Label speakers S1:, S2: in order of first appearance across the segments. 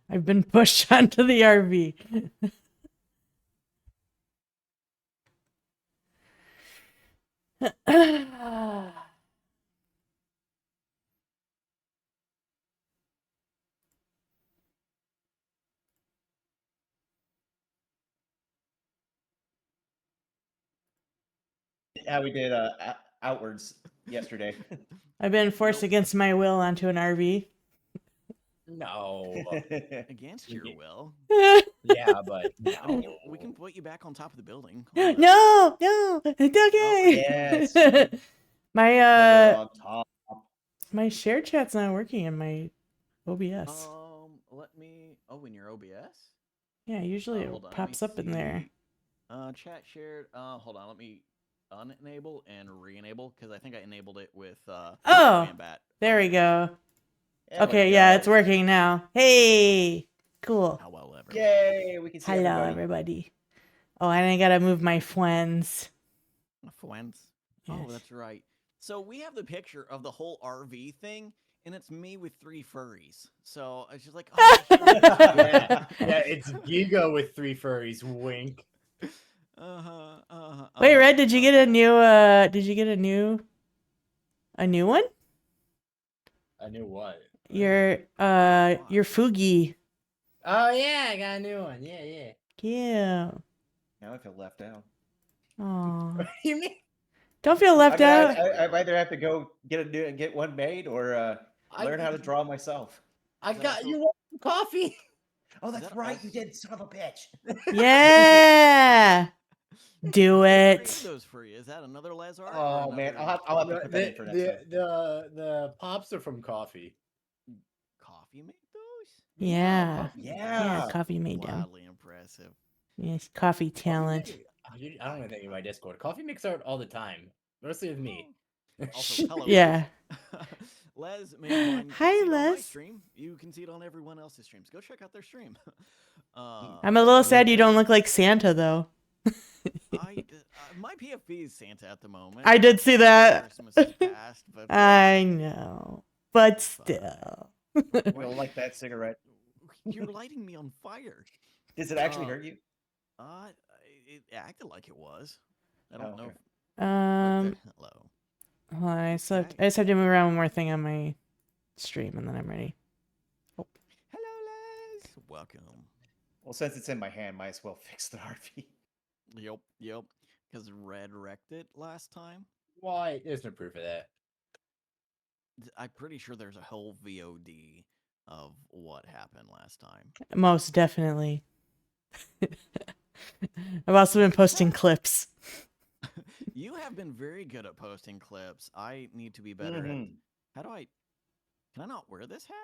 S1: I've been pushed onto the RV.
S2: How we did outwards yesterday.
S1: I've been forced against my will onto an RV.
S3: No.
S4: Against your will.
S3: Yeah, but no.
S4: We can put you back on top of the building.
S1: No, it's okay.
S2: Yes.
S1: My
S2: on top.
S1: my share chat's not working in my OBS.
S4: Let me. Oh, in your OBS?
S1: Yeah, usually it
S4: Hold on,
S1: pops up in there.
S4: Chat shared. Hold on, let me unenable and re-enable because I think I enabled it with Wambat.
S1: There we go.
S2: There
S1: Okay,
S2: we
S1: yeah,
S2: go.
S1: it's working now. Hey, cool.
S4: How well, everyone.
S2: Yay, we can see
S1: Hello, everybody. Oh, and I gotta move my friends.
S4: Friends.
S1: Yes.
S4: Oh, that's right. So we have the picture of the whole RV thing, and it's me with 3 furries. So I was just like, oh,
S3: yeah, it's Ghiga with 3 furries. Wink.
S1: Wait, Red, did you get a new? Did you get a new one?
S3: A new what?
S1: Your Fugi.
S3: Oh yeah, I got a new one. Yeah.
S1: Yeah.
S2: Now I feel left out.
S1: Aw.
S3: What do you mean?
S1: Don't feel left out.
S2: I either have to go get one made or learn how to draw myself.
S3: I got you want coffee.
S2: Oh, that's right. You did, son of a bitch.
S1: Yeah. Do it.
S4: Those for you. Is that another Les art?
S2: Oh man, I'll have to put that in for next time.
S3: The pops are from coffee.
S4: Coffee made those?
S1: Yeah.
S2: Yeah.
S1: Coffee made them.
S4: Wildly impressive.
S1: Yes, coffee talent.
S3: I don't even think in my Discord. Coffee makes art all the time. Mostly with me.
S4: Also, hello.
S1: Yeah.
S4: Les made one.
S1: Hi,
S4: On my
S1: Les.
S4: stream. You can see it on everyone else's streams. Go check out their stream.
S1: I'm a little sad you don't look like Santa, though.
S4: My PFP is Santa at the moment.
S1: I did see that.
S4: Christmas is past, but,
S1: I know. But still.
S2: You don't like that cigarette.
S4: You're lighting me on fire.
S2: Does it actually hurt you?
S4: It acted like it was. I don't know.
S1: Hello. Hold on, I just have to move around one more thing on my stream, and then I'm ready.
S4: Oh. Hello, Les. Welcome.
S2: Well, since it's in my hand, might as well fix the RV.
S4: Yep. Because Red wrecked it last time.
S3: Why? There's no proof of that.
S4: I'm pretty sure there's a whole VOD of what happened last time.
S1: Most definitely. I've also been posting clips.
S4: You have been very good at posting clips. I need to be better at... How do I... Can I not wear this hat?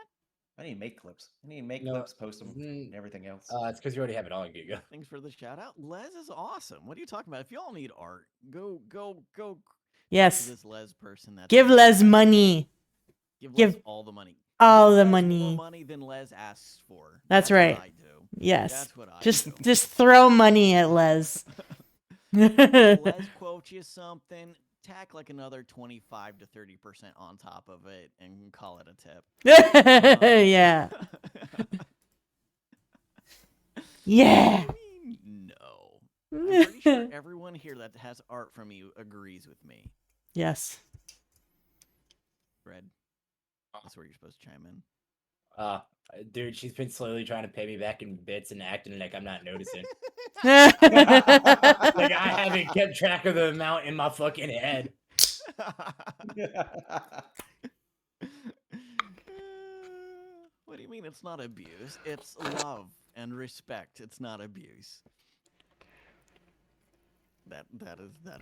S2: I need to make clips. Clips, post them, and everything else.
S3: It's because you already have it on, Giga.
S4: Thanks for the shout out. Les is awesome. What are you talking about? If y'all need art, go.
S1: Yes.
S4: This Les person.
S1: Give Les money.
S4: Give Les all the money.
S1: All the
S4: Les
S1: money.
S4: More money than Les asks for.
S1: That's right.
S4: What I do.
S1: Yes.
S4: That's what I do.
S1: Just throw money at Les.
S4: Les quote you something. Tack like another 25 to 30% on top of it and call it a tip.
S1: Yeah. Yeah.
S4: No. I'm pretty sure everyone here that has art from you agrees with me.
S1: Yes.
S4: Red. That's where you're supposed to chime in.
S3: Dude, she's been slowly trying to pay me back in bits and acting like I'm not noticing.
S1: Like
S3: I haven't kept track of the amount in my fucking head.
S4: What do you mean it's not abuse? It's love and respect. It's not abuse. That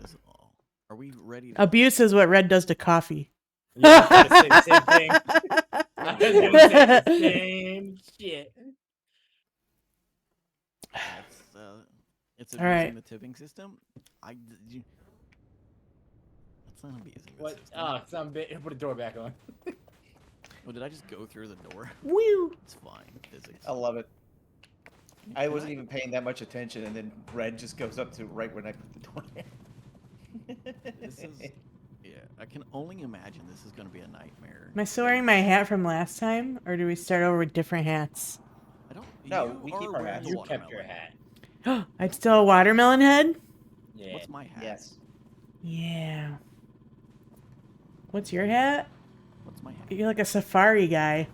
S4: is all. Are we ready?
S1: Abuse is what Red does to coffee.
S3: Yeah, I was gonna say the same thing. I was gonna say the same shit.
S4: It's abusing the tipping system. That's not abusing.
S3: What? Some bit. Put the door back on.
S4: Well, did I just go through the door?
S1: Woo!
S4: It's fine. Physics.
S2: I love it. I wasn't even paying that much attention, and then Red just goes up to right when I put the door in.
S4: Yeah, I can only imagine this is going to be a nightmare.
S1: Am I still wearing my hat from last time, or do we start over with different hats?
S4: I don't.
S2: No,
S4: you
S2: we
S4: are
S2: keep our
S4: wearing
S2: hats.
S4: the
S3: You kept your
S4: watermelon.
S3: hat.
S1: I'm still a watermelon head?
S3: Yeah.
S4: What's my hat?
S2: Yes.
S1: Yeah. What's your hat?
S4: What's my hat?
S1: You're like a safari guy.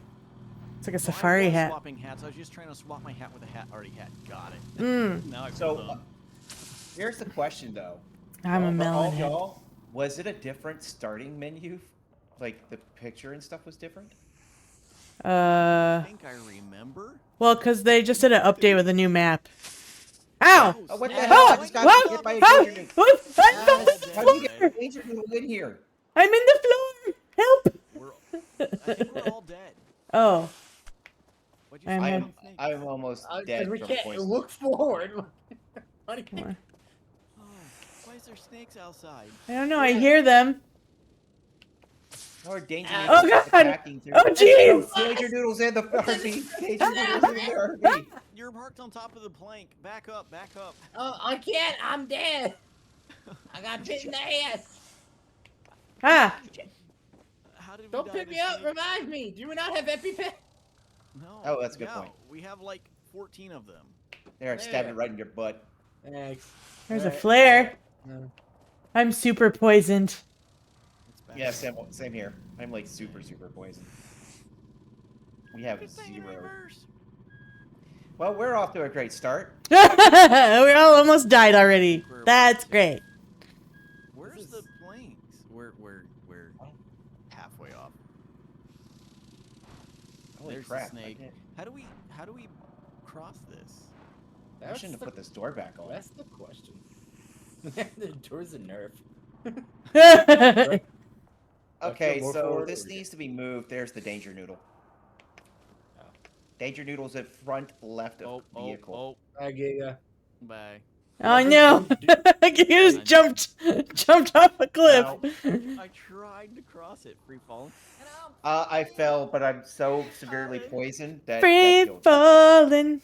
S1: It's like a
S4: Oh,
S1: safari
S4: I was
S1: hat.
S4: swapping hats. I was just trying to swap my hat with a hat I already had. Got it.
S1: Mm.
S4: Now I feel
S2: So
S4: dumb.
S2: here's the question, though.
S1: I'm a
S2: For all
S1: melon head.
S2: y'all, was it a different starting menu? Like the picture and stuff was different?
S4: I think I remember.
S1: Well, because they just did an update with a new map. Ow!
S2: Oh, what the
S3: Oh,
S2: hell? I
S1: Oh!
S2: just got
S1: What?
S2: hit by a
S1: Oh!
S2: danger noodle.
S1: What? I'm
S3: Ah,
S1: on the
S2: How do you get
S1: floor!
S2: a danger noodle in here?
S1: I'm in the floor! Help!
S4: I think we're all dead.
S1: Oh.
S4: What'd you
S1: I'm
S4: say,
S1: a-
S4: Snake?
S2: I'm almost
S3: Because
S2: dead
S3: we
S2: from
S3: can't
S2: poison.
S3: look forward.
S4: Oh, why is there snakes outside?
S1: I don't know, I hear them.
S2: Or danger
S3: Oh,
S2: noodles
S1: God.
S2: attacking through.
S1: Oh, jeez!
S2: Danger noodles in the RV. Danger noodles in the RV.
S4: You're parked on top of the plank. Back up, back up.
S3: Oh, I can't. I'm dead. I got bit in the ass.
S1: Ah!
S4: How did we
S3: Don't
S4: die
S3: pick
S4: to
S3: me up.
S4: snake?
S3: Revive me. Do we not have EpiPen?
S4: No.
S2: Oh, that's a good
S4: yeah,
S2: point.
S4: We have like 14 of them.
S2: There, I stabbed it right in your butt.
S3: Thanks.
S1: There's a
S3: Alright.
S1: flare.
S3: No.
S1: I'm super poisoned.
S4: It's bad.
S2: Yeah, same here. I'm like super poisoned. We have
S4: Good thing in
S2: 0.
S4: reverse.
S2: Well, we're off to a great start.
S1: We all almost died already. That's great.
S4: Where's the planks? We're halfway off.
S2: Holy
S4: There's
S2: crap!
S4: the snake. How do we cross this?
S2: I shouldn't have put this door back on.
S3: That's the question. The door's a nerf.
S2: Okay,
S3: more
S2: so
S3: forward,
S2: this
S3: or-
S2: needs to be moved. There's the danger noodle.
S3: Oh.
S2: Danger noodle's at front left of vehicle.
S3: Bye, Giga.
S4: Bye.
S1: Oh no! You just jumped off a cliff.
S2: Ow.
S4: I tried to cross it, free falling.
S2: I fell, but I'm so severely poisoned that
S1: Free
S2: that killed me.
S1: falling.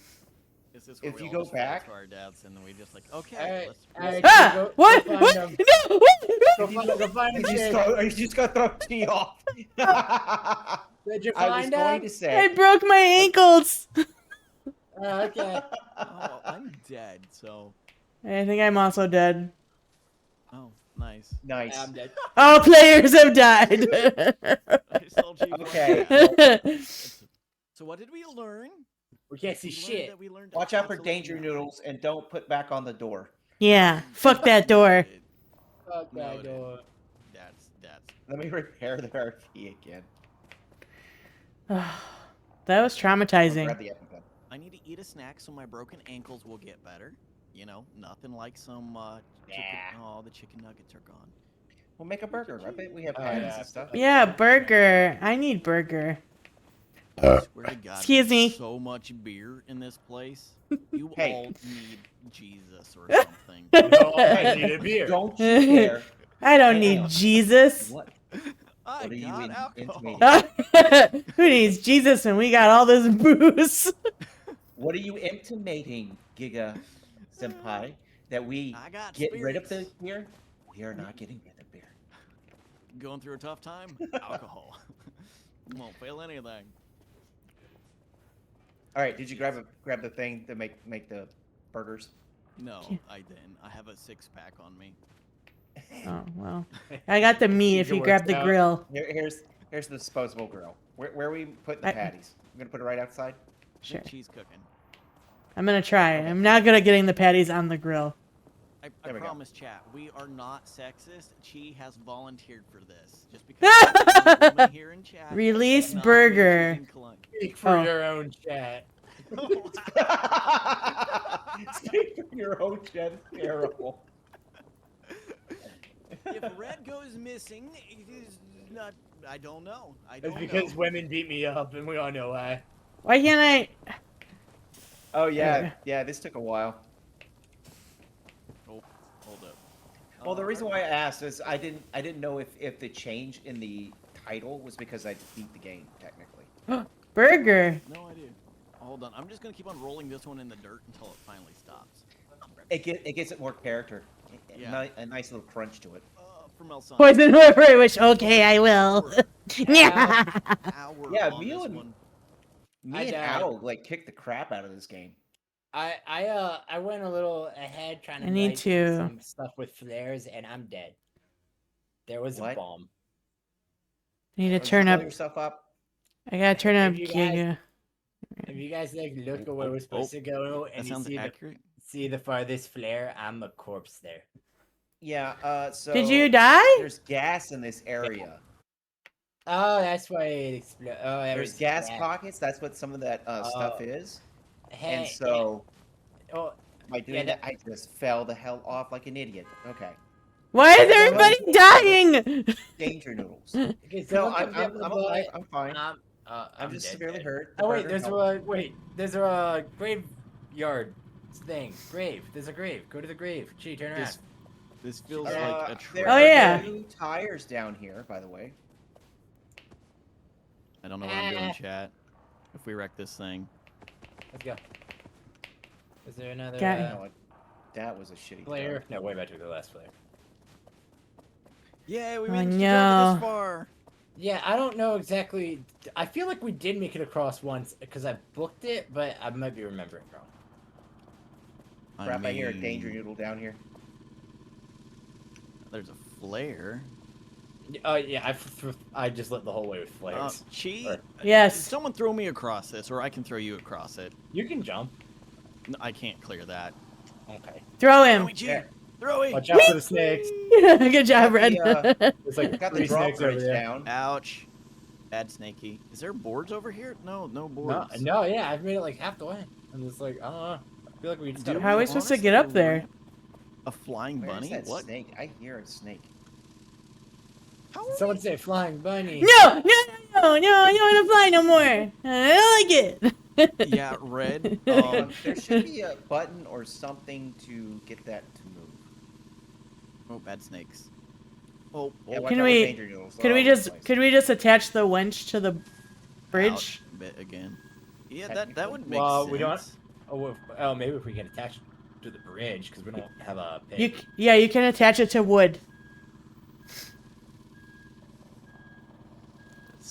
S4: Is this where
S2: If
S4: we
S2: you
S4: all
S2: go
S4: just fall
S2: back-
S4: to our dads and then we just like, okay,
S3: Alright,
S4: let's
S3: alright.
S1: Ah!
S3: Go
S1: What?
S3: find
S1: What?
S3: them.
S1: No!
S3: Go find
S2: You
S3: the
S2: just
S3: snake.
S2: you just got to throw T off.
S3: Did you
S2: I was
S3: find
S2: going
S3: them?
S2: to
S1: I
S2: say.
S1: broke my ankles.
S3: Oh, okay.
S4: Oh, I'm dead, so
S1: I think I'm also dead.
S4: oh, nice.
S2: Nice.
S3: I'm dead.
S1: All players have died.
S4: I still cheat one
S2: Okay.
S4: hat. So what did we learn?
S3: We can't see
S4: We learned
S3: shit.
S4: that we learned
S2: Watch out for
S4: absolutely
S2: danger
S4: nothing.
S2: noodles and don't put back on the door.
S1: Yeah, fuck that door.
S3: Fuck that
S4: Noted.
S3: door.
S4: That's
S2: Let me repair the RV again.
S1: That was
S2: I'll
S1: traumatizing.
S2: grab the EpiPen.
S4: I need to eat a snack so my broken ankles will get better. You know, nothing like some chicken. Oh, the chicken nuggets are gone.
S2: We'll make a burger. I bet we have
S3: Oh,
S2: patties
S3: yeah.
S2: and stuff.
S1: Yeah, burger. I need burger.
S4: I swear to God,
S1: Excuse me.
S4: there's so much beer in this place. You
S2: Hey.
S4: all need Jesus or something.
S3: No, I need a beer.
S2: Don't you dare.
S1: I don't
S2: Hey,
S1: need Jesus.
S2: What?
S4: I
S2: What are you
S4: got
S2: in-
S4: alcohol.
S2: intimating?
S1: Who needs Jesus when we got all this booze?
S2: What are you intimating, Giga Senpai? That we
S4: I got
S2: get rid of the
S4: spirits.
S2: beer? We are not getting rid of beer.
S4: Going through a tough time? Alcohol. Won't fail anything.
S2: All right, did you grab the thing to make the burgers?
S4: No, I didn't. I have a 6-pack on me.
S1: Oh, well. I got the meat if you
S3: Works
S1: grab the
S3: out.
S1: grill.
S2: Here's the disposable grill. Where are we putting the
S1: I-
S2: patties? We're gonna put it right outside.
S1: Sure.
S4: Cheese cooking.
S1: I'm gonna try. I'm not good at getting the patties on the grill.
S4: I
S2: There we go.
S4: promise, chat. We are not sexist. Chi has volunteered for this. Just because there's a woman here in chat.
S1: Release
S4: does not mean
S1: burger.
S4: she's inclined.
S3: Speak for
S1: Oh.
S3: your own chat.
S2: Speak for your own chat. It's terrible.
S4: If Red goes missing, it is not. I don't know. I
S3: It's
S4: don't
S3: because
S4: know.
S3: women beat me up, and we all know why.
S1: Why can't I?
S2: Oh
S1: Yeah.
S2: yeah. This took a while.
S4: Oh, hold up.
S2: Well, the reason why I asked is I didn't know if the change in the title was because I beat the game technically.
S1: Burger.
S4: No idea. Hold on. I'm just gonna keep on rolling this one in the dirt until it finally stops.
S2: It gives it more character.
S4: Yeah.
S2: A nice little crunch to it.
S4: from Elsana.
S1: Poison whoever I wish. Okay, I will.
S2: Yeah,
S4: on
S2: me
S4: this
S2: and
S4: one.
S2: me and Owl like kicked the crap out of this game.
S3: I went a little ahead trying to
S1: I need
S3: make
S1: to-
S3: some stuff with flares, and I'm dead. There was
S2: What?
S3: a bomb.
S1: I need to
S2: Just
S1: turn
S2: blow
S1: up.
S2: yourself up.
S1: I gotta turn up
S3: If you guys-
S1: Giga.
S3: If you guys like look at where we're supposed to go,
S4: That
S3: and you
S4: sounds
S3: see
S4: accurate.
S3: the farthest flare, I'm a corpse there.
S2: Yeah. So
S1: Did you die?
S2: There's gas in this area.
S3: Oh, that's why it exploded. Oh, that
S2: There's
S3: was
S2: gas
S3: bad.
S2: pockets. That's what some of that stuff is.
S3: Hey,
S2: And so
S3: oh,
S2: by doing
S3: yeah,
S2: that, I just fell the hell off like an idiot. Okay.
S1: Why is everybody dying?
S2: Danger noodles.
S3: okay,
S2: No,
S3: someone
S2: I'm
S3: come get my
S2: alive.
S3: butt.
S2: I'm fine. I'm just
S3: dead,
S2: severely
S3: dead.
S2: hurt.
S3: Oh wait,
S2: Burger
S3: there's
S2: helped.
S3: there's a graveyard thing. Grave. There's a grave. Go to the grave. Gee, turn around.
S4: This feels
S2: There
S4: like a
S2: are
S4: trap.
S1: Oh, yeah.
S2: 2 tires down here, by the way.
S4: I don't know what I'm doing, chat. If we wreck this thing.
S3: Let's go. Is there another
S1: Got-
S2: No, that was a shitty
S3: flare?
S2: throw.
S3: No, way back to the last flare.
S4: Yeah, we
S1: Oh,
S4: managed to drive it
S1: no.
S4: this far.
S3: Yeah, I don't know exactly. I feel like we did make it across once because I booked it, but I might be remembering wrong.
S2: Crap, I hear a danger noodle down here.
S4: There's a flare.
S3: Oh yeah, I just lit the whole way with flares.
S4: Chi?
S1: Yes.
S4: Someone throw me across this, or I can throw you across it.
S3: You can jump.
S4: No, I can't clear that.
S3: Okay.
S1: Throw
S4: Throw
S1: him.
S4: me, Chi.
S2: Yeah.
S4: Throw me.
S3: Watch out for the snakes.
S1: Good job,
S2: Got
S1: Red.
S2: the,
S3: There's like
S2: Got the
S3: 3 snakes over
S2: drawbridge
S3: there.
S2: down.
S4: Ouch. Bad snaky. Is there boards over here? No
S3: No,
S4: boards.
S3: no, yeah, I've made it like half the way. I'm just like, I don't know. I feel like we just
S4: Do
S3: gotta.
S1: How are we supposed to
S4: honestly
S1: get up there?
S4: ramp A flying
S2: Where's
S4: bunny?
S2: that
S4: What?
S2: snake? I hear a snake.
S4: How are
S3: Someone say flying bunny.
S1: No, I don't want to fly no more. I don't like it.
S4: Yeah, red.
S2: There should be a button or something to get that to move.
S4: Oh, bad snakes. Oh,
S2: Yeah,
S4: oh,
S2: watch
S1: Can
S2: out with
S1: we-
S2: danger noodles.
S1: Could
S2: all
S1: we
S2: over the
S1: just
S2: place.
S1: attach the winch to the bridge?
S4: ouch, bit again. Yeah, that would make
S3: Well,
S4: sense.
S3: we don't- Oh, maybe if we can attach to the bridge because we don't have a pin.
S1: You can attach it to wood.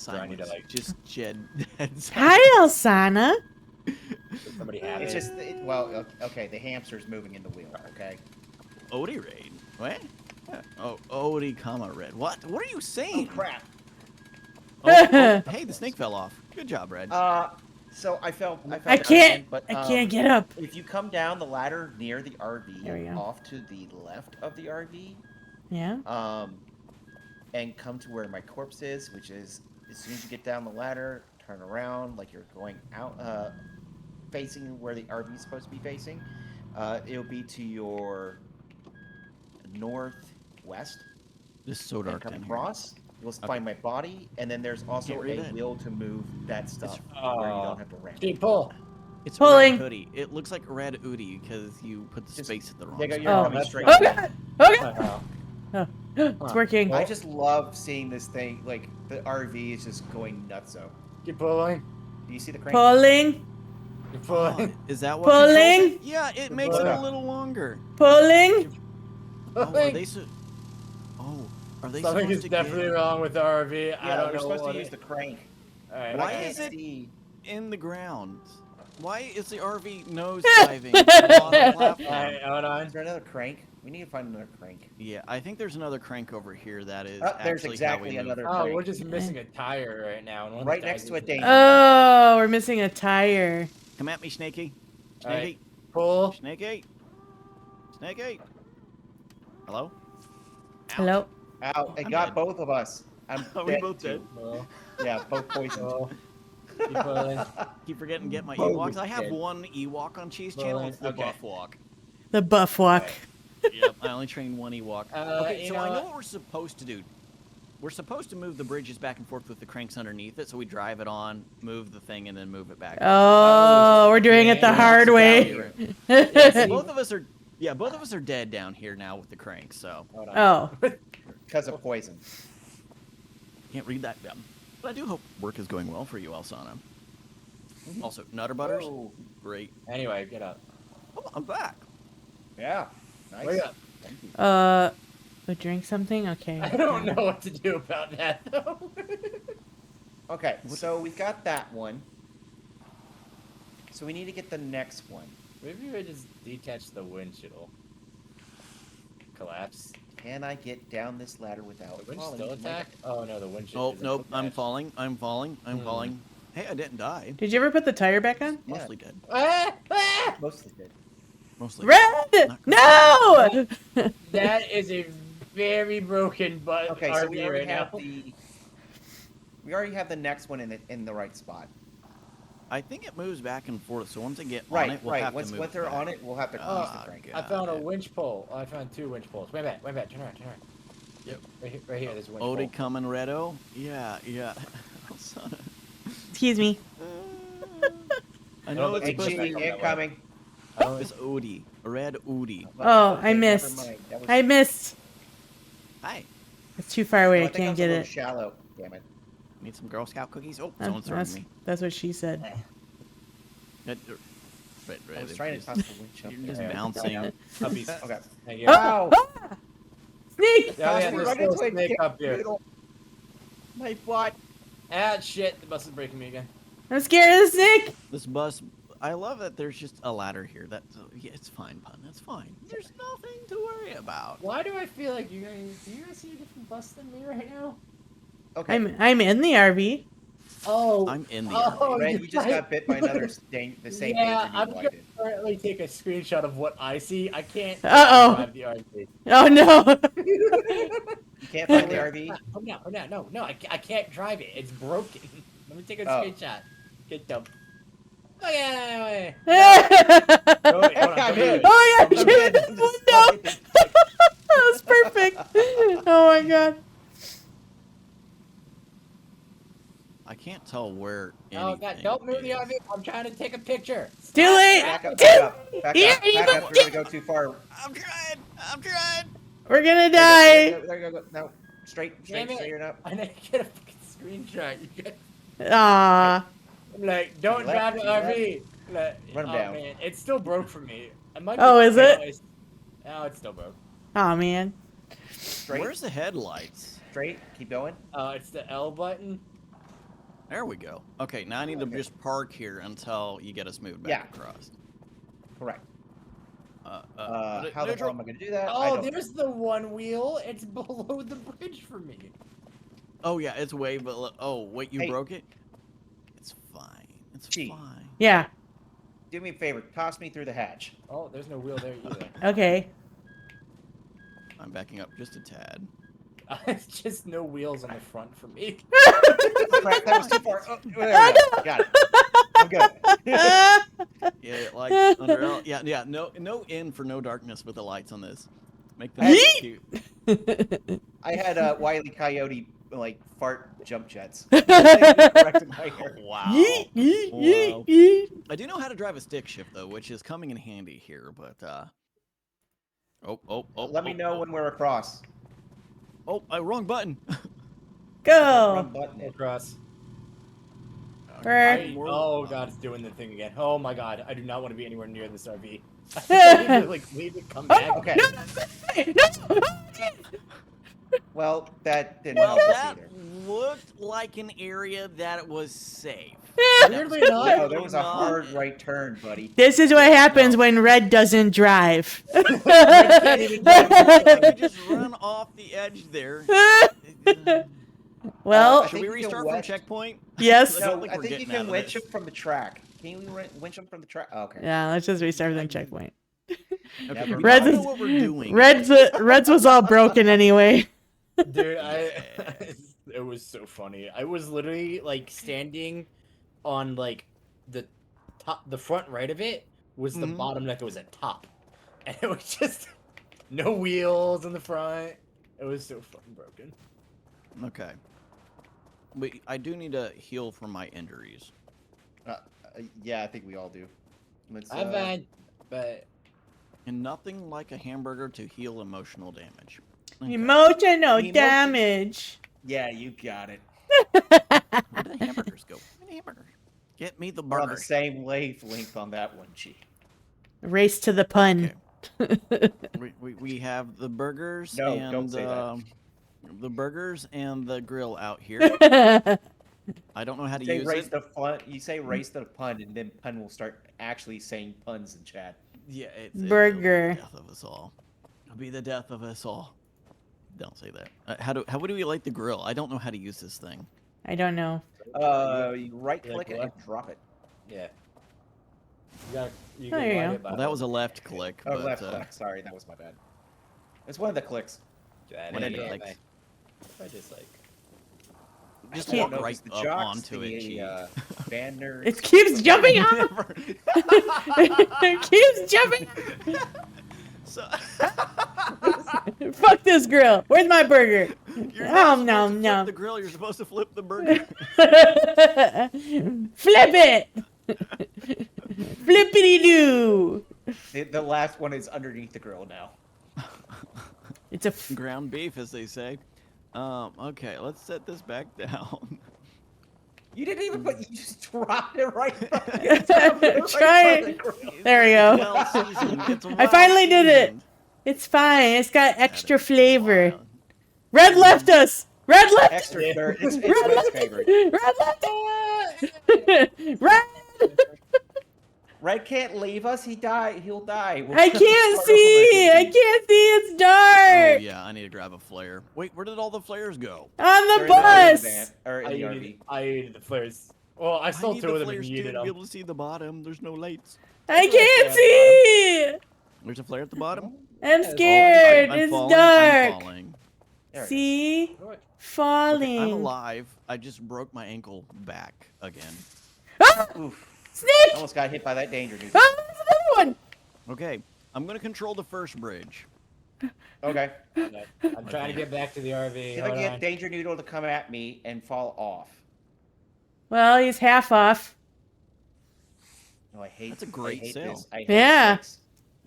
S3: I need to,
S4: Silence.
S3: like-
S4: Just dead silence.
S1: Hi, Elsana.
S3: Does somebody have
S2: It's
S3: it.
S2: just, okay, the hamster's moving in the wheel, okay?
S4: Odie raid. What? Yeah. Oh, Odie, comma red. What? What are you saying?
S2: Crap.
S4: Hey, the snake fell off. Good job, Red.
S2: So I fell
S1: I
S2: down
S1: can't.
S2: again, but,
S1: I can't get up.
S2: If you come down the ladder near the
S1: There we
S2: RV,
S1: go.
S2: off to the left of the RV,
S1: Yeah.
S2: and come to where my corpse is, which is as soon as you get down the ladder, turn around like you're going out, facing where the RV is supposed to be facing. It'll be to your northwest.
S4: This is so
S2: And
S4: dark
S2: come
S4: down here.
S2: across. You'll find my body, and then there's also
S4: Can't read
S2: a
S4: that.
S2: wheel to move that stuff
S3: Oh.
S2: where you don't have to ramp.
S3: Gee, pull.
S4: It's
S1: Pulling.
S4: RedHoodiee. It looks like RedHoodiee because you put the
S2: Just-
S4: space at the wrong
S2: Digga,
S4: spot.
S2: you're
S1: Oh.
S2: coming
S3: that's
S2: straight.
S1: Oh
S2: down.
S1: god. Okay.
S3: Oh.
S1: It's working.
S2: I just love seeing this thing. Like the RV is just going nutso.
S3: Keep pulling.
S2: Do you see the crank?
S1: Pulling.
S3: Keep
S4: Oh,
S3: pulling.
S4: is that what
S1: Pulling.
S4: controls it? Yeah, it makes it a
S3: Pulling.
S4: little longer.
S1: Pulling.
S4: Oh, are
S3: Pulling.
S4: they are they
S3: Something
S4: supposed
S3: is
S4: to
S3: definitely
S4: get
S3: wrong with the RV.
S2: Yeah,
S3: I don't
S2: we're
S3: know
S2: supposed
S3: what
S2: to use
S3: it-
S2: the crank.
S3: All right,
S2: But
S4: Why
S2: I can't
S4: is it-
S2: see.
S4: in the ground? Why is the RV nose diving on the
S3: All right,
S4: platform?
S3: hold on.
S2: Is there another crank? We need to find another crank.
S4: Yeah, I think there's another crank over here that is
S2: There's
S4: actually
S2: exactly
S4: how we move.
S2: another
S3: Oh,
S2: crank.
S3: we're just missing a tire right now. And one
S2: Right
S3: of the
S2: next to
S3: tires
S2: a
S3: is-
S2: danger.
S1: Oh, we're missing a tire.
S4: Come at me, Snakey.
S3: All right.
S4: Snakey.
S3: Pull.
S4: Snakey. Snakey. Hello?
S1: Hello.
S2: Ow! It
S4: I'm
S2: got
S4: dead.
S2: both of us. I'm
S4: Are we
S2: dead,
S4: both dead?
S2: too.
S3: Pull.
S2: Yeah, both poisoned.
S3: Pull. Keep pulling.
S4: Keep forgetting to get my
S2: Oh,
S4: Ewoks. I have
S3: dead.
S4: one Ewok on Chi's channel. It's the
S3: Okay.
S4: Buff Walk.
S1: The buff walk.
S4: Yep, I only trained one Ewok. Okay,
S3: you
S4: so
S3: know
S4: I know
S3: what?
S4: what we're supposed to do. We're supposed to move the bridges back and forth with the cranks underneath it, so we drive it on, move the thing, and then move it back.
S1: Oh, we're doing it the
S3: Yeah,
S1: hard way.
S4: So both of us are dead down here now with the cranks, so
S3: Hold on.
S1: Oh.
S2: Because of poison.
S4: can't read that. But I do hope work is going well for you, Elsana. Also, Nutter Butters,
S2: Whoa.
S4: great.
S3: Anyway, get up.
S4: Oh, I'm back.
S2: Yeah. Nice.
S3: Wake up.
S2: Thank you.
S1: Go drink something? Okay.
S3: I don't know what to do about that though.
S2: Okay, so we've got that one. So we need to get the next one.
S3: Maybe I just detach the winch, it'll collapse.
S2: Can I get down this ladder without
S3: The winch
S2: falling?
S3: still attack? Oh no, the winch
S4: Oh,
S3: isn't
S4: nope. I'm
S3: attached.
S4: falling. I'm falling. I'm falling. Hey, I didn't die.
S1: Did you ever put the tire back on?
S2: Yeah.
S4: Mostly dead.
S3: Ah!
S2: Mostly did.
S4: Mostly
S1: Red!
S4: Not
S1: No!
S3: That is a very broken butt
S2: Okay, so we
S3: RV
S2: already
S3: right
S2: have
S3: now.
S2: we already have the next one in the right spot.
S4: I think it moves back and forth, so once I get
S2: Right,
S4: on it, we'll
S2: right.
S4: have
S2: once
S4: to move
S2: once they're
S4: back.
S2: on it, we'll have to
S4: Oh,
S2: cross the crank.
S3: I found a
S4: God.
S3: winch pole. Oh, I found 2 winch poles. Way back, turn around.
S4: Yep.
S3: Right here, there's a winch
S4: Odie
S3: pole.
S4: coming, Redo? Yeah, yeah. Son of-
S1: Excuse me.
S4: I know
S3: No,
S4: it's
S2: Hey,
S3: supposed to
S2: Gigi,
S3: be-
S2: incoming.
S4: It's Odie. Red Odie.
S1: Oh,
S2: Okay,
S1: I
S2: never
S1: missed.
S2: mind. That was-
S1: I missed.
S4: Hi.
S1: It's too far away.
S2: No,
S1: I
S2: think
S1: can't
S2: was a
S1: get
S2: little
S1: it.
S2: Shallow. Damn it.
S4: Need some Girl Scout cookies? Oh, someone's throwing
S1: That's,
S4: me.
S1: that's what she said.
S4: Red,
S2: I was trying to toss the winch up.
S4: You're just
S2: there.
S4: bouncing.
S3: Puppies.
S2: Okay.
S3: Thank you.
S2: Wow.
S1: Ah! Sneak!
S3: Yeah,
S2: Toss me
S3: there's
S2: right
S3: still
S2: into
S3: a
S2: it.
S3: snake
S2: Kick
S3: up here.
S2: noodle. My butt.
S3: Ah, shit, the bus is breaking me again.
S1: I'm scared of the snake!
S4: This bus, I love that there's just a ladder here. That's yeah, it's fine, pun. It's fine. There's nothing to worry about.
S3: Why do I feel like do you guys see a different bus than me right now?
S2: Okay.
S1: I'm in the RV.
S3: Oh,
S4: I'm in the
S3: oh,
S4: RV.
S2: Red, you just got bit by another the same
S3: yeah,
S2: danger
S3: I'm
S2: you
S3: gonna
S2: did.
S3: currently take a screenshot of what I see. I can't
S1: Uh-oh.
S3: drive the RV.
S1: Oh no!
S2: You can't find the RV?
S3: Oh, no, I can't drive it. It's broken. Let me take a
S2: Oh.
S3: screenshot. Get dumb. Oh yeah.
S1: Oh
S3: No, wait, hold on,
S2: I'm
S3: come here.
S2: in.
S1: yeah,
S2: I'm
S1: get
S2: in.
S1: in the window! That was perfect! Oh my god.
S4: I can't tell where
S3: Oh
S4: anything
S3: god, don't move the
S4: is.
S3: RV. I'm trying to take a picture.
S1: Too
S3: Stop.
S1: late!
S2: Back up,
S1: Too-
S2: back up, back
S1: Here,
S2: up, back
S1: even-
S2: up. You're gonna go too far.
S4: I'm trying. I'm trying.
S1: We're gonna
S2: There you
S1: die!
S2: go, there you go. No, straight,
S3: Damn it.
S2: straight up.
S3: I need to get a fucking screenshot. You get
S1: Ah.
S3: like, don't
S2: To the
S3: drive
S2: left,
S3: the
S2: to the
S3: RV. Like,
S2: Run 'em
S3: oh
S2: down.
S3: man, it's still broke for me. I might
S1: Oh,
S3: be
S1: is it?
S3: paralyzed. No, it's still broke.
S1: Oh man.
S2: Straight,
S4: Where's the headlights?
S2: straight. Keep going.
S3: It's the L button.
S4: There we go. Okay, now I need to just park here until you get us moved back
S2: Yeah.
S4: across.
S2: Correct.
S4: Uh,
S2: How the hell
S4: neutral.
S2: am I gonna do that? I
S3: Oh,
S2: don't
S3: there's the one wheel. It's below the bridge for me.
S4: Oh yeah, it's way below. Oh wait, you
S2: Hey.
S4: broke it? It's fine. It's
S2: Gee.
S4: fine.
S1: Yeah.
S2: Do me a favor. Toss me through the hatch.
S3: Oh, there's no wheel there either.
S1: Okay.
S4: I'm backing up just a tad.
S3: It's just no wheels on the front for me.
S2: Oh, crap, that was too far. Oh, there we go. Got it. I'm good.
S4: Yeah, like under L. Yeah, yeah. No in for no darkness with the lights on this. Make them
S1: Yeet!
S4: cute.
S2: I had Wile E. Coyote like fart jump jets. Corrected my hair.
S4: Wow.
S1: Yeet, yeet,
S4: Wow.
S1: yeet, yeet.
S4: I do know how to drive a stick shift though, which is coming in handy here. But oh.
S2: Let me know when we're across.
S4: Oh, wrong button.
S2: Run
S1: Go.
S2: button it.
S3: Across.
S1: Right.
S3: Oh god, it's doing the thing again. Oh my god, I do not want to be anywhere near this RV. I need to like leave it, come back.
S2: Okay.
S1: No.
S2: Well, that didn't
S4: Well,
S2: help us
S4: that
S2: either.
S4: looked like an area that was safe.
S3: Weirdly
S2: No,
S3: not.
S2: there was a hard right turn, buddy.
S1: This is what happens when Red doesn't drive.
S3: Can't even
S4: I could just run off the edge there.
S1: Well,
S2: I
S4: Should we
S2: think you can
S4: restart from
S2: wet-
S4: checkpoint?
S1: yes.
S4: I don't
S2: No,
S4: think
S2: I
S4: we're
S2: think you
S4: getting
S2: can
S4: out of
S2: winch
S4: this.
S2: him from the track. Can you winch him from the track? Oh, okay.
S1: Yeah, let's just restart from the checkpoint.
S4: Okay,
S2: Never
S4: we
S1: Red's
S4: don't
S1: is-
S4: know what we're doing.
S1: Red's was all broken anyway.
S3: Dude, it was so funny. I was literally like standing on like the top, the front right of it was the
S4: Mhm.
S3: bottom that was at top, and it was just no wheels in the front. It was so fucking broken.
S4: Okay. But I do need to heal from my injuries.
S2: Yeah, I think we all do. Let's,
S3: I'm fine, but
S4: And nothing like a hamburger to heal emotional damage. Okay.
S1: Emotional
S2: Emotion-
S1: damage.
S2: Yeah, you got it.
S4: Where did the hamburgers go? Where are the hamburgers? Get me the
S2: We're on the
S4: burger.
S2: same wavelength on that one, G.
S1: Race to the pun.
S4: Okay. We have the burgers
S2: No,
S4: and
S2: don't say that.
S4: the burgers and the grill out here. I don't know how to
S2: You say
S4: use
S2: race
S4: it.
S2: the fun. You say race the pun, and then pun will start actually saying puns in chat.
S4: Yeah,
S1: Burger.
S4: It'll be the death of us all. It'll be the death of us all. Don't say that. How would we light the grill? I don't know how to use this thing.
S1: I don't know.
S2: You right click it and drop it.
S3: Yeah. You
S1: There you
S3: light
S1: go.
S3: it by
S4: Well, that was a left click.
S2: Oh,
S4: but,
S2: left click. Sorry, that was my bad. It's one of the clicks.
S4: One of the
S3: Yeah,
S4: clicks.
S3: I just like.
S4: Just
S2: I don't
S4: walk
S2: know if
S4: right
S2: it's the
S4: up
S2: jocks,
S4: onto it, Chi.
S2: band nerds.
S1: It keeps jumping off. It keeps jumping.
S4: So,
S1: Fuck this grill. Where's my burger?
S4: you're
S1: Oh,
S4: not supposed
S1: no,
S4: to flip
S1: no.
S4: the grill. You're supposed to flip the burger.
S1: Flip it. Flippity doo.
S2: The last one is underneath the grill now.
S1: It's a
S4: Ground beef, as they say. Okay, let's set this back down.
S2: You didn't even put. You just dropped it right.
S1: Try. There we go.
S4: Well seasoned. It's
S1: I finally did it.
S4: seasoned.
S1: It's fine. It's got extra
S4: That is
S1: flavor.
S4: wild.
S1: Red left us. Red left.
S2: Extra dirt. It's
S1: Red
S2: Red's
S1: left.
S2: favorite.
S1: Red left. Red.
S2: Red can't leave us. He'll die. We'll
S1: I can't see. I can't see. It's dark.
S4: Oh yeah, I need to grab a flare. Wait, where did all the flares go?
S1: On the
S2: They're in
S1: bus.
S2: van, or in
S3: I
S2: the
S3: needed,
S2: RV.
S3: I needed the flares. Well, I stole
S4: need
S3: two
S4: the
S3: of them and
S4: flares
S3: you
S4: too
S3: needed
S4: to be
S3: them.
S4: able to see the bottom. There's no lights.
S1: I can't see.
S4: There's a flare at the bottom.
S1: I'm
S3: Yeah,
S1: scared.
S4: I'm
S1: It's
S4: falling,
S1: dark.
S4: I'm falling.
S2: There it is.
S1: See?
S3: What?
S1: Falling.
S4: Okay, I'm alive. I just broke my ankle back again.
S1: Ah!
S2: Oof.
S1: Snake!
S2: Almost got hit by that danger dude.
S1: Ah, there's another one.
S4: Okay, I'm gonna control the first bridge.
S2: Okay.
S3: I'm trying to get back to the RV.
S2: See if I
S3: Hold
S2: can get
S3: on.
S2: Danger Noodle to come at me and fall off.
S1: Well, he's half off.
S2: No, I hate.
S4: That's a great
S2: I hate
S4: sail.
S2: This. I hate
S1: Yeah.
S2: snakes.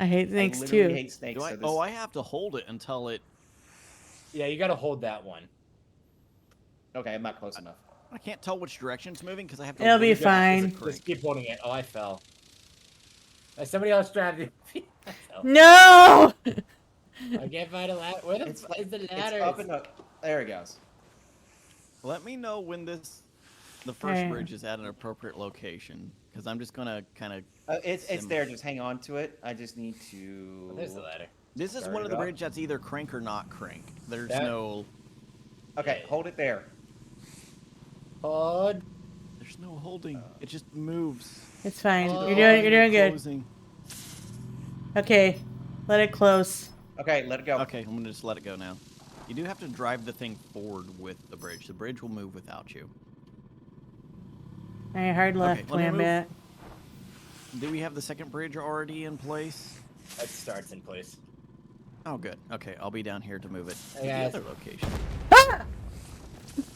S1: I hate
S2: I
S1: snakes
S2: literally
S1: too.
S2: hate snakes.
S4: Do I?
S2: So this...
S4: Oh, I have to hold it until it.
S3: Yeah, you gotta hold that one.
S2: Okay, I'm not close enough.
S4: I can't tell which direction it's moving because I have to.
S1: It'll be
S4: leave it as a
S1: fine.
S4: crank.
S3: Just keep holding it. Oh, I fell. Somebody else tried to. I fell.
S1: No!
S3: I can't find a ladder. Where the
S2: It's
S3: fuck is the
S2: It's
S3: ladder?
S2: up and up. There it goes.
S4: Let me know when the first
S1: Alright.
S4: bridge is at an appropriate location because I'm just gonna kind of.
S2: It's there. Just hang on to it. I just need to.
S3: Oh, there's the ladder.
S4: This is
S2: Start
S4: one
S2: it
S4: of the
S2: up.
S4: bridges that's either crank or not crank. There's
S3: That-
S4: no.
S2: Okay, hold it there.
S3: Hold.
S4: There's no holding. It just moves.
S1: It's fine.
S3: Oh,
S1: You're doing good.
S4: Closing.
S1: Okay. Let it close.
S2: Okay, let it go.
S4: Okay, I'm gonna just let it go now. You do have to drive the thing forward with the bridge. The bridge will move without you.
S1: Alright, hard left,
S4: let me move.
S1: Wambat.
S4: Do we have the second bridge already in place?
S3: It starts in place.
S4: Oh, good. Okay, I'll be down here to move it to
S3: Hey,
S4: the
S3: guys.
S4: other location.
S1: Ah!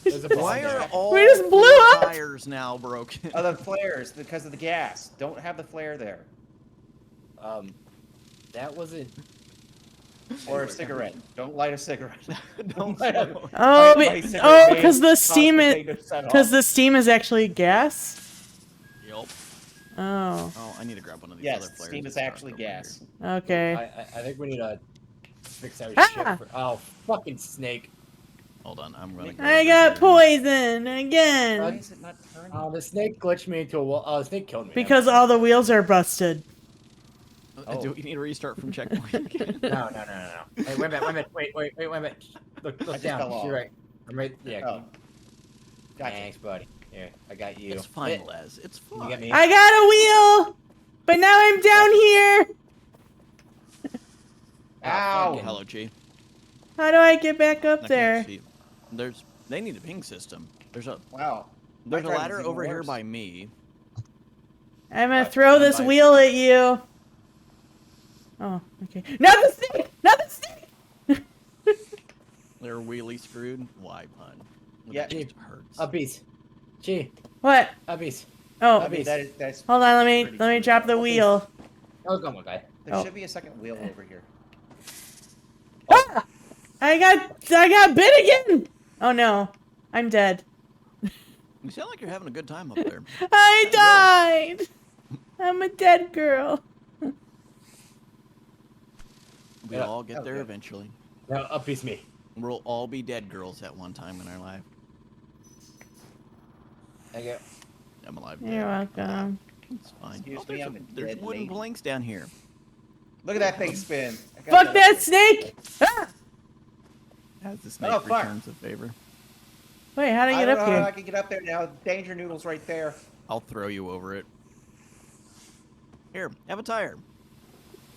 S3: There's a bomb
S4: Why
S3: there.
S4: are all
S1: We just blew
S4: four
S1: up!
S4: tires now broken?
S2: Oh, the flares because of the gas. Don't have the flare there.
S3: That wasn't.
S2: Or a cigarette. Don't light a cigarette.
S4: Don't
S2: light a-
S4: know.
S1: Oh,
S2: My
S1: but,
S2: cigarette
S1: oh,
S2: may
S1: because the
S2: cause
S1: steam
S2: the
S1: is
S2: thing to set
S1: because
S2: off.
S1: the steam is actually gas.
S4: Yup.
S1: Oh,
S4: Oh, I need to grab one of these other
S2: Yes,
S4: flares.
S2: steam
S4: and
S2: is
S4: start
S2: actually
S4: over here.
S2: gas.
S1: okay.
S3: I think we need to fix our
S1: Ah!
S3: shit. Oh, fucking snake.
S4: Hold on, I'm gonna. Go
S1: I
S4: over
S1: got
S4: here.
S1: poison
S2: Why
S1: again
S2: is it not turning?
S3: Oh, the snake glitched me into a wall. Oh, the snake killed me.
S1: because all the wheels are busted.
S2: Oh.
S4: Do we need to restart from checkpoint again?
S3: No. Hey, wait a minute. Wait a minute. Look
S2: I just
S3: down.
S2: fell off.
S3: You're right. I'm right. Yeah.
S2: Oh. Gotcha.
S3: Thanks, buddy. Here, I got you.
S4: It's fine,
S3: Eh,
S4: Les. It's
S3: You
S4: fine.
S3: got me.
S1: I got a wheel, but now I'm down here.
S2: Ow!
S4: Okay, hello, G.
S1: How do I get back up
S4: I can't
S1: there?
S4: see. They need a ping system. There's a
S2: Wow.
S4: there's a
S2: driving's
S4: ladder
S2: even
S4: over here
S2: worse.
S4: by me.
S1: I'm gonna
S4: But
S1: throw
S4: I'm
S1: this
S4: by-
S1: wheel at you. Oh, okay. Not the stick! Not the stick!
S4: They're wheelie screwed. Why pun?
S2: Yeah.
S4: That just hurts.
S3: A beast. Gee,
S1: What?
S3: a beast.
S1: Oh,
S2: I mean, that's.
S1: hold on.
S2: pretty
S1: Let me
S2: sweet.
S1: drop the wheel.
S3: Oh, come on, guy.
S2: There
S1: Oh.
S2: should be a second wheel over here.
S1: Ah! I got bit again. Oh no, I'm dead.
S4: You sound like you're having a good time up there.
S1: I died. I'm a dead girl.
S4: We'll
S3: Yeah.
S4: all get
S2: Oh,
S4: there
S2: good.
S4: eventually.
S3: No, up is me.
S4: We'll all be dead girls at one time in our life.
S3: Thank you.
S4: I'm alive.
S1: You're
S4: dead.
S1: welcome.
S4: It's fine.
S2: Excuse
S4: Oh,
S2: me,
S4: there's,
S2: I'm a
S4: there's
S2: dead
S4: wooden
S2: lady.
S4: planks down here.
S2: Look at that thing spin. I got
S1: Fuck
S2: up
S1: that
S2: there.
S1: snake! Ah!
S4: As the snake
S2: Oh, fuck.
S4: returns a favor.
S1: Wait, how do I
S2: I
S1: get
S2: don't
S1: up
S2: know how I
S1: here?
S2: can get up there now. Danger noodles right there.
S4: I'll throw you over it. Here, have a tire.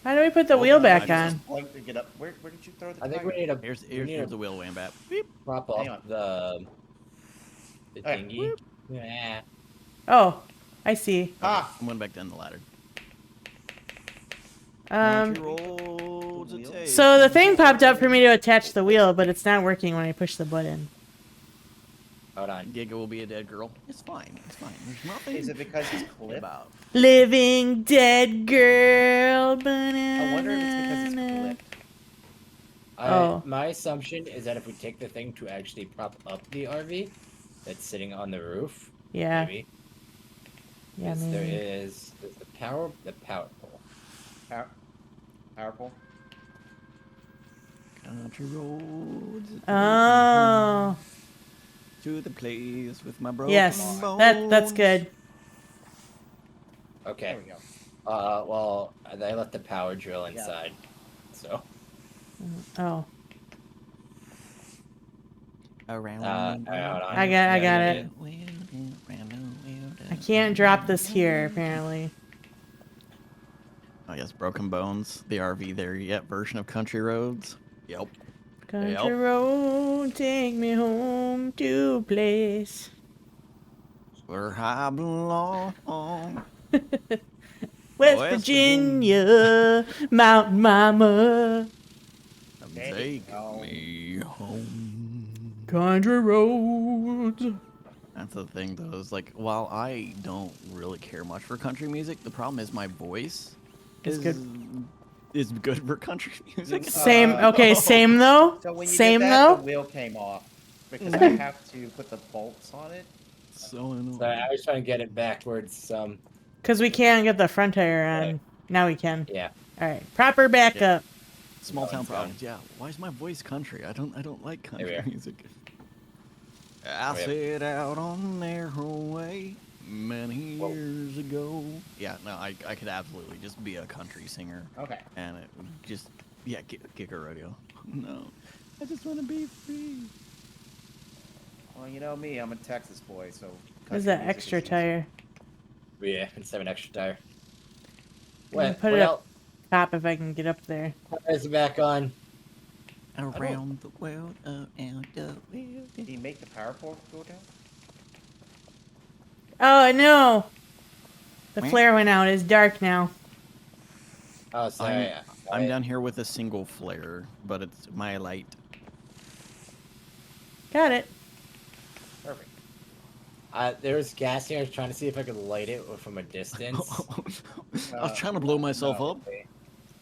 S1: How do we put the
S4: Hold
S1: wheel
S4: on,
S1: back
S4: I just-
S1: on?
S2: Like to get up. Where did you throw the
S3: I think
S2: tire?
S3: we need a
S4: Here's
S3: we need
S4: here's
S3: to
S4: the wheel, Wambat. Beep.
S3: prop
S2: Hang on.
S3: off the
S2: Okay.
S3: thingy. Yeah.
S1: Oh, I see.
S2: Ah!
S4: I'm going back down the ladder.
S1: Um,
S4: Country roads a taste
S1: so the
S4: of
S1: thing popped up for
S4: gold.
S1: me to attach the wheel, but it's not working when I push the button.
S3: Hold on.
S4: Giga will be a dead girl. It's fine. It's fine. There's nothing
S2: Is it because it's clipped?
S4: about.
S1: Living dead girl.
S2: I wonder if it's because it's clipped.
S1: Oh.
S3: My assumption is that if we take the thing to actually prop up the RV that's sitting on the roof,
S1: Yeah.
S3: maybe.
S1: Yeah,
S3: Yes,
S1: maybe.
S3: there's the power pole.
S2: Powerful.
S4: Country roads. a taste
S1: Oh.
S4: to the place with my broken
S1: Yes.
S4: bones.
S1: That's good.
S3: Okay.
S2: There we go.
S3: Well, I left the power drill inside, so.
S1: Oh.
S4: Around
S3: hold on.
S1: I got it. I can't drop this here, apparently.
S4: Oh yes, Broken Bones, the RV there yet version of Country Roads. Yep.
S1: Country
S4: Yep.
S1: road, take me home to a place.
S4: Where I belong.
S1: West
S4: West
S1: Virginia, Mountain Mama.
S4: Take
S2: go.
S4: me home.
S1: Country roads.
S4: That's the thing, though. Is like, while I don't really care much for country music, the problem is my voice
S1: It's
S4: is good for country music.
S1: Same. Okay, same though.
S2: So when you
S1: Same
S2: did that,
S1: though.
S2: the wheel came off because I have to put the bolts on it.
S4: So annoying.
S3: Sorry, I was trying to get it backwards.
S1: Because we can't get the front tire on.
S3: Right.
S1: Now we can.
S3: Yeah.
S1: All right. Proper backup.
S4: Small town
S3: it's gone.
S4: problems. Yeah. Why is my voice country? I don't like
S3: There we
S4: country
S3: are.
S4: music. I
S3: we are.
S4: set out on their way many years ago. Yeah. No, I could absolutely just be a country singer,
S2: Okay.
S4: and it would just Giga rodeo. No, I just want to be free.
S2: Well, you know me, I'm a Texas boy, so.
S1: There's
S2: country
S1: that
S2: music
S1: extra
S2: is easy.
S1: tire.
S3: Yeah, let's have an extra tire.
S1: I'm gonna
S3: What?
S1: put it up top if I can get up there.
S3: Tires are back on.
S4: Around the world, around the world.
S2: Did he make the power pole go down?
S1: Oh no! The
S4: Meh.
S1: flare went out. It's dark now.
S3: Oh, sorry.
S4: I'm down here with a single flare, but it's my light.
S1: Got it.
S2: Perfect.
S3: There was gas here. I was trying to see if I could light it from a distance.
S4: I was trying to blow myself
S2: no.
S4: up.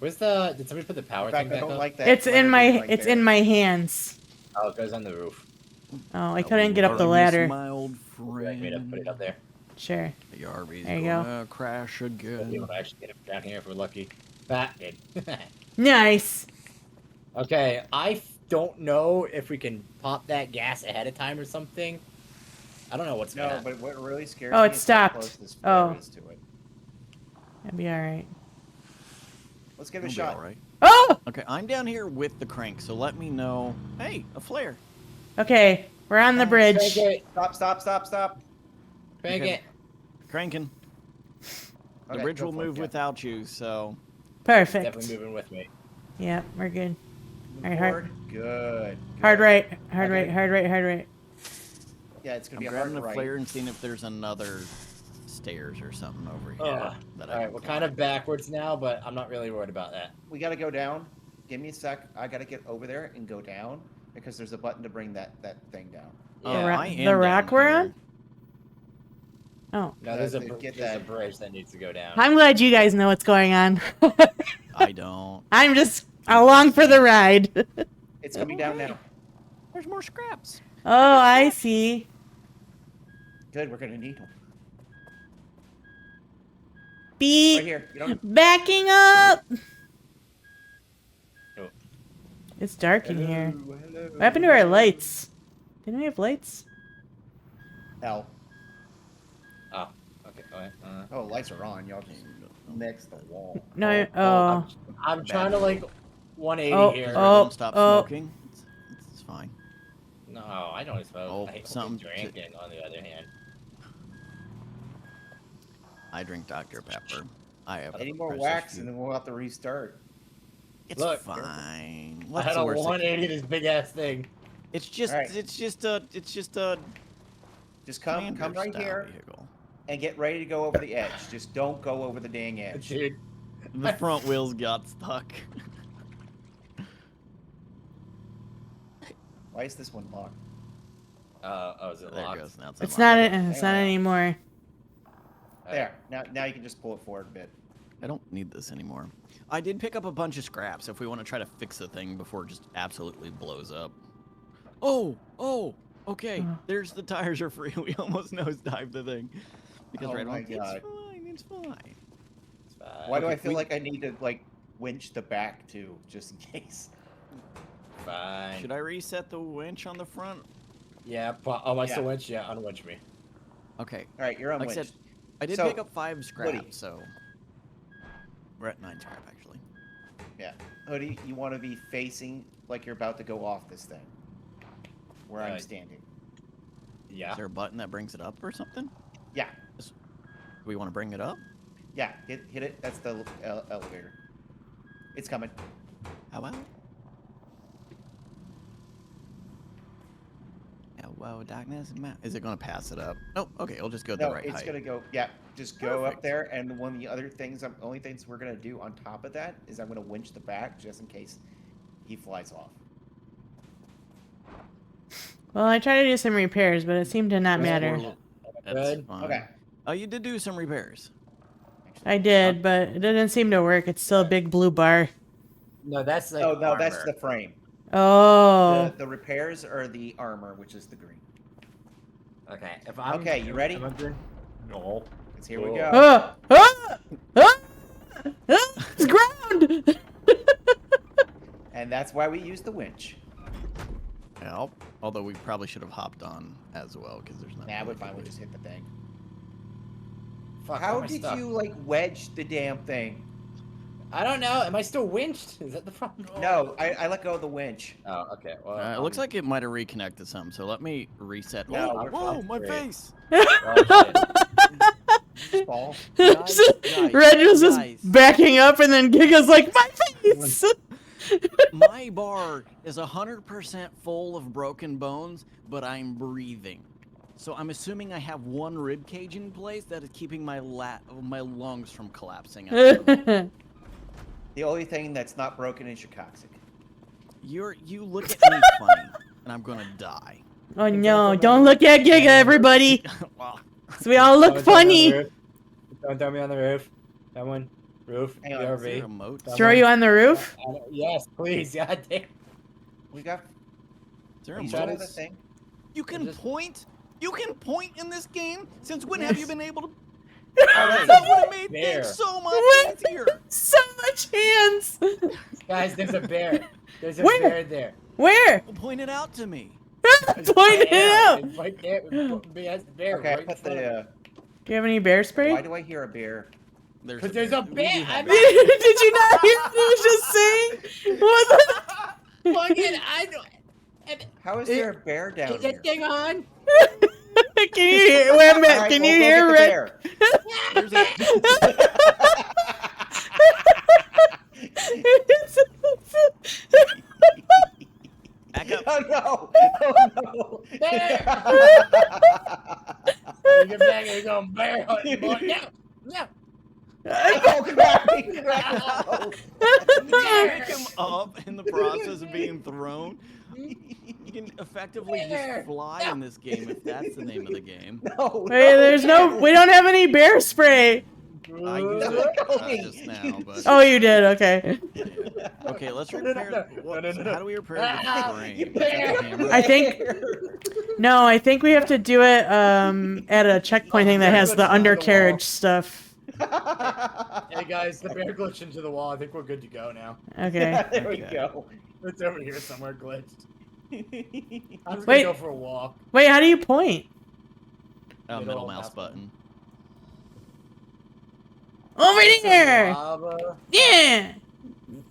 S3: Where's the? Did somebody put the power
S2: In fact,
S3: thing
S2: I
S3: back
S2: don't
S3: up?
S2: like that.
S1: It's in
S2: flare
S1: my.
S2: right
S1: It's
S2: there.
S1: in my hands.
S3: Oh, it goes on the roof.
S1: Oh, I couldn't get up the
S4: I miss
S1: ladder.
S4: My old
S3: Would you like me to put it up
S4: friend.
S3: there?
S1: Sure.
S4: The RV's
S1: There you go.
S4: gonna crash
S3: We'll
S4: again.
S3: be able to actually get it down here if we're lucky. That did.
S1: Nice.
S3: Okay, I don't know if we can pop that gas ahead of time or something. I don't know what's
S2: No,
S3: gonna
S2: but what really scares
S1: Oh,
S2: me
S1: it
S2: is
S1: stopped.
S2: how close this flare
S1: Oh.
S2: is to it.
S1: That'd be all right.
S2: Let's give it a
S4: It'll be
S2: shot.
S4: all right.
S1: Oh.
S4: Okay, I'm down here with the crank, so let me know. Hey, a flare.
S1: Okay, we're on the
S3: Crank
S1: bridge.
S3: it.
S2: Stop.
S3: Crank
S2: Okay.
S3: it.
S4: Cranking. The
S2: Okay,
S4: bridge
S2: go
S4: will
S2: for it,
S4: move
S2: yeah.
S4: without you, so.
S1: Perfect.
S3: Definitely moving with me.
S1: Yeah, we're good.
S2: Move
S1: Alright, hard-
S2: forward. Good.
S1: Hard
S2: good.
S1: right. Hard
S2: Okay.
S1: right. Hard right. Hard right.
S2: Yeah, it's gonna
S4: I'm
S2: be a hard
S4: grabbing a
S2: right.
S4: flare and seeing if there's another stairs or something over here.
S3: Ugh.
S4: that
S3: All right, we're kind of backwards now, but I'm not really worried about that.
S2: We gotta go down. Give me a sec. I gotta get over there and go down because there's a button to bring that thing down.
S1: The
S3: Yeah.
S1: ra-
S4: I am
S1: the
S4: down
S1: rock we're
S4: here.
S1: on? Oh,
S3: No, there's a
S2: to get
S3: there's a
S2: that-
S3: bridge that needs to go down.
S1: I'm glad you guys know what's going on.
S4: I don't.
S1: I'm just along for the ride.
S2: It's coming down now.
S4: There's more scraps.
S1: Oh, I see.
S2: Good. We're gonna need them.
S1: Beep.
S2: Right here. You don't.
S1: Backing up.
S3: Oh,
S1: It's dark in here.
S3: Hello.
S1: What happened to our lights? Didn't we have lights?
S2: Hell.
S3: Oh, okay.
S2: Oh, lights are on. Y'all just next the wall.
S1: No.
S3: I'm trying to like 180
S1: Oh,
S3: here.
S1: oh.
S4: Stop smoking. It's fine.
S3: No, I don't smoke.
S4: Oh,
S3: I
S4: something
S3: drinking, on the other hand.
S4: I drink Dr. Pepper. I have
S2: Any more
S4: precious
S2: wax,
S4: few-
S2: and then we'll have to restart.
S4: It's
S3: Look,
S4: fine.
S3: I
S4: What's
S3: had
S4: the
S3: a
S4: worst that
S3: 180 this big ass thing.
S4: It's just,
S2: Alright.
S4: it's just a
S2: Just come
S4: commander
S2: right
S4: style
S2: here
S4: vehicle.
S2: and get ready to go over the edge. Just don't go over the dang edge.
S3: Dude.
S4: The front wheels got stuck.
S2: Why is this one locked?
S3: Oh, is it
S4: There it
S3: locked?
S4: goes. Now it's
S1: It's
S4: unlocked.
S1: not. It's not anymore.
S2: There. Now you can just pull it forward a bit.
S4: I don't need this anymore. I did pick up a bunch of scraps if we want to try to fix the thing before it just absolutely blows up. Oh, okay. There's the tires are free. We almost nosedived the thing. Because
S2: Oh
S4: Red
S2: my
S4: went,
S2: God.
S4: it's fine.
S3: It's fine.
S2: Why do I
S4: Okay,
S2: feel
S4: we-
S2: like I need to like winch the back too, just in case?
S3: Fine.
S4: Should I reset the winch on the front?
S3: Yeah. Am I still
S2: Yeah.
S3: winch? Yeah, unwinch me.
S4: Okay.
S2: All right, you're on
S4: Like I
S2: winch.
S4: said, I did
S2: So,
S4: pick up 5 scraps,
S2: Woody.
S4: so we're at 9 scrap actually.
S2: Yeah, Hoodie, you want to be facing like you're about to go off this thing, where I'm standing.
S3: Yeah.
S4: Is there a button that brings it up or something?
S2: Yeah,
S4: Do we want to bring it up?
S2: yeah. Hit it. That's the elevator. It's coming.
S4: How about? Hello, darkness. Is it going to pass it up? Nope. Okay, it'll just go the
S2: No,
S4: right
S2: it's
S4: height.
S2: gonna go. Yeah, just go
S4: Perfect.
S2: up there. And one of the other things, only things we're gonna do on top of that is I'm gonna winch the back just in case he flies off.
S1: Well, I tried to do some repairs, but it seemed to not matter.
S4: That's
S3: Good.
S4: fine.
S2: Okay.
S4: Oh, you did do some repairs.
S1: I did, but it didn't seem to work. It's still a big blue bar.
S3: No, that's like
S2: Oh no, that's
S3: armor.
S2: the frame.
S1: Oh.
S2: The repairs are the armor, which is the green.
S3: Okay. If I'm
S2: Okay, you ready?
S3: am I good? No.
S2: Because here we
S3: Whoa.
S2: go.
S1: Oh! Oh! Oh! Oh! It's ground!
S2: And that's why we use the winch.
S4: Yep. Although we probably should have hopped on as well because there's not.
S2: Nah,
S4: really
S2: we're
S4: a
S2: fine.
S4: good
S2: We
S4: way
S2: just hit the thing.
S3: Fuck.
S2: How
S3: where am I
S2: did
S3: stuck?
S2: you like wedge the damn thing?
S3: I don't know. Am I still winched? Is that the problem?
S2: No, I let go of the winch.
S3: Oh, okay. Well,
S4: It looks like it might have reconnected some, so let me reset.
S2: No,
S4: Oh,
S2: we're
S4: whoa,
S3: fine.
S4: my
S3: Great.
S4: face!
S2: Fall.
S4: Guys,
S1: Red was just
S4: guys.
S1: backing up, and then Giga's like, my face!
S4: My bar is 100% full of broken bones, but I'm breathing. So I'm assuming I have one rib cage in place that is keeping my lungs from collapsing.
S2: The only thing that's not broken is your coccyx.
S4: You look at me funny, and I'm gonna die.
S1: Oh no, don't look at Giga, everybody!
S4: Wow.
S1: So we all look funny!
S3: Don't throw me on the roof. That one. Roof.
S2: Hang on,
S4: Is there a
S3: BRV.
S4: moat?
S1: Throw you on the roof?
S3: Yes, please. God damn.
S2: We got.
S4: Is there a
S2: You
S3: trying
S4: moat?
S2: saw the thing.
S4: You can
S3: just-
S4: point? You can point in this game? Since when have you been able to?
S2: Oh,
S4: That would have made
S3: Bear.
S4: things so much
S1: What?
S4: easier.
S1: So much hands!
S3: Guys, there's a bear. There's a
S1: Where?
S3: bear there.
S1: Where?
S4: Point it out to me.
S1: Point it out!
S3: It's right there. It's the bear.
S2: Okay, I
S3: right
S2: put
S3: in front of
S2: the.
S1: Do you have any bear spray?
S2: Why do I hear a bear?
S3: Because there's a
S4: we
S3: bear.
S4: do have-
S1: Did you not hear what he was just saying? What the?
S3: Fucking, I don't.
S2: How is there a bear down
S3: Is
S2: here?
S3: that thing on?
S1: Can you hear? Wait a minute.
S2: Alright,
S1: Can
S2: we'll
S1: you
S2: go
S1: hear
S2: get the
S1: Red?
S2: bear.
S4: There's a, back up.
S2: Oh no! Oh
S3: Bear!
S2: no!
S3: You get back and you're going bear hunting, boy. No! No!
S2: Oh crap! No.
S4: Pick him up in the process of being thrown. You can effectively
S3: Bear.
S4: just fly in this game if that's the name of the game.
S2: No!
S1: Wait, there's no. We don't have any bear spray.
S4: I used
S2: No,
S4: it
S2: Cody.
S4: just now, but
S1: Oh, you did. Okay.
S4: okay. Let's repair. How do we repair
S3: Ah,
S4: the frame?
S3: you
S4: Is that the
S3: bear.
S4: hammer?
S1: I think. No, I think we have to do it at a checkpoint thing that has the undercarriage stuff.
S3: Hey guys, the bear glitched into the wall. I think we're good to go now.
S1: Okay.
S2: There we
S4: Okay.
S2: go.
S3: It's over here somewhere glitched. I'm just
S1: Wait.
S3: gonna go for a walk.
S1: Wait, how do you point?
S4: Middle mouse button.
S1: Over there!
S3: Lava.
S1: Yeah!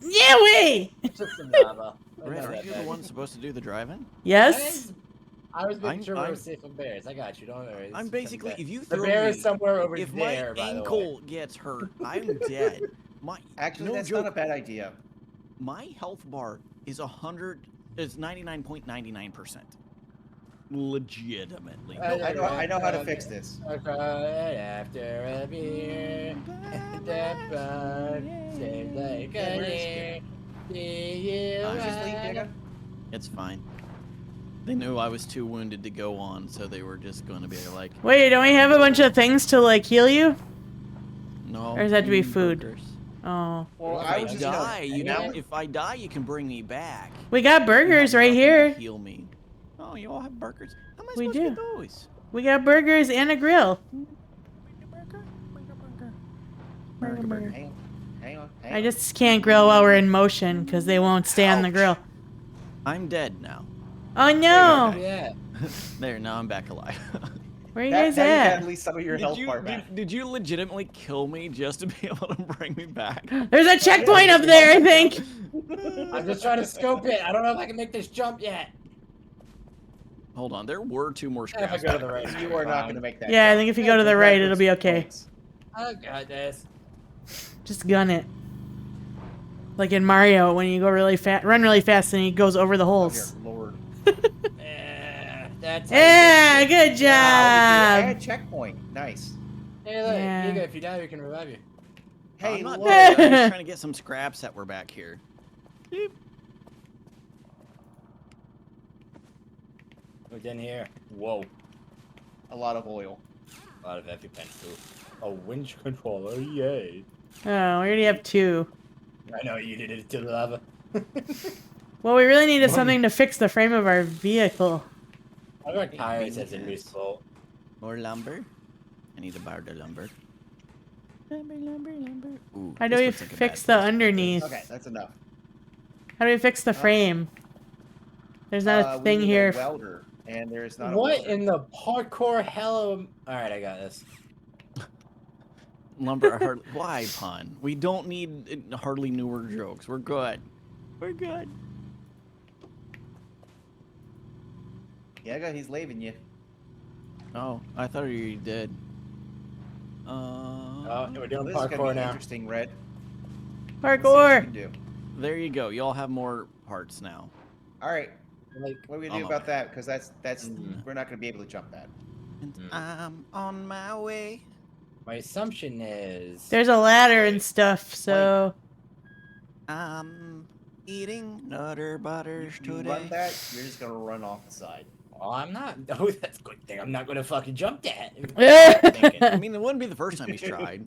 S1: Yeah, wait!
S3: It's just some lava.
S4: Red, are you the one supposed to do the driving?
S1: Yes?
S3: I was making sure we
S4: I'm-
S3: were safe from bears. I got you. Don't worry.
S4: I'm basically, if you
S3: The
S4: throw
S3: bear
S4: me,
S3: is somewhere over
S4: if
S3: there.
S4: my
S3: by the way.
S4: ankle gets hurt, I'm dead.
S2: Actually,
S4: no
S2: that's
S4: joke,
S2: not a bad idea.
S4: my health bar is 99.99%. Legitimately.
S2: I know how to fix this.
S3: After a beer, that fun, seems like a year. Do you
S2: Just leave, Ghiga.
S4: It's fine. They knew I was too wounded to go on, so they were just going to be like,
S1: Wait, don't we have a bunch of things to, like, heal you?
S4: no.
S1: Or does that have to be
S4: we need
S1: food?
S4: burgers.
S1: Oh.
S2: Well,
S3: If
S2: I
S3: I
S2: was just
S3: die,
S4: If I die, you can bring me back.
S1: We got burgers
S4: You have
S1: right
S4: nothing to
S1: here.
S4: Heal me. Oh, you all have burgers. How am I
S1: We
S4: supposed to
S1: do.
S4: get those?
S1: We got burgers and a grill.
S4: Burger.
S2: Hang on.
S1: I just can't grill while we're in motion because they won't stay on the
S2: Ouch.
S1: grill.
S4: I'm dead now.
S1: Oh no!
S3: Yeah.
S4: There, now I'm back alive.
S1: Where you
S2: That,
S1: guys
S2: now you have
S1: at?
S2: at least some of your health bar back.
S4: Did you legitimately kill me just to be able to bring me back?
S1: There's a checkpoint up there, I think.
S3: I'm just trying to scope it. I don't know if I can make this jump yet.
S4: Hold on, there were 2 more
S3: If I
S4: scraps.
S3: go to the right.
S2: You are not going to make that.
S1: Yeah, I
S2: jump.
S1: think if you go to the right, it'll be okay.
S2: Points.
S3: I got this.
S1: Just gun it. Like in Mario, when you go really fast, run really fast, and he goes over the
S2: Oh,
S1: holes.
S2: dear Lord.
S3: That's
S1: Yeah, good
S2: Wow,
S1: job.
S2: and checkpoint. Nice.
S3: Hey, look,
S1: Yeah.
S3: Ghiga, if you die, we can revive you.
S2: Hey,
S4: I'm not
S2: look.
S4: dead. I'm just trying to get some scraps that were back here.
S3: What's in here? Whoa.
S2: A lot of oil.
S3: A lot of EpiPens too. A winch controller, yay.
S1: Oh, we already have 2.
S3: I know you did it to the lava.
S1: Well, we really needed something to fix the frame of our vehicle.
S3: I got tires as a useful.
S4: More lumber. I need to borrow the lumber. Lumber. Ooh,
S1: How do
S4: this
S1: we
S4: looks like a
S1: fix
S4: bad
S1: the
S4: place.
S1: underneath?
S2: Okay, that's enough.
S1: How do we fix the frame? There's not a
S2: We
S1: thing
S2: need
S1: here.
S2: A welder, and there's not. A
S3: What
S2: welder.
S3: in the parkour hell? Alright, I got this.
S4: Lumber. Why pun? We don't need hardly newer jokes. We're good. We're good.
S2: Yeah, he's leaving you.
S4: Oh, I thought you did.
S3: Oh, we're doing
S2: This is gonna
S3: parkour
S2: be
S3: now.
S2: interesting, Red. Let's see what you
S1: Parkour.
S2: can do.
S4: There you go. You all have more parts now.
S2: All right,
S3: Like,
S2: what are we
S4: On
S2: gonna do
S4: my
S2: about
S4: way.
S2: that? Because that's
S3: Mhm.
S2: we're not gonna be able to jump that.
S4: And
S3: Mm.
S4: I'm on my way.
S3: my assumption is.
S1: There's a ladder and stuff, so
S4: I'm eating Nutter Butters
S2: You
S4: today.
S2: run that, you're just gonna run off the side.
S3: Oh, I'm not. Oh, that's a good thing. I'm not gonna fucking jump that.
S4: I mean, it wouldn't be the first time he's tried.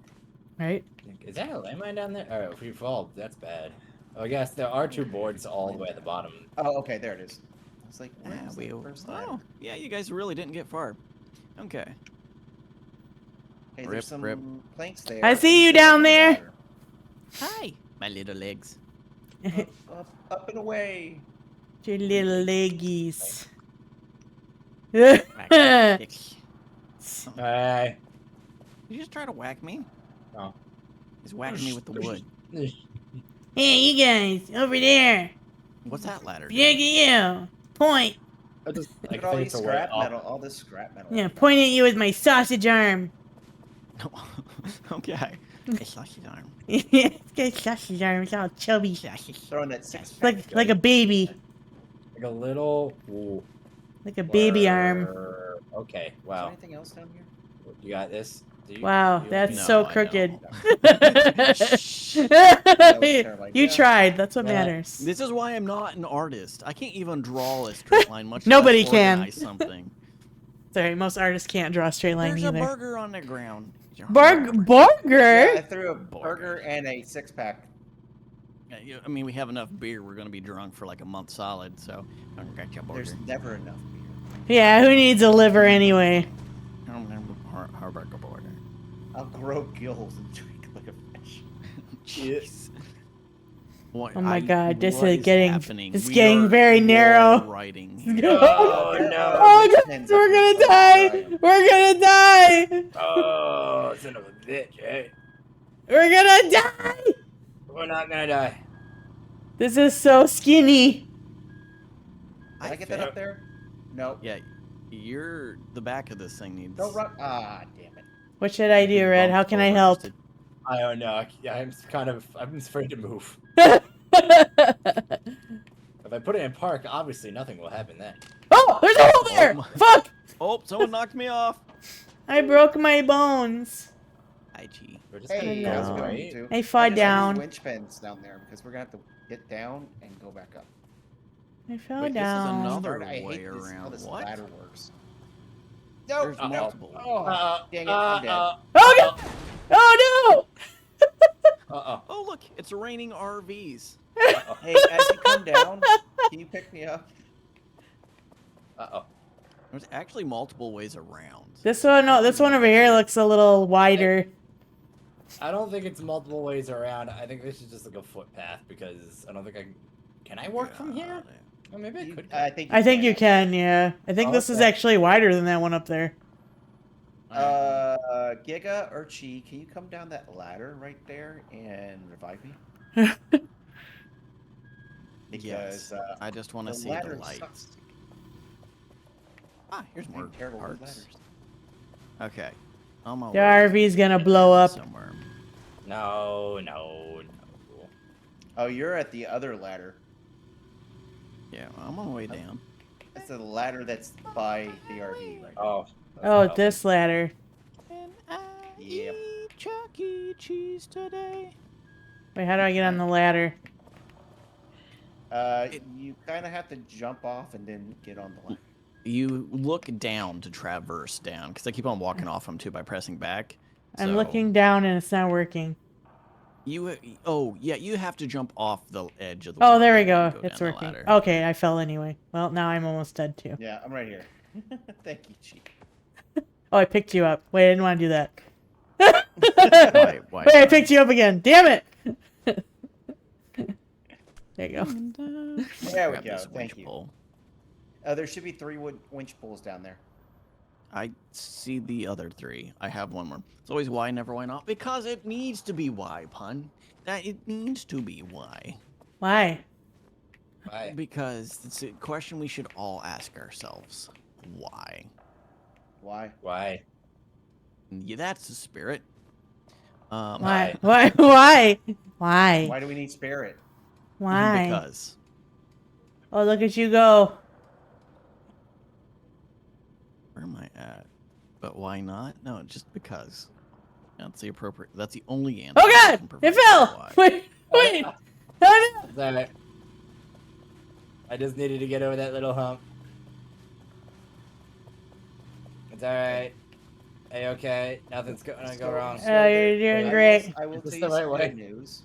S1: right?
S3: Is that a landmine down there? Alright, if we fall, that's bad. Oh, I guess there are 2 boards all the way at the bottom.
S2: Oh, okay, there it is. I was like,
S4: Ah,
S2: where's the first ladder?
S4: oh, yeah, you guys really didn't get far. Okay.
S2: Hey,
S4: Rip,
S2: there's some
S4: rip.
S2: planks there.
S1: I see you down there.
S4: Hi, my little legs.
S2: Up and away.
S1: Your little leggies.
S4: Did
S3: Hey.
S4: you just try to whack me?
S3: No.
S4: He's whacking me with the wood.
S1: Hey, you guys, over there.
S4: What's that ladder?
S1: Look at you. Point.
S3: I just
S2: Look
S3: I
S2: at all
S3: think
S2: these
S3: it's a way
S2: scrap
S3: up.
S2: metal. All this scrap metal.
S1: Yeah, point at you with my sausage arm.
S4: do? Okay. A sausage arm.
S1: It's got a sausage arm. It's all chubby.
S2: Throwing that six.
S1: Like a baby.
S3: Like a little. Ooh.
S1: Like a baby arm.
S3: Okay,
S2: Is there
S3: wow.
S2: anything else down here?
S3: You got this? Do you?
S1: Wow,
S3: you-
S1: that's
S4: No,
S1: so
S4: I
S1: crooked.
S2: terrible
S1: You
S2: idea.
S1: tried. That's what
S3: Yeah.
S1: matters.
S4: This is why I'm not an artist. I can't even draw a straight line, much
S1: Nobody
S4: less
S1: can.
S4: organize something.
S1: Sorry, most artists can't draw a straight line
S4: There's a
S1: either.
S4: burger on the ground.
S2: Yeah,
S1: Burger?
S2: I threw a burger and a 6-pack.
S4: I mean, we have enough beer. We're gonna be drunk for like a month solid, so I'm gonna get you a burger.
S2: There's never enough beer.
S1: Yeah, who needs a liver anyway?
S4: Hamburger burger.
S2: I'll grow gills and drink like a fish.
S4: Jeez.
S1: Oh my god, this
S4: what
S1: is getting
S4: happening?
S1: it's
S4: We
S1: getting
S4: are
S1: very narrow.
S4: Writing.
S3: Oh, no.
S1: Oh god, we're gonna die! We're gonna die!
S3: Oh, son of a bitch, hey.
S1: We're gonna die!
S3: We're not gonna die.
S1: This is so skinny.
S2: Did I get that up there? No.
S4: Yeah, the back of this thing needs.
S2: Don't run. Ah, damn it.
S1: What should I do, Red? How can I help?
S3: I don't know. I'm afraid to move.
S1: Oh,
S3: If I put it in park, obviously nothing will happen then.
S1: there's a hole there!
S4: Oh my-
S1: Fuck!
S4: Oh, someone knocked me off.
S1: I broke my bones.
S4: IG.
S3: We're just
S2: Hey,
S1: I
S2: how's it
S1: know.
S2: going, you two?
S1: I fell down.
S2: Winch pins down there because we're gonna have to get down and go back up.
S1: I fell
S4: Wait, this is
S1: down.
S4: another
S2: I
S4: way
S2: hate this, how
S4: around.
S2: this
S4: What?
S2: ladder works. No,
S4: There's
S2: no.
S4: multiple.
S2: Oh, dang it, I'm dead.
S1: Oh god! Oh
S4: Oh, look, it's raining RVs.
S2: Hey, as you come down, can you pick me up?
S4: There's actually multiple ways around.
S1: This one over here looks a little wider.
S3: I don't think it's multiple ways around. I think this is just like a footpath because I don't think I can I work from here? Oh, maybe I could.
S1: I think you can, yeah. I think this is
S2: Okay.
S1: actually wider than that one up there.
S2: Ghiga or Chi, can you come down that ladder right there and revive me? Because
S4: Yes, I just want to
S2: the
S4: see the
S2: ladder
S4: lights.
S2: sucks.
S4: Here's more
S2: Terrible with
S4: parts.
S2: ladders.
S4: Okay. I'm on
S1: The RV's gonna blow up.
S4: somewhere.
S3: No.
S2: Oh, you're at the other ladder.
S4: Yeah, I'm on my way down.
S2: It's the ladder that's by the RV right now.
S3: Oh.
S1: Oh, this ladder.
S4: And I
S2: Yep.
S4: eat Chuck E. Cheese today.
S1: Wait, how do I get on the ladder?
S2: You kind of have to jump off and then get on the ladder.
S4: You look down to traverse down, because I keep on walking off them too by pressing back.
S1: I'm
S4: So
S1: looking down and it's not working.
S4: you have to jump off the edge of the.
S1: Oh, there we
S4: wall
S1: go.
S4: and
S1: It's
S4: down the
S1: working.
S4: ladder.
S1: Okay, I fell anyway. Well, now I'm almost dead too.
S2: Yeah, I'm right here. Thank you, Chi.
S1: Oh, I picked you up. Wait, I didn't want to do that.
S4: Why?
S1: Wait, I picked you up again. Damn it! There you go.
S2: There we
S4: Grab
S2: go.
S4: this
S2: Thank
S4: winch
S2: you.
S4: pole.
S2: There should be 3 winch pulls down there.
S4: I see the other 3. I have one more. It's always why, never why not. Because it needs to be why, pun. That it needs to be why.
S1: Why?
S3: Bye.
S4: Because it's a question we should all ask ourselves. Why?
S2: Why?
S3: Why?
S4: Yeah, that's the spirit.
S1: Why? Why? Why? Why?
S2: Why do we need spirit?
S1: Why?
S4: Because.
S1: Oh, look at you go.
S4: Where am I at? But why not? No, just because. That's the appropriate. That's the only answer.
S1: Oh
S4: I
S1: god!
S4: can
S1: It
S4: provide
S1: fell!
S4: for why.
S1: Wait! Wait! Oh no!
S3: It's alright. I just needed to get over that little hump. It's alright. Hey, okay. Nothing's gonna go wrong.
S1: You're doing great.
S2: I will
S3: Is this
S2: tell
S3: the
S2: you
S3: right
S2: some
S3: way?
S2: good news.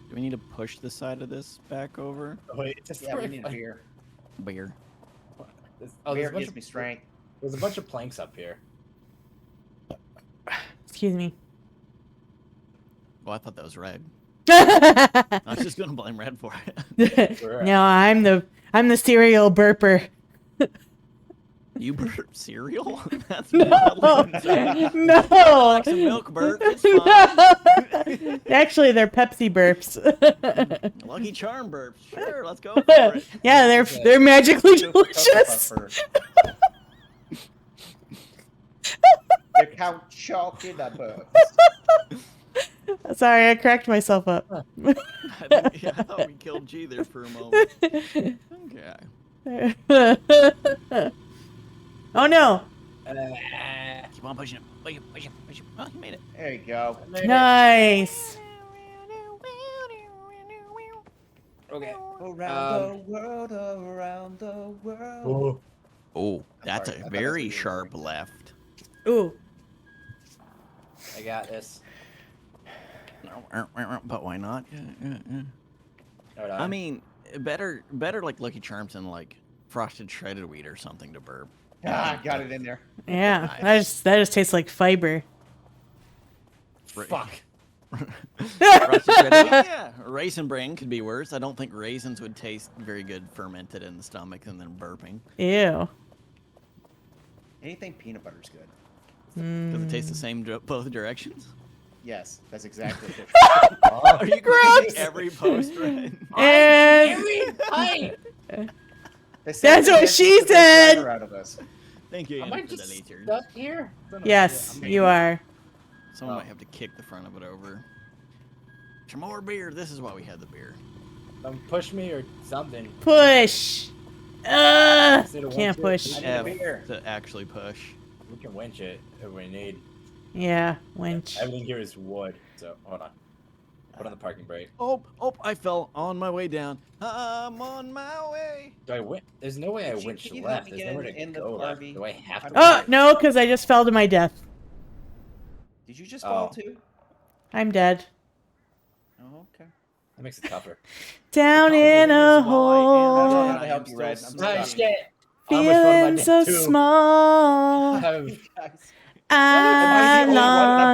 S4: Do we need to push the side of this back over?
S3: Oh, wait, just
S2: Yeah, we need a beer.
S4: Beer.
S2: Beer gives me strength.
S3: There's a bunch of planks up here.
S1: Excuse me.
S4: Oh, I thought that was red. I was just gonna blame red for it.
S1: No, I'm the cereal burper.
S4: You burp cereal? That's
S1: No, no.
S4: like some milk burp. It's fine.
S1: No. Actually, they're Pepsi burps.
S4: Lucky Charm burps. Sure, let's go for it.
S1: Yeah, they're magically delicious.
S2: They're Count Chocula burps.
S1: Sorry, I cracked myself up.
S4: I thought we killed G there for a moment. Okay.
S1: Oh no!
S4: Keep on pushing him. Push him. Oh, he made it.
S2: There you go.
S1: Nice.
S3: Okay.
S2: Around the world.
S4: Oh, that's
S2: sorry, I
S4: a
S2: thought
S4: very
S2: that's what you were
S4: sharp
S2: doing.
S4: left.
S1: Ooh.
S3: I got this.
S4: But why not?
S3: Hold on.
S4: I mean, better like Lucky Charms than like frosted shredded wheat or something to burp.
S2: Ah, got it in there.
S1: Yeah, that just tastes like fiber.
S3: fuck.
S4: Frosted shredded wheat? Yeah, Raisin bran could be worse. I don't think raisins would taste very good fermented in the stomach and then burping.
S1: Ew.
S2: Anything peanut butter's good.
S4: Does it taste the same both directions?
S2: Yes, that's exactly it.
S4: Are you
S1: Gross!
S4: going every post, right?
S1: And
S2: That's
S1: That's what she said!
S2: Out of us.
S4: Thank you,
S3: Am
S4: Anna,
S3: I
S4: for the
S3: just
S4: later.
S3: stuck here? Son of a
S1: yes,
S3: bitch.
S1: you are.
S4: Someone
S3: Oh.
S4: might have to kick the front of it over. Some more beer. This is why we had the beer.
S3: Push me or something.
S1: Push.
S3: Is it a
S1: Can't
S3: one, two?
S1: push.
S2: I need a
S4: F
S2: beer.
S4: to actually push.
S3: We can winch it if we need.
S1: Yeah, winch.
S3: Everything here is wood, so hold on. Put on the parking brake.
S4: Oh, I fell on my way down. I'm on my way.
S3: Do I win? There's no way I
S2: Can
S3: winch
S2: you help
S3: left.
S2: me
S3: There's
S2: get
S3: nowhere to
S2: in the
S3: go left.
S2: RV?
S3: Do I have to?
S1: Oh, no, because I just fell to my death.
S2: Did you just fall
S3: Oh.
S2: too?
S1: I'm dead.
S2: Oh, okay.
S3: That makes it tougher.
S1: Down
S4: The
S1: in
S4: problem
S1: a
S4: is, while I am
S1: hole.
S2: trying
S4: dead,
S2: to
S4: I
S2: help
S4: am
S2: you,
S4: still
S2: Red. I'm
S4: smoking.
S3: Ah,
S2: sorry.
S3: shit. I almost fell to my
S1: Feeling
S3: death,
S1: so
S3: too.
S1: small.
S2: Guys.
S1: I
S2: only one and I'm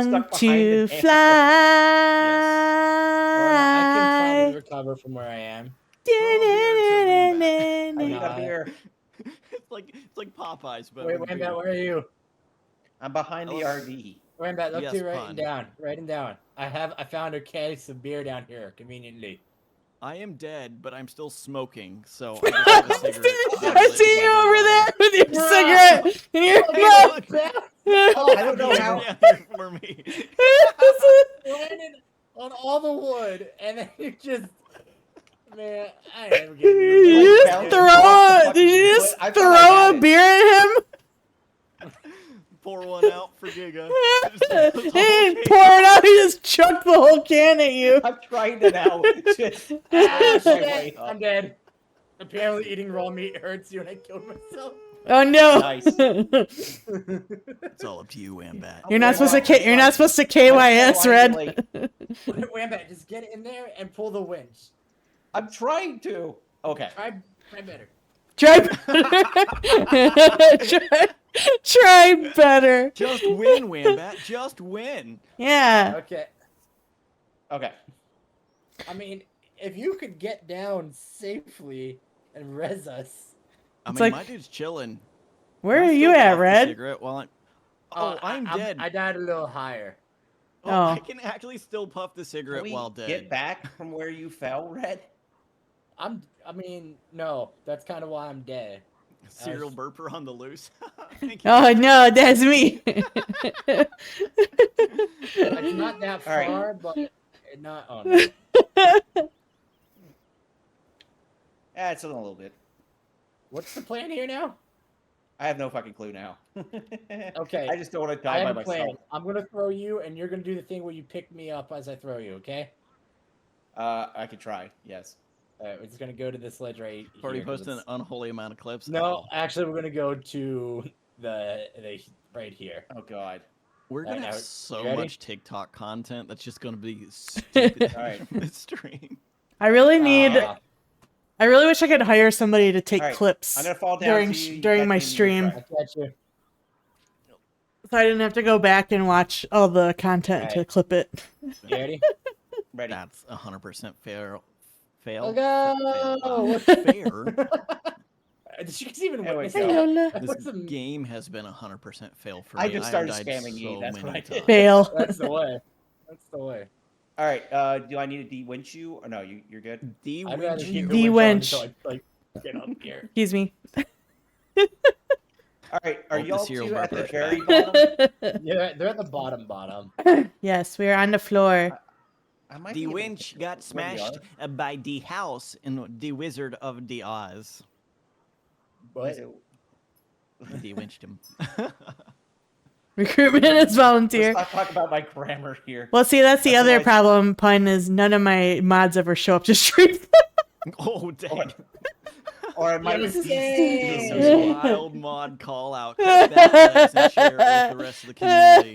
S1: long
S2: stuck behind
S1: to
S2: the
S1: fly.
S3: I can probably recover from where I am.
S2: I need
S3: Nah.
S2: a beer.
S4: it's like Popeyes, but
S3: Wait,
S4: with
S3: Wambat,
S4: beer.
S3: where are you?
S2: I'm behind the RV.
S3: Wambat, look
S4: Yes,
S3: to right
S4: pun.
S3: and down. Right and down. I found a case of beer down here, conveniently.
S4: I am dead, but I'm still smoking, so I just have a cigarette.
S1: I see you over there with your cigarette in your mouth.
S3: Oh,
S2: I don't know how.
S4: Down here for me.
S3: landed on all the wood, and then you just, man, I never get you.
S1: You
S2: Like,
S1: just
S2: bounce
S1: did you just
S2: I thought I
S1: throw
S2: had
S1: a
S2: it.
S1: beer at him?
S4: Pour one out for Ghiga.
S1: He didn't pour it out, he just chucked the whole can at you.
S2: I'm trying to now. Just
S3: Ah,
S2: my way
S3: shit,
S2: up.
S3: I'm dead. Apparently eating raw meat hurts you, and I killed myself.
S1: Oh no.
S2: Nice.
S4: It's all up to you, Wambat.
S1: You're not
S2: Well,
S1: supposed to you're not supposed to KYS, Red.
S3: Wambat, just get in there and pull the winch.
S2: I'm trying to. Okay.
S3: Try better.
S1: Try try better.
S4: Just win, Wambat. Just win.
S1: Yeah.
S3: Okay.
S2: Okay.
S3: I mean, if you could get down safely and res us.
S4: I
S1: It's
S4: mean,
S1: like-
S4: my dude's chilling.
S1: Where
S4: I'll
S1: are you
S4: still
S1: at,
S4: puff the
S1: Red?
S4: cigarette while I'm dead.
S3: I died a little higher.
S1: Oh.
S4: I can actually still puff the
S2: Can
S4: cigarette
S2: we
S4: while dead.
S2: get back from where you fell, Red?
S3: I mean, no, that's kind of why I'm dead.
S4: Serial burper on the loose. Thank you.
S1: Oh no, that's me.
S3: It's not that
S2: All right.
S3: far, but not. Oh no.
S2: It's a little bit.
S3: What's the plan here now?
S2: I have no fucking clue now.
S3: Okay.
S2: I just don't want to
S3: I
S2: die by
S3: have a plan.
S2: myself.
S3: I'm gonna throw you, and you're gonna do the thing where you pick me up as I throw you. Okay?
S2: I could try. Yes.
S3: Alright, we're just gonna go to this ledge right
S4: Already
S3: here. 'cause
S4: posted an
S3: it's-
S4: unholy amount of clips.
S3: No, actually, we're gonna go to the right here.
S2: Oh God.
S4: We're gonna
S3: Alright,
S4: have
S3: now,
S4: so
S3: you ready?
S4: much TikTok content that's just gonna be stupid
S2: Alright.
S4: from this stream.
S1: I really need
S3: Ah,
S1: I really wish I could hire somebody to take
S2: Alright,
S1: clips
S2: I'm gonna fall down
S1: during
S2: to you. You
S1: during
S2: catch
S1: my
S2: me and you
S1: stream,
S2: try.
S3: I got you.
S1: so I didn't have to go back and watch all the content to
S3: Alright.
S1: clip it.
S3: You ready?
S2: Ready.
S4: That's 100% fair. Fail.
S3: Let's go!
S4: Wow, what's fair?
S3: Did you guys even
S2: There we
S3: witness
S2: go.
S3: that?
S1: Hello.
S3: That
S4: This
S3: was some-
S4: game has been 100% fail for
S2: I
S4: me.
S2: just
S4: have
S2: started
S4: died
S2: spamming E,
S4: so
S2: that's what
S4: many
S2: I did.
S4: times.
S1: Fail.
S3: That's the way. That's the way.
S2: All right. Do I need to de-winch you? Or no, you're good.
S4: The
S3: I'd rather
S4: winch
S3: keep
S4: you.
S3: the
S1: The
S3: winch
S1: winch.
S3: on until I get up here.
S1: Excuse me.
S2: All right. Are
S4: Hope the
S2: y'all
S4: serial
S2: two at the
S4: burper's
S2: very
S4: back.
S2: bottom?
S3: Yeah, they're at the bottom.
S1: Yes, we are on the floor.
S2: I might
S4: The
S2: be able to
S4: winch
S2: pick
S4: got
S2: where we
S4: smashed
S2: are.
S4: by the house in the Wizard of the Oz.
S3: But
S4: The winched him.
S1: Recruitment is volunteer.
S2: Let's not talk about my grammar here.
S1: Well, see, that's the
S2: That's
S1: other
S2: why-
S1: problem, Pun, is none of my mods ever show up to stream.
S4: Oh, dang.
S2: Or I might
S3: Yes,
S2: be
S3: yay.
S4: This is wild mod call out. Cut that, guys, and share it with the rest of the community.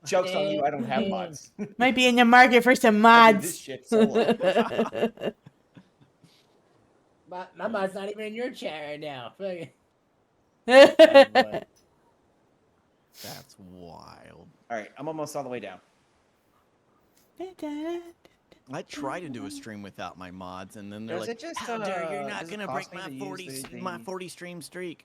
S2: Jokes on you. I don't have mods.
S1: Might be in the market for some
S2: I do this
S1: mods.
S2: shit solo.
S3: my mod's not even in your chat right now.
S4: That's wild.
S2: All right. I'm almost all the way down.
S4: I try to do a stream without my mods, and then they're
S2: Does
S4: like,
S2: it just,
S4: "How dare you not
S2: does it
S4: gonna
S2: cost
S4: break
S2: me
S4: my
S2: to use the-
S4: my 40 stream streak?"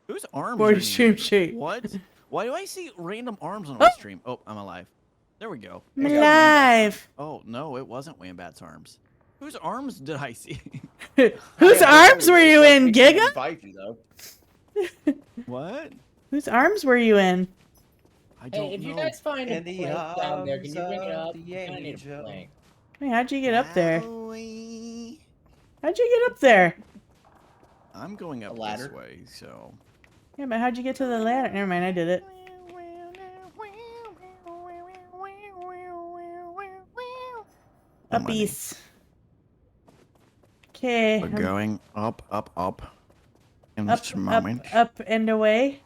S4: Whose arms
S1: 40
S4: are
S1: stream
S4: near?
S1: streak.
S4: What? Why do I see random arms on my stream? Oh, I'm alive. There we go.
S1: I'm
S4: It's Wambat's
S1: alive.
S4: arms. Oh no, it wasn't Wambat's arms. Whose arms did I see?
S1: Whose arms were you in, Ghiga?
S4: What?
S1: Whose arms were you in?
S4: I don't
S3: Hey, if
S4: know.
S3: you guys find a
S2: In the
S3: plank down there, can you bring it
S2: arms
S3: up?
S2: of the
S3: I need a
S2: angel.
S3: plank.
S1: Wait, how'd you get up there?
S4: Wowie.
S1: How'd you get up there?
S4: I'm going up
S2: A ladder?
S4: this way, so.
S1: Yeah, but how'd you get to the ladder? Never mind, I did it.
S4: I'm ready.
S1: Uppies. Okay.
S4: We're going up, up, up. In
S1: Up,
S4: this
S1: up,
S4: moment,
S1: up and away.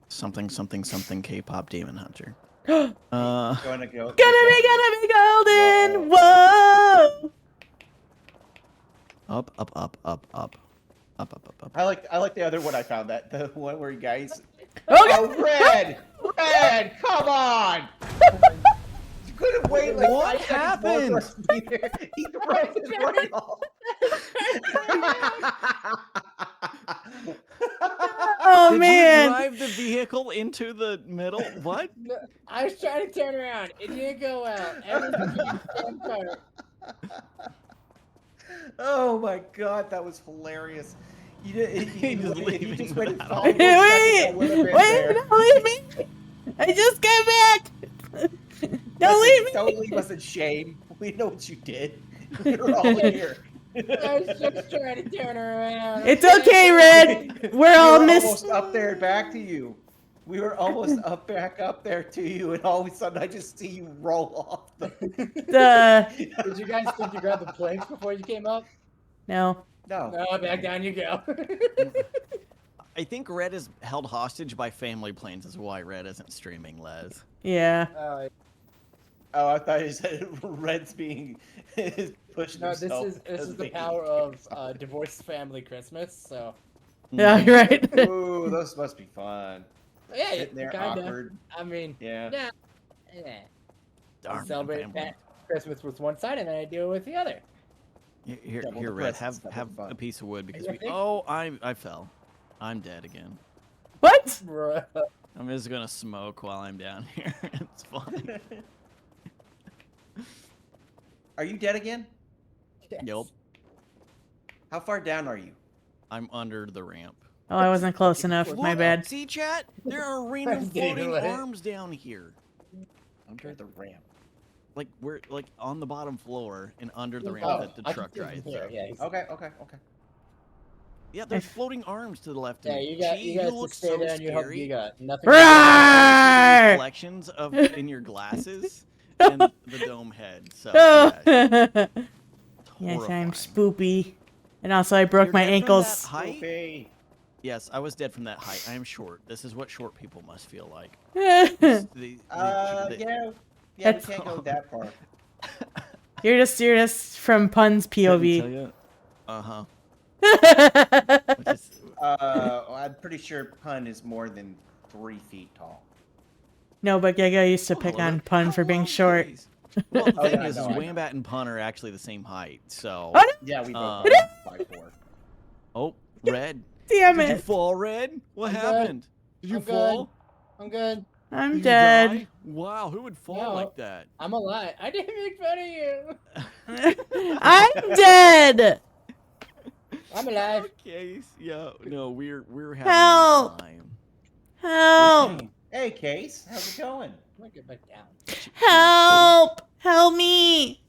S4: something, something, something. K-pop Demon Hunter.
S1: Gonna
S2: Gonna go.
S1: be golden. Whoa.
S4: Up, up, up, up, up, up, up, up, up.
S2: I like the other one I found, that the one where you guys.
S1: Okay.
S2: Oh, Red, come on! You couldn't wait like
S4: What
S2: 5 seconds more
S4: happened?
S2: for us to be there. He broke his way off.
S1: Oh
S4: Did
S1: man.
S4: you drive the vehicle into the middle? What?
S3: No, I was trying to turn around. It didn't go out. Everything in the car.
S2: Oh my god, that was hilarious. You did.
S4: He just leaving
S2: You just waited
S4: without-
S2: 5
S1: Wait,
S2: more seconds, I would've been there.
S1: don't leave me. I just came back. Don't leave me.
S2: Don't leave us in shame. We know what you did. We're all here.
S3: I was just trying to turn around.
S1: It's okay, Red. We're all
S2: We were
S1: miss.
S2: almost up there and back to you. We were almost back up there to you, and all of a sudden I just see you roll off the.
S3: Did you guys think you grabbed the planks before you came up?
S1: No.
S2: No.
S3: No, back down you go.
S4: I think Red is held hostage by family plans. Is why Red isn't streaming, Les.
S1: Yeah.
S2: Oh, I thought you said Red's being pushing
S3: No, this
S2: himself.
S3: is
S2: as
S3: the
S2: the-
S3: power of divorced family Christmas. So
S1: Yeah, you're right.
S2: Ooh, those must be fun.
S3: yeah,
S2: Sitting there
S3: kinda.
S2: awkward.
S3: I mean,
S2: Yeah.
S3: yeah.
S4: Darn
S3: Celebrate
S4: family.
S3: that Christmas with one side, and then I do it with the other.
S4: Here,
S2: Double
S4: here,
S2: the
S4: Red.
S2: presents,
S4: Have
S2: double the fun.
S4: a piece of wood because
S3: Yeah.
S4: we. Oh, I fell. I'm dead again.
S1: What?
S3: Bruh.
S4: I'm just gonna smoke while I'm down here. It's fine.
S2: Are you dead again?
S3: Yes.
S4: Yup.
S2: How far down are you?
S4: I'm under the ramp.
S1: Oh, I wasn't close enough. My
S4: Look,
S1: bad.
S4: See, chat? There are random
S3: Didn't
S4: floating
S3: let it.
S4: arms down here.
S2: Under the ramp.
S4: Like we're like on the bottom floor and under the ramp
S3: Oh,
S4: that the
S3: I can
S4: truck
S3: see him
S4: drives.
S3: here,
S4: through.
S3: yeah, he's-
S2: Okay.
S4: Yeah, there's floating arms to the left.
S3: Yeah,
S4: of me.
S3: you got
S4: Gee,
S3: you guys
S4: look
S3: to stay
S4: so
S3: there and you help
S4: scary.
S3: Ghiga. Nothing.
S1: Rawr!
S4: Reflections of in your glasses and the dome head. So
S1: Oh.
S4: yeah,
S1: Yes,
S4: horrifying.
S1: I'm spoopy. And also, I broke
S4: You're
S1: my
S4: dead from
S1: ankles.
S4: that height?
S2: Okay.
S4: Yes, I was dead from that height. I am short. This is what short people must feel like.
S1: You're
S2: Yeah. Yeah, we
S1: That's-
S2: can't go that far.
S1: just from Pun's POV.
S4: Uh huh.
S2: I'm pretty sure Pun is more than 3 feet tall.
S1: No, but Ghiga used to pick on Pun for being short.
S4: Well, the
S2: Oh,
S4: thing
S2: yeah,
S4: is,
S2: I know.
S4: Wambat and Pun are actually the same height. So,
S1: Oh,
S2: Yeah, we both
S4: Uh,
S2: are 5'4".
S4: oh, Red.
S1: Damn
S4: Did you
S1: it.
S4: fall, Red? What
S3: I'm good.
S4: happened? Did you
S3: I'm good.
S4: fall?
S3: I'm good.
S1: I'm
S4: Did you
S1: dead.
S4: die? Wow, who would fall
S3: No.
S4: like that?
S3: I'm alive. I didn't make fun of you.
S1: I'm dead.
S3: I'm alive.
S4: Case, yeah, no, we're having
S1: Help.
S4: a time.
S1: Help.
S2: Hey, Case, how's it going?
S3: I'm gonna get back down.
S1: Help. Help me.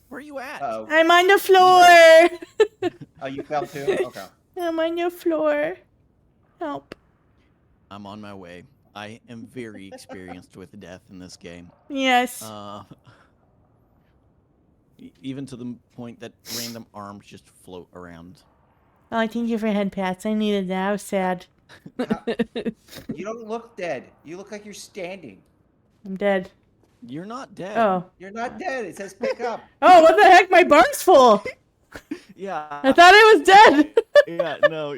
S4: Where are you at?
S2: Uh-oh.
S1: I'm on the floor.
S2: Oh, you fell too? Okay.
S1: I'm on the floor. Help.
S4: I'm on my way. I am very experienced with death in this game.
S1: Yes.
S4: Even to the point that random arms just float around.
S1: Oh, thank you for head pats. I needed that. I was sad.
S2: You don't look dead. You look like you're standing.
S1: I'm dead.
S4: You're not dead.
S1: Oh.
S2: You're not dead. It says pick up.
S1: Oh, what the heck? My bar's full.
S4: Yeah.
S1: I thought I was dead.
S4: Yeah, no.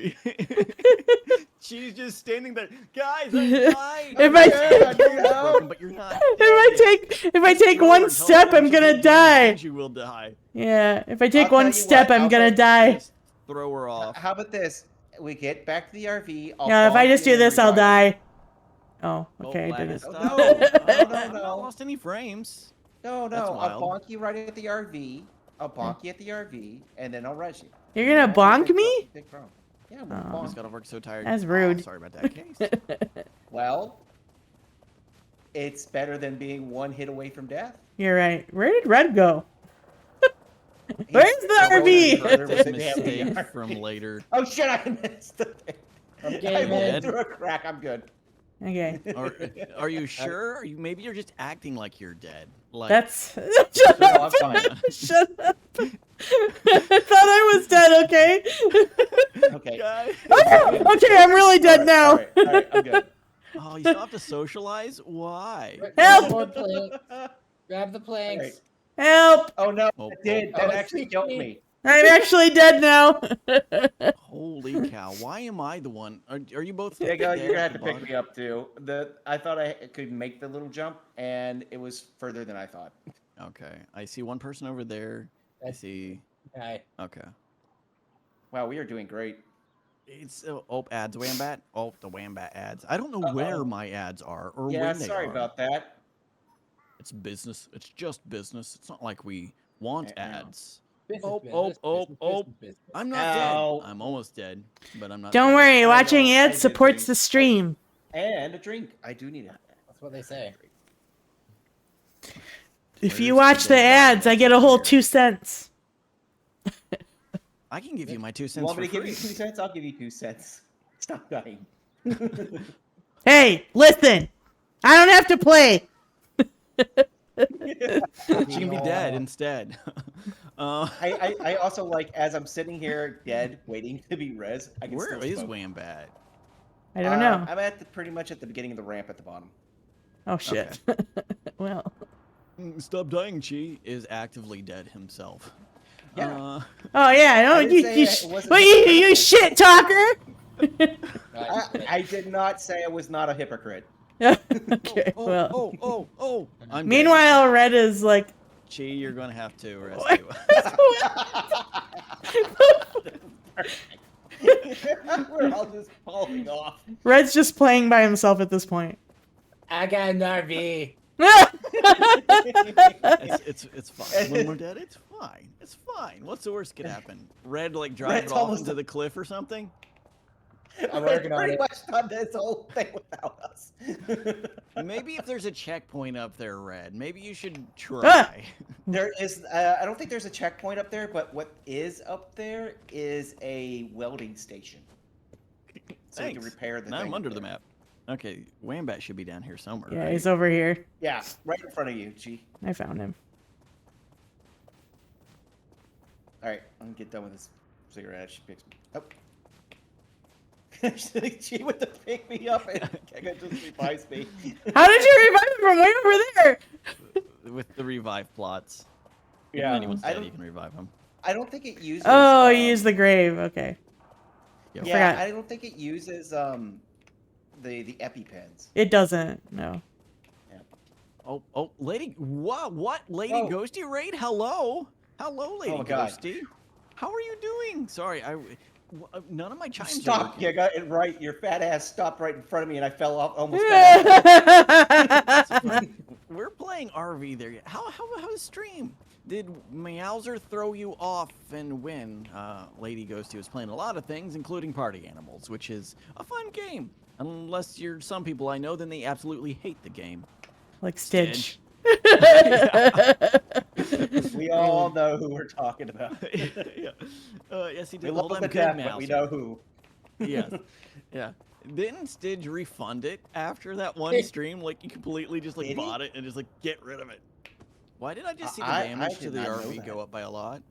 S4: She's just standing there. Guys, I'm dying.
S1: If I
S2: Yeah,
S1: take,
S2: you're out.
S4: But you're not.
S1: if I take
S4: Throw her
S1: one
S4: and tell
S1: step,
S4: her
S1: I'm
S4: she'll
S1: gonna
S4: take damage, then
S1: die.
S4: she will die.
S1: Yeah, if I take
S2: tell
S1: one
S2: you
S1: step,
S2: what,
S1: I'm
S2: I'll
S1: gonna
S2: say-
S1: die.
S4: Just throw her off.
S2: How about this? We get back to the RV. I'll
S1: Yeah, if I
S2: bonk
S1: just
S2: you
S1: do
S2: and then
S1: this, I'll
S2: revive you.
S1: die. Oh, okay, I
S4: lag
S1: did
S4: has
S1: it.
S2: Oh,
S4: stopped.
S2: no.
S4: I've
S2: No.
S4: not lost any frames.
S2: No,
S4: That's
S2: I'll
S4: wild.
S2: bonk you right at the RV. I'll bonk you at the RV, and then I'll res you.
S1: You're
S2: You
S1: gonna
S2: won't be
S1: bonk
S2: a big
S1: me?
S2: big problem. Yeah, we'll
S1: Oh.
S4: I just
S2: bonk.
S4: gotta work so tired.
S1: That's
S4: Oh,
S1: rude.
S4: sorry about that case.
S2: Well, it's better than being one hit away from death.
S1: You're right. Where did Red go? Where's the
S2: Probably
S1: RV?
S2: further with
S4: This
S2: the damn
S4: mistake
S2: VR.
S4: from later.
S2: Oh shit! I missed the thing.
S3: I'm
S2: I
S3: getting
S2: went
S4: dead.
S2: through a crack. I'm good.
S1: Okay.
S4: Are you sure? Maybe you're just acting like you're dead. Like
S1: That's. Shut
S2: No,
S1: up.
S2: I'm fine.
S1: Shut up. I thought I was dead, okay?
S2: Okay.
S4: guy.
S1: Oh, okay, I'm really dead now.
S2: All right, I'm good.
S4: Oh, you still have to socialize? Why?
S1: Help!
S3: More planks. Grab the planks.
S2: Alright.
S1: Help!
S2: Oh no,
S4: Oh,
S2: it did.
S3: oh.
S2: That
S3: Oh,
S2: actually
S3: it's
S2: killed
S3: me.
S2: me.
S1: I'm actually dead now.
S4: Holy cow! Why am I the one? Are you both?
S2: Diego,
S4: dead
S2: you're gonna
S4: at
S2: have
S4: the
S2: to pick
S4: bottom?
S2: me up too. I thought I could make the little jump, and it was further than I thought.
S4: Okay, I see one person over there. I
S3: That's-
S4: see.
S3: Alright.
S4: Okay.
S2: Wow, we are doing great.
S4: It's ads Wambat. Oh, the Wambat ads. I don't know where my ads are or
S2: Yeah,
S4: when they
S2: sorry
S4: are.
S2: about that.
S4: It's business. It's just business. It's not like we want
S2: Uh-uh.
S4: ads.
S3: Business,
S4: Oh,
S3: business,
S4: oh,
S3: business,
S4: oh.
S3: business, business.
S4: I'm not
S2: Ow.
S4: dead. I'm almost dead, but I'm not.
S1: Don't
S4: dead.
S1: worry,
S2: I
S1: watching
S2: know, I
S1: ads
S2: did
S1: supports
S2: think-
S1: the stream.
S2: And a drink. I do need it.
S3: That's what they say.
S1: If you
S4: Where's
S1: watch
S4: the
S1: the
S4: dead body
S1: ads, I
S4: that's
S1: get a
S4: over
S1: whole
S4: here?
S1: 2 cents.
S4: I can give you my 2
S2: You
S4: cents
S2: want
S4: for
S2: me to give
S4: free.
S2: you 2 cents? I'll give you 2 cents. Stop dying.
S1: Hey, listen! I don't have to play!
S4: She can be dead instead.
S2: I also like, as I'm sitting here dead, waiting to be res, I can
S4: Where
S2: still
S4: is
S2: smoke.
S4: Wambat?
S1: I don't know.
S2: I'm at pretty much at the beginning of the ramp at the bottom.
S1: Oh, shit. well.
S4: Stop dying, Chi is actively dead himself.
S2: Yeah.
S1: Oh, yeah, no,
S2: I didn't
S1: you,
S2: say
S1: you,
S2: it wasn't
S1: well, you shit talker!
S2: I did not say I was not a hypocrite.
S1: Okay, well.
S4: I'm
S1: Meanwhile, Red is like.
S4: dead. Chi, you're gonna have to rescue.
S2: We're all just falling off.
S1: Red's just playing by himself at this point.
S3: I got an RV.
S4: It's fine. When we're dead, it's fine. It's fine. What's the worst could happen? Red like drives
S2: Red's
S4: off
S2: almost-
S4: into the cliff or something?
S3: I'm working on
S2: pretty
S3: it.
S2: much done this whole thing without us.
S4: Maybe if there's a checkpoint up there, Red, maybe you should
S1: Ah!
S4: try.
S2: There is, I don't think there's a checkpoint up there, but what is up there is a welding station. So we can
S4: Thanks.
S2: repair the
S4: Now
S2: thing
S4: I'm
S2: up
S4: under the
S2: there.
S4: map. Okay, Wambat should be down here somewhere.
S1: Yeah,
S4: right?
S1: he's over here.
S2: Yeah, right in front of you, G.
S1: I found him.
S2: Alright, I'm gonna get done with this cigarette. She picks me up. She went to pick me up and Giga just revives me.
S1: How did you revive him from way over there?
S4: With the revive plots.
S2: Yeah,
S4: If anyone's
S2: I
S4: dead,
S2: don't-
S4: you can revive him.
S2: I don't think it uses.
S1: Oh, you used the grave. Okay.
S4: Yep.
S2: Yeah,
S1: forgot.
S2: I don't think it uses the EpiPens.
S1: It doesn't. No.
S4: Oh, Lady, what? Lady
S2: Oh.
S4: Ghosty Raid? Hello, Lady
S2: my God.
S4: Ghosty. How are you doing? Sorry, none of my chimes are
S2: Stop,
S4: working.
S2: Giga, and right, your fat ass stopped right in front of me, and I fell off almost. fell off.
S4: That's fine. We're playing RV there. How's the stream? Did Meowser throw you off and win? Lady Ghosty was playing a lot of things, including Party Animals, which is a fun game. Unless you're some people I know, then they absolutely hate the game.
S1: Like Stitch.
S2: We all know who we're talking about.
S4: Yeah. Yes, he
S2: We
S4: did.
S2: love
S4: Hold on,
S2: the
S4: good
S2: death, but
S4: Meowser.
S2: we know who.
S4: Yes. Yeah. Didn't Stidge refund it after that one stream? Like, you completely just, like,
S2: Did he?
S4: bought it and just, like, get rid of it. Why did I just see the
S2: I
S4: damage to
S2: did
S4: the
S2: not know
S4: RV
S2: that.
S4: go up by a lot?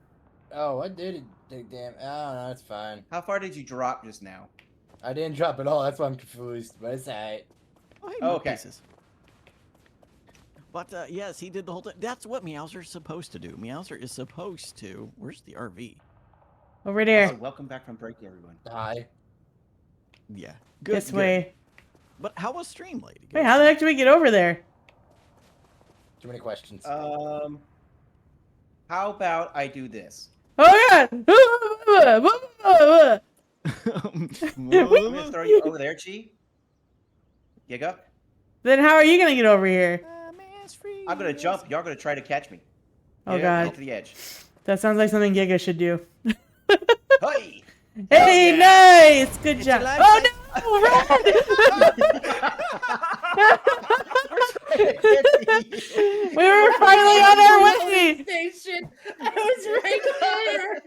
S3: Oh, I did it. Damn. I don't know. It's fine.
S2: How far did you drop just now?
S3: I didn't drop it all. That's why I'm confused. But it's alright.
S4: Oh, hey,
S2: Oh,
S4: more
S2: okay.
S4: pieces. But, yes, he did the whole thing. That's what Meowser's supposed to do. Meowser is supposed to... Where's the RV?
S1: Over there.
S2: Also, welcome back from break, everyone.
S3: Hi.
S4: Yeah. Good.
S1: This
S4: good.
S1: way.
S4: But how was stream, lady?
S1: Wait, how the heck do we get over there?
S3: Too many questions.
S2: How about I do this?
S1: Oh god!
S2: I'm gonna throw you over there, Chi. Giga.
S1: Then how are you gonna get over here?
S2: I'm gonna jump. Y'all gonna try to catch me.
S1: Oh
S2: Get
S1: god.
S2: to the edge.
S1: That sounds like something Giga should do.
S2: Hey!
S1: Hey,
S2: yeah.
S1: nice! Good job. Oh no! Run! We were finally on our way!
S3: Station. I was right there.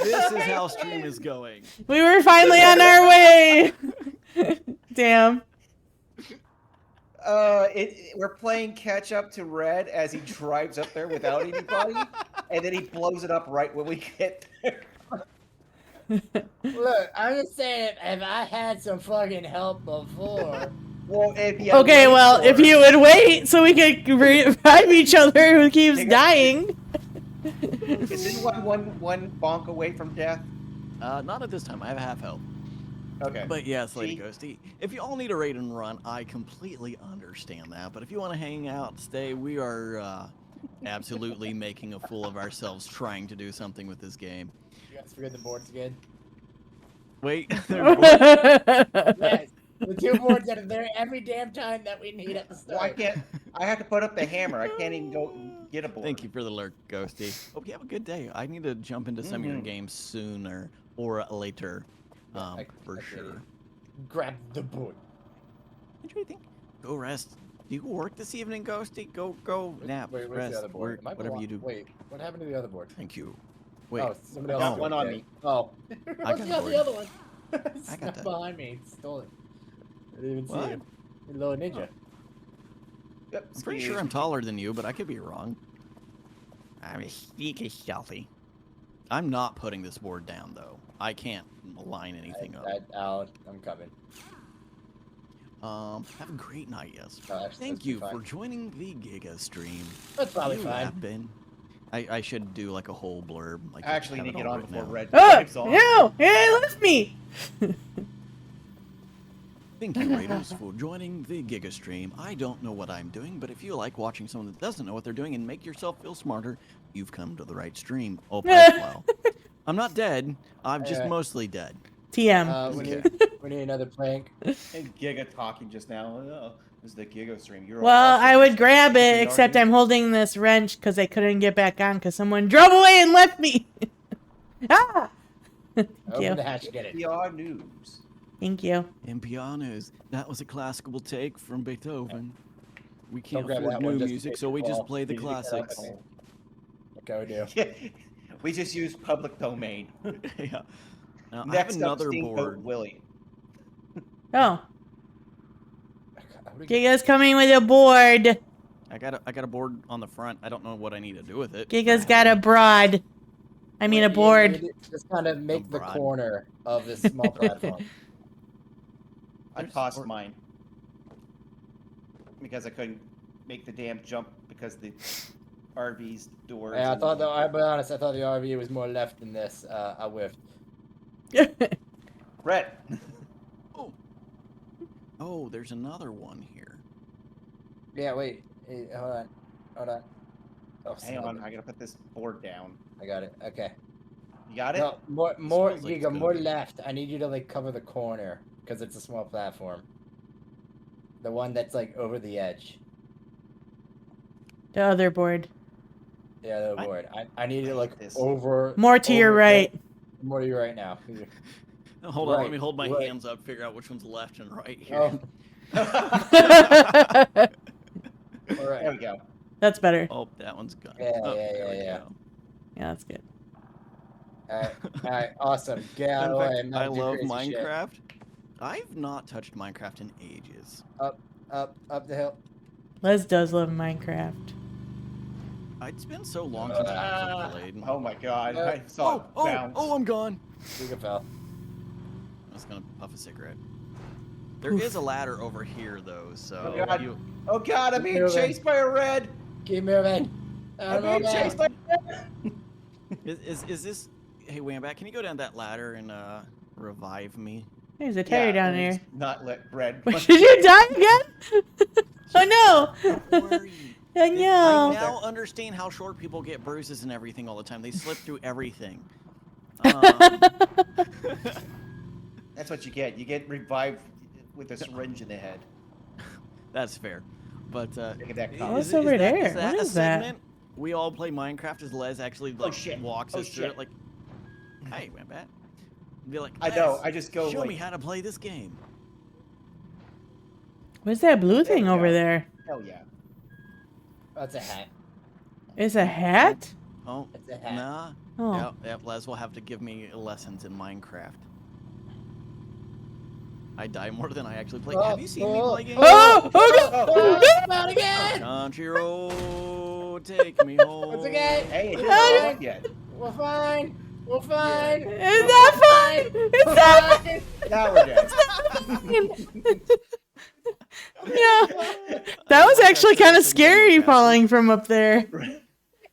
S4: This is how stream is going.
S1: We were finally on our way! Damn.
S2: We're playing catch up to Red as he drives up there without anybody, and then he blows it up right when we get there.
S3: Look, I'm just saying, if I had some fucking help before.
S2: Well, if you
S1: Okay, well, if you would wait so we could revive each other who keeps dying.
S2: Is anyone one bonk away from death?
S4: Not at this time. I have half health.
S2: Okay.
S4: But yes, Lady
S2: Chi?
S4: Ghosty, if you all need a raid and run, I completely understand that. But if you want to hang out, stay. We are absolutely making a fool of ourselves trying to do something with this game.
S3: You guys forget the boards again?
S4: Wait.
S3: Yes. The 2 boards that are there every damn time that we need at the start.
S2: Why can't I have to put up the hammer? I can't even go get a board.
S4: Thank you for the lurk, Ghosty. Hope you have a good day. I need to jump into some of your games sooner or later, for sure.
S3: Grab the board.
S4: What do you think? Go rest. Do you work this evening, Ghosty? Go nap,
S3: Wait, where's
S4: rest,
S3: the other board?
S4: work,
S3: Am I
S4: whatever you do.
S3: Wait, what happened to the other board?
S4: Thank you. Wait.
S3: Oh, somebody else.
S2: got
S3: took
S2: one
S3: it.
S2: on me.
S3: Oh.
S4: I
S3: What's
S4: got
S3: the
S4: the
S3: other one?
S4: I got that.
S3: Behind me. Stole it. I didn't even see
S4: What?
S3: him. Little ninja.
S2: Yep,
S4: I'm pretty sure I'm taller than you, but I could be wrong. I'm a sneaky stealthy. I'm not putting this board down, though. I can't line anything up.
S3: I'm coming.
S4: Have a great night, yes.
S3: Oh, actually,
S4: Thank
S3: let's be
S4: you
S3: fine.
S4: for joining the Giga stream.
S3: That's probably
S4: You
S3: fine.
S4: have been. I should do like a whole blurb. Like
S2: I actually
S4: have
S2: need to
S4: it
S2: get
S4: all
S2: on
S4: written
S2: before
S4: out.
S2: Red
S1: Oh,
S2: drives on.
S1: no! Hey, left me!
S4: Thank you, Raiders, for joining the Giga stream. I don't know what I'm doing, but if you like watching someone that doesn't know what they're doing and make yourself feel smarter, you've come to the right stream. Oh, well. I'm not dead. I'm just mostly dead.
S1: TM.
S3: We need another plank.
S2: And Giga talking just now. Oh, this is the Giga stream. You're
S1: Well,
S2: awesome.
S1: I would grab it,
S2: You
S1: except
S2: already-
S1: I'm holding this wrench because I couldn't get back on because someone drove away and left me. Ah! Thank
S3: Open
S1: you.
S3: the hatch and get it.
S2: PR news.
S1: Thank you.
S4: And pianos. That was a classical take from Beethoven. We
S3: Don't
S4: can't
S3: grab
S4: afford
S3: that one
S4: new
S3: just in
S4: music,
S3: case
S4: so
S3: you
S4: we just
S3: fall.
S4: play the
S3: You need to get out.
S4: classics.
S3: Okay, we do.
S2: We just use public domain.
S4: Yeah. Now, I have
S2: Next up,
S4: another
S2: Steamboat
S4: board.
S2: Willie.
S1: Oh, Giga's coming with a board.
S4: I got a board on the front. I don't know what I need to do with it.
S1: Giga's got a broad. I mean a board.
S3: Just kind of make the
S4: broad.
S3: corner of this small platform.
S2: I tossed mine because I couldn't make the damn jump because the RV's doors.
S3: Yeah, I
S2: and-
S3: thought, though, I'll be honest, I thought the RV was more left than this. I whiffed.
S2: Red.
S4: Oh, there's another one here.
S3: Yeah, wait. Hey, hold on. Hold on. Oh,
S2: Hang
S3: son of
S2: on,
S3: a-
S2: I gotta put this board down.
S3: I got it. Okay.
S2: You got it?
S3: No, more,
S4: smells like it's
S3: Giga,
S4: gonna
S3: more
S4: be-
S3: left. I need you to, like, cover the corner, because it's a small platform. The one that's, like, over the edge.
S1: The other board.
S3: Yeah, the board. I need you to, like,
S2: this.
S3: over...
S1: More to your
S3: over-
S1: right.
S3: More to your right now.
S4: Hold on, let
S3: Right,
S4: me hold my
S3: right.
S4: hands up, figure out which one's left and right here.
S3: Oh,
S2: There
S3: all right.
S2: we go.
S1: That's better.
S4: Oh, that one's gone.
S3: Yeah,
S4: Oh,
S3: yeah,
S4: there we
S3: yeah.
S4: go.
S1: Yeah, that's good.
S3: Alright, awesome. Get out
S4: In
S3: of the way.
S4: fact,
S3: I'm not
S4: I
S3: doing
S4: love
S3: crazy shit.
S4: Minecraft. I've not touched Minecraft in ages.
S3: Up the hill.
S1: Les does love Minecraft.
S4: It's been so long since I actually played.
S2: Oh my god, I saw it bounce.
S4: I'm gone.
S3: Giga fell.
S4: I was gonna puff a cigarette. There is a ladder over here, though, so
S2: Oh, God.
S4: you...
S2: Oh god, I'm being
S3: Moving.
S2: chased by a red.
S3: Keep moving.
S2: I'm being chased by a red.
S4: Is this... hey, Wambat, can you go down that ladder and revive me?
S1: There's a tire down
S2: let me
S1: here.
S2: just not let Red.
S1: Did you die again? Oh no!
S4: Don't worry.
S1: I
S4: I
S1: know.
S4: now understand how short people get bruises and everything all the time. They slip through everything.
S2: That's what you get. You get revived with a syringe in the head.
S4: That's fair. But
S2: Look at that
S1: Oh,
S2: cop.
S1: what's over there?
S4: Is that
S1: What
S4: a
S1: is that?
S4: segment? We all play Minecraft as Les actually like
S2: shit.
S4: walks
S2: Oh,
S4: us through
S2: shit.
S4: it. Like, hey, Wambat. Be like,
S2: I know.
S4: "Les,
S2: I just go
S4: show
S2: like,
S4: me how to play this game.
S1: What's that blue thing
S2: we
S1: over
S2: go.
S1: there?
S2: hell yeah.
S3: That's a hat.
S1: It's a hat?
S4: Oh,
S3: It's a hat.
S4: nah.
S1: Oh.
S4: Yep, Les will have to give me lessons in Minecraft. I die more than I actually play. Have you seen me play games?
S1: Oh! Oh god!
S2: Oh,
S3: Not again!
S4: Country road, take me home.
S3: Once again!
S2: hey, it
S3: We're
S2: didn't
S3: fine.
S2: up yet.
S3: We're fine. We're fine.
S1: It's not fine! It's not fine!
S2: Now we're dead.
S1: Yeah. That was actually kind of scary falling from up there.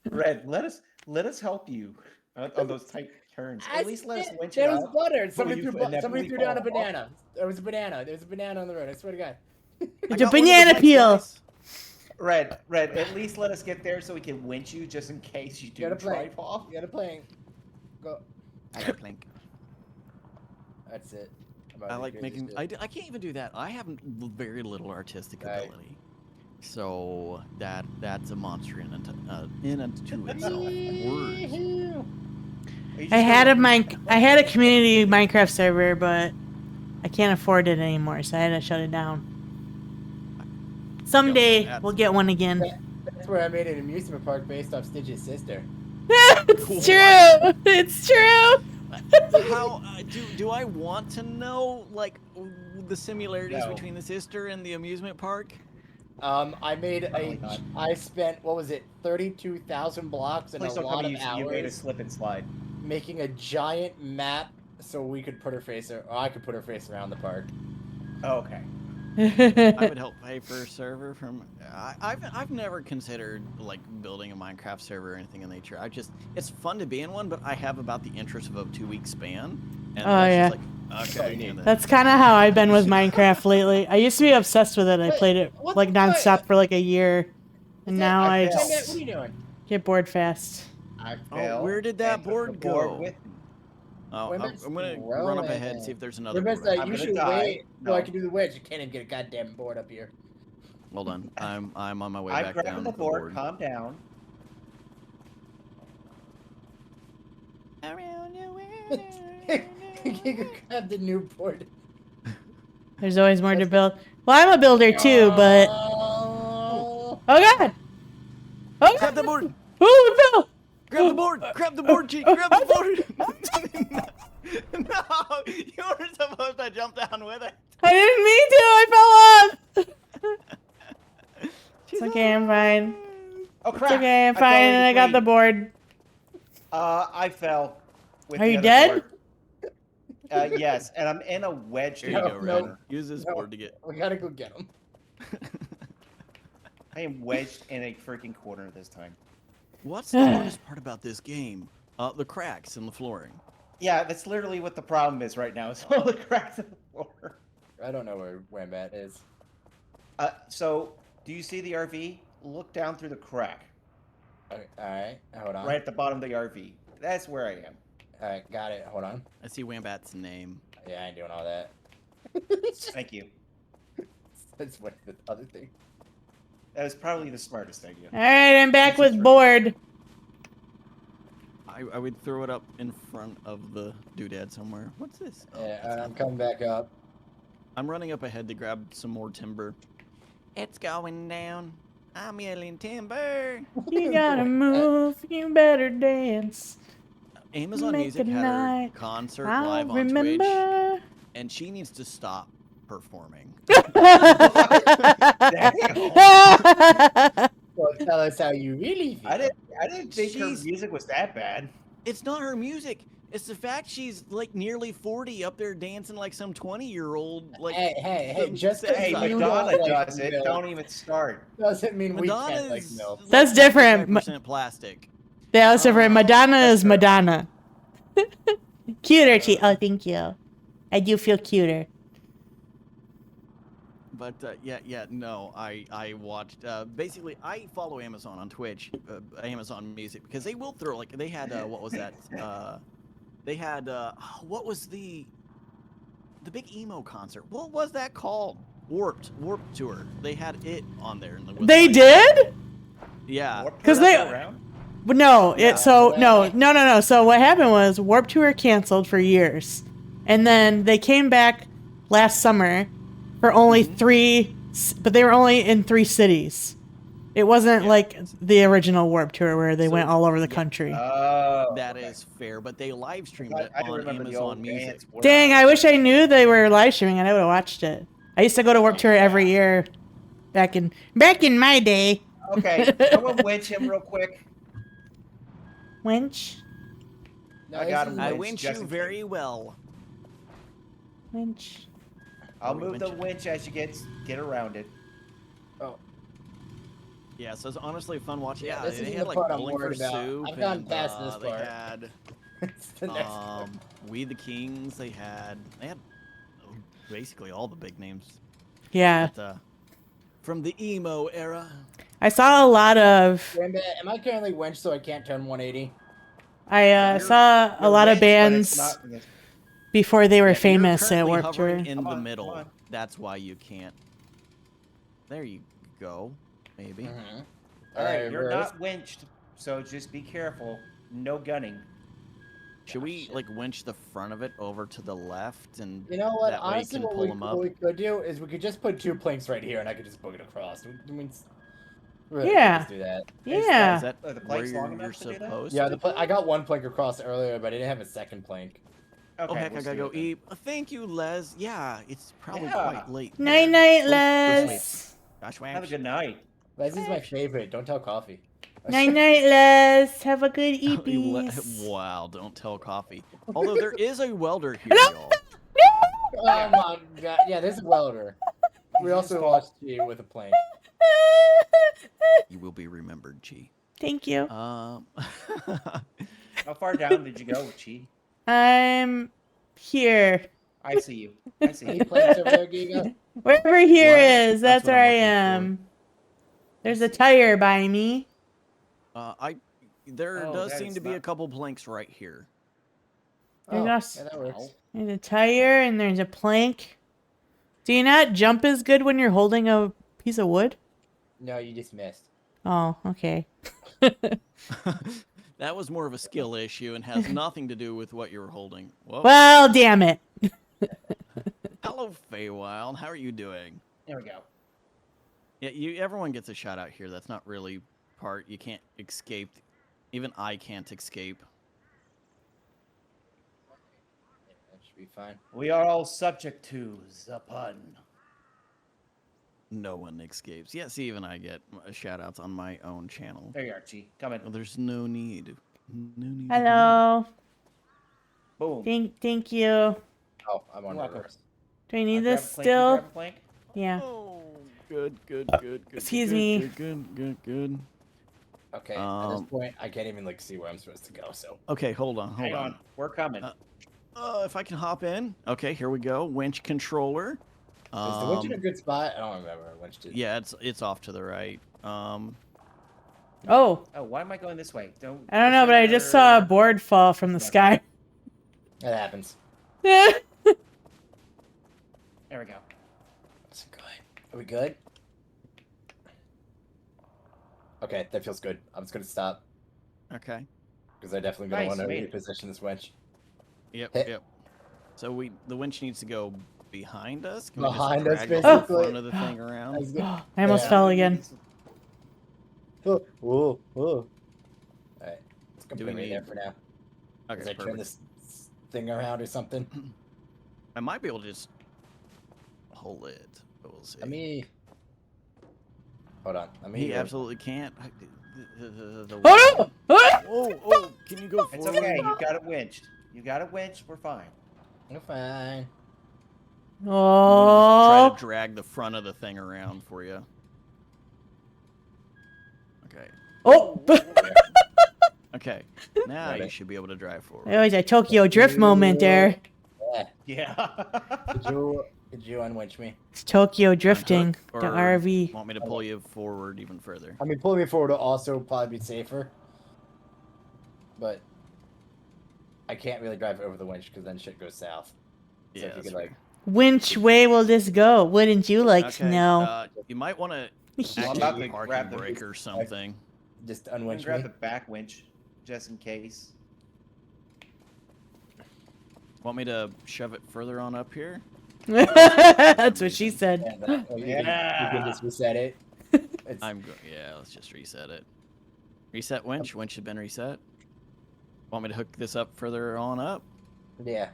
S2: Red, let us help you on those tight turns. At least let us winch it
S3: There was
S2: up.
S3: butter.
S2: before
S3: Somebody
S2: you
S3: threw,
S2: inevitably
S3: somebody threw down a
S2: fall off.
S3: banana. There was a banana. There's a banana on the road. I swear to God.
S4: I
S1: It's a
S4: got one of the
S1: banana
S4: bikes,
S1: peel.
S4: guys.
S2: Red, at least let us get there so we can winch you just in case you do
S3: You gotta play.
S2: drive off.
S3: You got a plane. Go.
S4: I got plank.
S3: That's it.
S4: I like making. I can't even do that. I have very little artistic
S3: Right.
S4: ability, so that's a monster in and to itself. Words.
S1: I had a community Minecraft server, but I can't afford it anymore, so I had to shut it down. Someday
S4: that's-
S1: we'll get one again.
S3: That's where I made an amusement park based off Stitch's sister.
S1: It's true. It's true.
S4: How do I want to know the similarities
S2: No.
S4: between the sister and the amusement park?
S3: I made
S2: Probably not.
S3: I spent, what was it, 32,000 blocks and
S2: Please
S3: a
S2: don't tell
S3: lot
S2: me
S3: of
S2: you made a
S3: hours
S2: slip and slide.
S3: making a giant map so we could put her face, or I could put her face around the park.
S2: Oh, okay.
S4: I would help pay for a server from. I've never considered building a Minecraft server or anything in nature. It's fun to be in one, but I have about the interest of a 2-week span. And
S1: Oh, yeah.
S4: Just okay. And then,
S1: That's kind of how I've been with Minecraft lately. I used to be obsessed with it. I
S3: Wait,
S1: played it
S3: what-
S1: nonstop for like a year, and now
S2: I
S1: I
S2: fell.
S3: Hey, man,
S1: just
S3: what are you doing?
S1: get bored fast.
S2: I
S4: Oh,
S2: fell.
S4: where did that
S2: and took
S4: board
S2: the board
S4: go?
S2: with me.
S4: I'm
S3: Women's
S4: gonna run up ahead and see
S3: rolling.
S4: if there's another.
S3: Remember,
S4: board.
S2: I'm
S3: you
S2: gonna
S3: should
S2: die.
S3: wait so
S2: No.
S3: I can do the wedge. You can't even get a goddamn board up here.
S4: Hold on, I'm on my way
S2: I'm
S4: back
S2: grabbing
S4: down
S2: the
S4: to
S2: board. Calm down.
S4: Around your way.
S3: You grab the new board.
S1: There's always more to build. Well, I'm a builder too, but
S3: Oh.
S1: oh god! Oh
S4: Grab
S1: god!
S4: the board!
S1: Ooh, it fell!
S4: Grab the board! Grab the board, Cheek! Grab the board! No, you were supposed to jump down with it.
S1: I didn't mean to. I fell off. It's okay. I'm fine.
S2: Oh
S1: It's
S2: crap!
S1: okay. I'm
S2: I fell
S1: fine,
S2: in
S1: and I got the
S2: between.
S1: board.
S2: I fell. With
S1: Are
S2: the
S1: you
S2: other
S1: dead?
S2: board. Yes, and I'm in a wedge.
S4: Here you
S3: No,
S4: go,
S3: no.
S4: Red. Use this
S3: No.
S4: board to get.
S3: We gotta go get him.
S2: I am wedged in a freaking corner this time.
S4: What's the hardest part about this game? The cracks in the flooring.
S2: Yeah, that's literally what the problem is right now. Is all the cracks in the floor.
S3: I don't know where Wambat is.
S2: So, do you see the RV? Look down through the crack,
S3: Alright, hold on.
S2: right at the bottom of the RV. That's where I am.
S3: Alright, got it. Hold on.
S4: I see Wambat's name.
S3: Yeah, I ain't doing all that.
S2: Thank you.
S3: That's what the other thing.
S2: That was probably the smartest idea.
S1: All right, I'm back with board.
S4: I would throw it up in front of the doodad somewhere. What's this? Oh,
S3: Yeah,
S4: that's
S3: I'm
S4: not-
S3: coming back up.
S4: I'm running up ahead to grab some more timber. It's going down. I'm yelling timber.
S1: You gotta move. You better dance.
S4: Amazon
S1: Make
S4: Music
S1: a
S4: had her
S1: night.
S4: concert
S1: I'll
S4: live on Twitch,
S1: remember.
S4: and she needs to stop performing.
S3: Well, tell us how you really feel.
S2: I didn't think her
S4: She's-
S2: music was that bad.
S4: It's not her music. It's the fact she's like nearly 40 up there dancing like some 20-year-old. Like,
S3: Hey, just 'cause
S2: Hey,
S3: you
S2: Madonna
S3: don't like
S2: does it.
S3: milk
S2: Don't even start.
S3: doesn't mean we can't like
S4: Madonna's
S3: milk.
S1: That's different.
S4: 95% plastic.
S1: That's different. Madonna is Madonna. Cuter, Chi. Oh, thank you. I do feel cuter.
S4: But no, I watched. Basically, I follow Amazon on Twitch, Amazon Music, because they will throw like they had what was that? They had what was the big emo concert? What was that called? Warped Tour. They had it on there. And
S1: They did?
S4: Yeah.
S1: Because they. But no,
S3: Yeah.
S1: no. So what happened was Warped Tour canceled for years, and then they came back last summer for only 3, but they were only in 3 cities. It wasn't like the original Warped Tour where they went all over the country.
S4: That is fair, but they live streamed it on Amazon Music.
S1: Dang, I wish I knew they were live streaming and I would have watched it. I used to go to Warped Tour every year back in my day.
S2: Okay, someone winch him real quick.
S1: Winch?
S3: No,
S2: I got him.
S4: I
S2: winch
S4: winch
S2: just
S4: you
S2: in
S4: very well.
S1: Winch.
S2: I'll
S4: we
S2: move the
S4: winch it?
S2: winch as you get around it.
S4: Yeah, so it's honestly fun watching.
S3: Yeah,
S4: Yeah,
S3: this
S4: they
S3: isn't
S4: had
S3: the
S4: like
S3: part I'm
S4: Bowling for
S3: worried about.
S4: Soup.
S3: I've gotten
S4: and,
S3: past this
S4: They
S3: part.
S4: had
S3: It's the next one.
S4: We the Kings. They had basically all the big names.
S1: Yeah.
S4: But, from the emo era.
S1: I saw a lot of
S3: Wambat, am I currently winched so I can't turn 180?
S1: I saw a lot of bands before they were
S4: Yeah,
S1: famous
S4: you're
S1: at
S4: currently
S1: Warped Tour.
S4: hovering in
S2: Come
S4: the
S2: on,
S4: middle.
S2: come on.
S4: That's why you can't. There you go. Maybe.
S3: Mm-hmm.
S2: All right, you're not winched, so just be careful. No gunning.
S4: Should we like winch the front of it over to the left and
S3: You know what?
S4: that way you
S3: Honestly,
S4: can
S3: what
S4: pull them up?
S3: we could do is we could just put 2 planks right here, and I could just book it across. I mean, really,
S1: Yeah.
S3: just do that.
S1: Yeah.
S4: Is that
S2: the
S4: where
S2: plank's long
S4: you're
S2: enough to do that?
S4: supposed
S3: Yeah,
S4: to?
S3: I got 1 plank across earlier, but I didn't have a second plank.
S2: Okay,
S4: Oh heck,
S2: we'll
S4: I gotta
S2: do
S4: go
S2: it then.
S4: eat. Thank you, Les. Yeah, it's probably
S2: Yeah.
S4: quite late.
S1: Night
S4: there.
S1: night,
S4: Oh,
S1: Les.
S4: Gosh,
S2: Have a good night.
S3: This is my favorite. Don't tell coffee.
S1: Night night, Les. Have a good
S4: You
S1: eepies.
S4: wow, don't tell coffee. Although there is a welder here, y'all.
S3: Oh my god. Yeah, there's a welder. We also watched you with a plank.
S4: You will be remembered, Chi.
S1: Thank you.
S2: How far down did you go, Chi?
S1: I'm here.
S2: I see you. I see
S3: Any
S2: you.
S3: planks over there, Giga?
S1: Wherever here
S4: What?
S1: is,
S4: That's
S1: that's
S4: what
S1: where I
S4: I'm looking
S1: am. There's a tire by me.
S4: There
S2: Oh,
S4: does
S2: that
S4: seem
S2: is
S4: to be
S2: not-
S4: a couple planks right here.
S1: There's
S3: Oh,
S1: us.
S3: yeah, that works.
S1: There's a tire and there's a plank. Do you not jump as good when you're holding a piece of wood?
S3: No, you just missed.
S1: Oh, okay.
S4: That was more of a skill issue and has nothing to do with what you were holding. Whoa.
S1: Well, damn it.
S4: Hello, Feywild. How are you doing?
S2: There we go.
S4: Yeah, everyone gets a shout out here. That's not really part. You can't escape. Even I can't escape.
S3: That should be fine.
S2: We are all subject to the pun.
S4: No one escapes. Yes, even I get shout outs on my own channel.
S2: There you are, Chi. Come in.
S4: Well, there's no need. No need.
S1: Hello.
S2: Boom.
S1: Thank you.
S3: Oh, I'm on
S2: You're welcome.
S3: reverse.
S1: Do I need
S2: Grab
S1: this
S2: a plank, you
S1: still?
S2: grab a plank?
S1: Yeah.
S4: Oh, good.
S1: Excuse me.
S4: Good.
S3: Okay, at this point, I can't even like see where I'm supposed to go. So
S4: Okay, hold on.
S2: Hang on. We're coming.
S4: If I can hop in. Okay, here we go. Winch controller.
S3: is the winch in a good spot? I don't remember where winch did.
S4: Yeah, it's off to the right.
S1: Oh,
S2: Oh, why am I going this way?
S1: I don't know, but I just saw a board fall from the sky.
S3: That happens.
S2: There we go.
S3: That's good. Are we good? Okay, that feels good. I'm just gonna stop
S4: Okay.
S3: because I definitely gonna
S2: Nice,
S3: want to
S2: made it.
S3: reposition this winch.
S4: Yep. So the winch needs to go behind us. Can we just
S3: Behind us,
S4: drag the
S3: basically.
S4: front of the thing around.
S3: That's good.
S1: I almost
S3: Yeah.
S1: fell again.
S3: Oh, whoa. All right, let's go
S4: Do
S3: put
S4: we
S3: it right there
S4: need-
S3: for now. As
S4: Okay,
S3: I turn
S4: perfect.
S3: this thing around or something.
S4: I might be able to just hold it. But we'll see.
S3: Let me. Hold on. Let me.
S4: He absolutely can't. The
S1: Oh no! Ah!
S4: Oh, can you go
S2: It's
S4: forward?
S2: okay. You got it winched. You got it winched. We're fine.
S3: You're fine.
S4: I'm gonna
S1: Oh.
S4: just try to drag the front of the thing around for you. Okay.
S1: Oh.
S4: Okay. Now
S3: Right.
S4: you should be able to drive forward.
S1: There was a Tokyo drift moment there.
S3: Yeah.
S2: Yeah.
S3: Could you unwinch me?
S1: It's Tokyo drifting,
S4: Or
S1: the RV.
S4: Want me to pull you forward even further?
S3: I mean, pulling me forward will also probably be safer. But I can't really drive over the winch because then shit goes south. So
S4: Yeah,
S3: if you
S4: that's
S3: could, like,
S4: fair.
S1: Which way will this go? Wouldn't you like to know?
S4: You might want to
S2: Well, I'm about
S4: activate
S2: to
S4: parking
S2: grab the-
S4: brake or something.
S3: just
S2: I'm gonna
S3: unwinch
S2: grab
S3: me.
S2: the back winch just in case.
S4: Want me to shove it further on up here?
S1: That's what she said.
S3: Yeah, you can just reset it. It's,
S4: Yeah, let's just reset it. Reset winch. Winch has been reset. Want me to hook this up further on up?
S3: yeah,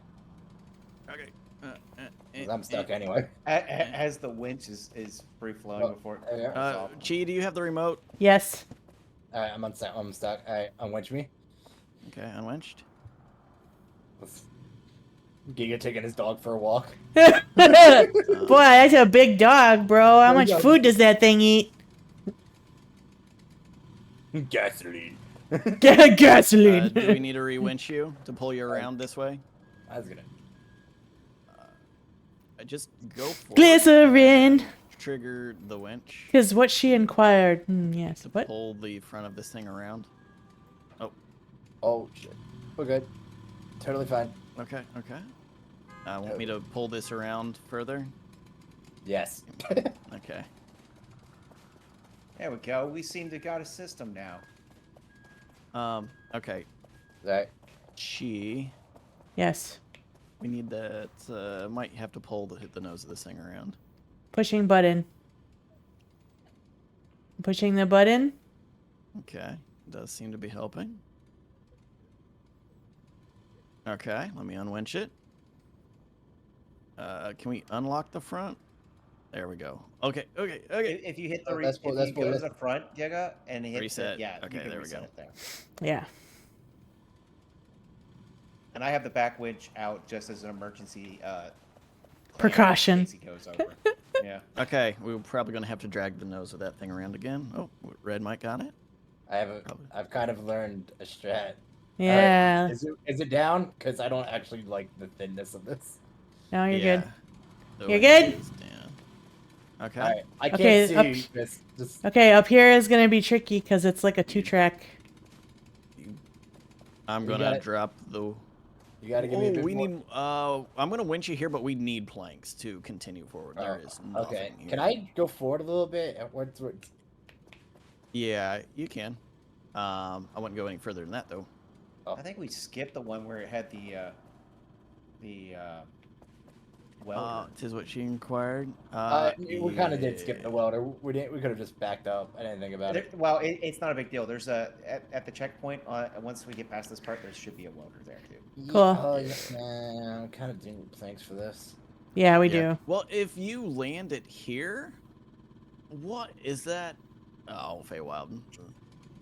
S4: Okay.
S3: 'cause I'm stuck anyway.
S2: As the winch is free flowing
S3: Oh,
S2: before it
S3: yeah.
S2: falls off.
S4: Chi, do you have the remote?
S1: Yes.
S3: Alright, I'm stuck. Alright, unwinch me.
S4: Okay, unwinched.
S3: Giga taking his dog for a walk.
S1: Boy, that's a big dog, bro. How
S3: Oh,
S1: much
S3: yeah.
S1: food does that thing eat?
S3: Gasoline.
S1: Gasoline.
S4: Do we need to re-winch you to pull you around this way?
S3: I was gonna.
S4: Just go for
S1: Glycerin.
S4: it. Trigger the winch
S1: Because what she inquired. Yes.
S4: to
S1: What?
S4: pull the front of this thing around.
S3: Oh shit. We're good. Totally fine.
S4: Okay, okay. Want me to pull this around further?
S3: Yes.
S4: Okay.
S2: There we go. We seem to got a system now.
S4: Okay.
S3: Alright.
S4: Chi,
S1: Yes.
S4: we need that, might have to hit the nose of this thing around.
S1: Pushing button. Pushing the button.
S4: Okay, does seem to be helping. Okay, let me unwinch it. Can we unlock the front? There we go. Okay, okay, okay.
S2: If you hit the
S3: Oh, that's cool,
S2: if
S3: that's
S2: you
S3: cool,
S2: go to
S3: that's-
S2: the front, Giga, and hit
S4: Reset.
S2: yeah,
S4: Okay,
S2: you can
S4: there we
S2: reset
S4: go.
S2: it there.
S1: Yeah.
S2: And I have the back winch out just as an emergency plan
S1: Precaution.
S2: in case he goes over. Yeah.
S4: Okay, we're probably gonna have to drag the nose of that thing around again. Oh, Red mic got it.
S3: I've kind of learned a strat.
S1: Yeah.
S3: Alright, is it down? Because I don't actually like the thinness of this.
S1: No, you're
S4: Yeah.
S1: good.
S4: So
S1: You're
S4: it
S1: good?
S4: is down. Okay.
S3: Alright, I can't
S1: Okay,
S3: see
S1: up-
S3: this. Just
S1: Okay, up here is gonna be tricky because it's like a 2-track.
S4: I'm
S3: You
S4: gonna
S3: got it.
S4: drop the.
S3: you gotta give me a bit
S4: we
S3: more.
S4: need. I'm gonna winch you here, but we need planks to continue forward. There is nothing
S3: Okay,
S4: here.
S3: can I go forward a little bit? What's
S4: Yeah, you can. I wouldn't go any further than that though.
S2: I think we skipped the one where it had the welder.
S4: Tis what she inquired.
S3: we kind of did skip the welder. We didn't. We could have just backed up. I didn't think about it.
S2: Well, it's not a big deal. There's at the checkpoint. Once we get past this part, there should be a welder there too.
S1: Cool.
S3: Oh, yeah, I'm kind of doing thanks for this.
S1: Yeah, we
S4: Yeah.
S1: do.
S4: Well, if you land it here, what is that? Oh, Feywild.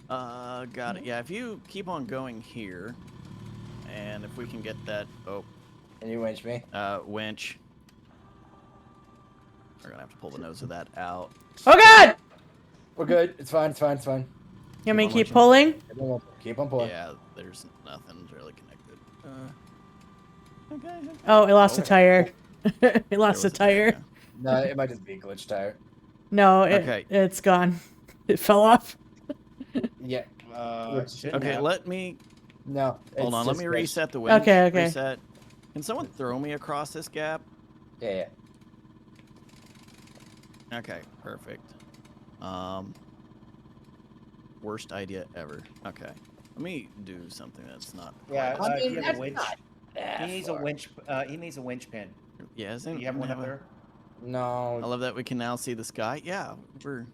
S4: Got it. Yeah, if you keep on going here, and if we can get that,
S3: Can you winch me?
S4: winch. We're gonna have to pull the nose of that out.
S1: Oh God!
S3: We're good. It's fine. It's fine. It's fine.
S1: You want me to
S4: Keep
S1: keep
S4: on
S1: pulling?
S3: Keep on pulling.
S4: Yeah, there's nothing really connected. Okay.
S1: Oh, it lost a
S4: Okay.
S1: tire. It
S4: There
S1: lost a
S4: was
S1: tire.
S4: yeah.
S3: No, it might just be a glitch tire.
S1: No,
S4: Okay.
S1: it's gone. It fell off.
S3: Yeah.
S2: It shouldn't
S4: Okay,
S2: have.
S4: let me
S3: No.
S4: hold on. Let
S3: just
S4: me
S3: glitch.
S4: reset the winch.
S1: Okay, okay.
S4: Reset. Can someone throw me across this gap?
S3: Yeah.
S4: Okay, perfect. Worst idea ever. Okay, let me do something that's not.
S2: Yeah,
S3: I mean,
S2: he has
S3: that's
S2: a winch.
S3: not that
S2: He needs a
S3: far.
S2: winch. He needs a winch pin.
S4: Yeah,
S2: Do you have one up there?
S4: I
S3: No.
S4: love that we can now see the sky. Yeah, we're.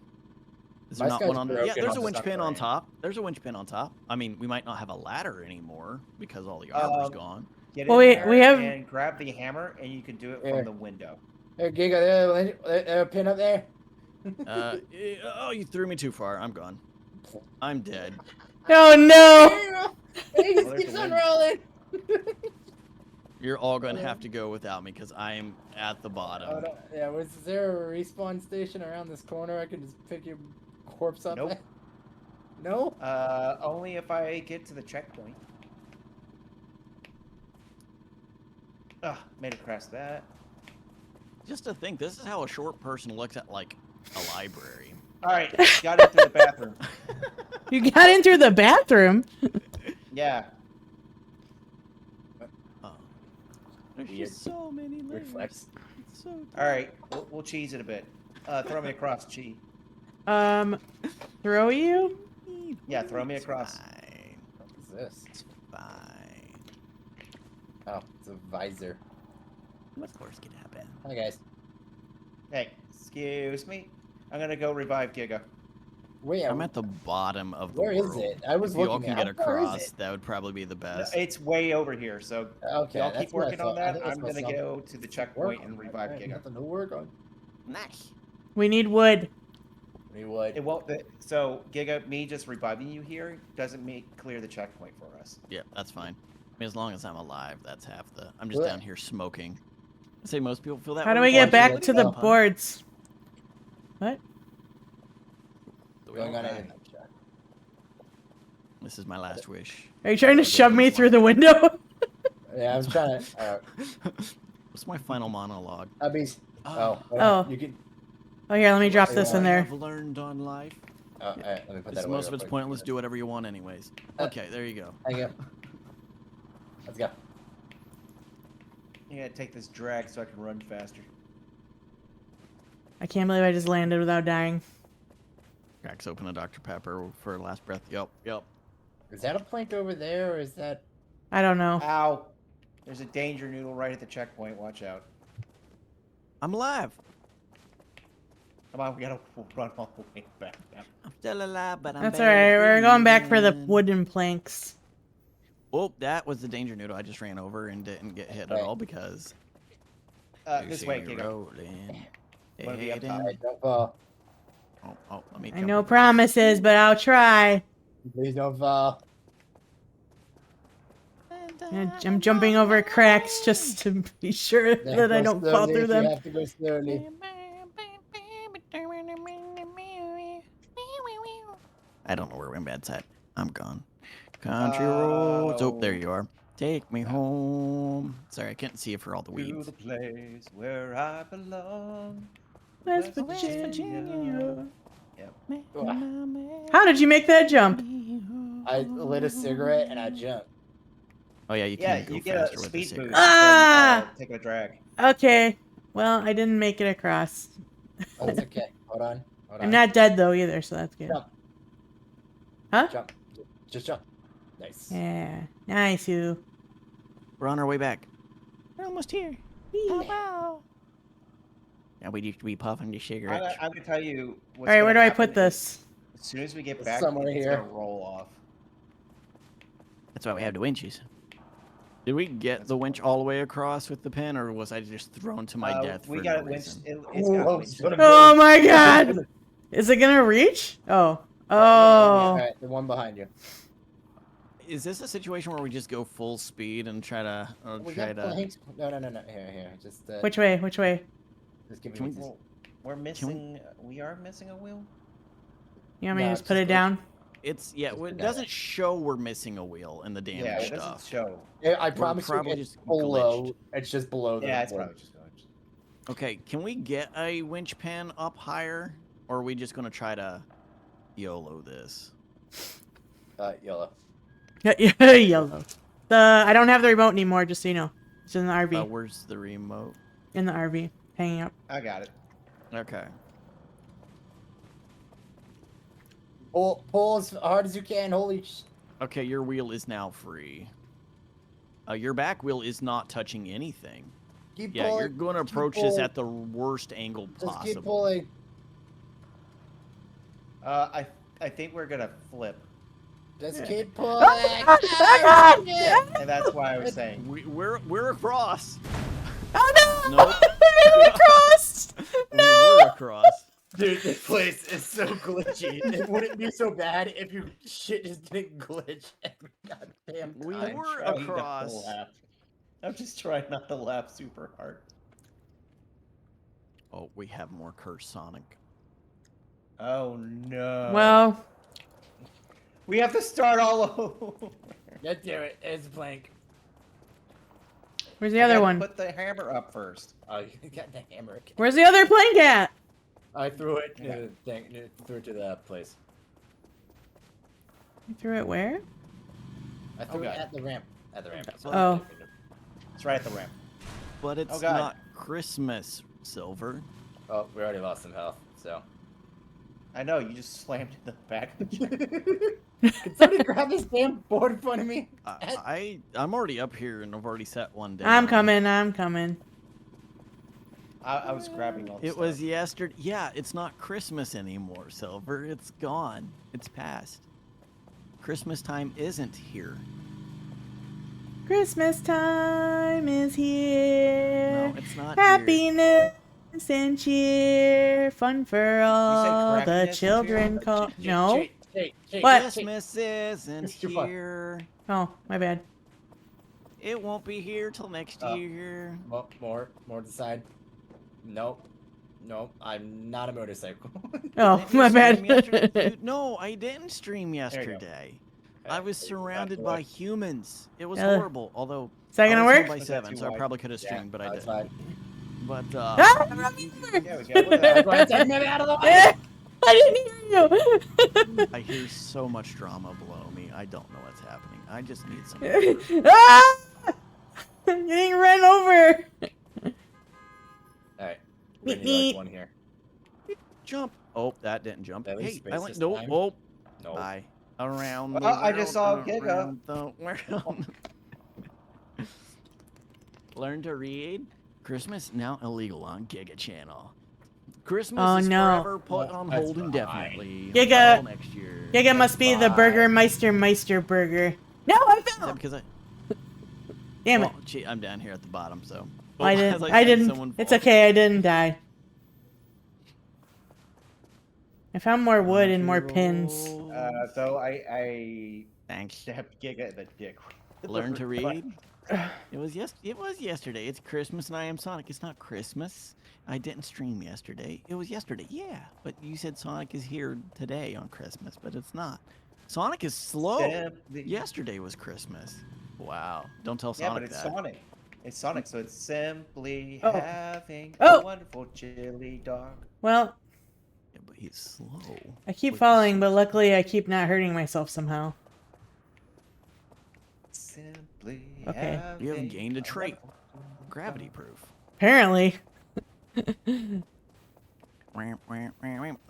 S4: Is
S3: My
S4: there not
S3: sky's
S4: one on? Yeah,
S3: broken,
S4: there's
S3: I'm
S4: a winch
S3: stuck
S4: pin on
S3: right.
S4: top. There's a winch pin on top. I mean, we might not have a ladder anymore because all the armor's gone.
S2: Get
S1: Well,
S2: in
S1: we-
S2: there
S1: we have-
S2: and grab the hammer, and you can do it
S3: Here.
S2: from the window.
S3: Hey, Giga, there, pin up there.
S4: Oh, you threw me too far. I'm gone. I'm dead.
S1: Oh no!
S3: He
S2: Oh,
S3: just
S2: there's
S3: keeps
S2: the
S3: on
S2: wind.
S3: rolling.
S4: You're all gonna have to go without me because I'm at the bottom.
S3: Yeah, was there a respawn station around this corner? I can just pick your corpse up.
S2: Nope.
S3: There? No.
S2: Only if I get to the checkpoint. Made it across that.
S4: Just to think, this is how a short person looks at like a library.
S2: All right, got into the bathroom.
S1: You got in through the bathroom.
S2: Yeah.
S4: Oh. There's
S3: Weird.
S4: just so many layers.
S3: Reflex.
S4: It's so
S2: All right, we'll cheese it a bit. Throw me across, Chi.
S1: Throw you?
S2: Yeah, throw me across.
S4: Fine.
S3: What is this?
S4: It's fine.
S3: Oh, it's a visor.
S4: Of course, can happen.
S3: Hi guys.
S2: Hey, excuse me. I'm gonna go revive Ghiga.
S3: Wait,
S4: I'm at the bottom of the
S3: where is
S4: world.
S3: it? I was
S4: if you all
S3: looking
S4: can
S3: at
S4: get
S3: how far is
S4: across,
S3: it?
S4: that would probably be the best.
S2: It's way over here, so
S3: Okay,
S2: y'all
S3: that's
S2: keep
S3: what I
S2: working on
S3: thought. I
S2: that.
S3: think it's
S2: I'm gonna
S3: myself.
S2: go to the checkpoint and revive
S3: Alright,
S2: Ghiga.
S3: nothing to work on.
S4: Nice.
S1: We need wood.
S3: We would.
S2: It won't. So Ghiga, me just reviving you here doesn't clear the checkpoint for us.
S4: Yeah, that's fine. I mean, as long as I'm alive, that's half the. I'm just
S3: What?
S4: down here smoking. I say most people feel that
S1: How
S4: way.
S1: do we
S4: before
S1: get back
S4: somebody
S1: to the
S4: gets punched.
S1: boards? What?
S3: Going on
S2: Alright.
S3: anything.
S4: This is my last wish.
S1: Are you trying to shove me through the window?
S3: Yeah, I was trying to.
S4: What's my final monologue?
S3: Abby's. Oh.
S1: Oh.
S3: You can.
S1: Oh, here, let me drop this in there.
S4: I've learned on life.
S3: Alright, let me put that
S4: It's,
S3: away
S4: most of
S3: real
S4: it's
S3: quick.
S4: pointless. Do whatever you want, anyways. Okay, there you go.
S3: Thank you. Let's go.
S2: You gotta take this drag so I can run faster.
S1: I can't believe I just landed without dying.
S4: Cracks open a Dr. Pepper for a last breath. Yep.
S3: Is that a plank over there, or is that?
S1: I don't know.
S2: Ow! There's a danger noodle right at the checkpoint. Watch out.
S4: I'm alive.
S2: Come on, we gotta run all the way back now.
S4: I'm still alive, but I'm
S1: That's
S4: barely
S1: alright. We're going back for the
S4: breathing.
S1: wooden planks.
S4: Oh, that was the danger noodle. I just ran over and didn't get hit at
S3: Right.
S4: all because.
S2: This
S4: you
S2: way,
S4: see me
S2: Ghiga.
S4: rolling,
S2: Wanna be up
S4: heading-
S2: top?
S3: Alright, don't fall.
S4: Oh, let me.
S1: I
S4: jump
S1: know
S4: over.
S1: promises, but I'll try.
S3: Please don't fall.
S1: I'm jumping over cracks just to be sure
S3: Yeah,
S1: that I
S3: go
S1: don't fall
S3: slowly
S1: through
S3: if
S1: them.
S3: You have to go slowly.
S4: I don't know where Wambat's at. I'm gone. Country roads. Oh, there
S2: Oh.
S4: you are. Take me home. Sorry, I can't see you for all the
S2: To
S4: weeds.
S2: the place where I belong.
S1: West
S2: West
S1: Virginia.
S2: Yep.
S1: How did you make that jump?
S3: I lit a cigarette and I jumped.
S4: Oh yeah, you
S2: Yeah,
S4: can go
S2: you get
S4: faster
S2: a
S4: with the
S2: speed
S4: cigarette.
S2: boost
S1: Ah!
S2: from taking a drag.
S1: Okay. Well, I didn't make it across.
S3: Oh, it's okay. Hold on. Hold on.
S1: I'm not dead though either, so that's good.
S3: Jump.
S1: Huh?
S3: Jump. Just jump. Nice.
S1: Yeah. Nice, you.
S4: We're on our way back. We're almost here. Wow. Yeah, we used to be puffing the cigarettes.
S2: I'm gonna tell you.
S1: All right, where do I put this?
S2: As soon as we get
S3: It's
S2: back,
S3: somewhere
S2: it's
S3: here.
S2: gonna roll off.
S4: That's why we have the winches. Did we get
S2: That's
S4: the winch all the way across with the pin, or was I just thrown to my death
S2: We
S4: for
S2: got
S4: no
S2: it winch.
S4: reason?
S2: It's got
S3: Whoa,
S2: winch.
S3: it's gonna
S1: Oh my god! Is it gonna reach? Oh. Oh.
S3: Alright, the one behind you.
S4: Is this a situation where we just go full speed and try to
S3: We
S4: try
S3: got
S4: to?
S3: planks. No. Here. Just.
S1: Which way? Which way?
S3: Just give me.
S4: Can we-
S3: this.
S2: Well, we're missing. We are missing a wheel.
S1: You want me to
S3: No,
S1: just put
S3: just
S1: it down?
S4: It's yeah.
S3: Just
S4: It
S3: put
S4: doesn't show we're missing a wheel in the
S2: Yeah,
S4: damage
S2: it doesn't
S4: stuff.
S2: show.
S3: I promise you,
S4: probably
S3: it's
S4: just
S3: below.
S4: glitched.
S3: It's just below the.
S2: Yeah, it's
S3: board.
S2: probably just glitched.
S4: Okay, can we get a winch pin up higher, or are we just gonna try to YOLO this?
S3: Yellow.
S1: Yellow. I don't have the remote anymore, just so you know. It's in the RV.
S4: Where's the remote?
S1: In the RV. Hanging up.
S2: I got it.
S4: Okay.
S3: Pull as hard as you can. Holy.
S4: Okay, your wheel is now free. Your back wheel is not touching anything.
S3: Keep
S4: Yeah,
S3: pulling.
S4: you're going to
S3: keep
S4: approach this
S3: pulling.
S4: at the worst angle
S3: Just
S4: possible.
S3: keep pulling.
S2: I think we're gonna flip,
S3: Just
S1: Yeah.
S3: keep pulling.
S2: and that's why I was saying.
S4: We're across.
S1: Oh no!
S4: Nope.
S1: We crossed!
S4: We were across.
S3: Dude, this place is so glitchy. It wouldn't be so bad if your shit just didn't glitch every goddamn
S4: We
S3: time.
S4: were
S2: trying not to
S4: across.
S2: laugh. I'm just trying not to laugh super hard.
S4: Oh, we have more cursed Sonic.
S2: Oh no.
S1: Well,
S2: we have to start all over.
S3: God damn it, it's a plank.
S1: Where's the
S2: I
S1: other
S2: gotta
S1: one?
S2: Put the hammer up first.
S3: Oh, you got the hammer.
S1: Where's the other plank at?
S3: I threw it.
S2: Okay.
S3: Threw it to the place.
S1: You threw it where?
S3: I threw it
S2: God.
S3: at the ramp. At the ramp.
S1: Oh.
S2: It's right at the ramp.
S4: But it's
S2: God.
S4: not Christmas, Silver.
S3: Oh, we already lost some health. So.
S2: I know, you just slammed in the back of the chair.
S3: Can somebody grab this damn board in front of me?
S4: I'm already up here and I've already set one down.
S1: I'm coming. I'm coming.
S2: I was grabbing all the
S4: It
S2: stuff.
S4: was yesterday. Yeah, it's not Christmas anymore, Silver. It's gone. It's past. Christmas time isn't here.
S1: Christmas time is here.
S4: No, it's not
S1: Happiness and cheer, fun for all the
S2: crappiness and
S1: children
S2: cheer?
S1: call.
S3: Jake,
S1: No.
S3: Jake,
S1: What?
S4: Christmas isn't
S3: It's too far.
S4: here.
S1: Oh, my bad.
S4: It won't be here till next year.
S3: Oh, more to the side. Nope. I'm not a motorcycle.
S1: Oh,
S4: Didn't you
S1: my
S4: stream yesterday?
S1: bad.
S4: No, I didn't stream
S2: you go.
S4: yesterday. I was
S3: Okay,
S4: surrounded by humans. It was
S1: Yeah.
S4: horrible. Although
S1: Is that
S4: I
S1: gonna
S4: was home
S1: work?
S4: by
S2: Was that
S4: 7,
S2: too
S4: so I
S2: wide?
S4: probably could have streamed, but I
S3: that's
S4: didn't.
S3: fine.
S4: But
S1: Ah,
S2: Yeah, we go.
S3: Go ahead, take me out of the way.
S1: Eh, I didn't hear you.
S4: I hear so much drama below me. I don't know what's happening. I just need some.
S1: Ah! I'm getting run over.
S3: All right. We
S1: Meep,
S3: need
S1: meep.
S3: like one here.
S4: Jump. Oh, that didn't jump.
S3: At least
S4: Hey,
S3: space
S4: I like
S3: this
S4: no.
S3: time.
S4: Oh,
S3: No.
S4: bye. Around.
S2: Oh, I just saw Ghiga.
S4: around the world. Learn to read. Christmas now illegal on Ghiga channel. Christmas
S1: Oh,
S4: is
S1: no.
S4: forever put on
S3: That's
S4: hold
S3: fine.
S4: indefinitely.
S1: Ghiga.
S4: Until next year.
S1: Giga must be the
S3: Bye.
S1: Burger Meister burger. No, I
S4: Is that
S1: fell.
S4: because I?
S1: Damn it.
S4: Well, gee, I'm down here at the bottom, so.
S1: I
S4: as
S1: didn't.
S4: said,
S1: I didn't.
S4: someone
S1: It's
S4: fall.
S1: okay. I didn't die. I found more wood and more pins.
S2: So I
S4: Thanks.
S2: stabbed Giga in the dick.
S4: Learn to read. It was yesterday. It's Christmas and I am Sonic. It's not Christmas. I didn't stream yesterday. It was yesterday. Yeah, but you said Sonic is here today on Christmas, but it's not. Sonic is slow.
S2: Simply-
S4: Yesterday was Christmas. Wow. Don't tell
S2: Yeah,
S4: Sonic
S2: but it's
S4: that.
S2: Sonic. It's Sonic, so it's simply
S1: Oh.
S2: having
S1: Oh.
S2: a wonderful chili dog.
S1: Well,
S4: Yeah, but he's slow.
S1: I keep
S4: With-
S1: falling, but luckily I keep not hurting myself somehow.
S2: Simply
S1: Okay.
S4: You have
S2: having
S4: gained a trait.
S2: wonderful chili
S4: Gravity
S2: dog.
S4: proof.
S1: Apparently.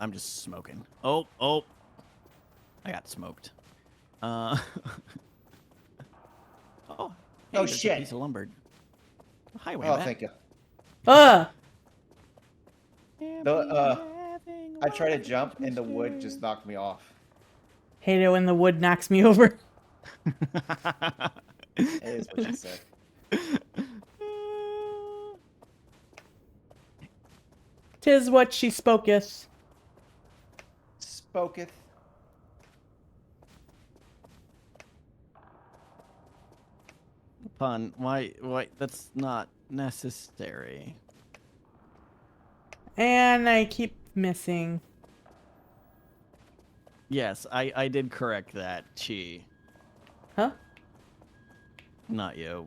S4: I'm just smoking. Oh. I got smoked. Oh. Hey,
S2: Oh,
S4: there's a
S2: shit.
S4: piece of lumber. Highway.
S2: Oh,
S4: Matt.
S2: thank you.
S1: Ugh.
S2: I tried to jump and the wood just knocked me off.
S1: Hate it when the wood knocks me over.
S2: It is what she said.
S1: Tis what she spoketh.
S2: Spoketh.
S4: Pun. Why? That's not necessary.
S1: And I keep missing.
S4: Yes, I did correct that. Chi.
S1: Huh?
S4: Not you.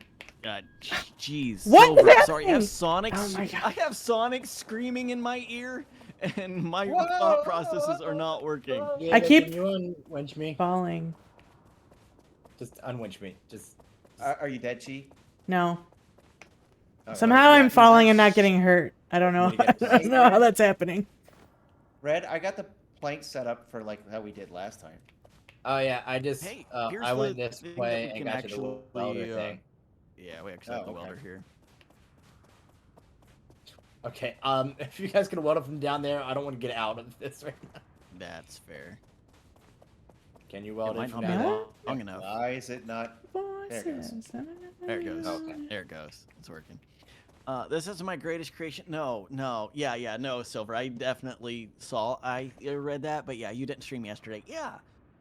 S4: Jeez.
S1: What is
S4: Silver, sorry, I have
S1: happening?
S4: Sonic.
S1: Oh my God.
S4: I have Sonic screaming in my ear, and my
S2: Whoa!
S4: thought processes are not working.
S3: Yeah,
S1: I keep-
S3: Can you unwinch me?
S1: Falling.
S3: Just unwinch me. Just.
S2: Are you dead, Chi?
S1: No.
S2: Oh,
S1: Somehow
S2: yeah,
S1: I'm falling and not
S2: nice.
S1: getting hurt. I don't know.
S3: You get
S1: I don't know how that's happening.
S2: Red, I got the plank set up for like how we did last time.
S3: Oh yeah, I just.
S4: Hey,
S3: I
S4: here's
S3: went
S4: the
S3: this
S4: thing
S3: way
S4: that we
S3: and
S4: can
S3: got to the
S4: actually,
S3: welder thing.
S4: Yeah, we actually have the
S2: Oh, okay.
S4: welder here.
S3: Okay. If you guys can weld it from down there, I don't want to get out of this right now.
S4: That's fair.
S3: Can you weld
S4: It
S3: it,
S4: might
S3: from
S4: not
S3: down
S4: be
S3: there?
S1: No?
S4: long enough.
S2: Why is it not? There it goes.
S4: There it goes.
S3: Okay.
S4: There it goes. It's working. This is my greatest creation. No. No, Silver. I definitely saw. I read that, but yeah, you didn't stream yesterday. Yeah,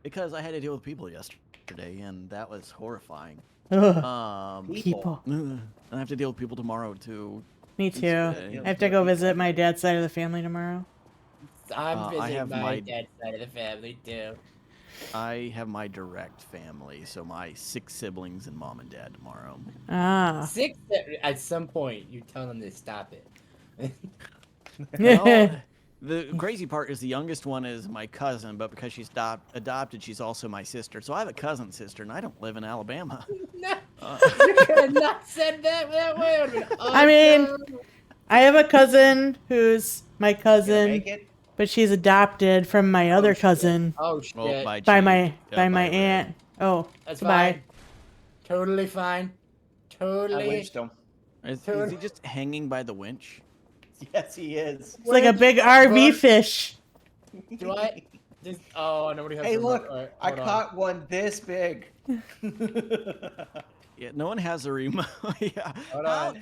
S4: because I had to deal with people yesterday, and that was horrifying.
S1: Ugh,
S2: People.
S1: people.
S4: I have to deal with people tomorrow too.
S1: Me too.
S4: Today.
S1: I have to go visit my dad's side of the family tomorrow.
S3: I'm
S4: I
S3: visiting
S4: have
S3: my
S4: my-
S3: dad's side of the family too.
S4: I have my direct family, so my 6 siblings and mom and dad tomorrow.
S1: Ah.
S3: 6 at some point you tell them to stop it.
S4: Well, the crazy part is the youngest one is my cousin, but because she's adopted, she's also my sister. So I have a cousin sister, and I don't live in Alabama.
S3: No, you could have not said that way. It would've been
S1: I mean,
S3: awesome.
S1: I have a cousin who's my
S2: Gonna
S1: cousin,
S2: make it?
S1: but she's adopted from my other
S2: shit.
S1: cousin
S3: Oh shit.
S4: Well,
S1: by
S4: Chi-
S1: my
S4: by
S1: my
S4: Red.
S1: aunt. Oh,
S3: That's
S1: goodbye.
S3: fine. Totally fine.
S2: I
S3: Totally.
S2: winched him.
S4: Is he just hanging by the winch?
S2: Yes, he is.
S1: It's like a big RV fish.
S3: Do I? Just, oh, nobody has.
S2: Hey,
S3: the
S2: look!
S3: remote. All right,
S2: I
S3: hold on.
S2: caught one this big.
S4: Yeah, no one has a remote. Yeah.
S3: Hold
S2: How-
S3: on.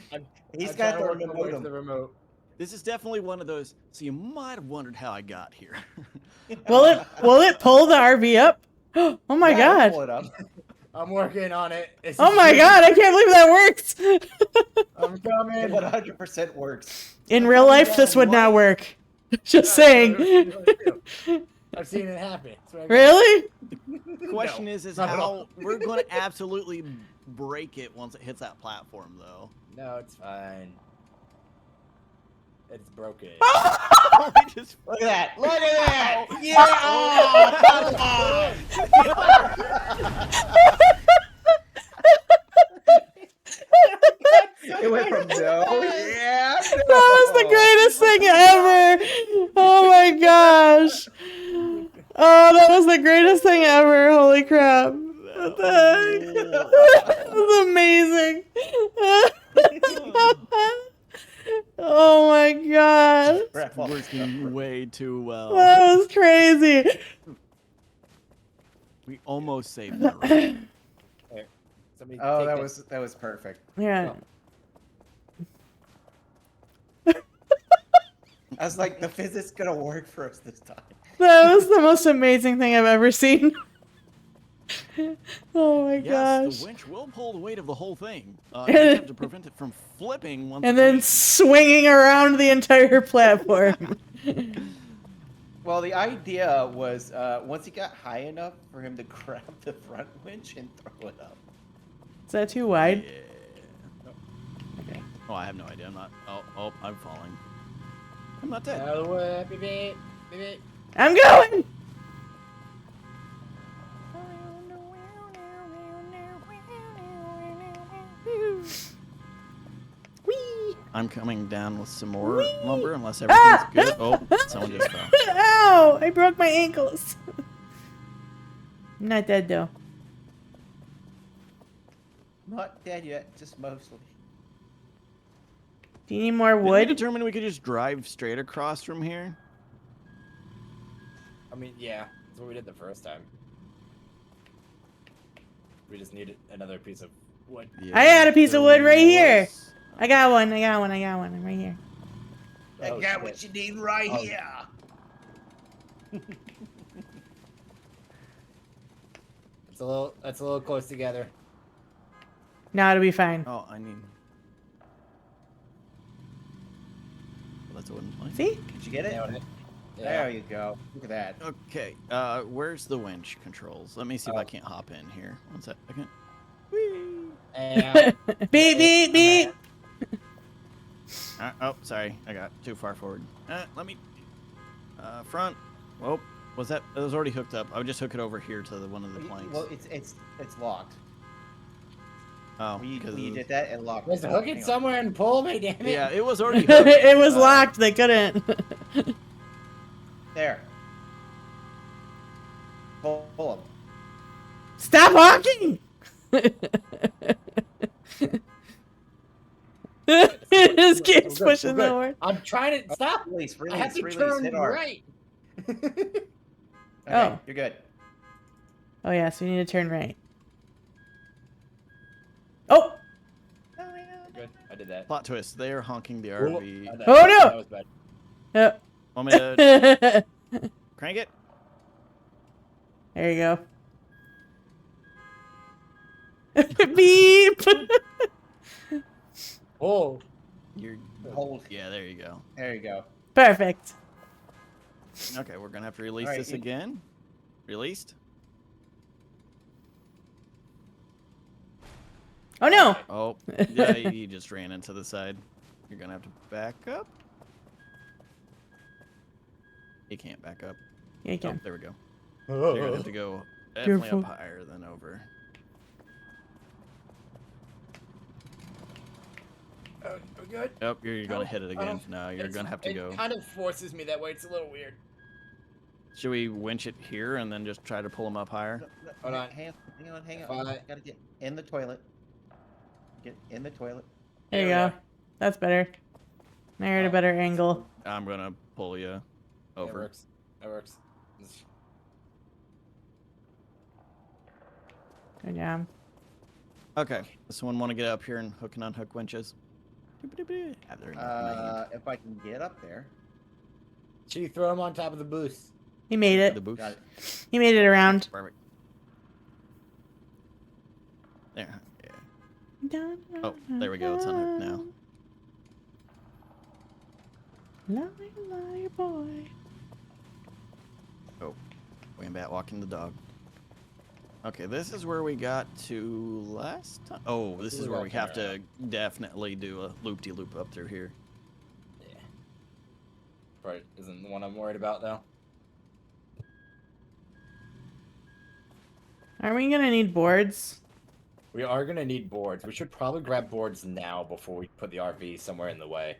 S2: He's
S3: I'm
S2: got
S3: trying
S2: the
S3: to work my way to
S2: remote.
S3: the remote.
S4: This is definitely one of those. So you might have wondered how I got here.
S1: Will it pull the RV up? Oh my
S2: Yeah,
S1: god.
S2: pull it up.
S3: I'm working on it. It's
S1: Oh my god, I can't believe that works.
S3: I'm
S2: It
S3: coming.
S2: 100% works.
S1: In real life, this would not work. Just saying.
S3: I've seen it happen. That's what I got.
S1: Really?
S4: Question
S3: No,
S4: is
S3: not at
S4: how
S3: all.
S4: we're going to absolutely break it once it hits that platform, though.
S3: No, it's fine. It's broken.
S4: We just
S2: Look at that! Look at that! Yeah! Oh, come on! It went from no, yeah,
S1: That was the greatest thing ever. Oh my gosh. Oh, that was the greatest thing ever. Holy crap. What the heck? That was amazing. Oh my god.
S2: Crap off.
S4: working way too well.
S1: That was crazy.
S4: We almost saved that run.
S3: Somebody
S2: Oh,
S3: take
S2: that was perfect.
S1: Yeah.
S2: I was like, the physics gonna work for us this time.
S1: That was the most amazing thing I've ever seen. Oh my
S4: Yes,
S1: gosh.
S4: the winch will pull the weight of the whole thing. You just have to prevent it from flipping once.
S1: And
S4: the
S1: then
S4: winch-
S1: swinging around the entire platform.
S2: Well, the idea was once he got high enough for him to grab the front winch and throw it up.
S1: Is that too wide?
S4: Yeah.
S1: Okay.
S4: Oh, I have no idea. I'm not. Oh, I'm falling. I'm not dead.
S3: Out of the way, baby, baby.
S1: I'm going! Whee!
S4: I'm coming down with some more lumber unless everything's good. Oh, someone just fell.
S1: Ow! I broke my ankles. I'm not dead though.
S2: Not dead yet, just mostly.
S1: Do you need more
S4: Did we
S1: wood?
S4: determine we could just drive straight across from here?
S3: I mean, yeah, that's what we did the first time. We just needed another piece of wood.
S1: I had a piece of wood right here.
S4: was.
S1: I got one. I'm right here.
S2: I
S3: Oh,
S2: got
S3: shit.
S2: what you need right
S3: Oh.
S2: here.
S3: That's a little close together.
S1: Now it'll be fine.
S4: Oh, I need. Well, that's a wooden plank.
S1: See?
S2: Did you get it?
S3: Nailed it.
S2: There you go. Look at that.
S4: Okay, where's the winch controls? Let me see if I can't hop in here. 1 second.
S3: And
S1: Beep, beep, beep.
S4: Oh, sorry, I got too far forward. Let me. Front. Oh, was that? It was already hooked up. I would just hook it over here to one of the planks.
S2: Well, it's locked.
S4: Oh,
S2: When
S4: because
S2: you did that, it locked.
S3: let's hook
S2: Hang
S3: it
S2: on.
S3: somewhere and pull me, damn it.
S4: yeah, it was already hooked.
S1: It was locked. They couldn't.
S2: There. Pull him.
S1: Stop walking! This keeps
S3: We're good,
S1: pushing
S3: we're good.
S1: forward.
S3: I'm trying to stop.
S2: Release,
S3: I have
S2: release,
S3: to
S2: release.
S3: turn
S2: Hit R.
S3: right.
S2: Okay,
S1: Oh.
S2: you're good.
S1: Oh yeah, so we need to turn right. Oh!
S3: Good. I did that.
S4: Plot twist. They are honking the
S3: Oh,
S4: RV.
S1: Oh, no!
S3: That was bad.
S1: Yep.
S4: Want me to crank it?
S1: There you go. Beep!
S3: Oh.
S4: You're.
S2: Hold.
S4: Yeah, there you go.
S2: There you go.
S1: Perfect.
S4: Okay, we're gonna have to release
S2: All right,
S4: this
S2: you-
S4: again. Released.
S1: Oh no!
S4: Oh, yeah, you just ran into the side. You're gonna have to back up. You can't back up.
S1: Yeah, you
S4: Oh,
S1: can.
S4: there we go. You're gonna have to go definitely
S1: Careful.
S4: up higher than over.
S3: We're good.
S4: Oh, you're gonna
S3: Oh,
S4: hit it again. No, you're gonna have to go.
S3: It kind of forces me that way. It's a little weird.
S4: Should we winch it here and then just try to pull them up higher?
S3: Hold on.
S2: Hang on.
S3: Fine.
S2: Gotta get in the toilet. Get in the toilet.
S1: There you
S3: There we
S1: go. That's better. Now you're at a better angle.
S4: I'm gonna pull you
S3: That
S4: over.
S3: works. That works.
S1: Good job.
S4: Okay, does someone want to get up here and hook and unhook winches? Have their
S2: If I can get up there.
S3: Chi, throw him on top of the booth.
S1: He made
S4: the
S1: it.
S4: booth.
S2: Got it.
S1: He made it around.
S4: Perfect. There. Yeah. Oh, there we go. It's unhooked now.
S1: Lie, boy.
S4: Oh, Wambat walking the dog. Okay, this is where we got to last time. Oh, this is where we have to definitely do a loop-de-loop up through here.
S3: Yeah. Right, isn't the one I'm worried about though.
S1: Are we gonna need boards?
S3: We are gonna need boards. We should probably grab boards now before we put the RV somewhere in the way.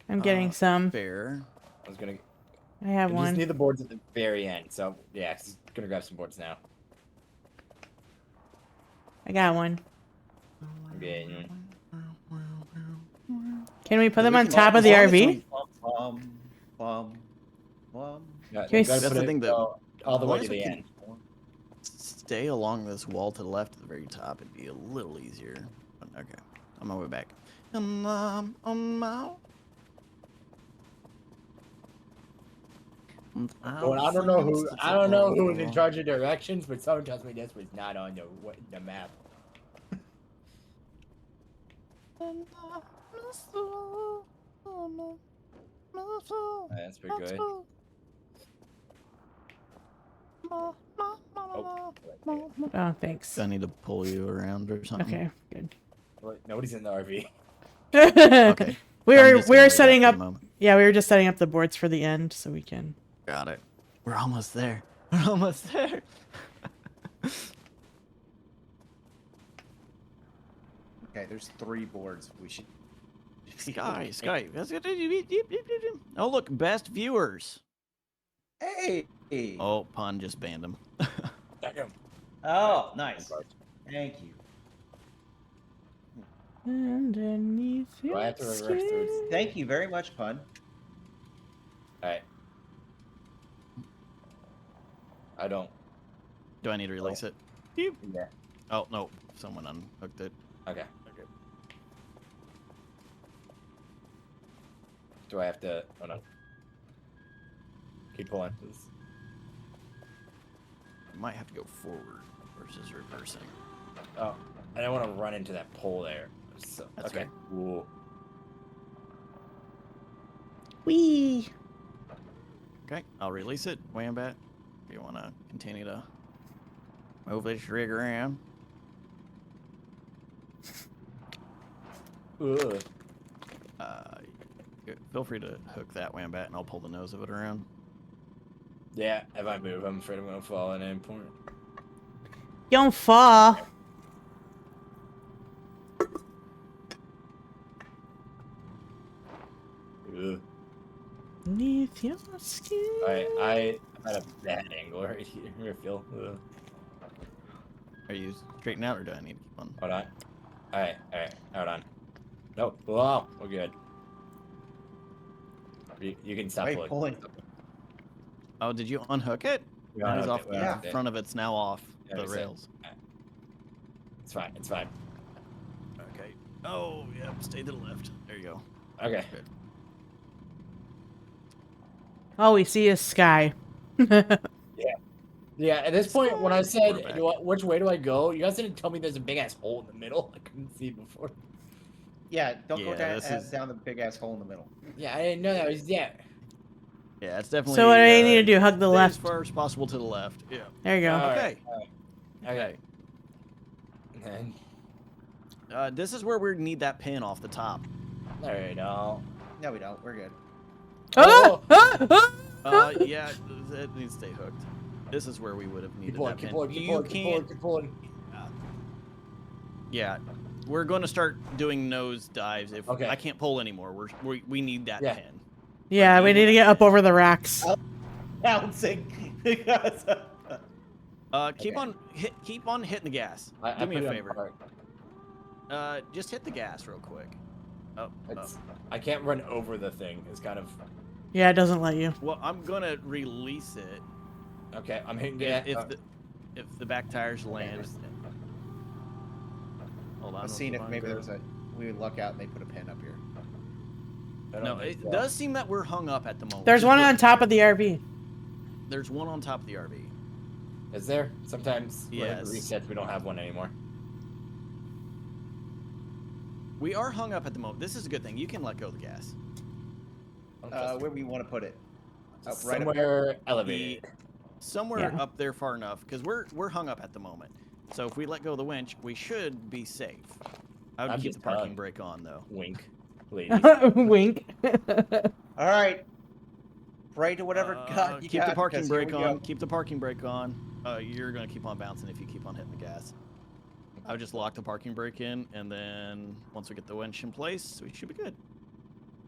S1: I'm getting some.
S4: Fair.
S3: I was gonna.
S1: I have
S3: We just
S1: one.
S3: need the boards at the very end. So yeah, just gonna grab some boards now.
S1: I got one.
S3: Yeah.
S1: Can we put them
S4: we
S1: on
S4: can-
S1: top of
S4: as
S1: the
S4: long as
S1: RV?
S4: we-
S3: Yeah,
S1: Can we
S3: gotta
S4: That's
S3: put
S4: the
S3: it
S4: thing that-
S3: all the
S4: as
S3: way
S4: long
S3: to
S4: as we
S3: the
S4: can-
S3: end.
S4: Stay along this wall to the left at the very top. It'd be a little easier. But okay, I'm on my way back. I'm on my.
S3: Well, I don't know who was in charge of directions, but someone tells me this was not on the map. That's pretty good. Oh,
S1: Oh, thanks.
S4: I need to pull you around or something.
S1: Okay, good.
S3: wait, nobody's in the RV.
S4: Okay.
S1: we
S4: I'm
S1: were
S4: just gonna lay back
S1: setting
S4: for a
S1: up.
S4: moment.
S1: Yeah, we were just setting up the boards for the end so we can.
S4: Got it. We're almost there. We're almost there.
S2: Okay, there's 3 boards. We should.
S4: Sky. Oh, look, best viewers.
S2: Hey.
S4: Oh, Pun just banned him.
S2: Oh, nice. Thank you.
S1: Underneath
S3: Do I have to reverse through?
S2: Thank you very much, Pun.
S3: Alright. I don't.
S4: Do I need to release it?
S3: Yeah.
S4: Oh, no. Someone unhooked it.
S3: Okay. Do I have to? Oh no. Keep pulling, please.
S4: I might have to go forward versus reversing.
S3: Oh, I don't want to run into that pole there. So,
S4: That's
S3: okay.
S4: right.
S3: Cool.
S1: Whee!
S4: Okay, I'll release it. Wambat, if you want to continue to move this rig around.
S3: Ugh.
S4: Feel free to hook that Wambat and I'll pull the nose of it around.
S3: Yeah, if I move, I'm afraid I'm gonna fall at any point.
S1: Don't fall.
S3: Ugh.
S1: Beneath your skin.
S3: I'm at a bad angle right here. I feel. Ugh.
S4: Are you straightened out or do I need to keep on?
S3: Hold on. Alright, hold on. No, wow, we're good. You can stop
S2: Wait,
S3: pulling.
S2: pulling.
S4: Oh, did you unhook it?
S3: We
S4: Mine is
S3: unhooked
S4: off.
S3: it, we
S4: The
S3: unhooked it.
S4: front of it's now off
S3: Yeah,
S4: the
S3: we said-
S4: rails.
S3: It's fine, it's fine.
S4: Okay. Oh, yeah. Stay to the left. There you go.
S3: Okay.
S4: Good.
S1: All we see is sky.
S3: Yeah, at this point, when I said,
S4: We're back.
S3: which way do I go, you guys didn't tell me there's a big-ass hole in the middle. I couldn't see before.
S2: Yeah, don't go
S4: Yeah,
S2: down,
S4: this is-
S2: down the big ass hole in the middle.
S3: Yeah, I didn't know that was there.
S4: Yeah, it's definitely.
S1: So what do I need to do? Hug the
S4: stay
S1: left.
S4: as far as possible to the left. Yeah.
S1: There you go.
S3: All
S4: Okay.
S3: right. Okay. And
S4: This is where we need that pin off the top.
S3: There you go.
S2: No, we don't. We're good.
S1: Ah!
S3: Oh.
S1: Ah!
S4: Yeah, it needs to stay hooked. This is where we would have needed
S3: Keep pulling,
S4: that
S3: keep
S4: pin.
S3: pulling, keep
S4: You
S3: pulling, keep pulling,
S4: can't.
S3: keep pulling.
S4: Yeah, we're going to start doing nose dives. If
S3: Okay.
S4: I can't pull anymore, we need that
S3: Yeah.
S4: pin.
S1: Yeah, we need to get up over the rocks.
S2: Bouncing. Because,
S4: Keep
S2: Okay.
S4: keep on hitting the gas.
S3: I
S4: Do me a
S3: put it on
S4: favor.
S3: park.
S4: Just hit the gas real quick. Oh,
S3: It's, I can't run over the thing. It's kind of...
S1: Yeah, it doesn't let you.
S4: Well, I'm gonna release it
S3: Okay, I'm hitting
S4: if the back tires land. Hold on.
S2: I was seeing if maybe there was we would luck out and they put a pin up here.
S4: No, it does seem that we're hung up at the moment.
S1: There's one on top of the RV.
S4: There's one on top of the RV.
S3: Is there? Sometimes when it
S4: Yes.
S3: resets, we don't have one anymore.
S4: We are hung up at the moment. This is a good thing. You can let go of the gas.
S2: Where we want to put it? Up right up here.
S3: Somewhere elevated.
S4: Somewhere
S1: Yeah.
S4: up there far enough, because we're hung up at the moment. So if we let go of the winch, we should be safe. I would
S3: I'm
S4: keep
S3: just
S4: the parking
S3: telling.
S4: brake on though.
S3: Wink, ladies.
S1: Wink.
S2: All right. Pray to whatever God you
S4: keep
S2: got,
S4: the parking
S2: because here
S4: brake
S2: we
S4: on.
S2: go.
S4: Keep the parking brake on. You're gonna keep on bouncing if you keep on hitting the gas. I would just lock the parking brake in, and then once we get the winch in place, we should be good.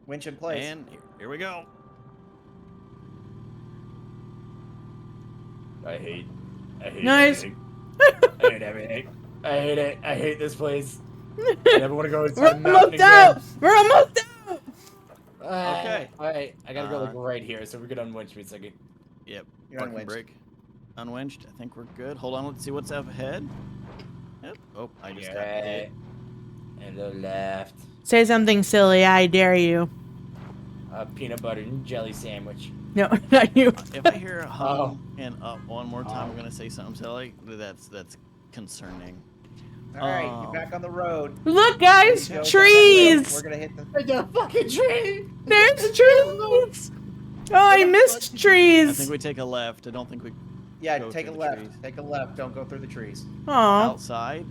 S2: Winch in place.
S4: And here we go.
S3: I hate
S1: Nice.
S3: everything. I hate everything. I hate it. I hate this place. I never want to go
S1: We're
S3: inside the mountain
S1: almost out.
S3: again.
S1: We're almost out.
S4: Okay.
S3: Alright, I gotta go like right here, so we could unwinch me a second.
S4: Yep.
S2: You're
S4: Parking
S2: unwinched.
S4: brake. Unwinched. I think we're good. Hold on. Let's see what's up ahead. Yep. Oh, I just got hit.
S3: And the left.
S1: Say something silly. I dare you.
S3: A peanut butter and jelly sandwich.
S1: No, not you.
S4: If I hear a hum and up one more time, I'm gonna say something silly. That's concerning.
S2: All right, you're back on the road.
S1: Look, guys,
S2: Go down that road.
S1: trees.
S2: We're gonna hit the.
S3: There's a fucking tree!
S1: There's trees. Oh, I missed
S4: I
S1: trees.
S4: think we take a left. I don't think we
S2: Yeah,
S4: go
S2: take a
S4: through the
S2: left.
S4: trees.
S2: Take a left. Don't go through the trees.
S1: Aw.
S4: outside.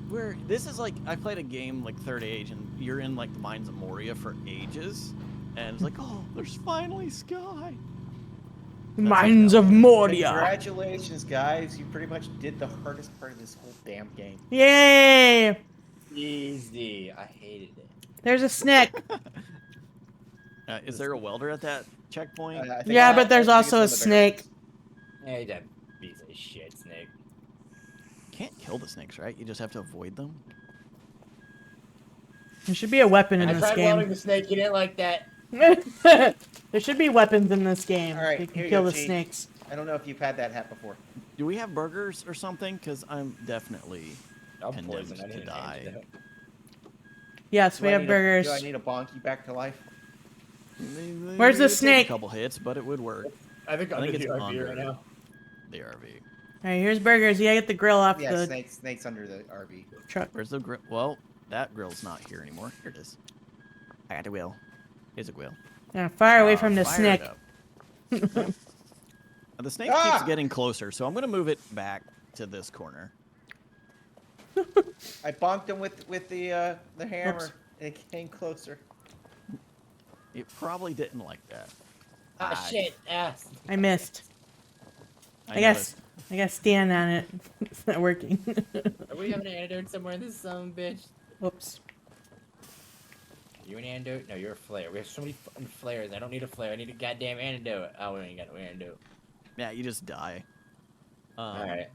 S4: Where this is like I played a game like Third Age, and you're in like the mines of Moria for ages, and it's like, oh, there's finally sky.
S1: Mines of Moria.
S2: Congratulations, guys! You pretty much did the hardest part of this whole damn game.
S1: Yay.
S3: Easy. I hated it.
S1: There's a snake.
S4: Is there a welder at that checkpoint?
S2: I think
S1: Yeah,
S2: I-
S1: but there's
S2: I think it's
S1: also
S2: one
S1: a
S2: of the
S1: snake.
S3: Hey, that piece of shit snake.
S4: Can't kill the snakes, right? You just have to avoid them.
S1: There should be a weapon in
S3: I
S1: this
S3: tried welding
S1: game.
S3: the snake. You didn't like that.
S1: There should be weapons in this game.
S2: All right,
S1: You can
S2: here you
S1: kill
S2: go,
S1: the
S2: Cheech.
S1: snakes.
S2: I don't know if you've had that hat before.
S4: Do we have burgers or something? Because I'm definitely
S3: I'm
S4: condemned
S3: poisoned. I
S4: to
S3: need an
S4: die.
S3: antidote.
S1: Yes, we have burgers.
S2: Do I need to bonk you back to life?
S1: Where's the
S4: It takes
S1: snake?
S4: A couple hits, but it would work.
S3: I think I'm
S4: think
S3: in
S4: it's
S3: the RV
S4: under.
S3: right now.
S4: The RV.
S1: All right, here's burgers. You gotta get the grill off
S2: Yeah,
S1: the
S2: snakes under the RV.
S1: truck.
S4: Where's the grill? Well, that grill's not here anymore. Here it is. I got the wheel. Here's a wheel.
S1: Yeah, far away from the
S4: Fire
S1: snake.
S4: it up. The snake
S2: Ah!
S4: keeps getting closer, so I'm gonna move it back to this corner.
S2: I bonked him with the hammer,
S1: Oops.
S2: and it came closer.
S4: It probably didn't like that.
S3: Ah, shit. Ass.
S1: I missed. I
S4: noticed.
S1: gotta stand on it. It's not working.
S3: Are we having an antidote somewhere in this son of a bitch?
S1: Oops.
S3: You an antidote? No, you're a flare. We have so many fucking flares. I don't need a flare. I need a goddamn antidote. Oh, we ain't got no antidote.
S4: Yeah, you just die.
S3: Alright.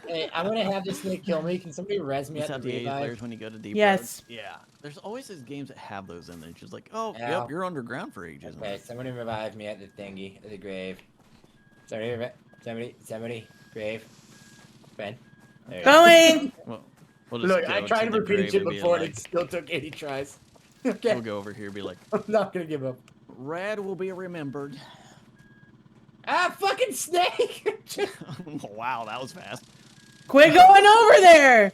S3: Hey, I'm gonna have this snake kill me. Can somebody res me
S4: Let's
S3: at
S4: have
S3: the
S4: the 80
S3: revive?
S4: players when you go to deep
S1: Yes.
S4: roads. Yeah. There's always these games that have those in there. It's just like, oh,
S3: Ow.
S4: yep, you're underground for ages.
S3: Okay, somebody revive me at the thingy, at the grave. Somebody, grave. Ben. There you go.
S1: Going.
S4: Well, we'll just
S3: Look,
S4: go
S3: I tried
S4: to
S3: to
S4: the
S3: repeat
S4: grave
S3: shit
S4: and be
S3: before and
S4: like,
S3: it still took 80 tries. Okay,
S4: we'll go over here and be like,
S3: I'm not gonna give up.
S4: Red will be remembered.
S3: Ah, fucking snake!
S4: Wow, that was fast.
S1: Quit going over there.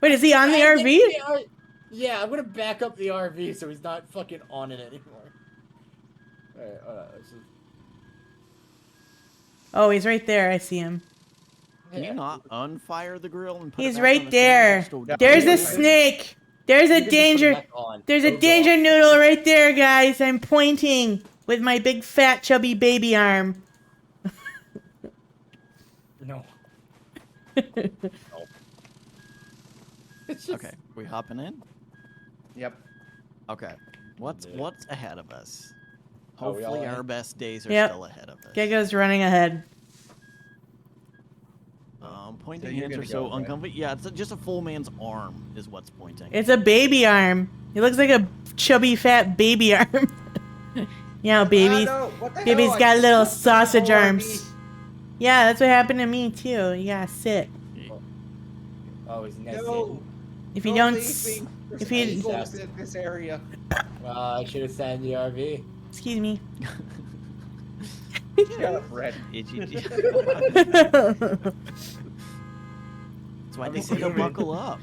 S1: Wait, is he on the
S3: I
S1: RV?
S3: think yeah, I'm gonna back up the RV so he's not fucking on it anymore. Alright,
S1: Oh, he's right there. I see him.
S4: Can you not unfire the grill and put it
S1: He's
S4: back
S1: right
S4: on the
S1: there.
S4: stove?
S1: There's a
S2: Yeah.
S1: snake. There's a
S3: You can just put it
S1: danger.
S3: back on.
S1: There's a
S3: It'll go
S1: danger
S3: off.
S1: noodle right there, guys. I'm pointing with my big fat chubby baby arm.
S3: No. It's just,
S4: Okay, we hopping in?
S2: Yep.
S4: Okay. What's
S3: Yeah.
S4: what's ahead of us?
S3: Are we all
S4: Hopefully
S3: in?
S4: our best days are
S1: Yep.
S4: still ahead of us.
S1: Giga's running ahead.
S4: Pointing
S2: So you're
S4: hands
S2: gonna
S4: are so
S2: go, right?
S4: uncomfortable. Yeah, it's just a full man's arm is what's pointing.
S1: It's a baby arm. It looks like a chubby fat baby arm. Yeah, babies.
S2: No, what the
S1: Baby's
S2: hell?
S1: got
S2: I
S1: little
S2: just
S1: sausage
S2: flipped the whole
S1: arms. Yeah, that's what happened to me too. You gotta sit.
S3: oh, he's nice.
S2: No.
S1: If you
S2: Don't
S1: don't,
S2: leave me. There's
S1: if you-
S2: eagles in this area.
S3: I should have sat in the RV.
S1: excuse me.
S2: Shut up, Red.
S4: That's why they say to buckle up.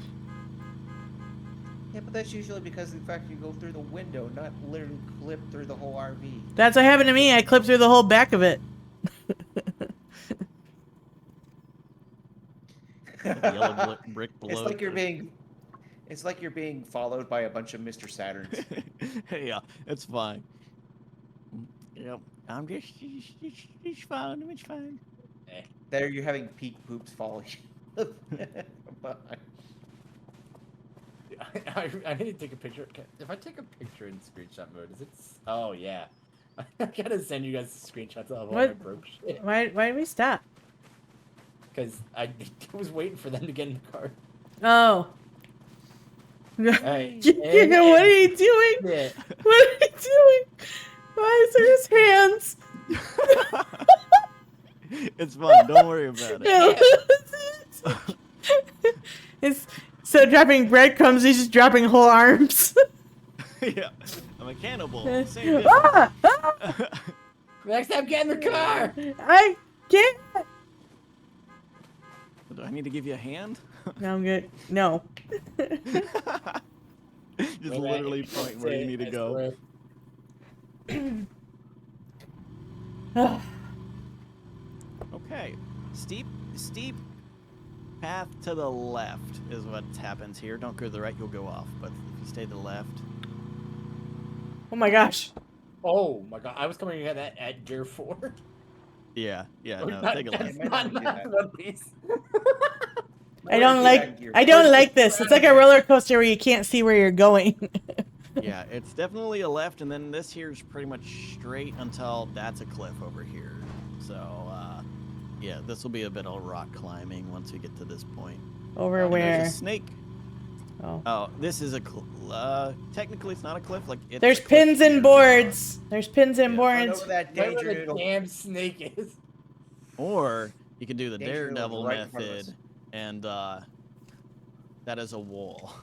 S2: Yeah, but that's usually because, in fact, you go through the window, not literally clip through the whole RV.
S1: That's what happened to me. I clipped through the whole back of it.
S4: The yellow brick below.
S2: It's like you're being followed by a bunch of Mr. Saturns.
S4: Yeah, it's fine. Yep. I'm just it's fine. It's fine.
S2: There, you're having peak poops falling.
S3: I need to take a picture. If I take a picture in screenshot mode, is it? Oh yeah. I gotta send you guys screenshots of all my
S1: What?
S3: broke shit.
S1: Why did we stop?
S3: Because I was waiting for them to get in the car.
S1: Oh.
S3: Hey,
S1: Giga, what are you doing?
S3: Yeah.
S1: What are you doing? Why is there his hands?
S4: It's fine. Don't worry about it.
S1: No. It's so dropping breadcrumbs. He's just dropping whole arms.
S4: Yeah, I'm a cannibal. Same difference.
S1: Ah, ah,
S3: Next time, get in the car.
S1: I can't.
S4: Do I need to give you a hand?
S1: No, I'm good. No.
S4: Just literally point where you need to go. Okay, steep path to the left is what happens here. Don't go to the right, you'll go off. But if you stay to the left,
S1: Oh my gosh.
S3: Oh my god, I was coming at that at gear 4.
S4: yeah, no,
S3: Not-
S4: take a
S3: that's
S4: left.
S2: might not do
S3: not
S2: that.
S3: One Piece.
S1: I don't like this. It's like a roller coaster where you can't see where you're going.
S4: Yeah, it's definitely a left, and then this here's pretty much straight until that's a cliff over here. So, yeah, this will be a bit of rock climbing once we get to this point.
S1: Over
S4: And
S1: where?
S4: There's a snake.
S1: Oh.
S4: Oh, this is a technically it's not a cliff. Like it's
S1: There's
S4: a cliff
S1: pins and
S4: here.
S1: boards. There's pins and
S4: Yeah,
S2: Run
S1: boards.
S2: over that
S3: Where
S2: danger
S3: the
S2: noodle.
S3: damn snake is.
S4: Or you can do the
S2: Danger noodle
S4: daredevil
S2: right in front of us.
S4: method, and that is a wall.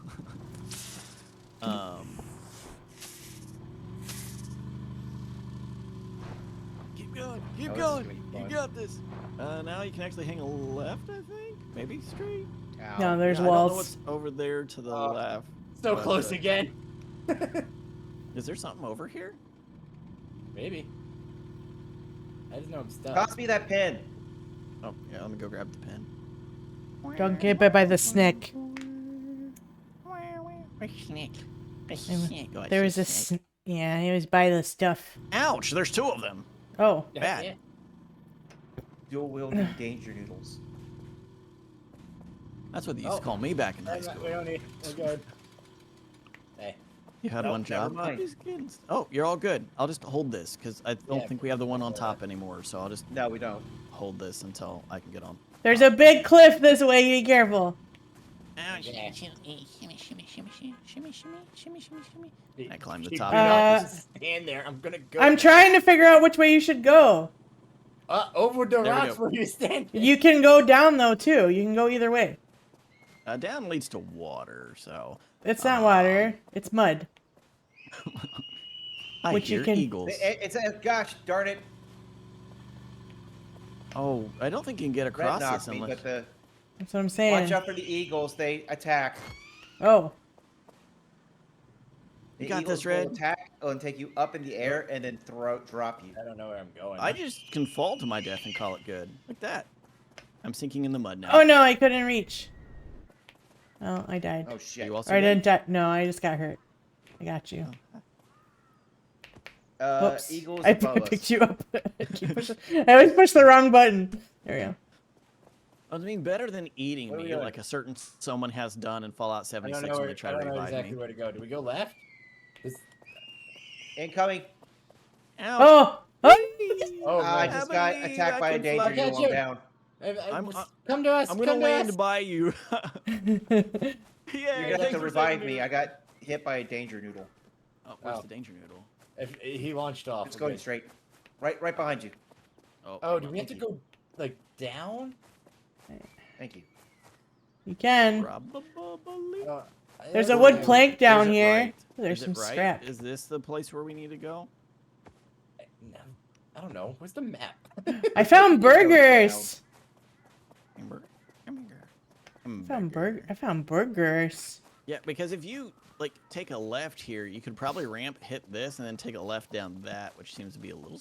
S4: Keep going, keep
S2: Oh, this is
S4: going.
S2: gonna be
S4: You
S2: fun.
S4: got this. Now you can actually hang a left, I think. Maybe straight.
S2: Ow.
S1: No, there's
S4: Yeah, I don't know
S1: walls.
S4: what's over there to the left.
S3: So
S4: But,
S3: close again.
S4: Is there something over here?
S3: Maybe. I just know I'm stuck.
S2: Toss me that pin.
S4: Oh, yeah, let me go grab the pen.
S1: Don't get bit by the snake.
S4: Oh, I
S1: There
S4: see
S1: was a yeah, he was by the stuff.
S4: Ouch, there's two of them.
S1: Oh.
S4: Bad.
S2: Dual wielding danger noodles.
S4: That's what they used to call me back in high
S3: We
S4: school.
S3: don't need. We're good. Hey.
S4: You had
S2: Nope,
S4: one
S2: never
S4: job.
S2: mind.
S4: Just kidding. Oh, you're all good. I'll just hold this because I don't
S3: Yeah,
S4: think we have the one on top anymore. So I'll just
S2: No, we don't.
S4: hold this until I can get on.
S1: There's a big cliff this way. Be careful.
S3: Yeah.
S4: I climbed the
S3: Keep
S4: top.
S3: it up.
S1: Uh,
S3: Just stand there. I'm gonna go.
S1: I'm trying to figure out which way you should go.
S3: Over the
S4: we
S3: rocks
S4: go.
S3: where you stand.
S1: You can go down though too. You can go either way.
S4: Down leads to water, so
S1: It's not water. It's mud.
S4: I
S1: Which you
S4: hear
S1: can-
S4: eagles.
S2: It's a gosh darn it.
S4: Oh, I don't think you can get
S2: Red
S4: across
S2: knocked
S4: this
S2: me,
S4: unless.
S2: but the
S1: That's what I'm saying.
S2: watch out for the eagles. They attack.
S1: Oh.
S2: The
S4: You got
S2: eagles
S4: this, Red?
S2: will attack and take you up in the air and then drop you.
S3: I don't know where I'm going.
S4: I just can fall to my death and call it good, like that. I'm sinking in the mud now.
S1: Oh no, I couldn't reach. Oh, I died.
S2: Oh shit.
S4: You also
S1: Or I
S4: dead?
S1: didn't die. No, I just got hurt. I got you. Whoops.
S2: Eagles
S1: I
S2: above us.
S1: picked you up. I always push the wrong button. There we go.
S4: I mean, better than eating
S3: Where are we
S4: me
S3: going?
S4: like a certain someone has done in Fallout
S3: I don't
S4: 76
S3: know,
S4: when
S3: where,
S4: they try
S3: I
S4: to
S3: don't know
S4: revive
S3: exactly
S4: me.
S3: where to go. Do we go left? This...
S2: Incoming.
S4: Ouch.
S1: Oh! Oh!
S3: Oh,
S2: I
S3: man.
S2: just got
S4: believe
S2: attacked
S4: I
S2: by a
S4: can
S2: danger
S3: fly.
S2: noodle. I'm down.
S3: Come to us.
S4: I'm
S3: Come
S4: gonna
S3: to
S4: land
S3: us.
S4: by you.
S2: You're
S4: Yeah,
S2: gonna have to revive me. I got hit by a danger noodle.
S4: Oh, where's
S3: Oh.
S4: the danger noodle?
S3: If he launched off.
S2: It's
S3: we're
S2: going
S3: good.
S2: straight. Right behind you.
S3: Oh, do we have
S4: thank
S3: to
S4: you.
S3: go like down?
S2: Thank you.
S1: You can.
S4: Probably.
S1: There's a
S3: don't
S1: wood
S3: know.
S1: plank down
S4: Is it
S1: here.
S4: right?
S1: There's
S4: Is
S1: some
S4: it right?
S1: scrap.
S4: Is this the place where we need to go?
S3: No, I don't know. Where's the map?
S1: I found
S2: Go down.
S1: burgers.
S4: Hamburger.
S1: I found burgers.
S4: Yeah, because if you like take a left here, you could probably ramp, hit this, and then take a left down that, which seems to be a little.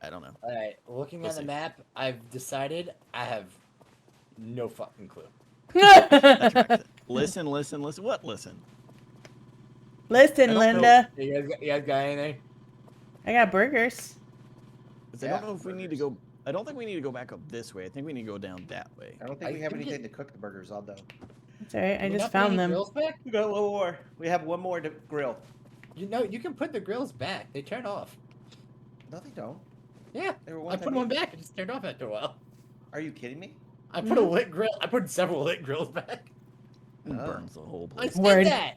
S4: I don't know.
S3: All right, looking
S4: We'll
S3: at the
S4: see.
S3: map, I've decided I have no fucking clue.
S4: That's right. Listen. What? Listen.
S1: Listen,
S4: I don't
S1: Linda.
S3: You guys got anything?
S1: I got burgers.
S4: 'Cause I don't know if we need to go. I don't think we need to go back up this way. I think we need to go down that way.
S2: I don't think
S3: I
S2: we have
S3: think
S2: anything to cook the burgers on though.
S1: It's alright. I
S3: Do we
S1: just
S3: not put any
S1: found them.
S3: Grills back?
S2: We got one more. We have one more to grill.
S3: You know, you can put the grills back. They turn off.
S2: No, they don't.
S3: Yeah,
S2: They were
S3: I
S2: one
S3: put
S2: time
S3: one
S2: each.
S3: back. It just turned off after a while.
S2: Are you kidding me?
S3: I put a lit grill. I put several lit grills back.
S4: It
S2: Oh.
S4: burns the whole
S3: I
S4: place.
S3: said
S1: Word.
S3: that.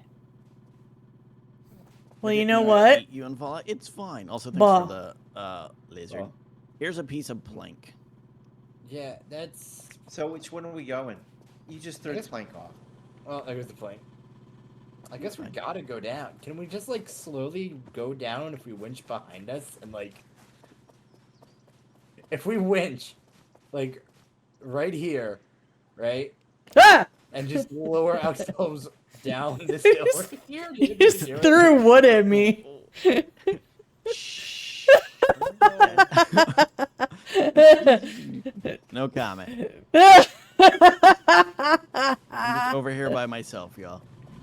S1: Well,
S4: Forget
S1: you know
S4: me, I
S1: what?
S4: eat you and Fallout. It's fine. Also, thanks
S1: Bah.
S4: for the lizard.
S3: Bah.
S4: Here's a piece of plank.
S3: Yeah, that's.
S2: So which one are we going? You just threw
S3: I
S2: the
S3: guess-
S2: plank off.
S3: Well, there's the plane. I guess we
S4: Fine.
S3: gotta go down. Can we just like slowly go down if we winch behind us and like. If we winch, like, right here, right?
S1: Ah!
S3: And just lower ourselves down this hill right here.
S1: You just threw wood at me.
S4: Shh. No comment. I'm just over here by myself, y'all.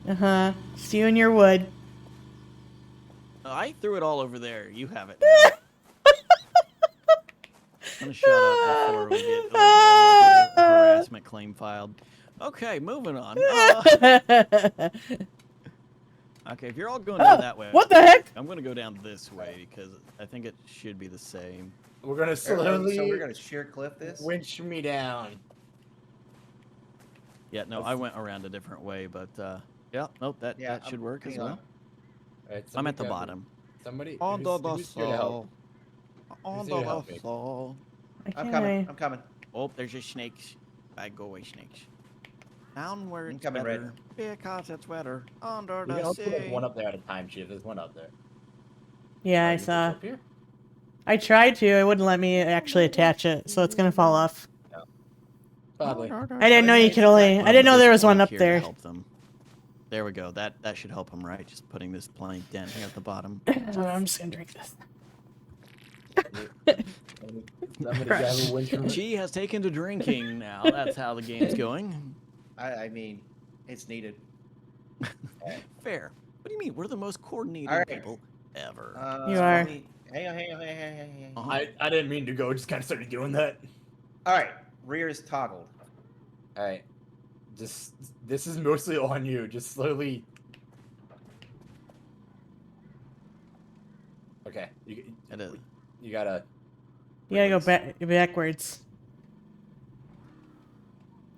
S1: Uh-huh. See you in your wood.
S4: I threw it all over there. You have it now. I'm gonna shut up before we get like a harassment claim filed. Okay, moving on. Okay, if you're all going down that way,
S1: What the heck?
S4: I'm gonna go down this way because I think it should be the same.
S3: We're gonna
S2: So
S3: slowly
S2: we're gonna sheer cliff this.
S3: winch me down.
S4: Yeah, no, I went around a different way, but yeah, nope, that should work as
S2: hang on.
S4: well.
S3: Alright,
S4: I'm at the
S3: somebody
S4: bottom.
S3: Somebody.
S4: Under
S3: who's here to help?
S4: Under
S3: here to help me?
S4: the soul.
S1: Why
S2: I'm
S1: can't
S2: coming.
S1: I-
S2: I'm coming.
S4: Oh, there's just snakes. I go away, snakes. Down where
S2: I'm
S4: it's
S2: coming,
S4: better. Because it's wetter. Under
S3: We can
S4: the
S3: also put
S4: sea.
S3: one up there at a time, Chief. There's one up there.
S1: Yeah,
S3: Oh,
S1: I
S3: you put
S1: saw.
S3: up here?
S1: I tried to. It wouldn't let me actually attach it, so it's gonna fall off.
S3: Probably.
S1: I didn't know you could only. I didn't know there was one up
S4: Here to
S1: there.
S4: help them. There we go. That should help them, right? Just putting this plank down here at the bottom.
S1: I'm just gonna drink this.
S3: Somebody grab a winch from
S4: She has taken to drinking now. That's how the game's going.
S2: I mean, it's needed.
S4: Fair. What do you mean? We're the most coordinated
S2: All right.
S4: people ever.
S1: You are.
S2: Hang on.
S4: Uh-huh.
S3: I didn't mean to go. Just kind of started doing that.
S2: All right, rear is toggled.
S3: All right. Just this is mostly on you. Just slowly. Okay.
S4: It is.
S3: You gotta.
S1: You gotta go backwards.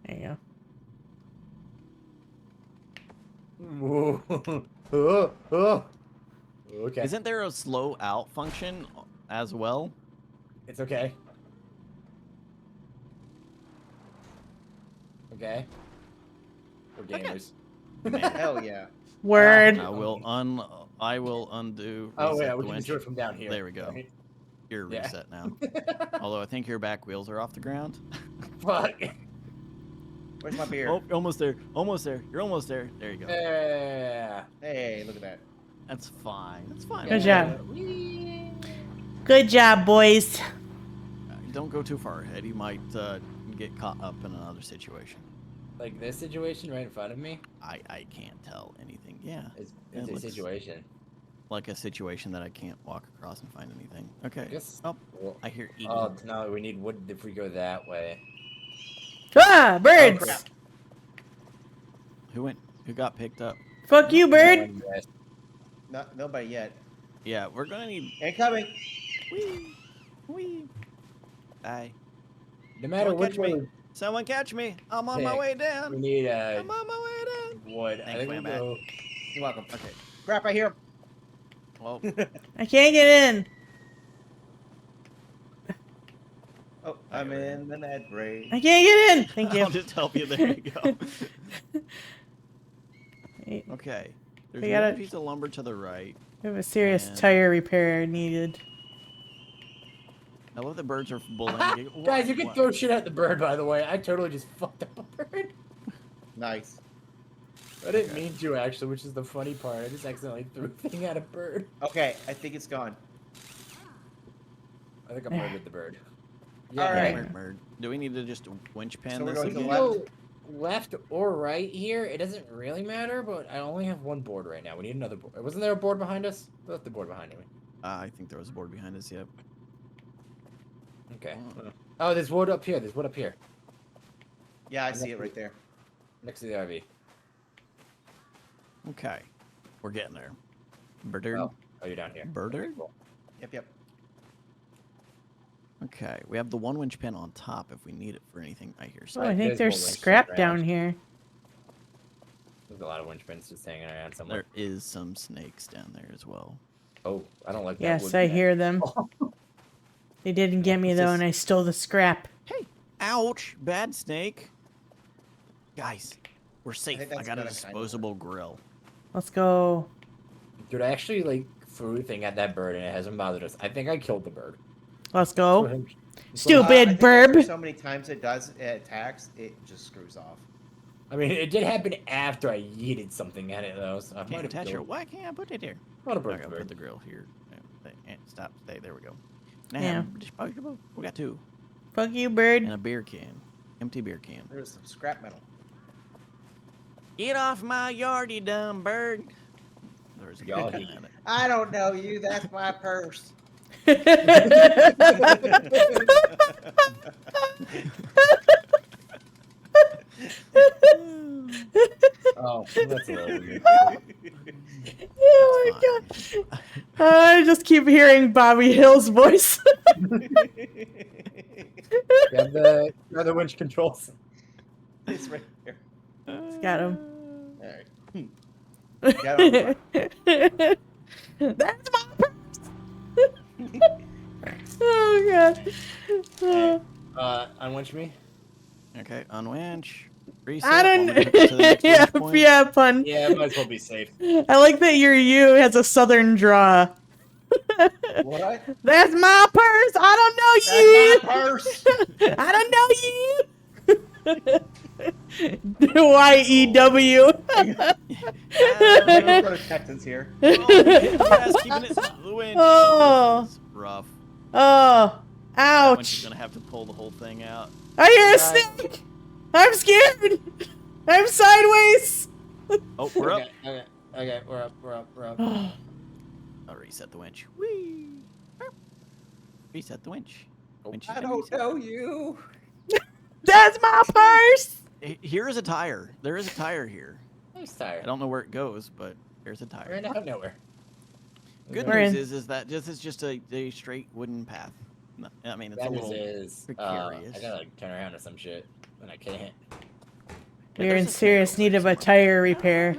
S1: There you go.
S3: Whoa. Okay.
S4: Isn't there a slow out function as well?
S3: It's okay. Okay. We're gamers.
S2: Hell yeah.
S1: Word.
S4: I will undo.
S3: Oh
S4: reset
S3: yeah,
S4: the
S3: we can
S4: winch.
S3: just do it from down here.
S4: There we go.
S3: Right?
S4: You're
S3: Yeah.
S4: reset now. Although I think your back wheels are off the ground.
S3: Fuck.
S2: Where's my beer?
S4: Oh, almost there. Almost there. You're almost there. There you go.
S3: Yeah.
S2: Hey, look at that.
S4: That's fine. That's fine.
S1: Good job. Good job, boys.
S4: Don't go too far ahead. You might could get caught up in another situation.
S3: Like this situation right in front of me
S4: I can't tell anything. Yeah.
S3: is
S4: It
S3: a
S4: looks
S3: situation.
S4: like a situation that I can't walk across and find anything. Okay.
S3: I guess.
S4: Oh,
S3: Well,
S4: I hear eating.
S3: oh no, we need wood if we go that way.
S1: Ah, birds!
S2: crap.
S4: Who got picked up?
S1: Fuck you, bird!
S3: Yes.
S2: Nobody yet.
S4: Yeah, we're gonna need.
S2: Incoming.
S4: Wee, wee. Bye.
S3: No matter
S4: Someone
S3: which
S4: catch me.
S3: way
S4: Someone catch me. I'm on my
S3: Pick.
S4: way
S3: we
S4: down.
S3: need
S4: I'm on my way down.
S3: wood.
S4: Thanks,
S3: I think we'll
S4: Wambat.
S3: go.
S2: You're welcome.
S4: Okay.
S2: Crap, I hear him.
S4: Well,
S1: I can't get in.
S2: Oh, I'm in the net break.
S1: I can't get in. Thank you.
S4: I'll just help you. There you go.
S1: Wait,
S4: Okay. There's
S1: We gotta-
S4: one piece of lumber to the right.
S1: we have a serious
S4: And-
S1: tire repair needed.
S4: I love the birds are bullying.
S3: Guys, you can throw shit at the bird. By the way, I totally just fucked up a bird.
S2: Nice.
S3: I didn't mean to actually, which is the funny part. I just accidentally threw a thing at a bird.
S2: Okay, I think it's gone.
S3: I think I murdered the bird.
S2: All right.
S4: Bird. Do we need to just winch pan
S2: So we're
S4: this
S2: going to
S3: We
S4: again?
S3: can go left or right here. It doesn't really matter, but I only have one board right now. We need another board. Wasn't there a board behind us? We left the board behind me.
S4: I think there was a board behind us. Yep.
S3: Okay.
S4: Oh.
S3: Oh, there's wood up here. There's wood up here.
S2: Yeah, I see it right there.
S3: Next to the RV.
S4: Okay. We're getting there. Birder.
S3: Oh, you're down here.
S4: Birder?
S3: Okay, cool.
S2: Yep.
S4: Okay. We have the one winch pin on top if we need it for anything. I hear.
S1: Oh,
S4: So
S1: I think
S3: there's
S1: there's
S3: more winch
S1: scrap
S3: around.
S1: down here.
S3: There's a lot of winch pins just hanging around somewhere.
S4: there is some snakes down there as well.
S3: Oh, I don't like that.
S1: Yes,
S3: wood
S1: I
S3: pin.
S1: hear them. They didn't get me
S4: What's
S1: though,
S4: this?
S1: and I stole the scrap.
S4: Hey! Ouch! Bad snake. Guys, we're safe.
S2: think
S4: I
S2: that's
S4: got a
S2: gotta kinda
S4: disposable grill.
S1: Let's go.
S3: Dude, I actually like threw a thing at that bird and it hasn't bothered us. I think I killed the bird.
S1: Let's go.
S3: I
S1: Stupid
S2: I think after
S1: burb.
S2: so many times it attacks, it just screws off.
S3: mean, it did happen after I yeeted something at it though, so I might
S4: Can't
S3: have
S4: attach her.
S3: killed.
S4: Why can't I put it here?
S3: Might have
S4: I
S3: broke the
S4: gotta put
S3: bird.
S4: the grill here. Stop. Stay. There we go. Now,
S1: Yeah.
S4: disposable. We got two.
S1: Fuck you, bird.
S4: And a beer can. Empty beer can.
S2: There's some scrap metal.
S4: Get off my yard, you dumb bird. There's a beer can
S3: Yardy.
S4: in it.
S2: I don't know you. That's my purse.
S3: Oh, that's a little weird.
S1: Oh my god. I just keep hearing Bobby Hill's voice.
S3: Grab the winch controls.
S2: It's right here.
S1: Got him.
S2: All right. Got it on the
S1: That's my purse. Oh god.
S3: Unwinch me.
S4: Okay, unwinch. Reset.
S1: I don't
S4: Want me to hook it to the next
S1: yeah,
S4: winch point?
S1: yeah, pun.
S3: Yeah, might as well be safe.
S1: I like that your you has a southern draw.
S2: What?
S1: That's my purse. I
S2: That's my purse.
S1: don't know you. I don't know you. Y-E-W.
S2: No protectants here.
S4: Yes, keeping it to the winch.
S1: Oh.
S4: This is rough.
S1: Oh,
S4: That winch is
S1: ouch.
S4: gonna have to pull the whole thing out.
S1: I hear a snake. I'm scared. I'm sideways.
S4: Oh, we're up.
S3: Okay, we're up.
S1: Oh,
S4: I'll reset the winch. Whee! Reset the winch. Winch has
S2: I
S4: been
S2: don't
S4: reset.
S2: know you.
S1: that's my purse.
S4: Here is a tire. There is a tire here.
S3: Nice tire.
S4: I don't know where it goes, but there's a tire.
S3: Right out of nowhere.
S4: Good
S1: We're
S4: news
S1: in.
S4: is that this is just a straight wooden path. No, I mean, it's a
S3: That
S4: little.
S3: is. I
S4: precarious.
S3: gotta like turn around or some shit, and I can't.
S1: We're
S4: there's
S1: in
S4: a snake
S1: serious
S4: over
S1: need
S4: there
S1: of a
S4: somewhere.
S1: tire repair.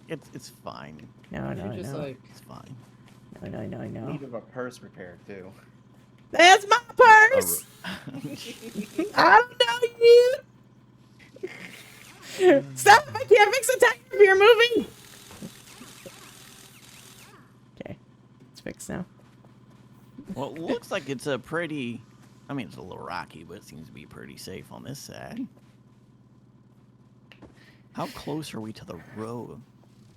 S4: It's fine.
S1: No,
S3: You're just
S1: no.
S3: like.
S4: It's fine.
S1: No.
S2: Need of a purse repair too.
S1: That's my purse. I don't know you. Stop! I can't fix a tire if you're moving. Okay, it's fixed now.
S4: Well, it looks like it's a pretty. I mean, it's a little rocky, but it seems to be pretty safe on this side. How close are we to the road?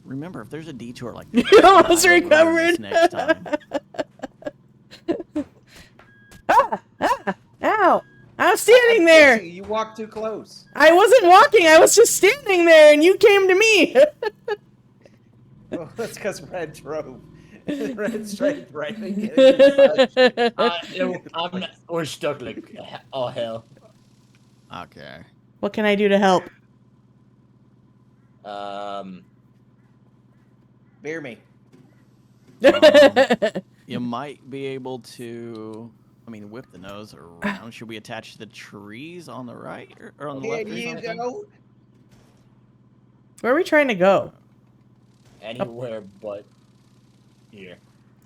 S4: Remember, if there's a detour like this,
S1: You almost
S4: I will run
S1: recovered.
S4: this next time.
S1: Ow! I'm standing standing there.
S2: You walked too close.
S1: I wasn't walking. I was just standing there, and you came to me.
S2: Well, that's because Red drove. Red straight right.
S3: We're stuck like all hell.
S4: Okay.
S1: What can I do to help?
S2: Bear me.
S4: You might be able to, I mean, whip the nose around. Should we attach the trees on the right or on the left?
S2: Here you
S4: something?
S2: go.
S1: Where are we trying to go?
S3: Anywhere but here.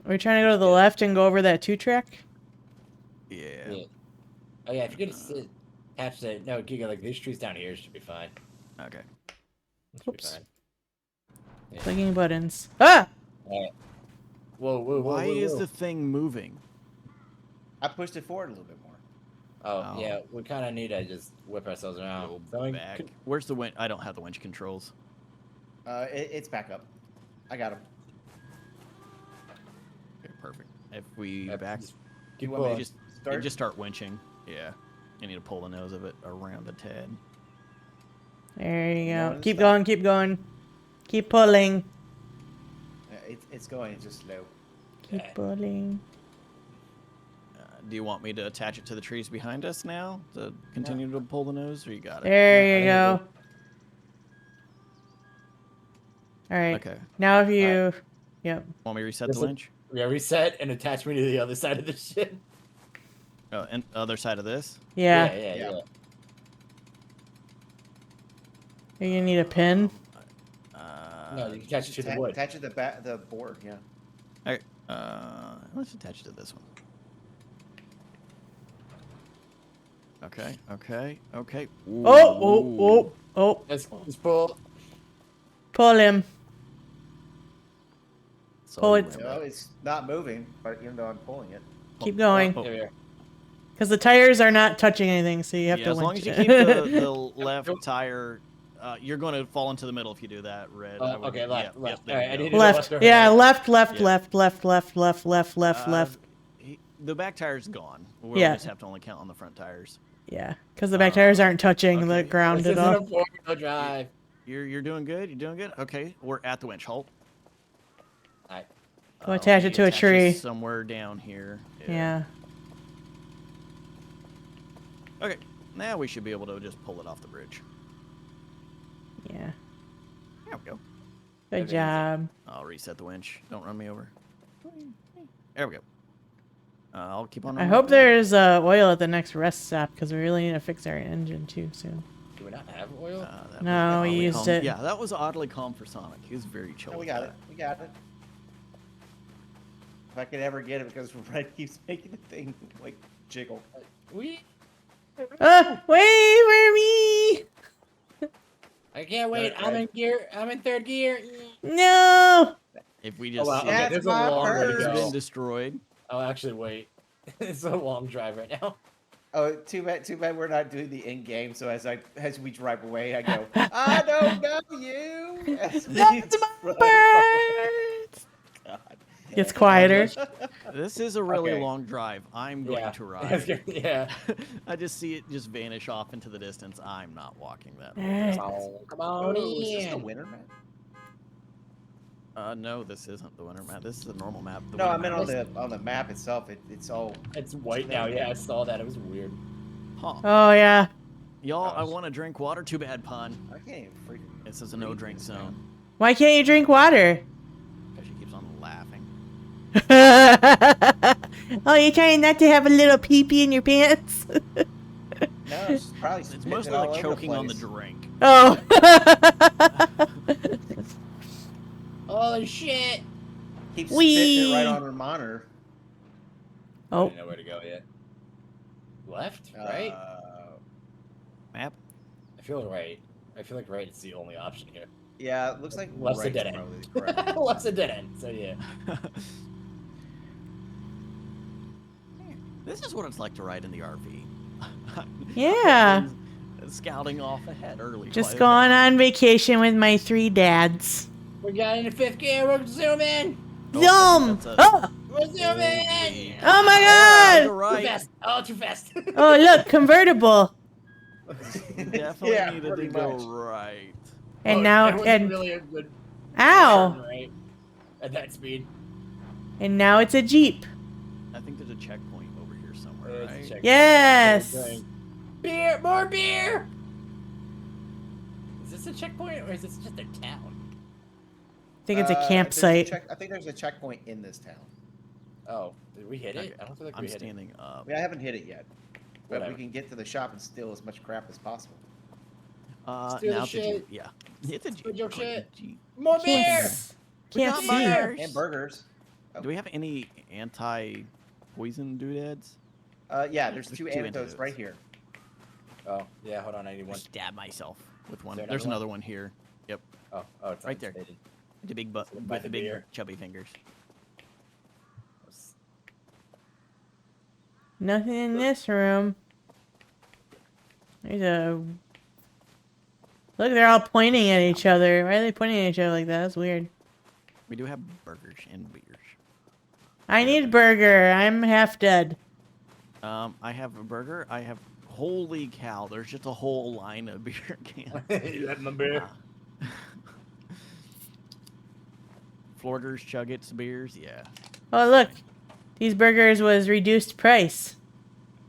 S1: Are we trying to go to the left and go over that 2-track?
S4: Yeah.
S3: Oh yeah, if you could attach the Ghiga, like these trees down here should be fine.
S4: Okay.
S3: Should be
S1: Oops.
S3: fine. Yeah.
S1: Clicking buttons. Ah!
S3: Alright. Whoa,
S4: Why is the thing moving?
S2: I pushed it forward a little bit more.
S3: Oh, yeah, we kind of need to just whip ourselves around.
S4: Go back. Where's the winch? I don't have the winch controls.
S2: It's back up. I got him.
S4: Okay, perfect. If we
S3: Yeah,
S4: back,
S3: keep
S4: you want me
S3: going.
S4: to just start winching. Yeah. You need to pull the nose of it around a tad.
S1: There you go.
S2: Going
S1: Keep
S2: slow.
S1: going, keep going. Keep pulling.
S2: It's going. It's just slow.
S1: Keep pulling.
S4: Do you want me to attach it to the trees behind us now to continue to pull the nose, or you got it?
S1: There you go. Alright.
S4: Okay.
S1: Now if you... Yep.
S4: Want me to reset the winch?
S3: Yeah, reset and attach me to the other side of the ship.
S4: Oh, and other side of this?
S1: Yeah.
S3: Yeah.
S1: Are you gonna need a pin?
S3: No, you can attach it to the wood.
S2: Attach it to the board. Yeah.
S4: Okay. Let's attach it to this one. Okay.
S1: Oh.
S3: Let's pull.
S1: Pull him. Pull it.
S2: No, it's not moving, but even though I'm pulling it.
S1: Keep going.
S3: Here we are.
S1: Because the tires are not touching anything, so you have to
S4: as long
S1: winch
S4: as you
S1: it.
S4: keep the left tire, you're going to fall into the middle if you do that, Red.
S3: Okay, left.
S4: there
S3: Alright,
S4: you
S3: I
S4: go.
S3: need to-
S1: Left.
S3: Left or
S1: Yeah,
S3: right?
S1: left.
S4: Uh, The back tire's gone. We'll
S1: Yeah.
S4: just have to only count on the front tires.
S1: Yeah, because the back tires aren't touching the
S4: okay.
S1: ground
S3: This
S1: at
S3: isn't
S1: all.
S3: a four-wheel drive.
S4: You're doing good. You're doing good. Okay, we're at the winch. Halt.
S3: Alright.
S1: Go attach
S4: we
S1: it to a
S4: attach
S1: tree.
S4: this somewhere down here.
S1: Yeah.
S4: Okay. Now we should be able to just pull it off the bridge.
S1: Yeah.
S4: There we go.
S1: Good job.
S4: I'll reset the winch. Don't run me over. There we go. I'll keep on.
S1: I hope there's oil at the next rest stop because we really need to fix our engine too soon.
S3: Do we not have oil?
S4: That
S1: No,
S4: was
S1: we
S4: oddly
S1: used
S4: calm.
S1: it.
S4: Yeah, that was oddly calm for Sonic. He was very chill.
S2: Oh, we
S4: with
S2: got
S4: that.
S2: it. We got it. If I could ever get it, because Red keeps making the thing like jiggle.
S3: We.
S1: Wait for me!
S3: I can't wait. I'm in gear. I'm in third gear.
S1: No!
S4: If we just
S3: wow.
S4: see
S3: Okay,
S2: That's
S3: there's a
S2: my
S3: long way to
S2: purse.
S4: it's
S3: go.
S4: been destroyed.
S3: Oh, actually, wait. It's a long drive right now.
S2: Oh, too bad we're not doing the end game. So as we drive away, I go, I don't know you. As we
S1: That's my
S2: drive
S1: birds!
S2: God.
S1: Gets quieter.
S4: This is a really
S2: Okay.
S4: long drive. I'm going
S3: Yeah.
S4: to ride.
S3: Yeah.
S4: I just see it just vanish off into the distance. I'm not walking that.
S1: Alright.
S3: Oh, come
S2: Oh,
S3: on
S2: is this the
S3: in.
S2: winter map?
S4: No, this isn't the winter map. This is the normal map. The
S2: No, I
S4: winter
S2: meant
S4: map
S2: on the map itself. It's all.
S3: It's white now. Yeah, I saw that. It was weird.
S4: Huh.
S1: Oh, yeah.
S4: Y'all, I want to drink water. Too bad, pun.
S2: I can't even freaking.
S4: This is a no drink zone.
S1: Why can't you drink water?
S4: Because she keeps on laughing.
S1: Oh, you're trying not to have a little pee-pee in your pants?
S2: No, it's probably.
S4: It's
S2: spitting
S4: mostly
S2: all
S4: like
S2: over
S4: choking on the
S2: place.
S4: drink.
S1: Oh.
S3: Holy shit!
S2: Keeps
S1: Wee.
S2: spitting it right on her monitor.
S3: I
S1: Oh.
S3: don't know where to go yet. Left? Right?
S4: Map?
S3: I feel right. I feel like right is the only option here.
S2: Yeah, it looks like
S3: Left's a
S2: right's
S3: dead
S2: probably
S3: end.
S2: correct.
S3: Left's a dead end. So yeah.
S4: This is what it's like to ride in the RV.
S1: Yeah.
S4: Scouting off ahead early.
S1: Just going on vacation with my 3 dads.
S3: We got into 5th gear. We're zooming.
S1: Dumb!
S4: that's a-
S1: Oh!
S3: We're zooming!
S4: Holy-
S1: Oh my
S4: Yeah,
S1: god!
S4: you're
S3: Too
S4: right.
S3: fast. Oh, too fast.
S1: Oh, look, convertible.
S4: We definitely
S2: Yeah,
S4: needed to
S2: pretty
S4: go
S2: much.
S4: right.
S1: And
S3: Oh,
S1: now,
S3: that was
S1: and
S3: really a good
S1: ow!
S3: turn, right? At that speed.
S1: And now it's a Jeep.
S4: I think there's a checkpoint over here somewhere,
S3: There's a
S4: right?
S3: checkpoint.
S1: Yes!
S3: Going, beer! More beer! Is this a checkpoint or is this just a town?
S1: I think it's a
S2: There's
S1: campsite.
S2: I think there's a checkpoint in this town.
S3: Oh, did we hit it?
S4: Okay,
S3: I don't feel like
S4: I'm
S3: we hit
S4: standing up.
S2: I mean, I haven't hit it yet, but
S3: Whatever.
S2: we can get to the shop and steal as much crap as possible.
S3: Steal the
S4: Now it's a
S3: shit.
S4: Jeep. Yeah. It's a Jeep.
S3: Steal your
S4: Click
S3: shit.
S4: Jeep.
S3: it. More beer!
S1: Can't, can't
S4: got
S1: see.
S4: burgers.
S2: And burgers.
S4: Do we have any anti-poison doodads?
S2: Yeah, there's
S4: There's
S2: two
S4: two
S2: antidotes
S4: antidotes.
S2: right here.
S3: Oh, yeah, hold on, I need one.
S4: Stab myself with one.
S3: there
S4: There's
S3: another
S4: another one here. Yep.
S3: Oh, it's
S4: Right there.
S3: unstated.
S4: It's a big butt
S3: By
S4: with
S3: the
S4: the big
S3: beer.
S4: chubby fingers.
S1: Nothing in this room. There's a... Look, they're all pointing at each other. Why are they pointing at each other like that? That's weird.
S4: We do have burgers and beers.
S1: I need burger. I'm half dead.
S4: I have a burger. I have. Holy cow! There's just a whole line of beer cans.
S3: You have my beer?
S4: Florgers, Chuggets, beers. Yeah.
S1: Oh, look. These burgers was reduced price.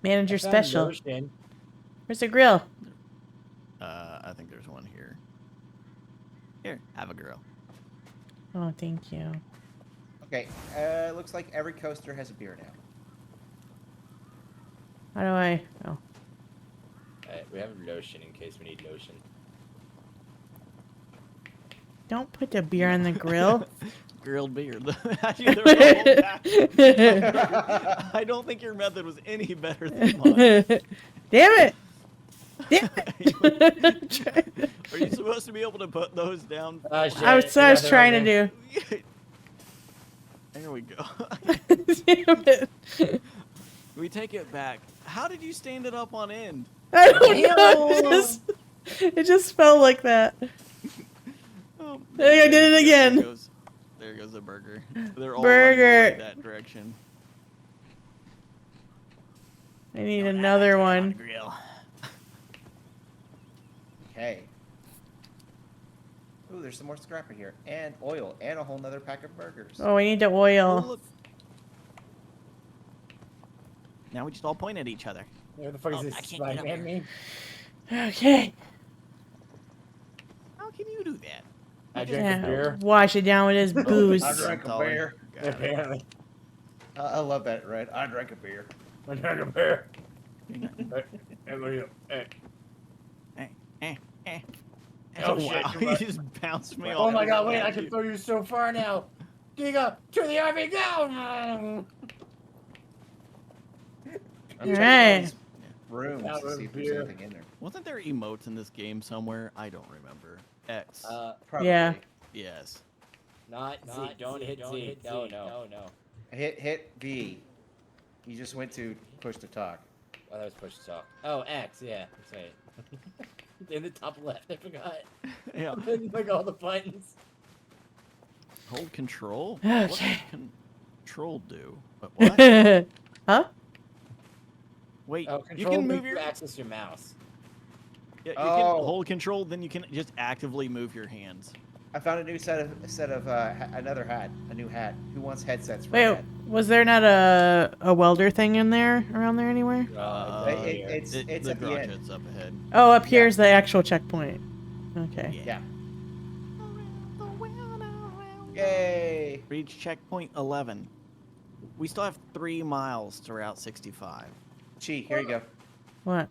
S1: Manager
S3: I found
S1: special.
S3: lotion.
S1: Where's the grill?
S4: I think there's one here. Here, have a grill.
S1: Oh, thank you.
S2: Okay, looks like every coaster has a beer now.
S1: How do I... Oh.
S3: We have lotion in case we need lotion.
S1: Don't put the beer on the grill.
S4: Grilled beer. Actually, there's a whole pack. I don't think your method was any better than mine.
S1: Damn it! Damn it!
S4: Are you supposed to be able to put those down?
S3: Oh, shit.
S1: I was trying to do.
S4: There we go.
S1: Damn it!
S4: We take it back. How did you stand it up on end?
S1: I don't know. It just felt like that.
S4: Oh,
S1: There I did it again.
S4: There goes the burger. They're all
S1: Burger.
S4: running that direction.
S1: I need another one.
S4: Grill.
S2: Okay. Ooh, there's some more scrap in here. And oil. And a whole nother pack of burgers.
S1: Oh, we need the
S4: Oh,
S1: oil.
S4: look. Now we just all point at each other.
S3: Where the fuck
S4: Oh,
S3: is
S4: I
S3: this
S4: can't get up
S3: Spider-Man
S4: here.
S3: me?
S1: Okay.
S4: How can you do that?
S3: I
S4: You
S3: drank
S1: Yeah,
S3: a beer.
S1: wash it down with his booze.
S2: I drank a
S4: Solid.
S2: beer.
S4: Got it.
S3: Apparently.
S2: I love that, Red. I drank a beer.
S3: I drank a beer.
S4: Oh,
S3: Oh, shit,
S4: wow.
S3: you're
S4: He
S3: right.
S4: just bounced me off.
S3: Oh my god, wait, I
S4: Thank
S3: can
S4: you.
S3: throw you so far now. Ghiga, to the RV, go!
S2: I'm
S1: Alright.
S2: checking these rooms
S3: Yeah,
S2: to see if there's
S3: beer.
S2: anything in there.
S4: Wasn't there emotes in this game somewhere? I don't remember. X.
S2: Probably.
S1: Yeah.
S4: Yes.
S3: Not Z, don't hit Z. No.
S2: Hit V. You just went to push to talk.
S3: Oh, that was push to talk. Oh, X, yeah, that's right. In the top left, I forgot.
S4: Yeah.
S3: Like all the buttons.
S4: Hold control?
S1: Okay.
S4: What does control do? What?
S1: Huh?
S4: Wait,
S3: Oh,
S4: you
S3: control
S4: can move
S3: means
S4: your...
S3: to access your mouse.
S4: Yeah, you
S2: Oh.
S4: can hold control, then you can just actively move your hands.
S2: I found a new set of another hat, a new hat. Who wants headsets for a
S1: Wait,
S2: hat?
S1: was there not a welder thing in there, around there anywhere?
S2: It's
S4: the
S2: at the
S4: garage
S2: end.
S4: head's up ahead.
S1: Oh, up here's the actual checkpoint. Okay.
S2: Yeah. Yay!
S4: Reach checkpoint 11. We still have 3 miles to Route 65.
S2: Chi, here you go.
S1: What?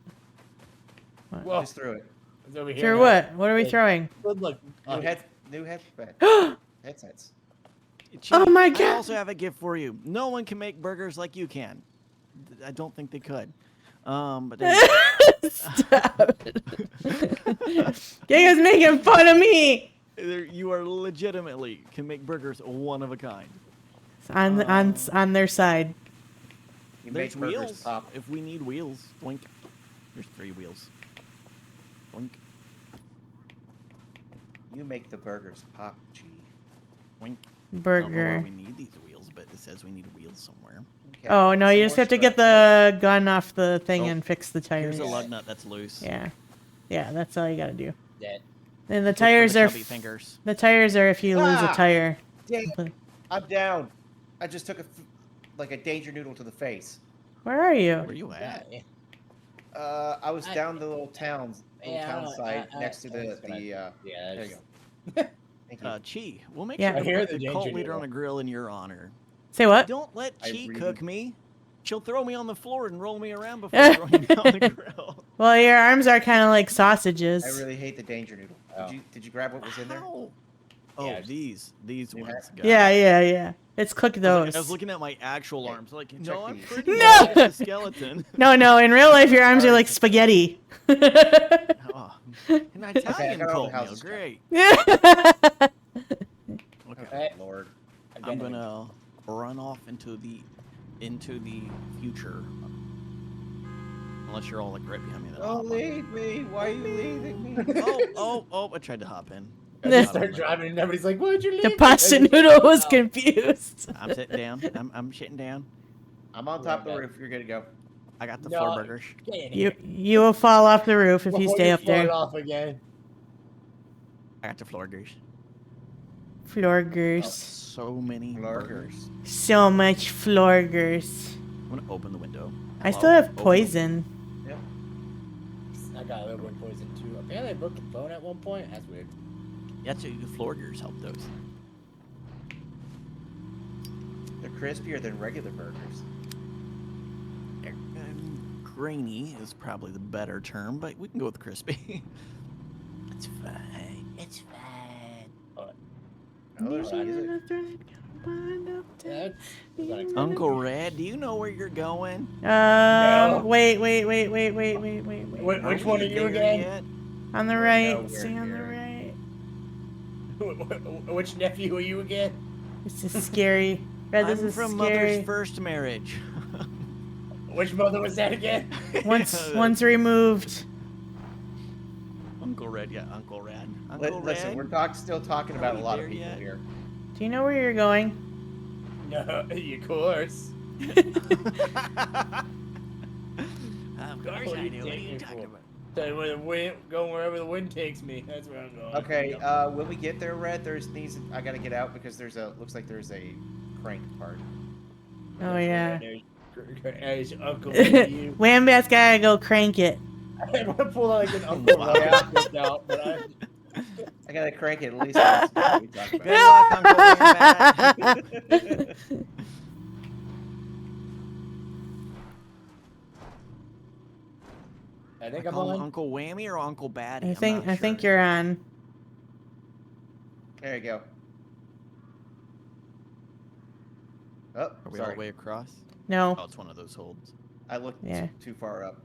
S3: Whoa,
S2: Just threw it.
S3: it's over here.
S1: Through
S3: now.
S1: what? What are we
S3: Hey.
S1: throwing?
S3: Good look.
S2: New headset. Headsets.
S1: Oh my
S4: I
S1: God.
S4: also have a gift for you. No one can make burgers like you can. I don't think they could. But there you go.
S1: Stop it. Giga's making fun of me.
S4: You are legitimately can make burgers one of a kind.
S1: On their side.
S2: You
S4: There's
S2: make burgers
S4: wheels.
S2: pop.
S4: If we need wheels, boink. There's 3 wheels. Boink,
S2: You make the burgers pop, Chi.
S4: boink. I don't know why
S1: burger.
S4: we need these wheels, but it says we need wheels somewhere.
S2: Okay,
S1: Oh no,
S2: some
S1: you
S2: more
S1: just have to get
S2: scrap.
S1: the gun off the thing
S4: Oh,
S1: and fix the tires.
S4: Here's a lug nut that's loose.
S1: Yeah, yeah, that's all you gotta do.
S3: That.
S1: And the
S4: Look for
S1: tires
S4: the
S1: are
S4: chubby fingers.
S1: the tires are if you lose a
S2: Ah!
S1: tire.
S2: Dang it, I'm down. I just took like a danger noodle to the face.
S1: Where are you?
S4: Where you at?
S2: I was down the little town side next to the
S3: Yeah,
S2: there you
S3: go.
S2: go. Thank you.
S4: Chi, we'll make
S1: Yeah.
S4: sure
S3: I
S4: to
S3: hear
S4: put
S3: the
S4: the cult
S3: danger
S4: leader on
S3: noodle.
S4: a grill in your honor.
S1: Say what?
S4: Don't let
S2: I
S4: Chi
S2: really-
S4: cook me. She'll throw me on the floor and roll me around before throwing me on the grill.
S1: Well, your arms are kind of like sausages.
S2: I really hate the danger noodle.
S3: Oh.
S2: Did you grab what was in there?
S4: How? Oh,
S3: Yeah,
S4: these
S2: You
S4: ones.
S2: have-
S4: got
S1: Yeah,
S4: it.
S1: yeah. Let's cook
S4: I
S1: those.
S4: was looking at my actual arms, like,
S2: check
S4: no, I'm
S2: these.
S4: pretty
S1: No!
S4: much a skeleton.
S1: No, in real life, your arms are like spaghetti.
S4: Oh, an Italian
S2: got all
S4: cult
S2: the
S4: meal,
S2: houses checked.
S4: great.
S1: Yeah.
S4: Okay,
S3: Hey.
S2: Lord.
S4: I'm gonna run off into the future. Unless you're all like right behind me. then I'll
S2: Don't
S4: hop on.
S2: leave me. Why are you leaving me?
S4: Oh! I tried to hop in.
S3: I just start driving and everybody's like, "Why'd you leave?"
S1: The
S3: me?"
S1: pasta
S3: I just-
S1: noodle was
S3: Oh.
S1: confused.
S4: I'm sitting down. I'm sitting down.
S2: I'm on top of the roof. You're good to go.
S4: I got the
S3: No.
S4: floor burgers.
S3: Get in
S1: You
S3: here.
S1: will fall off the roof if you
S3: Before
S1: stay up
S3: fall
S1: there.
S3: off again.
S4: I got the floor burgers.
S1: Florgers.
S4: So many burgers.
S2: Lurkers.
S1: So much florgers.
S4: I'm gonna open the window.
S1: I
S4: Hello?
S1: still have
S4: Open the-
S1: poison.
S2: Yep.
S3: I got a little bit of poison too. Apparently, I broke the phone at one point. That's weird.
S4: Yeah, so the floorgers help those.
S2: They're crispier than regular burgers.
S4: Grainy is probably the better term, but we can go with crispy. It's fine. It's fine.
S2: Oh, there's music.
S3: That's
S4: Uncle Red, do you know where you're going?
S3: No.
S1: Wait.
S3: Which one are you
S4: there
S3: again?
S4: yet?
S1: On the
S2: We're
S1: right.
S2: nowhere
S1: Stay on the
S2: near.
S1: right.
S3: Which nephew are you again?
S1: This is scary. Red, this
S4: I'm
S1: is
S4: from
S1: scary.
S4: Mother's first marriage.
S3: Which mother was that again?
S1: Once removed.
S4: Uncle Red, yeah, Uncle Red. Uncle
S2: Listen,
S4: Red?
S2: we're still talking about a
S4: we
S2: lot
S4: there
S2: of people
S4: yet?
S2: here.
S1: Do you know where you're going?
S3: No, of course.
S4: Of course
S3: What
S4: I
S3: are you
S4: do. What are you
S3: taking
S4: talking
S3: for?
S4: about?
S3: So where the wind, going wherever the wind takes me. That's where I'm going.
S2: Okay, when we get there, Red, there's these. I gotta get out because there's a. Looks like there's a crank part.
S1: Oh yeah.
S3: There's Uncle you.
S1: Wambat's gotta go crank it.
S3: I want to pull out like an Uncle Ruckus out, but
S2: I gotta crank it at least. Once. What we talk
S4: Good
S2: about.
S4: luck, Uncle Wambat.
S3: I think
S4: I
S3: I'm
S4: call him
S3: on.
S4: Uncle Whammy or Uncle Batty?
S1: I think you're on.
S2: There you go. Oh,
S4: Are we all
S2: sorry.
S4: the way across?
S1: No.
S4: Oh, it's one of those holds.
S2: I looked
S1: Yeah.
S2: too far up.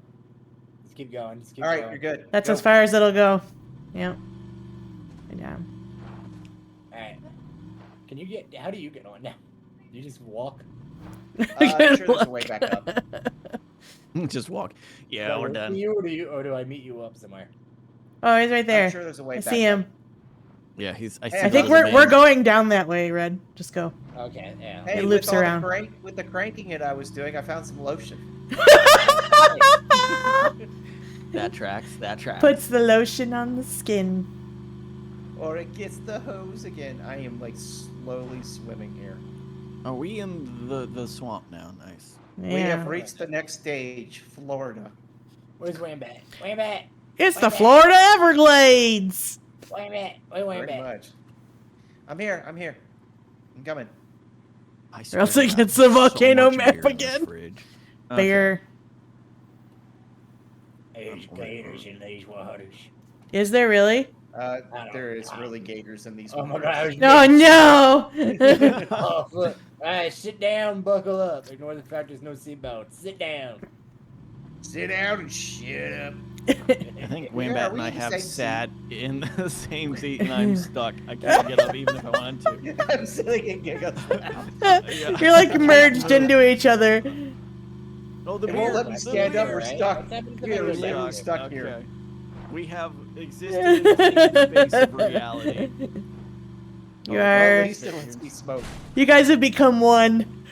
S3: Just keep going. Just keep
S2: All right,
S3: going.
S2: you're good.
S1: That's
S2: Go.
S1: as far as it'll go. Yep. Yeah.
S3: All right. Can you get? How do you get on now? You just walk.
S2: I'm sure there's a way back up.
S4: Just walk. Yeah,
S3: Do I
S4: we're
S3: wait for
S4: done.
S3: You or do I meet you up somewhere?
S1: Oh, he's right there.
S2: I'm sure there's a way
S1: I
S2: back
S1: see him.
S2: up.
S4: Yeah, he's.
S2: Hey,
S4: see
S1: I think
S4: those
S1: we're
S4: men.
S1: going down that way, Red. Just go.
S3: Okay. Yeah.
S2: Hey,
S1: It loops
S2: with all
S1: around.
S2: with the cranking it I was doing, I found some lotion.
S4: That tracks. That tracks.
S1: Puts the lotion on the skin.
S2: Or it gets the hose again. I am like slowly swimming here.
S4: Are we in the swamp now? Nice.
S1: Yeah.
S2: We have reached the next stage, Florida.
S3: Where's Wambat? Wambat.
S1: It's the
S3: Wambat.
S1: Florida Everglades.
S3: Wambat. Where
S2: Pretty
S3: Wambat?
S2: much. I'm here. I'm here. I'm coming.
S4: I
S1: Or else
S4: swear
S1: it
S4: to
S1: gets
S4: God,
S1: the
S4: there's
S1: volcano
S4: much
S1: map
S4: beer in this
S1: again.
S4: fridge. Okay.
S1: Bigger.
S3: There's gators in these waters.
S1: Is there really?
S2: There is really gators in these.
S3: Oh my
S2: waters.
S3: God.
S1: No, no.
S3: Oh, look. All right, sit down, buckle up. Ignore the fact there's no seatbelt. Sit down.
S2: Sit down and shut up.
S4: I think Wambat
S2: Yeah,
S4: and
S2: we
S4: I
S2: in the
S4: have
S2: same seat.
S4: sat in the same seat, and I'm stuck. I can't get up even if I wanted to.
S2: I'm sitting in Giga.
S1: You're like merged into each other.
S4: Oh, the
S2: It
S4: beer.
S2: won't let me
S4: the
S2: stand up.
S4: beer.
S2: We're
S3: right?
S2: stuck.
S3: What's happening to
S2: We are
S3: the
S2: literally
S3: beer?
S2: stuck here.
S4: Okay. We have existed in the same space of reality.
S1: You
S2: Well, at
S1: are.
S2: least it lets me smoke.
S1: You guys have become one.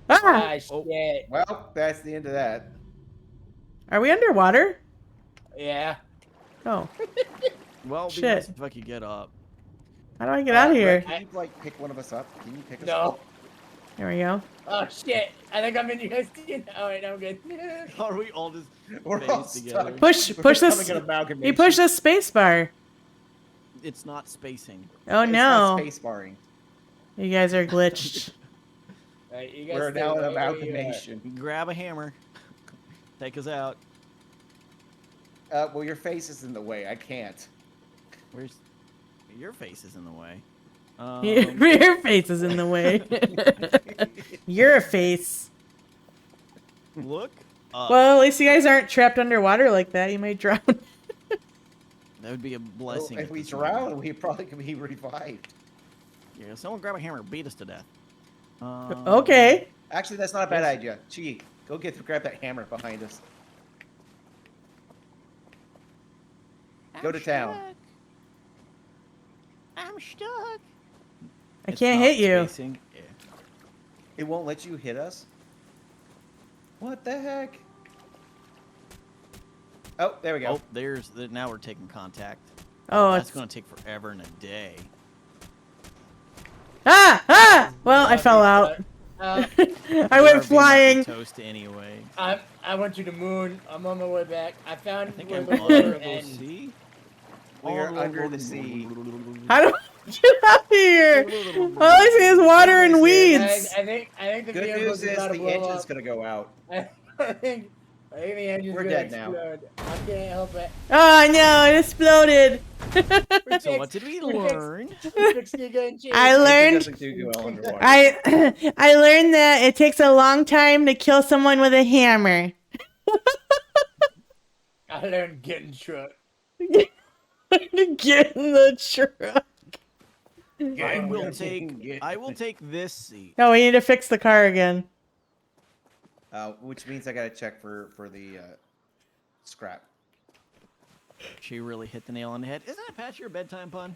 S1: Ah!
S3: Ah, shit.
S2: Well, that's the end of that.
S1: Are we underwater?
S3: Yeah.
S1: Oh,
S4: Well, it'd be
S1: Shit.
S4: nice if I could get up.
S1: how do I get out of here?
S2: Can you like pick one of us up? Can you pick us
S3: No.
S2: up?
S1: There we go.
S3: Oh, shit. I think I'm in your skin. All right, I'm good.
S4: Are we all just
S2: We're
S4: phased
S2: all
S4: together?
S2: stuck.
S1: Push
S2: We're
S1: this.
S2: becoming an amalgamation.
S1: You push the space bar.
S4: It's not spacing.
S1: Oh
S2: It's
S1: no.
S2: not space barring.
S1: You guys are glitched.
S3: All right, you guys
S2: We're
S3: stay
S2: now an
S3: right where you are.
S2: amalgamation.
S4: Grab a hammer. Take us out.
S2: Well, your face is in the way. I can't.
S4: Where's your face is in the way.
S1: Your face is in the way. You're a face.
S4: Look up.
S1: Well, at least you guys aren't trapped underwater like that. You might drown.
S4: That would be a
S2: Well,
S4: blessing.
S2: if
S4: at
S2: we
S4: this moment.
S2: drown, we probably could be revived.
S4: Yeah, someone grab a hammer, beat us to death.
S1: Okay.
S2: Actually, that's not a bad idea. Gee, go grab that hammer behind us. Go to town.
S4: I'm stuck.
S1: I
S4: It's
S1: can't
S4: not
S1: hit you.
S4: spacing. Yeah.
S2: It won't let you hit us? What the heck? Oh, there we go.
S4: Oh, there's the. Now we're taking contact.
S1: Oh,
S4: That's
S1: it's
S4: gonna take forever and a day.
S1: ah. Well, I fell out.
S3: Uh,
S1: I went
S4: RV might be
S1: flying.
S4: Toast anyway.
S3: I went to the moon. I'm on my way back. I found
S4: I think
S3: where
S4: I'm
S3: the
S4: under
S3: water
S4: the
S3: ends.
S4: sea.
S2: We are under the sea.
S1: How do I get out of here? All I see is water and
S2: Goodness,
S1: weeds.
S3: I think the
S2: Good
S3: vehicle
S2: news
S3: is
S2: is
S3: about to
S2: the
S3: blow
S2: engine's
S3: up.
S2: gonna go out.
S3: I think the engine's
S2: We're
S3: gonna
S2: dead now.
S3: explode. I can't help it.
S1: Oh no, it exploded.
S4: So what did we learn?
S3: Fix Ghiga and
S1: I
S3: ChiiFett.
S1: learned.
S2: It doesn't do well underwater.
S1: I learned that it takes a long time to kill someone with a hammer.
S3: I learned getting truck.
S1: Get in the truck.
S4: I will take this seat.
S1: No, we need to fix the car again.
S2: Which means I gotta check for the scrap.
S4: She really hit the nail on the head. Isn't that past your bedtime pun?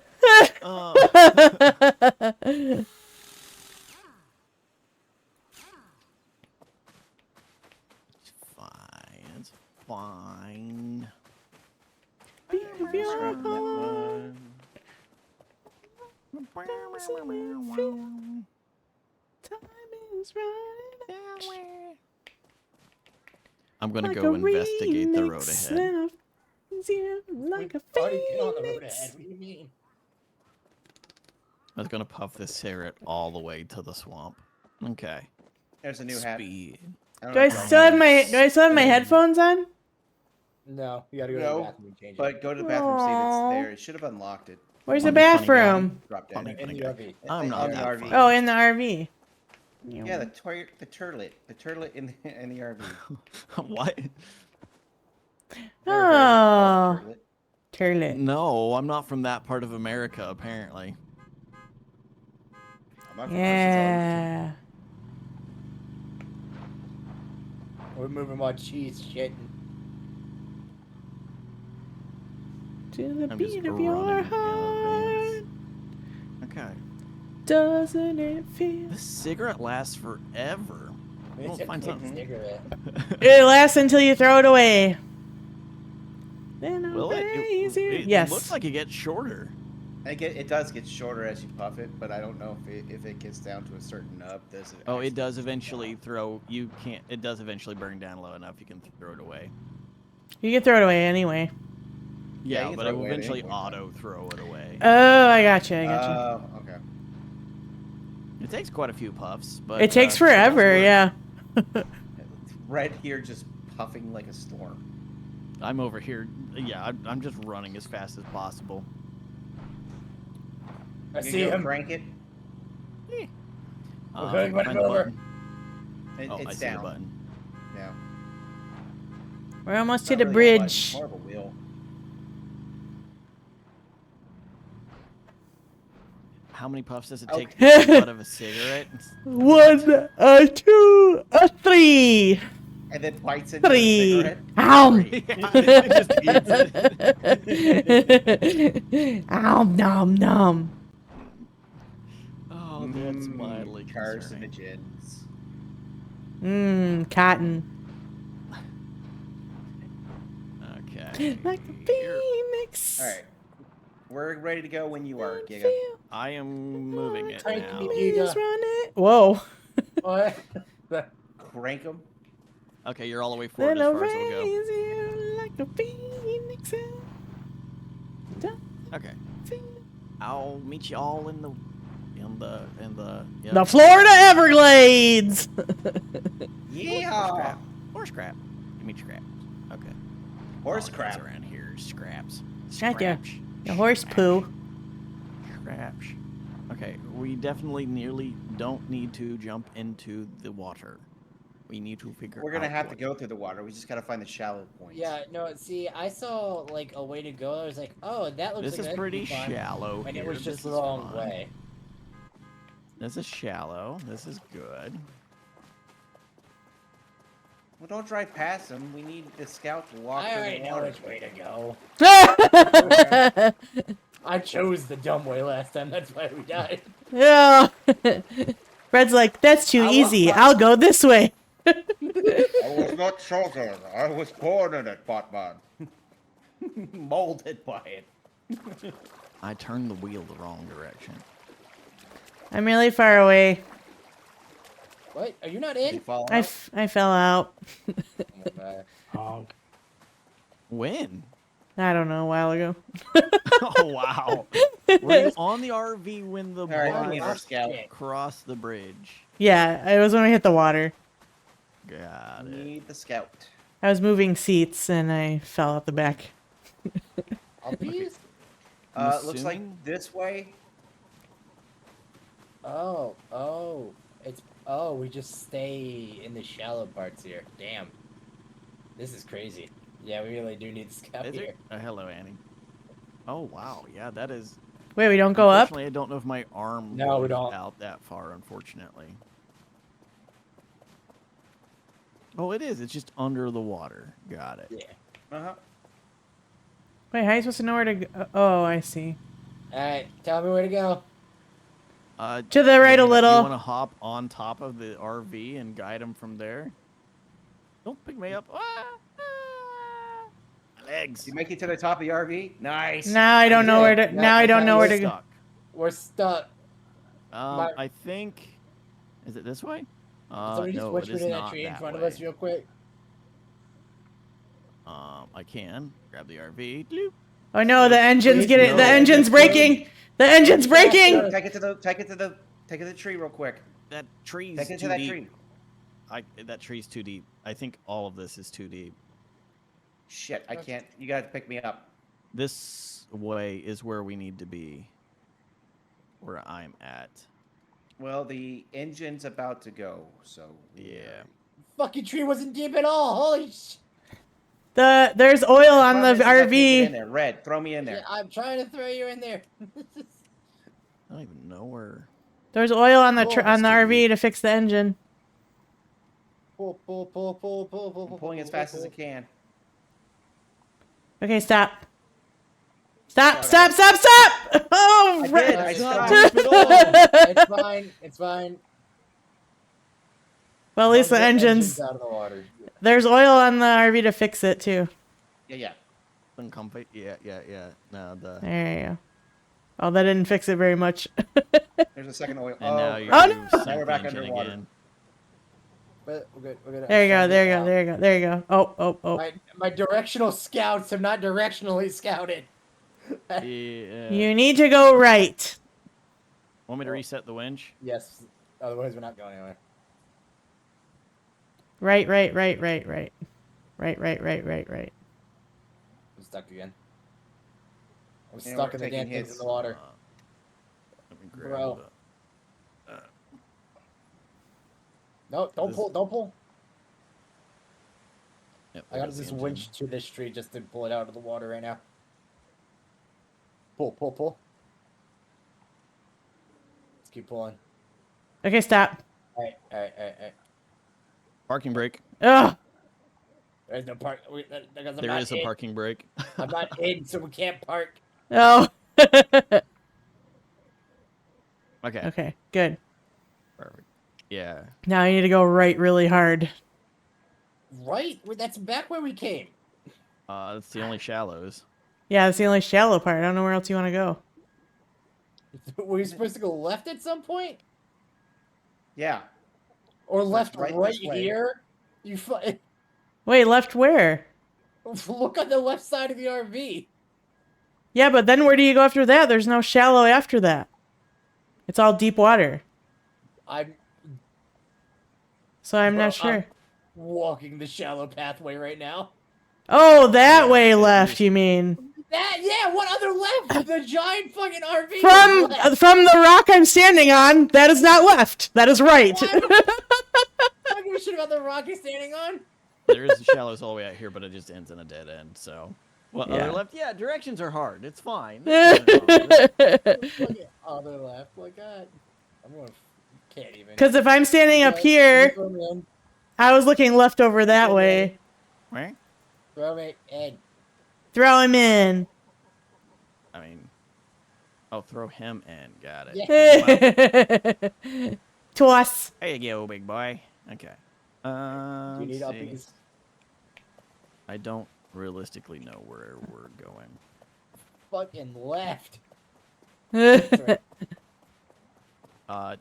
S4: It's fine. It's fine. I'm gonna go investigate the road ahead.
S1: Like a
S3: Already been on the road
S1: phoenix.
S3: ahead. What do you mean?
S4: I was gonna puff this cigarette all the way to the swamp. Okay.
S2: There's a new hat.
S4: Speed.
S2: don't
S1: Do
S2: know
S1: I
S2: if y'all
S1: still have
S2: know
S1: my
S2: this.
S1: Do I still have my headphones on?
S3: No, you gotta go to
S2: No,
S3: the bathroom and change it.
S2: But go to the bathroom, see if
S1: Aw.
S2: it's there. It should have unlocked it.
S1: Where's the
S4: Funny, funny guy.
S1: bathroom?
S2: Drop down.
S4: Funny.
S3: In the RV.
S4: I'm not
S2: In the
S4: that
S2: RV.
S4: funny.
S1: Oh, in the RV.
S2: Yeah, the turlet in the RV.
S4: What?
S1: Oh,
S2: Turlet.
S1: turlet.
S4: No, I'm not from that part of America, apparently.
S2: I'm not from
S1: Yeah.
S3: We're moving my cheese shit.
S1: To the
S4: I'm just
S1: beat of your
S4: running in
S1: heart.
S4: advance. Okay.
S1: Doesn't it feel?
S4: This cigarette lasts forever.
S3: It's
S4: We'll
S3: a
S4: find
S3: quick
S4: something.
S3: cigarette.
S1: It lasts until you throw it away. Then I'm
S4: Will it?
S1: crazy.
S4: It
S1: Yes.
S4: looks like it gets shorter.
S2: It does get shorter as you puff it, but I don't know if it gets down to a certain nub. Does it?
S4: Oh, it
S2: actually
S4: does
S2: go
S4: eventually
S2: down?
S4: throw. You can't. It does eventually burn down low enough. You can throw it away.
S1: You can throw it away anyway.
S2: Yeah,
S4: Yeah,
S2: you can
S4: but
S2: throw
S4: it
S2: it
S4: will
S2: away at any
S4: eventually
S2: point in time.
S4: auto throw it away.
S1: Oh, I gotcha. I gotcha.
S2: Oh, okay.
S4: It takes quite a few puffs, but
S1: It takes
S4: it does
S1: forever.
S4: work.
S1: Yeah.
S2: Red here just puffing like a storm.
S4: I'm over here. Yeah, I'm just running as fast as possible.
S3: I
S2: You
S3: see
S2: go
S3: him.
S2: Crank it.
S3: Okay,
S4: Find
S3: run
S4: the
S3: him over.
S4: button. Oh, I
S2: It's
S4: see the
S2: down.
S4: button.
S2: Yeah.
S1: We're almost
S2: It's
S1: to
S2: not
S1: the
S2: really a button,
S1: bridge.
S2: it's more of a wheel.
S4: How many puffs does it
S2: Okay.
S4: take to get the butt of a cigarette?
S1: 1, 2, 3.
S2: And then bites into the
S1: 3.
S2: cigarette.
S1: Ow.
S4: It just eats it.
S1: Ow, nom, nom.
S4: That's mildly concerning.
S2: Carcinogens.
S1: Cotton.
S4: Okay.
S1: Like a
S4: Here.
S1: phoenix.
S2: All right. We're ready to go when you are,
S1: Don't
S2: Giga.
S1: feel
S4: I am moving it
S3: Take
S4: now.
S3: me,
S1: always
S3: Giga.
S1: run it. Whoa.
S3: What?
S2: Crank them.
S4: Okay, you're all the way forward
S1: Then
S4: as
S1: I'll
S4: far as it'll go.
S1: raise you like a phoenix. Don't
S4: Okay.
S1: feel-
S4: I'll meet you all in the yep.
S1: The Florida Everglades.
S2: Yeah.
S4: Horse crap. Give me scraps. Okay.
S2: Horse
S4: All
S2: crap.
S4: that's around here is scraps.
S1: Got ya.
S4: Scraps.
S1: The horse poo.
S4: Scraps. Okay, we definitely nearly don't need to jump into the water. We need to figure out.
S2: We're gonna have to
S4: what-
S2: go through the water. We just gotta find the shallow points.
S3: Yeah, no, see, I saw, like, a way to go. I was like, oh, that looks
S4: This
S3: like
S4: is
S3: that could
S4: pretty
S3: be fun.
S4: shallow
S3: And
S4: here.
S3: it was just
S4: This
S3: the
S4: is
S3: wrong
S4: fun.
S3: way.
S4: This is shallow. This is good.
S2: Well, don't drive past them. We need the scout to walk
S3: I
S2: through
S3: already
S2: the
S3: know
S2: water.
S3: which way to go.
S1: Yeah.
S3: I chose the dumb way last time. That's why we died.
S1: Fred's like, that's too
S3: I want
S1: easy.
S3: my-
S1: I'll go this way.
S2: I was not chosen. I was born in it, Batman. Molded by it.
S4: I turned the wheel the wrong direction.
S1: I'm really far away.
S3: What? Are you not
S2: Did you
S3: in?
S2: fall
S1: I
S2: out?
S1: fell out.
S3: Honk.
S4: When?
S1: I don't know, a while ago.
S4: Oh wow. Were you on the RV when the
S2: right,
S4: boat
S2: we need our scout.
S4: crossed the bridge?
S1: Yeah, it was when I hit the water.
S4: Got
S2: We
S4: it.
S2: need the scout.
S1: I was moving seats and I fell out the back.
S3: I'll be.
S4: I'm
S2: Looks like
S4: assuming-
S2: this way.
S3: Oh, it's we just stay in the shallow parts here. Damn, this is crazy. Yeah, we really do need the scout
S4: Is
S3: here.
S4: it? Hello, Annie. Oh wow, yeah, that is.
S1: Wait, we don't go up?
S4: Unfortunately, I don't know if my arm
S3: No, we
S4: goes
S3: don't.
S4: out that far. Unfortunately. Oh, it is. It's just under the water. Got it.
S3: Yeah.
S2: Uh-huh.
S1: Wait, how are you supposed to know where to go? Oh, I see.
S3: All right, tell me where to go.
S1: To the right a
S4: You
S1: little.
S4: want to hop on top of the RV and guide him from there? Don't pick me up. Legs.
S2: You make it to the top of the RV? Nice.
S1: Now I don't know where to.
S3: Yeah,
S1: Now I don't know where to go.
S4: Stuck.
S3: We're stuck.
S4: I think. Is it this way?
S3: Somebody just
S4: no,
S3: switch
S4: it
S3: me
S4: is
S3: to that
S4: not
S3: tree in
S4: that
S3: front
S4: way.
S3: of us real quick.
S4: I can grab the RV. Bloop.
S1: Oh no, the engine's
S3: Please,
S1: getting.
S3: no.
S1: The engine's breaking. The engine's breaking.
S2: Take it to the tree real quick.
S4: That tree's
S2: Take it to
S4: too
S2: that
S4: deep.
S2: tree.
S4: That tree's too deep. I think all of this is too deep.
S2: Shit, I can't. You gotta pick me up.
S4: This way is where we need to be. Where I'm at.
S2: Well, the engine's about to go, so
S4: Yeah.
S3: Fucking tree wasn't deep at all. Holy sh!
S1: There's oil on the
S2: Problem is I can't get in
S1: RV.
S2: there. Red, throw me in there.
S3: Yeah, I'm trying to throw you in there.
S4: I don't even know where.
S1: There's oil on the
S3: Oh,
S1: on the
S4: that's too
S1: RV to fix the engine.
S3: pull.
S2: I'm pulling as fast as I can.
S1: Okay, stop. Stop! Stop! Stop! Stop! Oh,
S2: I
S1: Fred.
S2: did. I stopped.
S3: It's fine. It's fine.
S1: Well, at least the
S3: The
S1: engine's.
S3: out of the water.
S1: There's oil on the RV to fix it too.
S2: Yeah.
S4: Uncomfy. Yeah. No, the.
S1: There you go. Oh, that didn't fix it very much.
S2: There's a second oil.
S4: And now you're
S1: Oh,
S4: you've sunk
S2: Now we're
S4: the
S2: back
S4: engine
S2: underwater.
S4: again.
S3: But we're good. We're good.
S1: There you go. There you go. There you go. There you go. Oh.
S3: My directional scouts have not directionally scouted.
S4: Yeah.
S1: You need to go right.
S4: Want me to reset the winch?
S3: Yes. Otherwise, we're not going anywhere.
S1: Right. Right.
S3: I'm stuck again. I'm
S2: Yeah,
S3: stuck
S2: we're
S3: in the
S2: taking
S3: damn things in
S2: hits.
S3: the water.
S4: Let me grab
S3: Bro.
S4: the-
S3: No, don't
S4: This-
S3: pull. Don't pull.
S4: Yep,
S3: I got
S4: there's the
S3: this
S4: engine.
S3: winch to this tree just to pull it out of the water right now. Pull. Let's keep pulling.
S1: Okay, stop.
S3: All right.
S4: Parking brake.
S1: Ugh.
S3: There's no park.
S4: There is a parking brake.
S3: I'm not in, so we can't park.
S1: Oh.
S4: Okay.
S1: Okay. Good.
S4: Yeah.
S1: Now I need to go right really hard.
S3: Right? That's back where we came.
S4: That's the only shallows.
S1: Yeah, that's the only shallow part. I don't know where else you want to go.
S3: Were you supposed to go left at some point?
S2: Yeah.
S3: Or
S2: So
S3: left
S2: it's right
S3: right
S2: this way.
S3: here? You
S1: Wait, left where?
S3: look on the left side of the RV.
S1: Yeah, but then where do you go after that? There's no shallow after that. It's all deep water.
S3: I'm
S1: So I'm
S3: Bro,
S1: not sure.
S3: walking the shallow pathway right now.
S1: Oh, that
S4: Yeah,
S1: way
S4: it
S1: left,
S4: is.
S1: you mean?
S3: Yeah, what other left? The giant fucking RV is
S1: From
S3: left.
S1: from the rock I'm standing on, that is not left. That is right.
S3: What? I don't give a shit about the rock you're standing on.
S4: There's shallows all the way out here, but it just ends in a dead end. So, well,
S1: Yeah.
S4: other left. Yeah, directions are hard. It's fine. It's
S3: Fucking other left. Like God, I'm gonna can't even.
S1: Because if I'm standing up
S3: Yeah,
S1: here,
S3: throw me in.
S1: I was looking left over that way.
S4: Right?
S3: Throw me in.
S1: Throw him in.
S4: I mean, oh, throw him in. Got it.
S3: Yeah.
S1: Toss.
S4: There you go, big boy. Okay.
S3: Do you need
S4: let's see.
S3: uppies?
S4: I don't realistically know where we're going.
S3: Fucking left.
S4: Uh,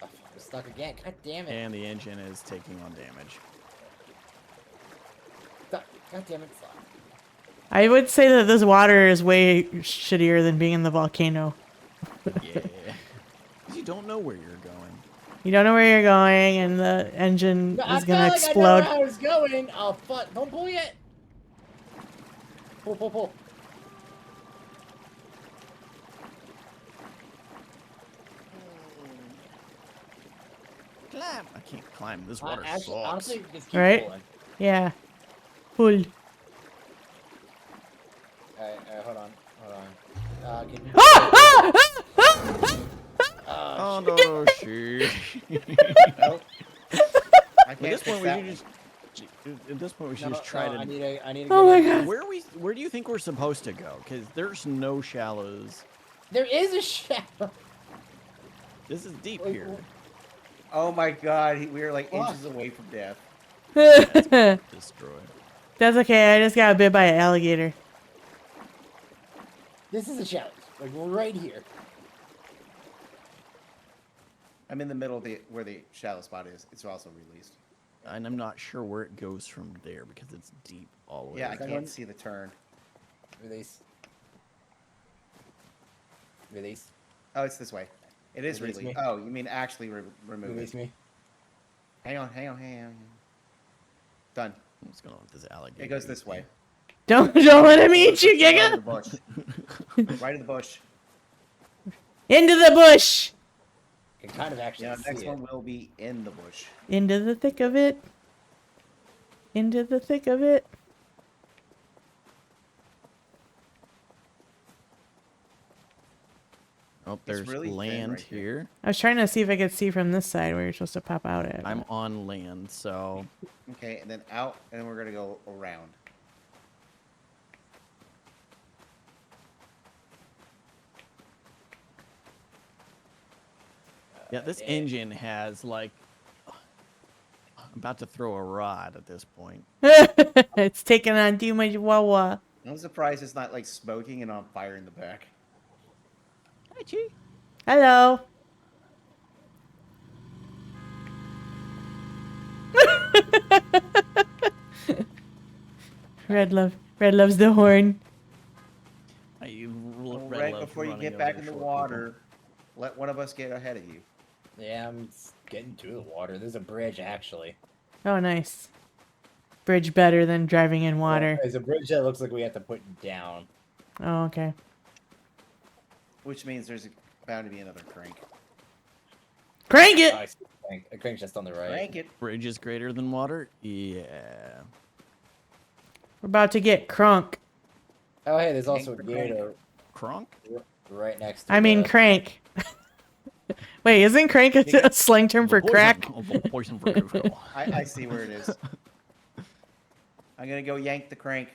S3: Oh, fuck, I'm stuck again. God damn it.
S4: and the engine is taking on damage.
S3: God damn it. Stop.
S1: I would say that this water is way shittier than being in the volcano.
S4: Yeah. 'Cause you don't know where you're going.
S1: You don't know where you're going, and the engine
S3: No,
S1: is
S3: I
S1: gonna
S3: felt like
S1: explode.
S3: I know where I was going. Oh fuck! Don't pull yet. Pull, pull, pull.
S4: Climb. I can't climb. This water
S3: Actually,
S4: sucks.
S3: honestly, just keep
S1: Right?
S3: pulling.
S1: Yeah. Pull.
S3: Hold on. Can you...
S4: Oh no, shit.
S2: Nope. I
S4: At
S2: can't
S4: this
S2: fix
S4: point, we
S2: that
S4: should
S2: one.
S4: just. At this point, we should
S3: No,
S4: just try
S3: no,
S4: to.
S3: I need to
S1: Oh my
S3: get
S1: god.
S4: Where do you think we're supposed to go? Because there's no shallows.
S3: There is a shadow.
S4: This is deep
S3: Wait,
S4: here.
S2: Oh my god, we were like
S3: Fuck.
S2: inches away from death.
S4: Destroy.
S1: That's okay. I just got bit by an alligator.
S3: This is a shadow. Like right here.
S2: I'm in the middle of where the shallow spot is. It's also released.
S4: And I'm not sure where it goes from there because it's deep all the way.
S2: Yeah, I
S4: around.
S2: can't see the turn.
S3: Release. Release.
S2: Oh, it's this way. It is
S3: Release
S2: released.
S3: me.
S2: Oh, you mean actually remove
S3: Release
S2: it?
S3: me.
S2: Hang on. Done.
S4: I'm just gonna let this alligator.
S2: It goes
S4: eat
S2: this
S4: me.
S2: way.
S1: Don't let him eat you,
S2: Right in
S1: Giga.
S2: the bush. Right in the bush.
S1: Into the bush.
S3: I can kind of actually
S2: Yeah,
S3: see
S2: next
S3: it.
S2: one will be in the bush.
S1: Into the thick of it. Into the thick of it.
S4: Oh, there's
S2: really thin
S4: land
S2: right here.
S4: here.
S1: I was trying to see if I could see from this side where you're supposed to pop out at.
S4: I'm on land, so
S2: Okay, and then out, and then we're gonna go around.
S4: yeah. This
S3: damn.
S4: engine has like. I'm about to throw a rod at this point.
S1: It's taking on too much wawa.
S2: I'm surprised it's not like smoking and on fire in the back.
S4: Hi, Chi.
S1: Hello. Red loves the horn.
S2: Right before you get back in the water, let one of us get ahead of you.
S3: Yeah, I'm getting to the water. There's a bridge actually.
S1: Oh, nice. Bridge better than driving in water.
S3: There's a bridge that looks like we have to put down.
S1: Oh, okay.
S2: Which means there's bound to be another crank.
S1: Crank it!
S3: Oh, I see the crank. The crank's just on the right.
S2: Crank it.
S4: Bridge is greater than water. Yeah.
S1: We're about to get crunk.
S3: Oh, hey, there's also a
S2: Crank the crank.
S3: gator
S4: Kronk?
S3: right next to
S1: I mean,
S3: the-
S1: crank. Wait, isn't crank a slang term for crack?
S4: Poison for Cusco.
S2: I see where it is. I'm gonna go yank the crank.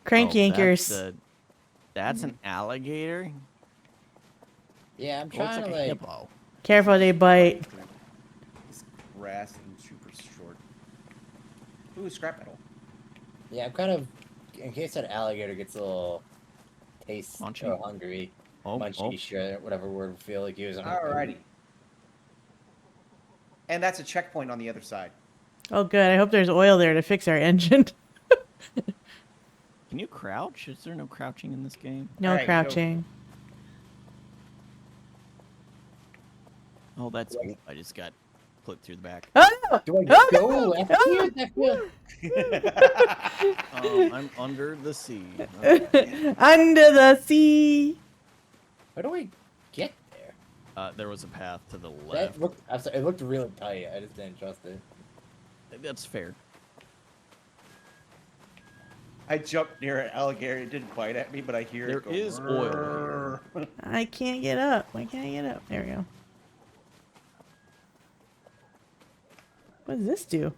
S1: Crank
S4: Oh,
S1: yankers.
S4: That's an alligator.
S3: Yeah, I'm
S4: Looks
S3: trying
S4: like
S3: to
S4: a
S3: like.
S4: hippo.
S1: Careful, they bite.
S2: This grass and super short. Ooh, scrap metal.
S3: Yeah, I'm kind of. In case that alligator gets a little taste
S4: Munchy?
S3: or hungry, munchy, sure, whatever word we feel like using.
S2: Alrighty. And that's a checkpoint on the other side.
S1: Oh, good. I hope there's oil there to fix our engine.
S4: Can you crouch? Is there no crouching in this game?
S1: No
S2: Alright, go.
S1: crouching.
S4: Oh, that's.
S3: Wait.
S4: I just got clipped through the back.
S1: Oh!
S3: Do I
S1: Oh,
S3: go
S1: no!
S3: left
S1: Oh!
S3: here? That feel-
S4: I'm under the sea. Okay.
S1: Under the sea.
S3: How do we get there?
S4: There was a path to the
S3: That
S4: left.
S3: looked. I'm sorry, it looked really tight. I just didn't trust it.
S4: That's fair.
S2: I jumped near an alligator. It didn't bite at me, but I hear
S4: There
S2: it go.
S4: is oil here.
S1: I can't get up. Why can't I get up? There we go. What does this do?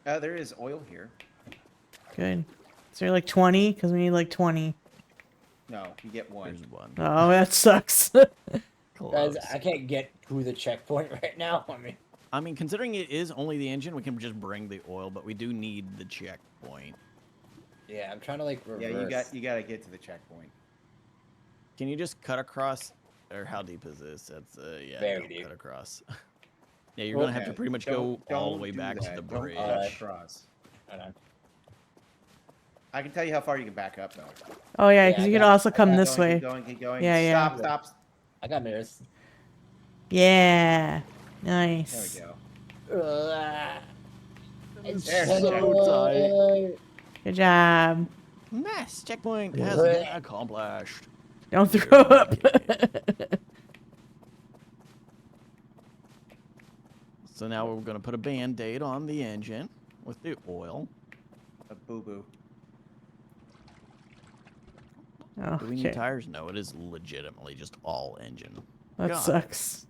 S2: There is oil here.
S1: Good. Is there like 20? Because we need like 20.
S2: No, you get one.
S4: There's one.
S1: Oh, that sucks.
S3: Guys,
S4: Close.
S3: I can't get to the checkpoint right now.
S4: I mean, considering it is only the engine, we can just bring the oil, but we do need the checkpoint.
S3: Yeah, I'm trying to like reverse.
S2: Yeah, you got to get to the checkpoint.
S4: Can you just cut across? Or how deep is this? That's yeah,
S3: Very
S4: don't
S3: deep.
S4: cut across. Yeah, you're
S3: Well,
S4: gonna have to pretty much go all the way back to the bridge.
S2: Don't cross.
S3: Hold on.
S2: I can tell you how far you can back up though.
S1: Oh, yeah,
S3: Yeah,
S1: because
S3: I
S1: you could
S3: got-
S1: also come
S2: Keep
S1: this
S2: going,
S1: way.
S2: Keep going, keep going.
S1: Yeah, yeah.
S2: Stop.
S3: I got mirrors.
S1: Yeah.
S2: There
S1: Nice.
S2: we go.
S3: It's
S2: There's
S3: so
S4: the
S3: tight.
S1: Good job.
S4: Nice checkpoint has
S3: Blech.
S4: been accomplished.
S1: Don't throw up.
S4: So now we're gonna put a band-aid on the engine with the oil.
S2: A boo-boo.
S4: Do we need
S1: Okay.
S4: tires? No, it is legitimately just all engine.
S1: That
S4: God.
S1: sucks.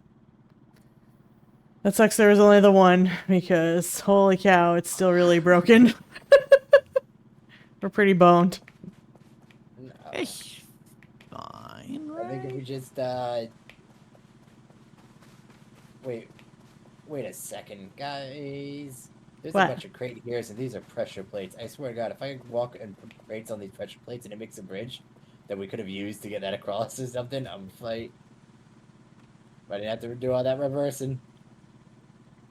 S1: That sucks there was only the one, because holy cow, it's still really broken. We're pretty boned.
S3: No.
S4: Eh, fine,
S3: I think if we
S4: right?
S3: just wait a second, guys. There's
S1: What?
S3: a bunch of crate here, and these are pressure plates. I swear to God, if I walk and put crates on these pressure plates and it makes a bridge that we could have used to get that across or something, I'm fight. But I didn't have to do all that reversing.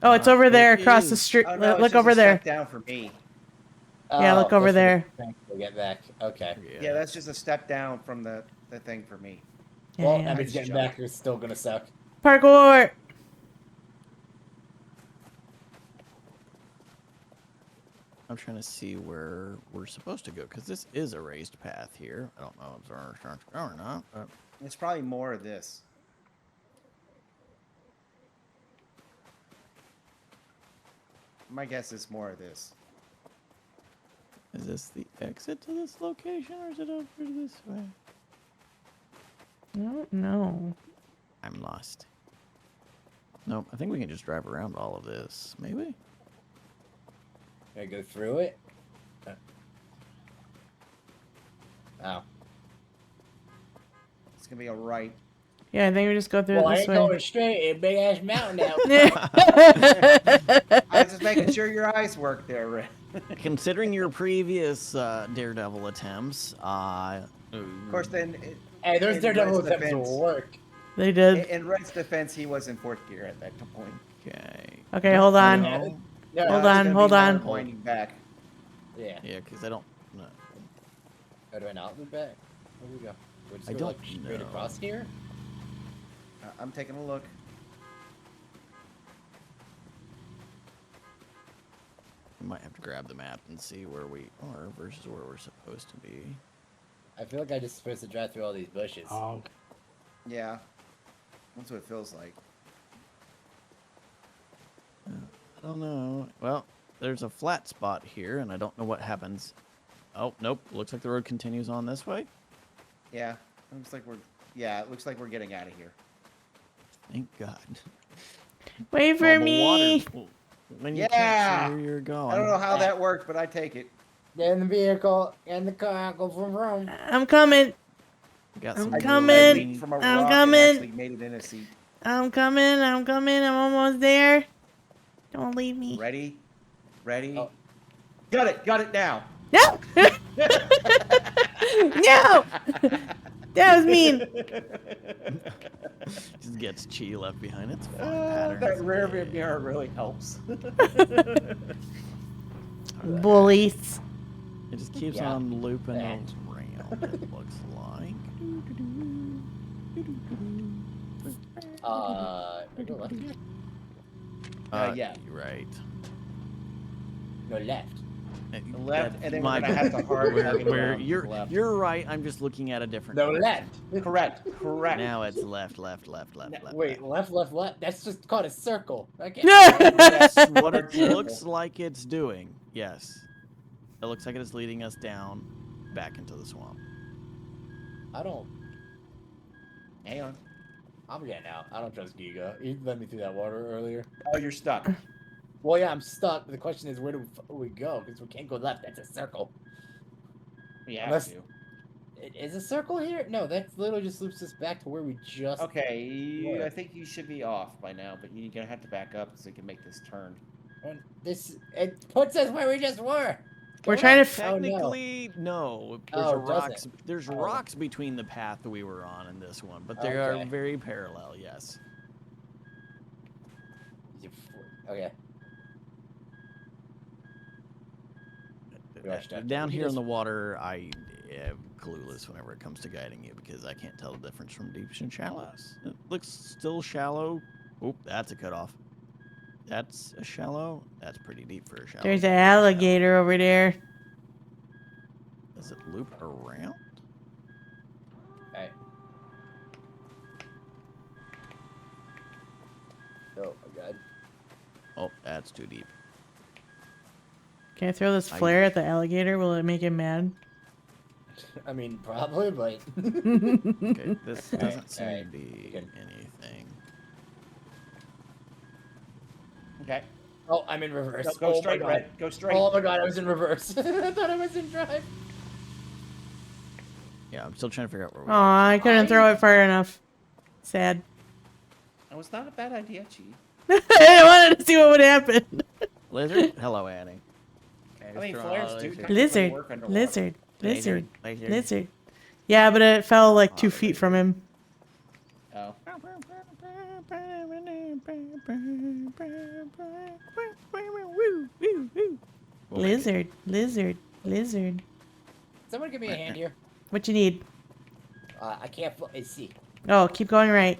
S1: Oh, it's over there
S4: it
S1: across the
S4: is.
S1: street.
S2: Oh, no, it's
S1: Look
S2: just
S1: over
S2: a
S1: there.
S2: step down for me.
S1: Yeah, look over
S3: that's for the
S1: there.
S3: tank to get back. Okay.
S2: Yeah, that's just a step down from the thing for me.
S3: Well,
S1: Yeah.
S3: that means getting back is still gonna suck.
S1: Parkour!
S4: I'm trying to see where we're supposed to go because this is a raised path here. I don't know if it's or not.
S2: It's probably more of this. My guess is more of this.
S4: Is this the exit to this location or is it over this way?
S1: I don't know.
S4: I'm lost. Nope, I think we can just drive around all of this. Maybe?
S3: Can I go through it? Oh.
S2: It's gonna be a right.
S1: Yeah, I think we just go through
S3: Well, I
S1: it
S3: ain't
S1: this way.
S3: going straight. It's a big ass mountain now.
S2: I was just making sure your eyes work there, Red.
S4: Considering your previous Daredevil attempts,
S2: Of course, then.
S3: Hey, those
S2: in
S3: Daredevil
S2: Red's
S3: attempts
S2: defense-
S3: will work.
S1: They did.
S2: In Red's defense, he was in fourth gear at that point.
S4: okay.
S1: Okay, hold on.
S4: No.
S3: Yeah,
S1: Hold
S2: Now it's
S1: on,
S2: gonna be
S1: hold
S2: more
S1: on.
S2: Winding back.
S3: Yeah.
S4: Yeah, because I don't. No.
S3: How do I not move back? Where do we go? We'll just
S4: I
S3: go,
S4: don't
S3: like, straight
S4: know.
S3: across here?
S2: I'm taking a look.
S4: We might have to grab the map and see where we are versus where we're supposed to be.
S3: I feel like I'm just supposed to drive through all these bushes.
S2: Yeah. That's what it feels like.
S4: I don't know. Well, there's a flat spot here, and I don't know what happens. Oh, nope. Looks like the road continues on this way.
S2: Yeah. It looks like we're. Yeah, it looks like we're getting out of here.
S4: Thank God.
S1: Wait for
S4: All the
S1: me.
S4: water- When you
S2: Yeah!
S4: can't see where you're going.
S2: I don't know how that worked, but I take it.
S3: Get in the vehicle, get in the car, go from room.
S1: I'm coming.
S4: We got
S1: I'm
S4: some
S2: I
S1: coming.
S2: leaped from a
S1: I'm
S2: rock
S1: coming.
S2: and actually made it in a seat.
S1: I'm coming. I'm almost there. Don't leave me.
S2: Ready? Ready?
S3: Oh.
S2: Got it now.
S1: No! No! That was mean.
S4: Just gets Chi left behind. It's fine.
S2: That
S4: Patterns.
S2: rear view mirror really helps.
S1: Bullies.
S4: It just keeps
S3: Yeah.
S4: on looping
S3: That.
S4: around. It looks like.
S3: We go left here?
S2: Yeah.
S4: You're right.
S3: No, left.
S2: The left, and then we're
S4: My
S2: gonna have to hard
S4: where,
S2: nug it
S4: where
S2: around to
S4: you're
S2: the left.
S4: you're right. I'm just looking at a different.
S3: No,
S4: direction.
S3: left.
S2: Correct.
S4: Now it's left.
S3: Wait, left. That's just called a circle. Okay.
S4: That's what it looks like it's doing. Yes. It looks like it is leading us down back into the swamp.
S3: I don't.
S2: Hang on.
S3: I'm getting out. I don't trust Ghiga. He let me through that water earlier.
S2: Oh, you're stuck.
S3: Well, yeah, I'm stuck. But the question is, where do we go? Because we can't go left. That's a circle.
S2: We have
S3: Unless-
S2: to.
S3: Is a circle here? No, that literally just loops us back to where we just.
S2: Okay,
S3: What?
S2: I think you should be off by now, but you're gonna have to back up so you can make this turn.
S3: It puts us where we just were.
S1: We're trying to.
S3: Oh, no.
S4: Technically, no. There's
S3: Oh, does
S4: rocks.
S3: it?
S4: There's
S3: Oh.
S4: rocks between the path that we were on and this one, but they are
S3: Okay.
S4: very parallel. Yes.
S3: Okay. Gosh, Dad,
S4: Down
S3: can you
S4: here in
S3: just-
S4: the water, I am clueless whenever it comes to guiding you because I can't tell the difference from deeps and shallows. It looks still shallow. Oop, that's a cutoff. That's a shallow. That's pretty deep for a shallow.
S1: There's an alligator over there.
S4: Does it loop around?
S3: Alright. Oh my god.
S4: Oh, that's too deep.
S1: Can I throw this flare at the alligator? Will it make him mad?
S3: I mean, probably, but.
S4: Okay, this doesn't
S3: Alright,
S4: seem
S3: alright,
S4: to be
S3: good.
S4: anything.
S2: Okay.
S3: Oh, I'm in reverse.
S2: Go
S3: Oh
S2: straight,
S3: my god.
S2: Red. Go straight.
S3: Oh my god, I was in reverse. I thought I was in drive.
S4: Yeah, I'm still trying to figure out where we
S1: Aw,
S4: are.
S1: I couldn't throw it far enough. Sad.
S2: That was not a bad idea, Chi.
S1: I wanted to see what would happen.
S4: Lizard? Hello, Annie.
S2: I mean, flares do technically
S1: Lizard,
S2: work underwater.
S1: lizard, lizard,
S4: Lizard.
S1: lizard. Yeah, but it fell like 2
S4: Oh,
S1: feet from him.
S2: Oh.
S1: Lizard, lizard, lizard.
S3: Someone give me a hand here.
S1: What you need?
S3: I can't. See.
S1: Oh, keep going right.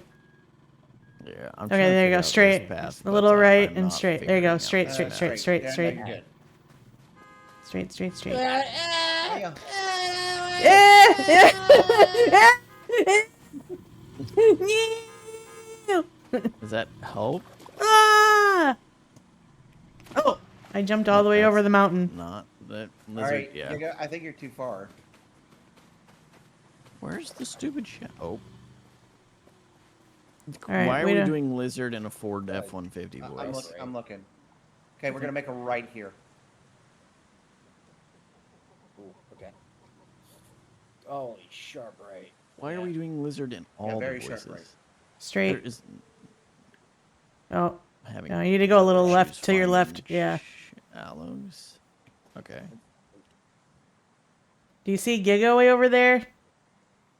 S4: Yeah, I'm
S1: Okay,
S4: trying to
S1: there you
S4: figure
S1: go.
S4: out this
S1: Straight.
S4: path,
S1: A
S4: but,
S1: little right
S4: I'm
S1: and
S4: not
S1: straight. There you
S4: figuring
S1: go.
S4: out
S1: Straight,
S4: the
S1: straight,
S4: path.
S1: straight, straight,
S2: Yeah,
S1: straight.
S2: no, you're good.
S1: Straight, straight, straight.
S2: Hang on.
S4: Does that help?
S1: Ah! Oh, I jumped all the way
S4: That's
S1: over the mountain.
S4: Not that
S2: All
S4: lizard.
S2: right,
S4: Yeah.
S2: I think you're too far.
S4: Where's the stupid shit? Oh.
S1: All right,
S4: Why are
S1: wait
S4: we
S1: a-
S4: doing lizard in a Ford F-150 voice?
S2: I'm looking. Okay, we're gonna make a right here.
S3: Ooh, okay. Oh, sharp right.
S4: Why are we doing lizard in all
S2: very
S4: the
S2: sharp
S4: voices?
S2: right.
S4: There
S1: Straight.
S4: is
S1: Oh,
S4: having
S1: no, you need to go a little
S4: issues
S1: left to your left.
S4: finding
S1: Yeah.
S4: Shallows. Okay.
S1: Do you see Giga way over there?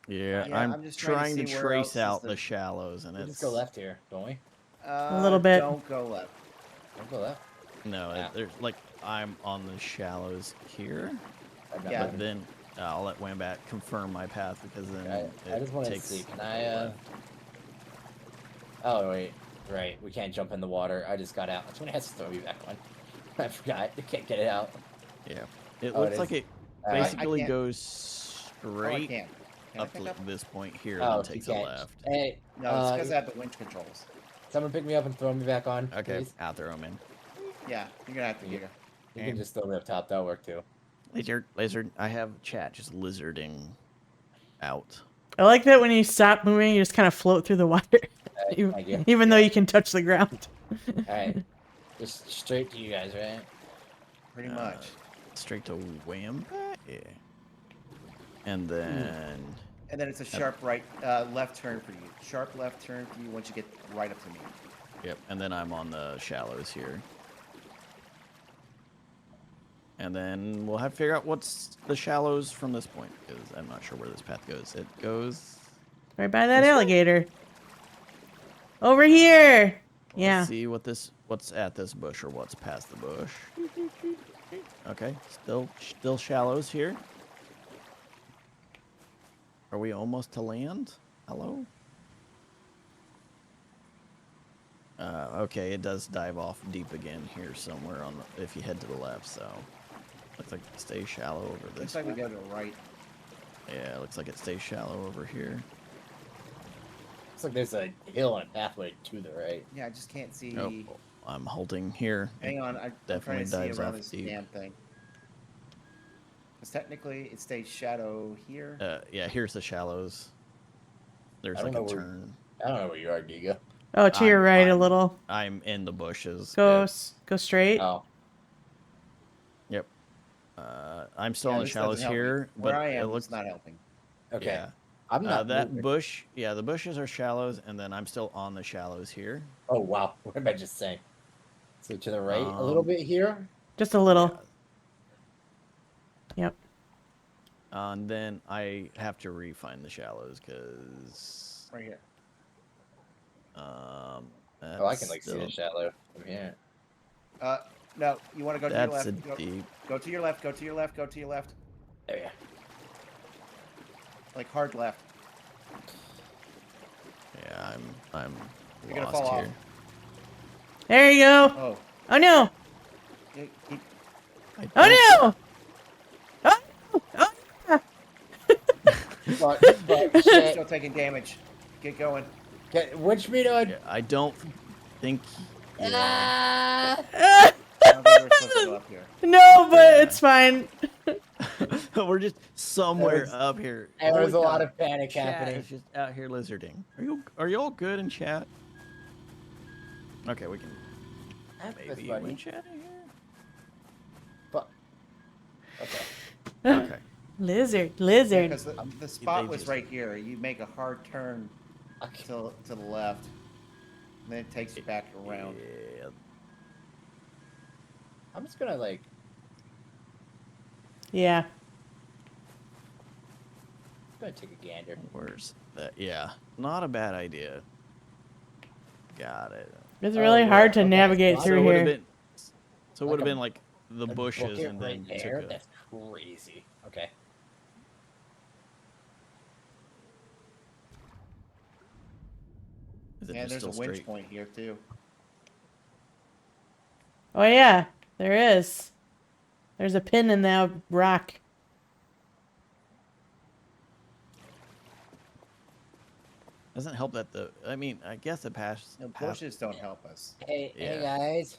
S4: Yeah,
S2: Yeah,
S4: I'm,
S2: I'm just trying
S4: trying
S2: to
S4: to
S2: see where
S4: trace
S2: else is
S4: out
S2: the-
S4: the shallows, and
S3: We
S4: it's
S3: just go left here, don't we?
S1: A little bit.
S2: Don't go left.
S3: Don't go left.
S4: No,
S3: Yeah.
S4: there's like I'm on the shallows here,
S3: I'm not
S2: Yeah.
S4: but
S3: looking.
S4: then I'll let Wambat confirm my path because then
S3: I just want to
S4: takes
S3: see. Can
S4: the
S3: I?
S4: left.
S3: Oh wait, right. We can't jump in the water. I just got out. Someone has to throw me back on. I forgot. I can't get it out.
S4: Yeah, it
S3: Oh, it
S4: looks
S3: is.
S4: like it
S3: I
S4: basically
S2: can't.
S4: goes
S2: Oh, I
S4: straight
S2: can't. Can I
S4: up
S2: pick
S4: to
S2: up?
S4: this point here,
S3: Oh,
S4: and then takes a
S3: you can't.
S4: left.
S3: Hey,
S2: No, it's because I have the winch controls.
S3: someone pick me up and throw me back on.
S4: Okay,
S3: Please.
S4: I'll throw him in.
S2: Yeah, you're gonna have to
S3: Yeah.
S2: get
S3: You can just throw me up top. That'll work too.
S4: Lizard. I have chat just lizarding out.
S1: I like that when you stop moving, you just kind of float through the water,
S3: Thank you.
S1: even though you can touch the ground.
S3: All right, just straight to you guys, right?
S2: pretty
S4: Uh,
S2: much.
S4: Straight to Wambat. Yeah. And then
S2: And then it's a sharp left turn for you. Sharp left turn for you once you get right up to me.
S4: Yep, and then I'm on the shallows here. And then we'll have to figure out what's the shallows from this point, because I'm not sure where this path goes. It goes...
S1: Right by that alligator. Over here. Yeah.
S4: Let's see what's at this bush or what's past the bush. Okay, still shallows here. Are we almost to land? Hello? Okay, it does dive off deep again here somewhere on the, if you head to the left, so looks like it stays shallow over this.
S2: Looks like we go to the right.
S4: Yeah, it looks like it stays shallow over here.
S3: Looks like there's a hill and a pathway to the right.
S2: Yeah, I just can't see.
S4: Oh, I'm halting here.
S2: Hang on, I'm
S4: Definitely
S2: trying to
S4: dives
S2: see around
S4: off
S2: this
S4: deep.
S2: damn thing. Because technically, it stays shadow here.
S4: Yeah, here's the shallows. There's
S3: I don't
S4: like a
S3: know where-
S4: turn.
S3: I don't know where you are, Ghiga.
S1: Oh, to your right a little.
S4: I'm in the bushes.
S1: Go
S4: Yep.
S1: go straight.
S3: Oh.
S4: Yep. I'm still
S2: Yeah,
S4: on the
S2: this doesn't
S4: shallows
S2: help me.
S4: here,
S2: Where
S4: but
S2: I
S4: it
S2: am,
S4: looks
S2: it's not helping.
S3: Okay.
S4: Yeah.
S3: I'm not
S4: that
S3: moving.
S4: bush. Yeah, the bushes are shallows, and then I'm still on the shallows here.
S3: Oh, wow. What am I just saying? So to the right a little bit here?
S1: Just a little. Yep.
S4: And then I have to refine the shallows because
S2: Right here.
S3: Oh, I can like see the shallow from here.
S2: No, you want to go to your
S4: That's
S2: left.
S4: a deep.
S2: Go to your left. Go to your left. Go to your left.
S3: There you
S2: Like hard left.
S4: Yeah, I'm
S2: You're gonna
S4: lost
S2: fall off.
S4: here.
S1: There you go.
S2: Oh.
S1: Oh no.
S2: Keep,
S1: Oh no. Oh, oh yeah.
S3: But shit.
S2: still taking damage. Get going.
S3: Which me to
S4: Yeah, I don't think.
S3: Ah!
S2: I don't think we're supposed to go up here.
S1: No, but it's fine.
S4: We're just somewhere
S3: was-
S4: up here.
S3: There was a
S4: Holy
S3: lot
S4: cow.
S3: of panic
S4: Chat
S3: happening.
S4: is just out here lizarding. Are you all good in chat? Okay, we can
S3: That's
S4: maybe
S3: funny.
S4: win chat in here.
S3: But, okay.
S4: Okay.
S1: Lizard.
S2: Because the spot
S4: they
S2: was
S4: just-
S2: right here. You make a hard turn
S3: Okay.
S2: to the left. And then it takes you back around.
S4: Yeah.
S3: I'm just gonna like
S1: Yeah.
S3: take a gander.
S4: Where's that? Yeah, not a bad idea. Got it.
S1: It's really
S3: yeah,
S1: hard to
S3: okay.
S1: navigate
S3: So
S1: through
S4: it would
S1: here.
S4: have been. So it
S3: Like
S4: would have
S3: a-
S4: been like the
S3: A
S4: bushes,
S3: bucket
S4: and then
S3: right
S4: you
S3: there?
S4: took a.
S3: That's crazy. Okay.
S4: Is it
S2: And
S4: just
S2: there's a
S4: still
S2: winch
S4: straight?
S2: point here too.
S1: Oh yeah, there is. There's a pin in that rock.
S4: Doesn't help that the. I mean, I guess the pass.
S2: No, bushes don't help us.
S3: Hey, hey
S4: Yeah.
S3: guys.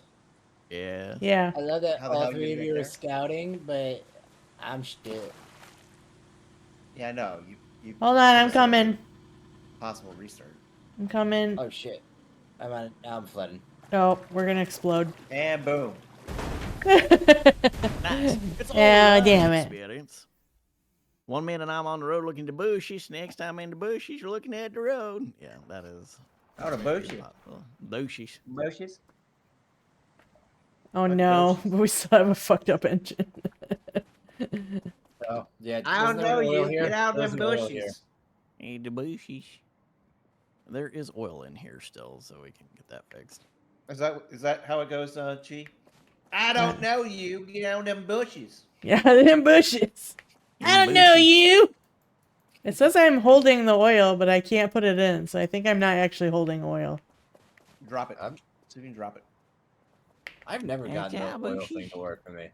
S4: Yeah.
S1: Yeah.
S3: I love that
S2: How the
S3: all
S2: hell you
S3: three of
S2: get
S3: you are
S2: there?
S3: scouting, but I'm still.
S2: Yeah, I know. You
S1: Hold on, I'm coming.
S2: Possible restart.
S1: I'm coming.
S3: Oh shit. Now I'm flooding.
S1: Oh, we're gonna explode.
S2: And boom.
S4: Nice. It's all
S1: Yeah,
S4: right
S1: damn it.
S4: Experience. 1 minute I'm on the road looking to bushes. Next time in the bushes, you're looking at the road. Yeah, that is.
S2: Oh, the bushes.
S4: Bushes.
S2: Bushes.
S1: Oh
S2: What
S1: no,
S2: bushes?
S1: we still have a fucked up engine.
S3: Oh yeah.
S2: I don't
S3: isn't
S2: know
S3: there oil
S2: you.
S3: here?
S2: Get out of
S3: There's
S2: them
S3: an oil here.
S2: bushes.
S4: Need the bushes. There is oil in here still, so we can get that fixed.
S2: Is that how it goes, Chi? I don't know you. Get out of them bushes.
S1: Yeah, them bushes. I don't know you. It says I'm holding the oil, but I can't put it in, so I think I'm not actually holding oil.
S2: Drop it.
S3: I'm-
S2: See if you can drop it.
S3: I've never gotten
S4: Yeah,
S3: the oil
S4: bushes.
S3: thing to work for me.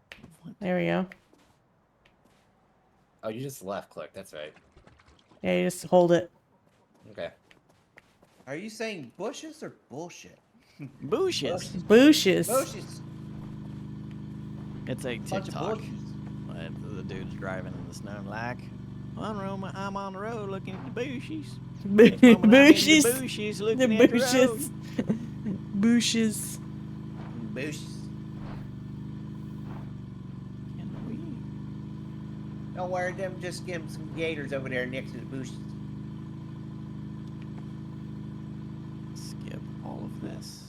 S1: There we go.
S3: Oh, you just left click. That's right.
S1: Yeah, you just hold it.
S3: Okay.
S2: Are you saying bushes or bullshit?
S4: Bushes.
S1: Bushes.
S2: Bushes.
S4: It's a
S2: Bunch of
S4: TikTok.
S2: bushes.
S4: The dude's driving in the snow and like, I'm on the road looking at the bushes.
S1: Bushes.
S4: The bushes
S1: The
S4: looking at the
S1: bushes.
S4: road.
S1: Bushes.
S2: Bushes.
S4: Can we?
S2: Don't worry, them just get some gators over there next to the bushes.
S4: Skip all of this.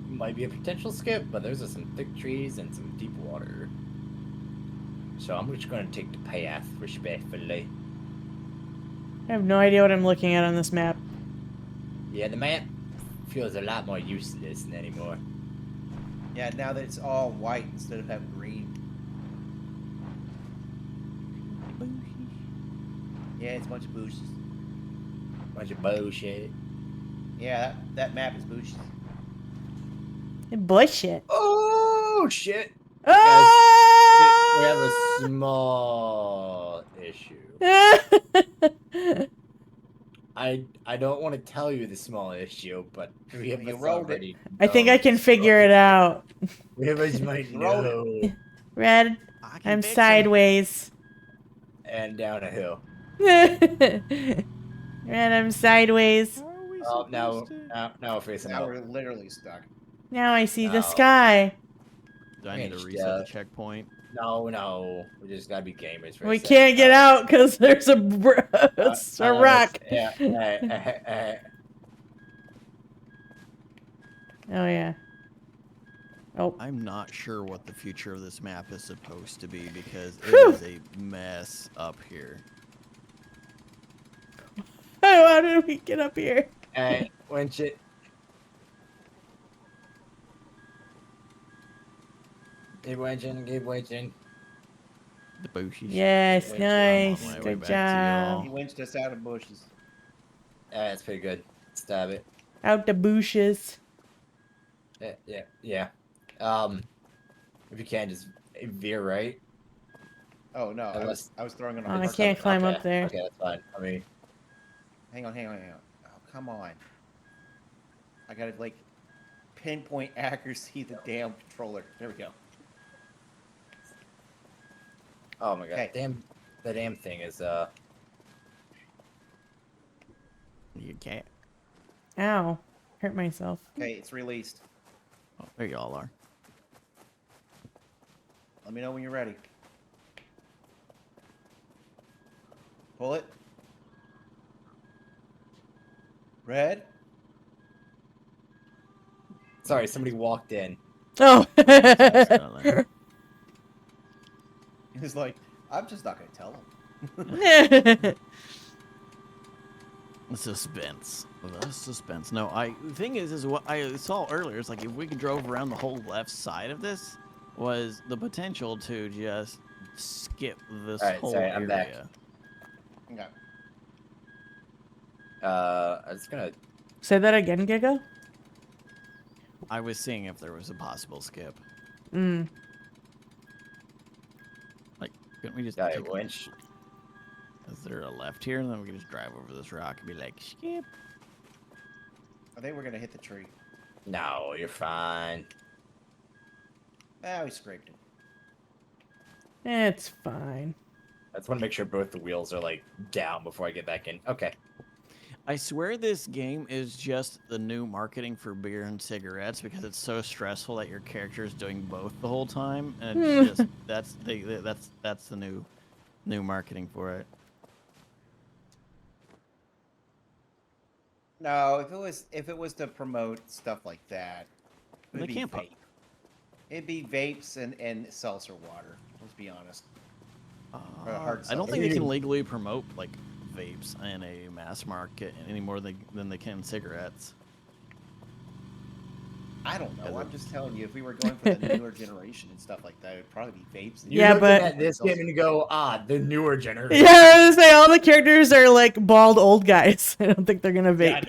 S3: Might be a potential skip, but those are some thick trees and some deep water. So I'm just going to take the path respectfully.
S1: I have no idea what I'm looking at on this map.
S3: Yeah, the map feels a lot more useless than anymore.
S2: Yeah, now that it's all white instead of having green. Yeah, it's a bunch of bushes.
S3: Bunch of bullshit.
S2: Yeah, that map is bushes.
S1: Bullshit.
S3: Oh shit!
S1: Ah!
S3: We have a small issue. I don't want to tell you the small issue, but three of
S2: You
S3: us
S2: rolled it.
S3: already.
S1: I think I can figure it out.
S3: Three of us might
S2: You rolled it.
S3: know.
S1: Red,
S4: I can
S1: I'm
S4: fix 'em.
S1: sideways.
S3: And down a hill.
S1: Red, I'm sideways.
S4: How are we
S3: Oh,
S4: supposed
S3: now we're facing
S2: Now
S3: up.
S2: we're literally stuck.
S1: Now I see the
S3: No.
S1: sky.
S4: Do I need to
S3: Range,
S4: reset the checkpoint?
S3: No. We just gotta be gamers for a
S1: We
S3: second.
S1: can't get out because there's a rock.
S3: Yeah.
S1: Oh yeah. Oh.
S4: I'm not sure what the future of this map is supposed to be because it
S1: Whew.
S4: is a mess up here.
S1: How did we get up here?
S3: Hey, winch it. Keep winching.
S4: The bushes.
S1: Yes,
S3: Wait,
S1: nice.
S4: I'm on my way
S1: Good
S4: back to y'all.
S1: job.
S2: He winched us out of bushes.
S3: That's pretty good. Stab it.
S1: Out the bushes.
S3: Yeah. If you can, just veer right.
S2: Oh no,
S3: Unless-
S2: I was throwing it
S1: Oh,
S2: on.
S1: I
S2: the
S1: can't climb
S3: Okay,
S1: up there.
S3: Okay, that's fine. I mean,
S2: Hang on. Oh, come on. I gotta like pinpoint accuracy the damn controller. There we go.
S3: oh my god,
S2: Okay.
S3: the damn thing is
S4: You can't.
S1: Ow. Hurt myself.
S2: Okay, it's released.
S4: Oh, there y'all are.
S2: Let me know when you're ready. Pull it. Red.
S3: sorry, somebody walked in.
S1: Oh.
S2: He's like, I'm just not gonna tell him.
S4: The suspense. The suspense. No, the thing is what I saw earlier is like if we drove around the whole left side of this was the potential to just skip this
S3: Alright,
S4: whole
S3: sorry,
S4: area.
S3: I'm back.
S2: Okay.
S3: I was gonna.
S1: Say that again, Giga?
S4: I was seeing if there was a possible skip.
S1: Mm.
S4: Like, couldn't we just
S3: Got
S4: take
S3: it, winch.
S4: Is there a left here? And then we can just drive over this rock and be like, skip.
S2: I think we're gonna hit the tree.
S3: No, you're fine.
S2: Ah, we scraped it.
S1: It's fine.
S3: I just want to make sure both the wheels are like down before I get back in. Okay.
S4: I swear this game is just the new marketing for beer and cigarettes because it's so stressful that your character is doing both the whole time, and it's just that's the new marketing for it.
S2: No, if it was to promote stuff like that,
S4: They
S2: it'd be
S4: can't
S2: vape. It'd be vapes and seltzer water. Let's be honest. Or hard
S4: I don't
S2: seltzer.
S4: think they can legally promote like vapes in a mass market any more than they can cigarettes.
S2: I don't know. I'm just telling you, if we were going for the newer generation and stuff like that, it'd probably be vapes.
S3: You're
S1: Yeah,
S3: looking
S1: but-
S3: at this game and you go, the newer generation.
S1: Yeah, I was gonna say all the characters are like bald old guys. I don't think they're gonna vape.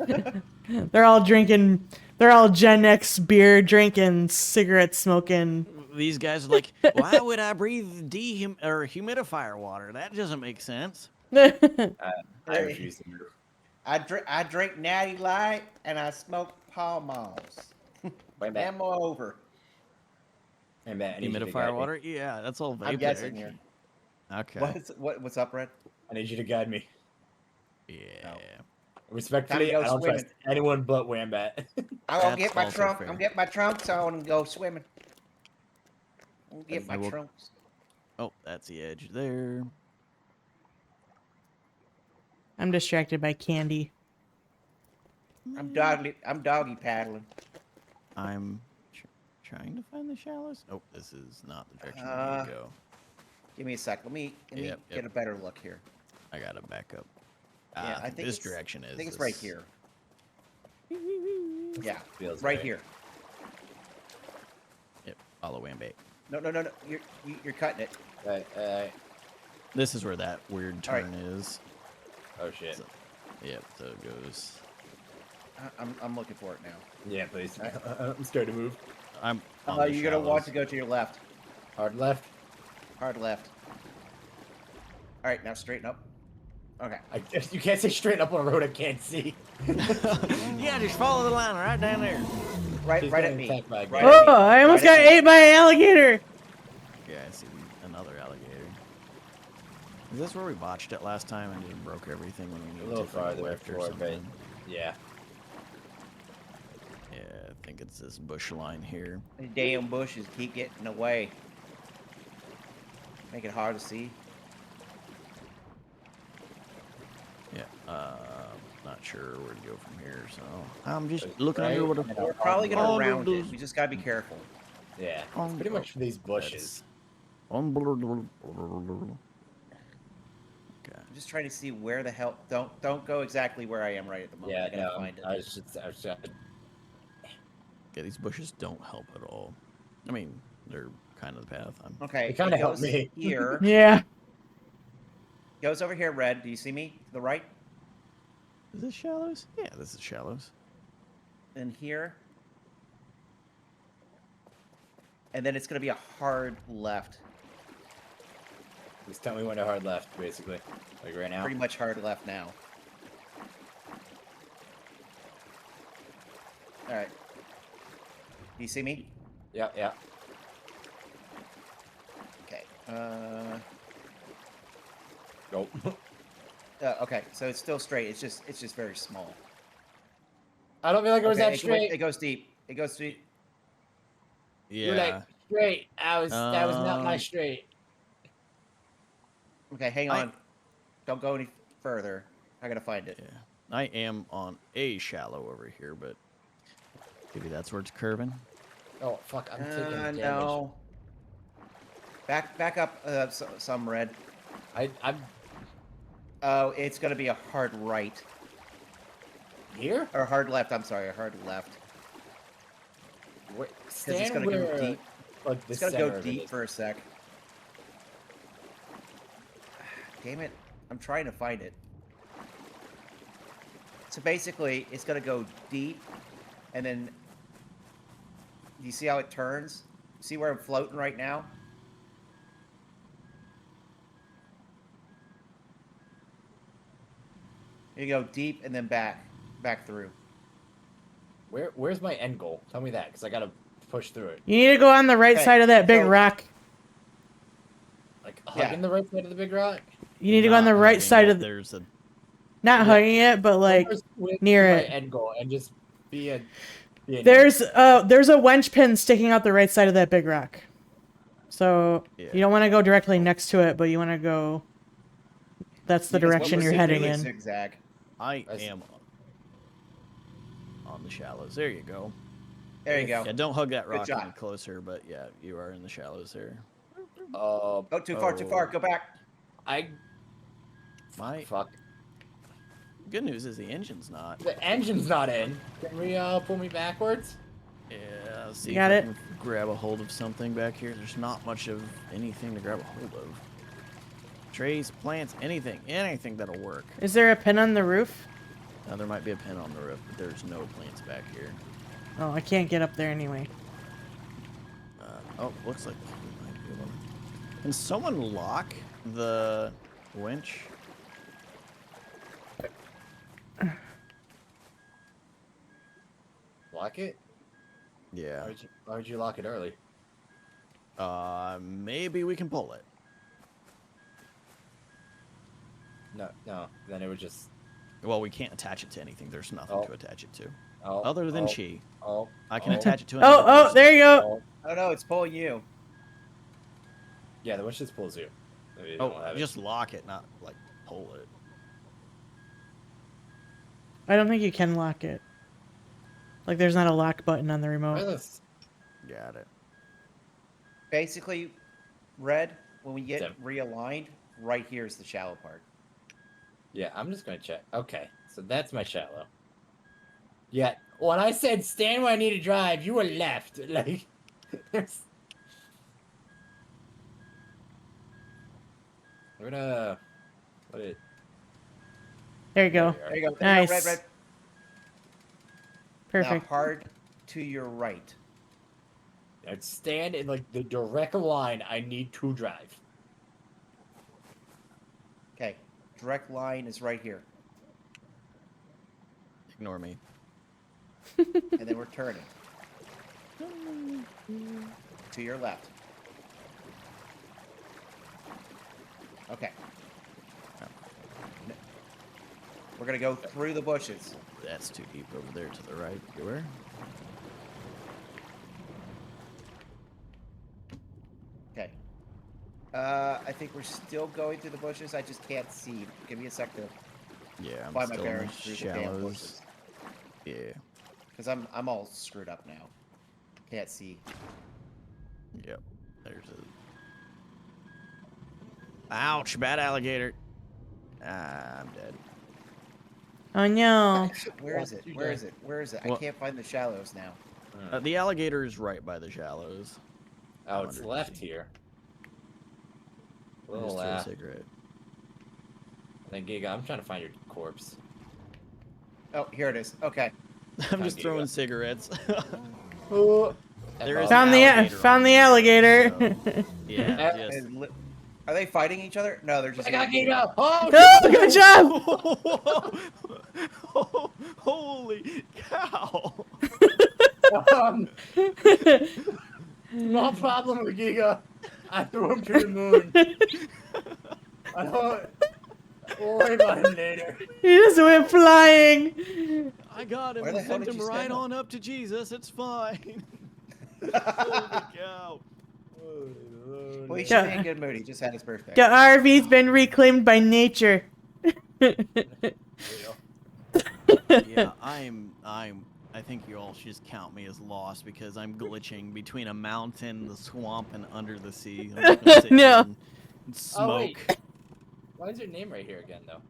S2: Yeah, I know.
S1: They're all drinking. They're all Gen X beer drinking, cigarette smoking.
S4: These guys are like, why would I breathe humidifier water? That doesn't make sense.
S3: I refuse to move.
S2: I drink Natty Light and I smoke Pall Malls.
S3: Wait back.
S2: Ammo over.
S3: Hey, man, I need you to guide
S4: Humidifier
S3: me.
S4: water? Yeah, that's all vape.
S2: I'm guessing here.
S4: Okay.
S2: What's up, Red?
S3: I need you to guide me.
S4: Yeah.
S3: Respectfully,
S2: Time
S3: I
S2: to go
S3: don't trust
S2: swimming.
S3: anyone but Wambat.
S2: I'm gonna
S4: That's
S2: get my
S4: also
S2: trunk.
S4: fair.
S2: I'm getting my trunk so I can go swimming. I'm gonna get
S4: I
S2: my
S4: will-
S2: trunks.
S4: Oh, that's the edge there.
S1: I'm distracted by candy.
S2: I'm doggy paddling.
S4: I'm trying to find the shallows. Oh, this is not the direction I need to go.
S2: Give me a sec. Let me
S4: Yep.
S2: get a better look here.
S4: I gotta back up.
S2: Yeah,
S4: I think this direction is.
S2: I think it's right here. Yeah,
S3: Feels
S2: right here.
S4: Yep, follow Wambat.
S2: No. You're cutting it.
S3: Right.
S4: This is where that weird turn is.
S3: Oh shit.
S4: So, yep, so it goes.
S2: I'm looking for it now.
S3: Yeah, please. I'm scared to move.
S4: I'm. on the
S2: You're gonna want to
S4: shallows.
S2: go to your left.
S3: Hard left.
S2: Hard left. All right, now straighten up. Okay.
S3: I guess you can't say straight up on a road I can't see.
S4: Yeah, just follow the line right down there.
S2: Right
S3: She's
S2: at
S3: getting
S2: me.
S3: attacked by a
S2: Right
S3: guy.
S2: at
S1: Oh,
S2: me.
S1: I almost
S2: Right
S1: got
S2: at me.
S1: ate by an alligator.
S4: Yeah, I see another alligator. Is this where we botched it last time and just broke everything when we
S3: A
S4: needed
S3: little
S4: to from the
S3: farther
S4: left or
S3: forward, but
S4: something?
S3: yeah.
S4: Yeah, I think it's this bush line here.
S2: The damn bushes keep getting in the way. Make it hard to see.
S4: Yeah, not sure where to go from here, so I'm just
S3: Like,
S4: looking
S3: right?
S4: under what.
S2: We're probably gonna
S4: Oh,
S2: round it.
S4: those-
S2: We just gotta be careful.
S3: Yeah. It's pretty much these bushes.
S4: Okay.
S2: I'm just trying to see where the hell. Don't go exactly where I am right at the moment.
S3: Yeah,
S2: I gotta
S3: no.
S2: find it.
S3: I was
S4: Yeah, these bushes don't help at all. I mean, they're kind of the path.
S2: Okay.
S3: It kinda helped
S2: goes
S3: me.
S2: Here.
S1: Yeah.
S2: Goes over here, Red. Do you see me? To the right.
S4: Is this shallows? Yeah, this is shallows.
S2: And here. And then it's gonna be a hard left.
S3: Just tell me when to hard left, basically. Like right now.
S2: Pretty much hard left now. All right. Do you see me?
S3: Yeah.
S2: Okay.
S3: Go.
S2: Okay. So it's still straight. It's just very small.
S3: I don't feel like it was
S2: Okay,
S3: that straight.
S2: It goes deep. It goes deep.
S3: You're
S4: Yeah.
S3: like straight. That was not my
S4: Um,
S3: straight.
S2: Okay, hang on. Don't go any further. I gotta find it.
S4: Yeah. I am on a shallow over here, but maybe that's where it's curving.
S3: Oh fuck! I'm taking damage.
S2: No. Back up some, Red.
S3: I'm
S2: Oh, it's gonna be a hard right
S3: here.
S2: or hard left. I'm sorry, a hard left.
S3: Wait,
S2: Because it's
S3: stand
S2: gonna
S3: where,
S2: go deep.
S3: like the
S2: It's gonna
S3: center
S2: go
S3: of it
S2: deep
S3: is.
S2: for a sec. Damn it! I'm trying to find it. So basically, it's gonna go deep, and then you see how it turns? See where I'm floating right now? You go deep and then back through.
S3: Where's my end goal? Tell me that, because I gotta push through it.
S1: You need to go on the right
S2: Okay,
S1: side of that big
S2: so-
S1: rock.
S3: Like
S2: Yeah.
S3: hugging the right side of the big rock.
S1: You need to go on the
S4: Not
S1: right
S4: hugging
S1: side
S4: it,
S1: of the,
S4: There's a.
S1: not
S3: Yeah.
S1: hugging it, but like
S3: Almost swing
S1: near
S3: to my
S1: it.
S3: end goal and just be a.
S1: there's a winch pin sticking out the right side of that big rock. So
S4: Yeah.
S1: you don't want to go directly next to it, but you want to go. That's the
S2: Because what
S1: direction
S2: we're
S1: you're
S2: doing
S1: heading
S2: is
S1: in.
S2: Zigzag.
S4: I
S3: I see.
S4: am on the shallows. There you go.
S2: There you go.
S4: Yeah, don't hug that
S2: Good
S4: rock
S2: job.
S4: any closer, but yeah, you are in the shallows there.
S2: Oh, too far, too far. Go back.
S3: I
S4: My
S3: fuck.
S4: good news is the engine's not.
S3: The engine's not in. Can we pull me backwards?
S4: Yeah, see
S1: You got
S4: if I
S1: it?
S4: can grab a hold of something back here. There's not much of anything to grab a hold of. Trays, plants, anything that'll work.
S1: Is there a pin on the roof?
S4: Now there might be a pin on the roof, but there's no plants back here.
S1: Oh, I can't get up there anyway.
S4: Oh, looks like we might be able to. Can someone lock the winch?
S3: Lock it?
S4: Yeah.
S3: Why would you lock it early?
S4: Maybe we can pull it.
S3: No. Then it would just.
S4: Well, we can't attach it to anything. There's nothing
S3: Oh.
S4: to attach it to.
S3: Oh,
S4: Other than
S3: oh,
S4: Chi.
S3: Oh.
S4: I can
S3: oh,
S4: attach it to
S1: Oh,
S4: another
S1: oh,
S4: person.
S1: there you go.
S3: Oh.
S2: Oh no, it's pulling you.
S3: Yeah, the wish just pulls you. Maybe you
S4: Oh,
S3: don't have it.
S4: just lock it, not like pull it.
S1: I don't think you can lock it. Like, there's not a lock button on the
S3: Try
S1: remote.
S3: this.
S4: Got it.
S2: Basically, Red, when we get
S3: Sim.
S2: realigned, right here is the shallow part.
S3: Yeah, I'm just gonna check. Okay, so that's my shallow. Yeah, when I said stand where I need to drive, you were left. Like, there's... We're gonna let it.
S1: There you go.
S2: There you go. There
S1: Nice.
S2: you go, Red.
S1: Perfect.
S2: Now hard to your right.
S3: I'd stand in like the direct line I need to drive.
S2: Okay, direct line is right here,
S4: Ignore me.
S2: and then we're turning to your left. Okay. We're gonna go through the bushes.
S4: That's too deep over there to the right. You were?
S2: Okay. I think we're still going through the bushes. I just can't see. Give me a sec to
S4: Yeah, I'm
S2: find my
S4: still in the
S2: bearings through the damn
S4: shallows.
S2: bushes.
S4: Yeah.
S2: Because I'm all screwed up now. Can't see.
S4: Yep. There's a. Ouch! Bad alligator. Ah, I'm dead.
S1: Oh no.
S2: Where is it? Where is it? Where is it? I
S4: Well-
S2: can't find the shallows now.
S4: The alligator is right by the shallows.
S3: Oh, it's
S4: Under
S3: left
S4: sea.
S3: here. A
S4: I
S3: little
S4: just threw a
S3: left.
S4: cigarette.
S3: And then Giga, I'm trying to find your corpse.
S2: Oh, here it is. Okay.
S4: I'm just
S3: Giga.
S4: throwing cigarettes.
S3: Oh,
S4: There is
S1: Found
S4: an
S1: the
S4: alligator
S1: found
S4: on
S1: the
S4: me,
S1: alligator.
S4: so- Yeah, just.
S2: And are they fighting each other? No, they're just.
S3: I got
S2: eating
S3: Giga! Oh,
S1: Oh, good job.
S4: Oh, holy cow!
S3: Small problem with Giga. I threw him to the moon. I don't. We'll worry about him later.
S1: He just went flying.
S4: I got him
S2: Where the
S4: and
S2: hell
S4: sent
S2: did
S4: him
S2: you
S4: right
S2: send him?
S4: on up to Jesus. It's fine. Holy cow!
S2: Well, he should
S1: Yeah.
S2: be in good mood. He just had his birthday.
S1: The RV's been reclaimed by nature.
S4: Yeah, I think you all should just count me as lost because I'm glitching between a mountain, the swamp, and under the sea. I'm just gonna sit
S1: No.
S4: here and smoke.
S3: Oh, wait. Why is your name right here again, though?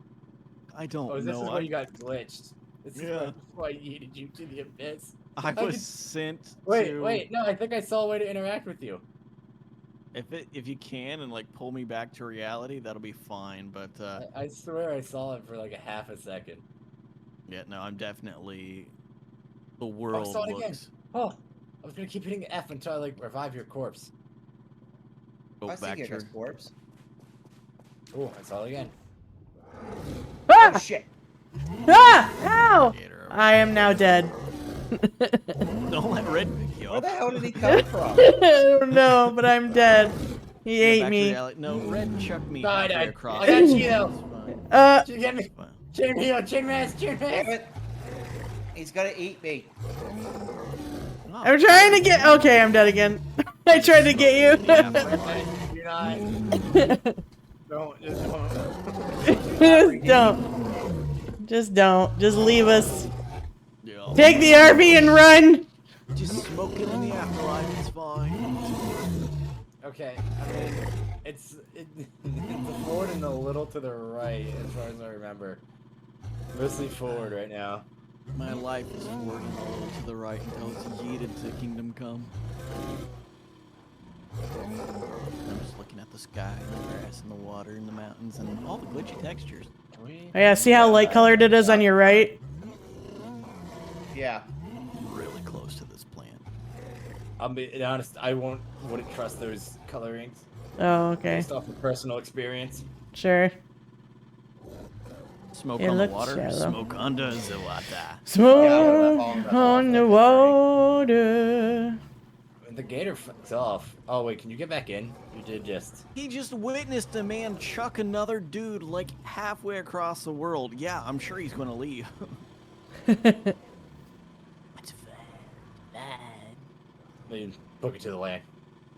S4: I don't
S3: Oh, this
S4: know.
S3: is where you got glitched. This is
S4: Yeah.
S3: why I yeeted you to the abyss.
S4: I
S3: I
S4: was
S3: could-
S4: sent
S3: Wait,
S4: to.
S3: wait, no, I think I saw a way to interact with you.
S4: If you can and like pull me back to reality, that'll be fine. But
S3: I swear I saw it for like a half a second.
S4: yeah, no, I'm definitely. The
S3: I
S4: world
S3: saw it again.
S4: looks.
S3: Oh, I was gonna keep hitting F until I like revive your corpse.
S4: Go
S2: I see
S4: back to.
S2: his corpse.
S3: Oh, I saw it again.
S2: Oh
S1: Ah!
S2: shit!
S1: Ah! Ow!
S4: Gator.
S1: I am now dead.
S4: Don't let Red pick you
S2: Where
S4: up.
S2: the hell did he come from?
S1: I don't know, but I'm dead. He
S4: Go
S1: ate
S4: back to
S1: me.
S4: reality. No, Red chucked me
S3: No, I
S4: halfway
S3: died.
S4: across.
S3: I got you,
S4: It's
S3: though.
S4: fine.
S3: Did you get me?
S4: It's fine.
S3: Chain heel, chain mask, chain
S2: Damn
S3: mask.
S2: it! He's gonna eat me.
S4: Oh,
S1: I'm trying to get. Okay, I'm dead again. I tried to get you.
S4: Yeah.
S3: You're not. Don't, just don't.
S1: Just don't. Just don't. Just leave us.
S4: Yeah.
S1: Take the RV and run.
S4: Just smoking in the afterlife. It's fine.
S3: Okay, I mean, it's the forward and a little to the right, as far as I remember. Mostly forward right now.
S4: My life is forward and a little to the right until it's yeeted to Kingdom Come. I'm just looking at the sky and the grass and the water and the mountains and all the glitchy textures.
S1: Oh, yeah, see how light colored it is on your right?
S2: Yeah.
S4: Really close to this plant.
S3: I'll be honest, I wouldn't trust those colorings
S1: Oh, okay.
S3: based off of personal experience.
S1: Sure.
S4: Smoke
S1: It
S4: on the
S1: looks
S4: water,
S1: shallow.
S4: smoke under the water.
S1: Smoke on the water.
S3: The gator fucks off. Oh wait, can you get back in? You did just.
S4: He just witnessed a man chuck another dude like halfway across the world. Yeah, I'm sure he's gonna leave. It's fine.
S3: I mean, book it to the land.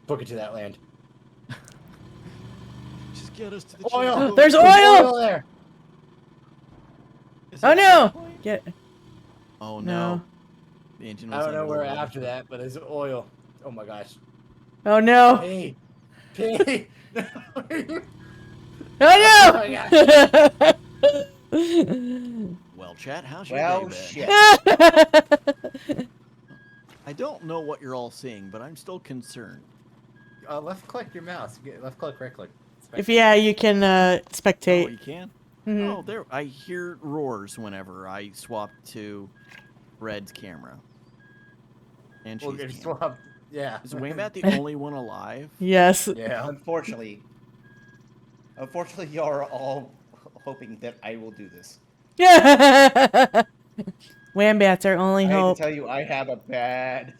S3: Book it to that land.
S4: Get us to the
S3: Oil!
S4: checkpoint.
S1: There's oil!
S3: there!
S4: Is
S1: Oh
S4: that
S1: no!
S4: checkpoint?
S1: Get.
S4: Oh
S1: No.
S4: no. The engine
S3: I
S4: was
S3: don't know
S4: under
S3: where
S4: the water.
S3: after that, but there's oil. Oh my gosh.
S1: Oh no!
S3: P! P! No!
S1: Oh
S3: my
S1: no!
S4: Well, chat, how's your
S2: Well,
S4: day been?
S2: shit.
S4: I don't know what you're all seeing, but I'm still concerned.
S3: Left click your mouse. Left click, right click.
S1: If yeah, you can
S4: Oh,
S1: spectate.
S4: you can?
S1: Mhm.
S4: Oh, there. I hear roars whenever I swap to Red's camera. And
S3: We'll
S4: she's
S3: get
S4: camera.
S3: swapped. Yeah.
S4: Is Wambat the only one alive?
S1: Yes.
S3: Yeah.
S2: Unfortunately, y'all are all hoping that I will do this.
S1: Wambat's our only
S2: I hate to
S1: hope.
S2: tell you, I have a bad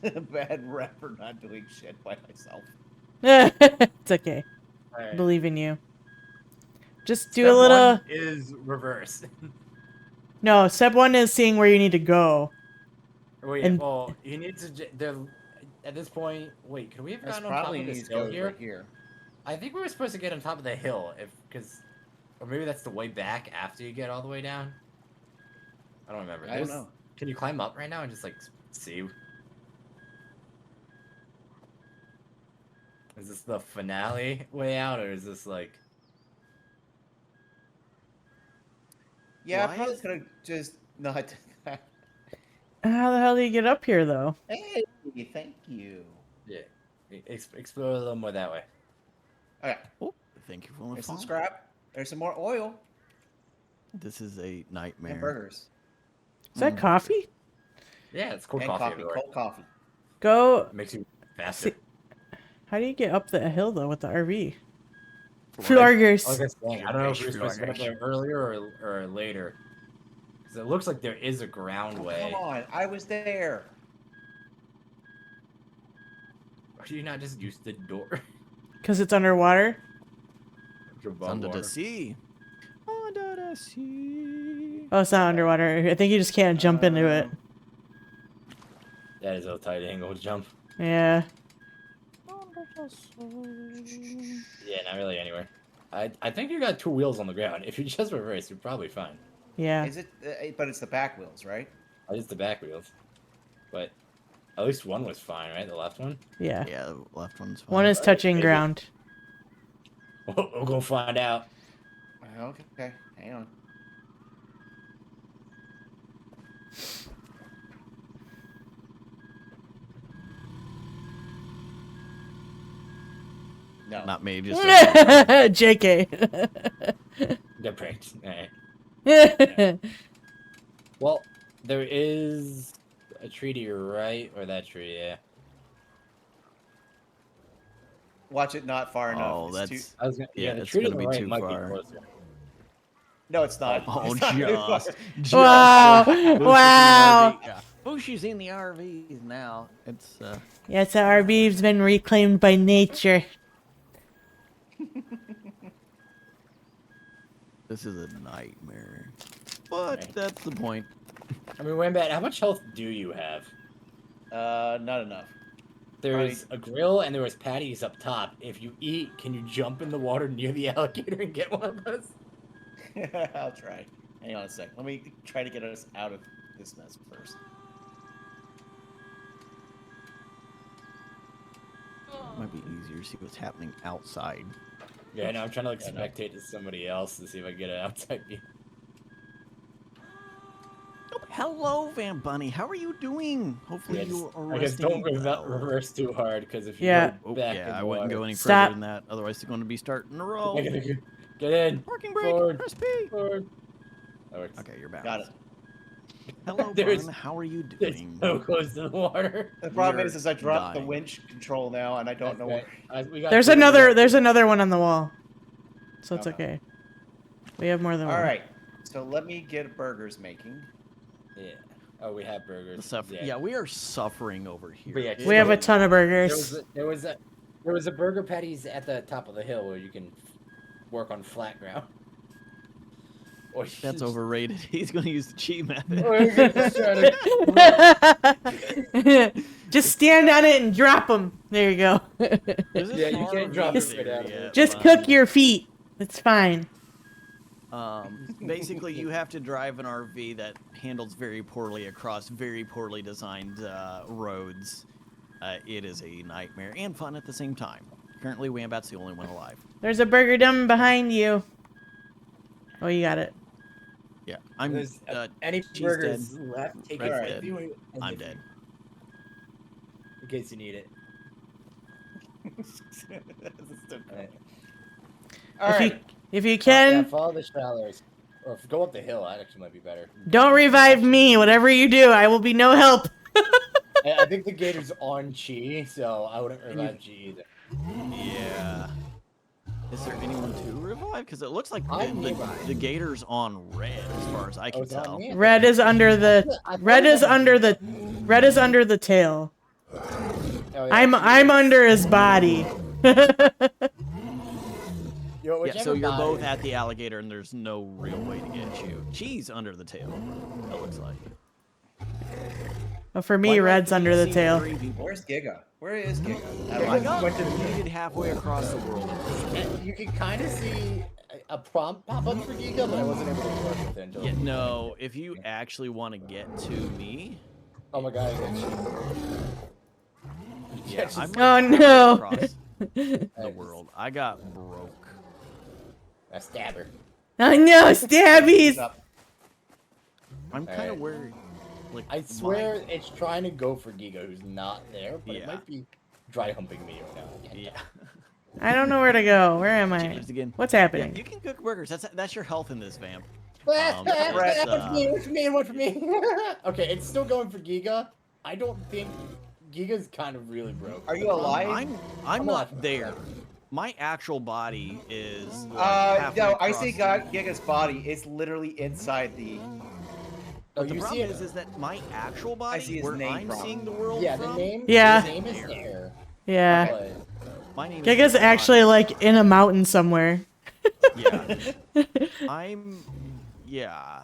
S2: rep for not doing shit by myself.
S1: It's okay.
S3: Alright.
S1: Believe in you. Just do
S3: Step
S1: a little.
S3: one is reverse.
S1: No, step one is seeing where you need to go.
S3: Wait,
S1: And-
S3: well, you need to. At this point, wait, could we have
S2: That's
S3: gotten on top
S2: probably
S3: of this
S2: needs to
S3: hill
S2: go
S3: here?
S2: right here.
S3: I think we were supposed to get on top of the hill, or maybe that's the way back after you get all the way down. I don't remember.
S2: I don't know.
S3: Can you climb up right now and just like see? Is this the finale way out, or is this like?
S2: Yeah,
S4: Why
S2: I probably
S4: is-
S2: could have just not done that.
S1: How the hell do you get up here, though?
S2: Hey, thank you.
S3: Yeah, explore a little more that way.
S2: Okay,
S4: Oh, thank you for the
S2: there's some
S4: follow.
S2: scrap. There's some more oil
S4: This is a
S2: and
S4: nightmare.
S2: burgers
S1: Is that coffee?
S3: Yeah, it's cold
S2: and
S3: coffee.
S2: coffee.
S3: everywhere.
S2: Cold coffee.
S1: Go.
S3: It makes you faster.
S1: See- How do you get up the hill, though, with the RV?
S3: Like
S1: Florgers.
S3: I was saying, I don't know if we're supposed to get up there earlier or later. Because it looks like there is a ground way.
S2: Come on, I was there.
S3: Why do you not just use the door?
S1: Because it's underwater?
S3: It's
S4: Under the sea. Under the sea.
S1: Oh, it's not underwater. I think you just can't jump into it.
S3: That is a tight angle jump.
S1: Yeah.
S3: Yeah, not really anywhere. I think you got two wheels on the ground. If you just reverse, you're probably fine.
S1: Yeah.
S2: Is it? But it's the back wheels, right?
S3: Just the back wheels. But at least one was fine, right? The left one?
S1: Yeah.
S4: Yeah, the left one's fine.
S1: One is touching
S3: maybe.
S1: ground.
S3: We'll go find out.
S2: Okay, hang on. No.
S4: Not me, just
S1: JK.
S3: Get pranked. Alright. Well, there is a tree to your right, or that tree, yeah.
S2: Watch it not far enough.
S4: Oh,
S2: It's
S4: that's
S2: too...
S3: I was gonna,
S4: Yeah,
S3: the
S4: it's
S3: tree to
S4: gonna
S3: the
S4: be
S3: right
S4: too
S3: might
S4: far.
S3: be closer.
S2: No, it's not.
S4: Oh,
S2: It's not too far.
S4: just.
S1: Wow.
S4: Bush is in the
S1: Wow.
S4: RV. Yeah. Bush is in the RVs now. It's
S1: Yes, the RV's been reclaimed by nature.
S4: this is a nightmare. But
S3: Right.
S4: that's the point.
S3: I mean, Wambat, how much health do you have?
S2: Not enough.
S3: There's a grill and there was patties up top. If you eat, can you jump in the water near the alligator and get one of those?
S2: I'll try. Hang on a sec. Let me try to get us out of this mess first.
S4: Might be easier to see what's happening outside.
S3: Yeah, no, I'm trying to like
S2: Yeah, no.
S3: spectate to somebody else to see if I can get an outside view.
S4: Oh, hello, Van Bunny. How are you doing? Hopefully
S3: Yeah,
S4: you are
S3: I guess don't
S4: resting well.
S3: reverse too hard because if you
S1: Yeah.
S3: go
S4: Oh,
S3: back
S4: yeah,
S3: in
S4: I
S3: the
S4: wouldn't
S3: water-
S4: go any
S1: Stop.
S4: further than that. Otherwise, it's going to be starting to roll.
S3: Get in.
S4: Parking brake.
S3: Forward.
S4: Press P.
S3: Forward. That works.
S4: Okay, you're back.
S2: Got it.
S4: Hello,
S3: There's-
S4: Bun. How are you
S3: It's
S4: doing?
S3: so close to the water.
S2: The problem
S4: We're
S2: is I dropped the
S4: dying.
S2: winch control now, and I don't know
S3: That's
S2: where.
S3: right. We got
S1: There's
S3: two.
S1: another one on the wall. So it's
S2: Okay.
S1: okay. We have more than
S2: All
S1: one.
S2: right, so let me get burgers making.
S3: Yeah. Oh, we have burgers.
S4: The suffer- yeah, we are suffering over here.
S3: But yeah,
S4: It
S1: We have a
S4: is-
S1: ton of
S3: There
S1: burgers.
S3: was a burger patties at the top of the hill where you can work on flat ground. Or you
S4: That's
S3: just-
S4: overrated. He's going to use the cheat method.
S3: or you can just try to-
S1: Just stand on it and drop them. There you go.
S4: There's a
S3: Yeah, you can't
S4: RV
S3: drop
S1: it
S3: right out of
S4: there
S3: it.
S4: yet,
S1: Just
S4: Bun.
S1: cook your feet. It's fine.
S4: Basically, you have to drive an RV that handles very poorly across very poorly designed roads. It is a nightmare and fun at the same time. Currently, Wambat's the only one alive.
S1: There's a burger dum behind you. Oh, you got it.
S4: Yeah,
S3: I'm
S4: I'm.
S3: any
S4: Cheese
S3: burgers
S4: dead.
S3: left? Take
S4: Red's
S3: it.
S4: dead.
S3: If you-
S4: I'm
S3: if-
S4: dead.
S3: In case you need it. Alright.
S2: All
S1: if
S2: right.
S1: you
S3: Yeah,
S1: can,
S3: follow the travelers. Or if go up the hill, that actually might be better.
S1: don't revive me. Whatever you do, I will be no help.
S3: I think the gator's on Chi, so I wouldn't revive Chi either.
S4: Yeah. Is there anyone to revive? Because it looks like
S3: I'm
S4: the
S3: nearby.
S4: gator's on red, as far as I
S3: Oh,
S4: can
S3: it's on
S4: tell.
S3: me?
S1: Red is under the red is under the tail.
S3: Oh, yeah,
S1: I'm
S3: Chi is.
S1: under his body.
S3: Yo,
S4: Yeah, so
S3: whichever
S4: you're both
S3: body-
S4: at the alligator, and there's no real way to get you. Cheese under the tail. It looks like.
S1: Well, for
S4: Why
S1: me,
S4: do I
S1: red's
S4: think
S1: under
S4: I've
S1: the
S4: seen
S1: tail.
S4: 3 people?
S2: Where's Ghiga? Where is Ghiga?
S4: I got
S3: Went to the-
S4: yeeted halfway across the world.
S3: And you can kind of see a prompt pop up for Ghiga, but I wasn't able to work with it until.
S4: Yeah, no, if you actually want to get to me,
S3: Oh my god, I got
S4: yeah,
S3: just-
S4: I'm
S1: Oh,
S4: halfway
S1: no.
S4: across the world. I got broke.
S3: a stabber.
S1: Oh no,
S2: He's
S1: stabbies!
S2: up.
S4: I'm kind of
S3: Alright.
S4: worried. Like,
S3: I swear it's trying to go for Ghiga, who's not there, but
S4: Yeah.
S3: it might be dry humping me right now.
S4: Yeah.
S1: I don't know where to go. Where am I?
S4: Cheers again.
S1: What's
S4: Yeah,
S1: happening?
S4: you can cook burgers. That's your health in this vamp.
S3: One for me,
S4: it's,
S3: one for me, one for me. Okay, it's still going for Ghiga. I don't think Giga's kind of really broke.
S2: Are you alive?
S4: I'm
S3: alive.
S4: not there. My actual body is. Like
S2: No,
S4: halfway
S2: I see
S4: across.
S2: Giga's body. It's literally inside the.
S3: Oh,
S4: But the
S3: you see
S4: problem
S3: it?
S4: is that my actual body,
S2: see his
S4: where
S2: name
S4: I'm
S2: from.
S4: seeing the world
S3: Yeah,
S4: from,
S3: the name.
S1: Yeah.
S3: The name is there.
S1: Yeah.
S3: But
S4: my name
S1: Giga's
S4: is my
S1: actually
S4: body.
S1: like in a mountain somewhere.
S4: Yeah.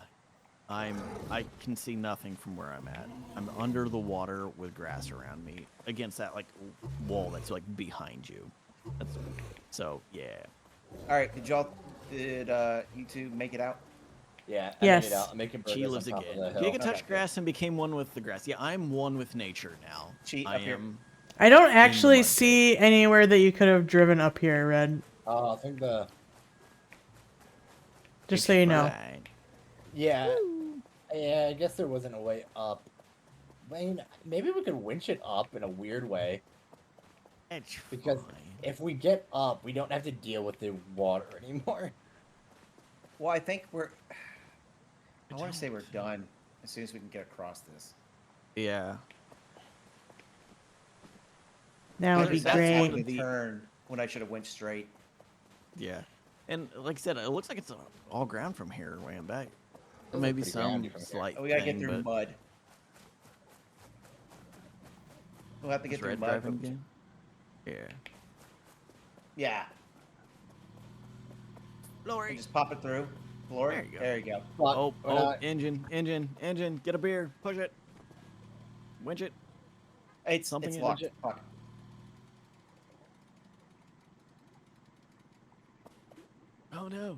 S4: I can see nothing from where I'm at. I'm under the water with grass around me against that like wall that's like behind you. So yeah.
S2: All right. Did you two make it out?
S3: yeah,
S1: Yes.
S3: I made it out. I'm making
S4: Chi
S3: burgers
S4: lives
S3: on top
S4: again.
S3: of the hill.
S4: Giga touched grass and became one with the grass. Yeah, I'm one with nature now.
S2: Chi,
S4: I
S2: up here.
S4: am.
S1: I don't actually
S4: mud.
S1: see anywhere that you could have driven up here, Red.
S3: Oh, I think the
S1: Just so you know.
S4: Fine.
S3: yeah, yeah. I guess there wasn't a way up. I mean, maybe we could winch it up in a weird way.
S4: It's
S3: Because
S4: fine.
S3: if we get up, we don't have to deal with the water anymore.
S2: Well, I think we're. I want to say we're done as soon as we can get across this.
S4: Yeah.
S1: That would be
S4: That's
S1: great.
S4: one of
S2: The
S4: the-
S2: turn when I should have went straight.
S4: Yeah. And like I said, it looks like it's all ground from here way and back.
S3: Does
S4: Maybe
S3: look pretty
S4: some
S3: groundy from here.
S4: slight
S2: Oh, we gotta
S4: thing,
S2: get through
S4: but
S2: mud. We'll have to
S4: is
S2: get through
S4: Red
S2: mud.
S4: driving
S2: but-
S4: again? Yeah.
S2: Yeah.
S4: Lower.
S2: And just pop it through. Floor.
S4: There you go.
S2: There you go.
S3: But
S4: Oh,
S3: we're
S4: oh,
S3: not-
S4: engine. Get a beer. Push it. Winch it.
S2: It's
S4: Something
S2: it's
S4: in
S2: locked.
S3: it.
S2: Fuck.
S4: Oh no.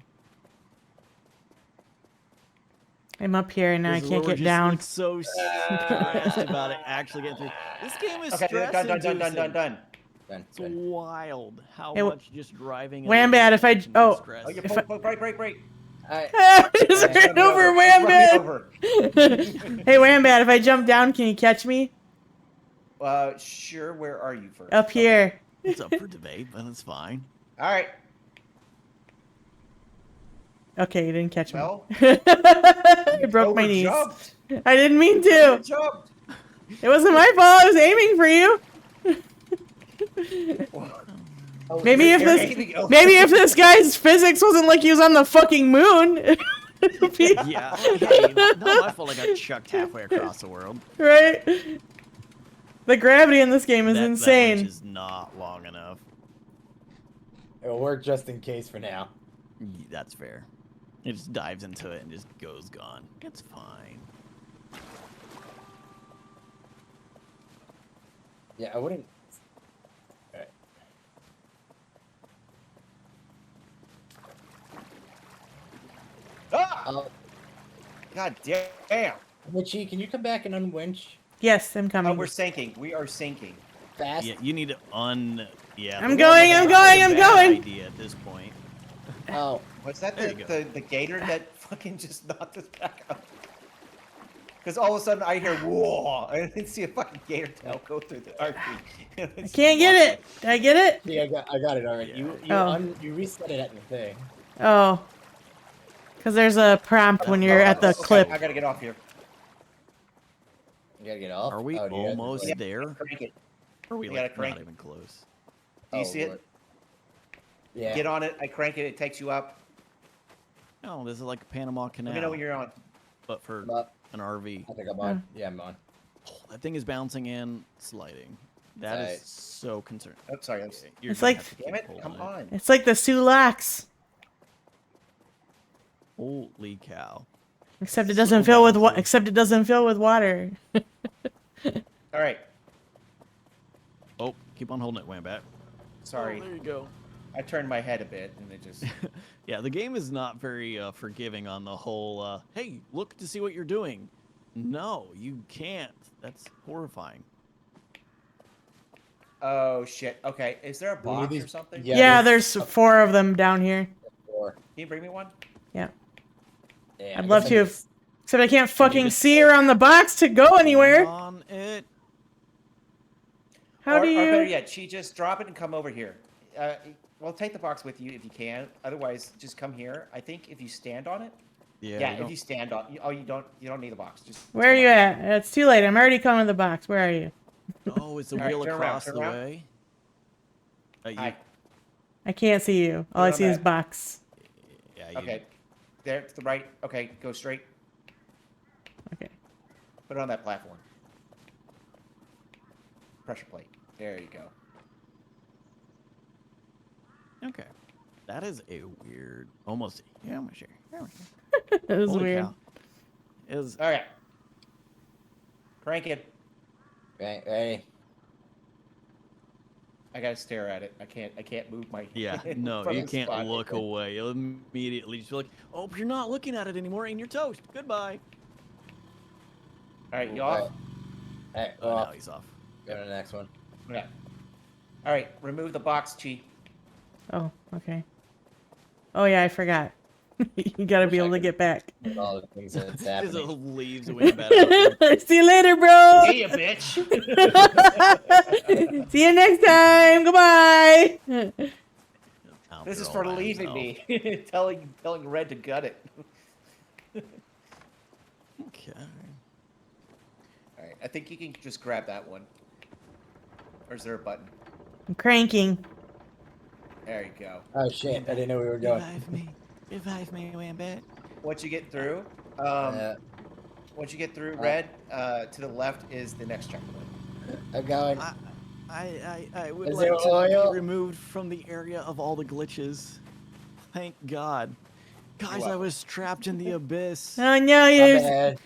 S1: I'm up here and now I
S4: This is
S1: can't
S4: where we're
S1: get
S4: just,
S1: down.
S4: like, so stressed about it actually getting through. This game is
S2: Okay,
S4: stress
S2: done.
S4: inducing.
S3: Done.
S4: It's wild how
S1: Hey,
S4: much just driving. is
S1: Wambat, if I-
S4: can be
S1: oh.
S4: stress.
S2: Oh, you
S1: If
S2: pull, break.
S3: Alright.
S1: Just
S3: Run
S1: ran
S2: me
S1: over
S2: over. Run me
S1: Wambat.
S2: over.
S1: Hey, Wambat, if I jump down, can you catch me?
S2: Sure. Where are you first?
S1: Up here.
S4: It's up for debate, but it's fine.
S2: All right.
S1: Okay, you didn't catch me.
S2: Well,
S1: I broke my knees.
S2: Jumped.
S1: I didn't mean to.
S2: Jumped.
S1: It wasn't my fault. I was aiming for you.
S3: Oh,
S1: Maybe
S3: you're-
S1: if
S2: You're
S1: this
S2: aiming over.
S1: maybe if this guy's physics wasn't like he was on the fucking moon. it'd be-
S4: Yeah. Hey, not my fault I got chucked halfway across the world.
S1: Right? The gravity in this game is
S4: That
S1: insane.
S4: winch is not long enough.
S3: It'll work just in case for now.
S4: That's fair. It just dives into it and just goes gone. It's fine.
S3: Yeah, I wouldn't. Alright. Oh,
S2: God damn.
S3: Witchy, can you come back and unwinch
S1: Yes, I'm
S2: Oh,
S1: coming.
S2: we're sinking. We are sinking.
S3: fast?
S4: Yeah, you need to Yeah.
S1: I'm
S4: the
S1: going,
S4: wall
S1: I'm
S4: is
S1: going,
S4: a
S1: I'm
S4: bad
S1: going.
S4: idea at this point.
S3: Oh,
S2: Was that
S4: There you go.
S2: the gator that fucking just knocked us back up? Because all of a sudden I hear whoa, and I didn't see a fucking gator tail go through the RP.
S1: I can't get it. Did I get it?
S3: yeah, I got it already.
S4: Yeah.
S3: You reset it at the thing.
S1: Oh. Because there's a prompt when you're at the
S2: Okay,
S1: clip.
S2: I gotta get off here.
S3: You gotta get off.
S4: Are we
S3: Oh, do you have to,
S4: almost
S3: like-
S4: there?
S2: Crank it.
S4: Or are we
S2: You gotta
S4: like
S2: crank
S4: not
S2: it.
S4: even close?
S2: Do you
S3: Oh,
S2: see
S3: Lord.
S2: it?
S3: Yeah.
S2: Get on it. I crank it. It takes you up.
S4: No, this is like a Panama Canal,
S2: Let me know when you're on.
S4: but for
S3: I'm up.
S4: an RV.
S3: I think I'm on. Yeah, I'm on.
S4: Oh, that thing is bouncing and sliding. That is
S3: Right.
S4: so concerning.
S2: Oh, sorry.
S4: Okay, you're
S1: It's
S4: gonna
S1: like-
S4: have to keep
S2: Damn it!
S4: holding
S2: Come
S4: it.
S2: on.
S1: It's like the Sulaks.
S4: Holy cow!
S1: Except it
S4: So
S1: doesn't fill with
S4: bouncing.
S1: Except it doesn't fill with water.
S2: All right.
S4: Oh, keep on holding it, Wambat.
S2: Sorry.
S4: Oh, there you go.
S2: I turned my head a bit, and it just.
S4: Yeah, the game is not very forgiving on the whole. Hey, look to see what you're doing. No, you can't. That's horrifying.
S2: Oh shit. Okay. Is there a
S3: We need
S2: box
S3: these-
S2: or something?
S3: yeah.
S1: Yeah, there's 4 of them down here.
S3: Or,
S2: Can you bring me one?
S1: Yeah.
S3: yeah,
S1: I'd
S3: I
S1: love
S3: guess
S1: to.
S3: I just-
S1: Except I can't fucking
S3: just-
S1: see her on the box to go anywhere.
S4: On it.
S1: How do
S2: Or better
S1: you?
S2: yet, just drop it and come over here. Well, take the box with you if you can. Otherwise, just come here. I think if you stand on it.
S4: Yeah.
S2: Yeah.
S4: you
S2: If
S4: don't-
S2: you stand on. You don't need a box. Just.
S1: Where are
S2: come
S1: you
S2: up.
S1: at? It's too late. I'm already coming to the box. Where are you?
S4: Oh, it's a
S2: All right,
S4: wheel
S2: turn around,
S4: across
S2: turn
S4: the
S2: around.
S4: way. You,
S2: Hi.
S1: I can't see you. All
S2: Put
S1: I
S2: it on
S1: see is
S2: that.
S1: box.
S4: Yeah. You,
S2: Okay. There to the right. Okay. Go straight.
S1: Okay.
S2: Put it on that platform. Pressure plate. There you go.
S4: Okay. That is a weird, almost. Yeah, I'm sure.
S1: It was
S4: Holy
S1: weird.
S4: cow. It was.
S2: All right. Crank it.
S3: Right, ready.
S2: I gotta stare at it. I can't move my.
S4: Yeah,
S2: from
S4: no,
S2: the
S4: you can't
S2: spot.
S4: look away. You'll immediately just be like, oh, you're not looking at it anymore, and you're toast. Goodbye.
S2: All right, you
S3: All right.
S2: off?
S3: All right,
S4: Oh,
S3: well,
S4: now he's off.
S3: go to the next one.
S2: Yeah. All right, remove the box, Chi.
S1: Oh, okay. Oh yeah, I forgot. You gotta be
S3: Wish I
S1: able to
S3: could-
S1: get back.
S3: With all the things that's
S4: Just
S3: happening.
S4: leaves Wambat out there.
S1: See you later, bro.
S2: Hey, you bitch!
S1: See you next time. Goodbye.
S4: Out
S2: This
S4: there
S2: is
S4: all
S2: for
S4: by
S2: leaving
S4: himself.
S2: me. telling Red to gut it.
S4: Okay.
S2: All right, I think you can just grab that one. Or is there a button?
S1: I'm cranking.
S2: There you go.
S3: Oh shit! I didn't know we were going.
S4: Revive me, Wambat.
S2: Once you get through, once you get through, Red, to the left is the next checkpoint.
S3: I'm going.
S4: I would
S3: Is
S4: like
S3: there
S4: to
S3: oil?
S4: be removed from the area of all the glitches. Thank God. Guys, I
S2: welcome.
S4: was trapped in the abyss.
S1: Oh no,
S3: My
S1: you.
S3: bad.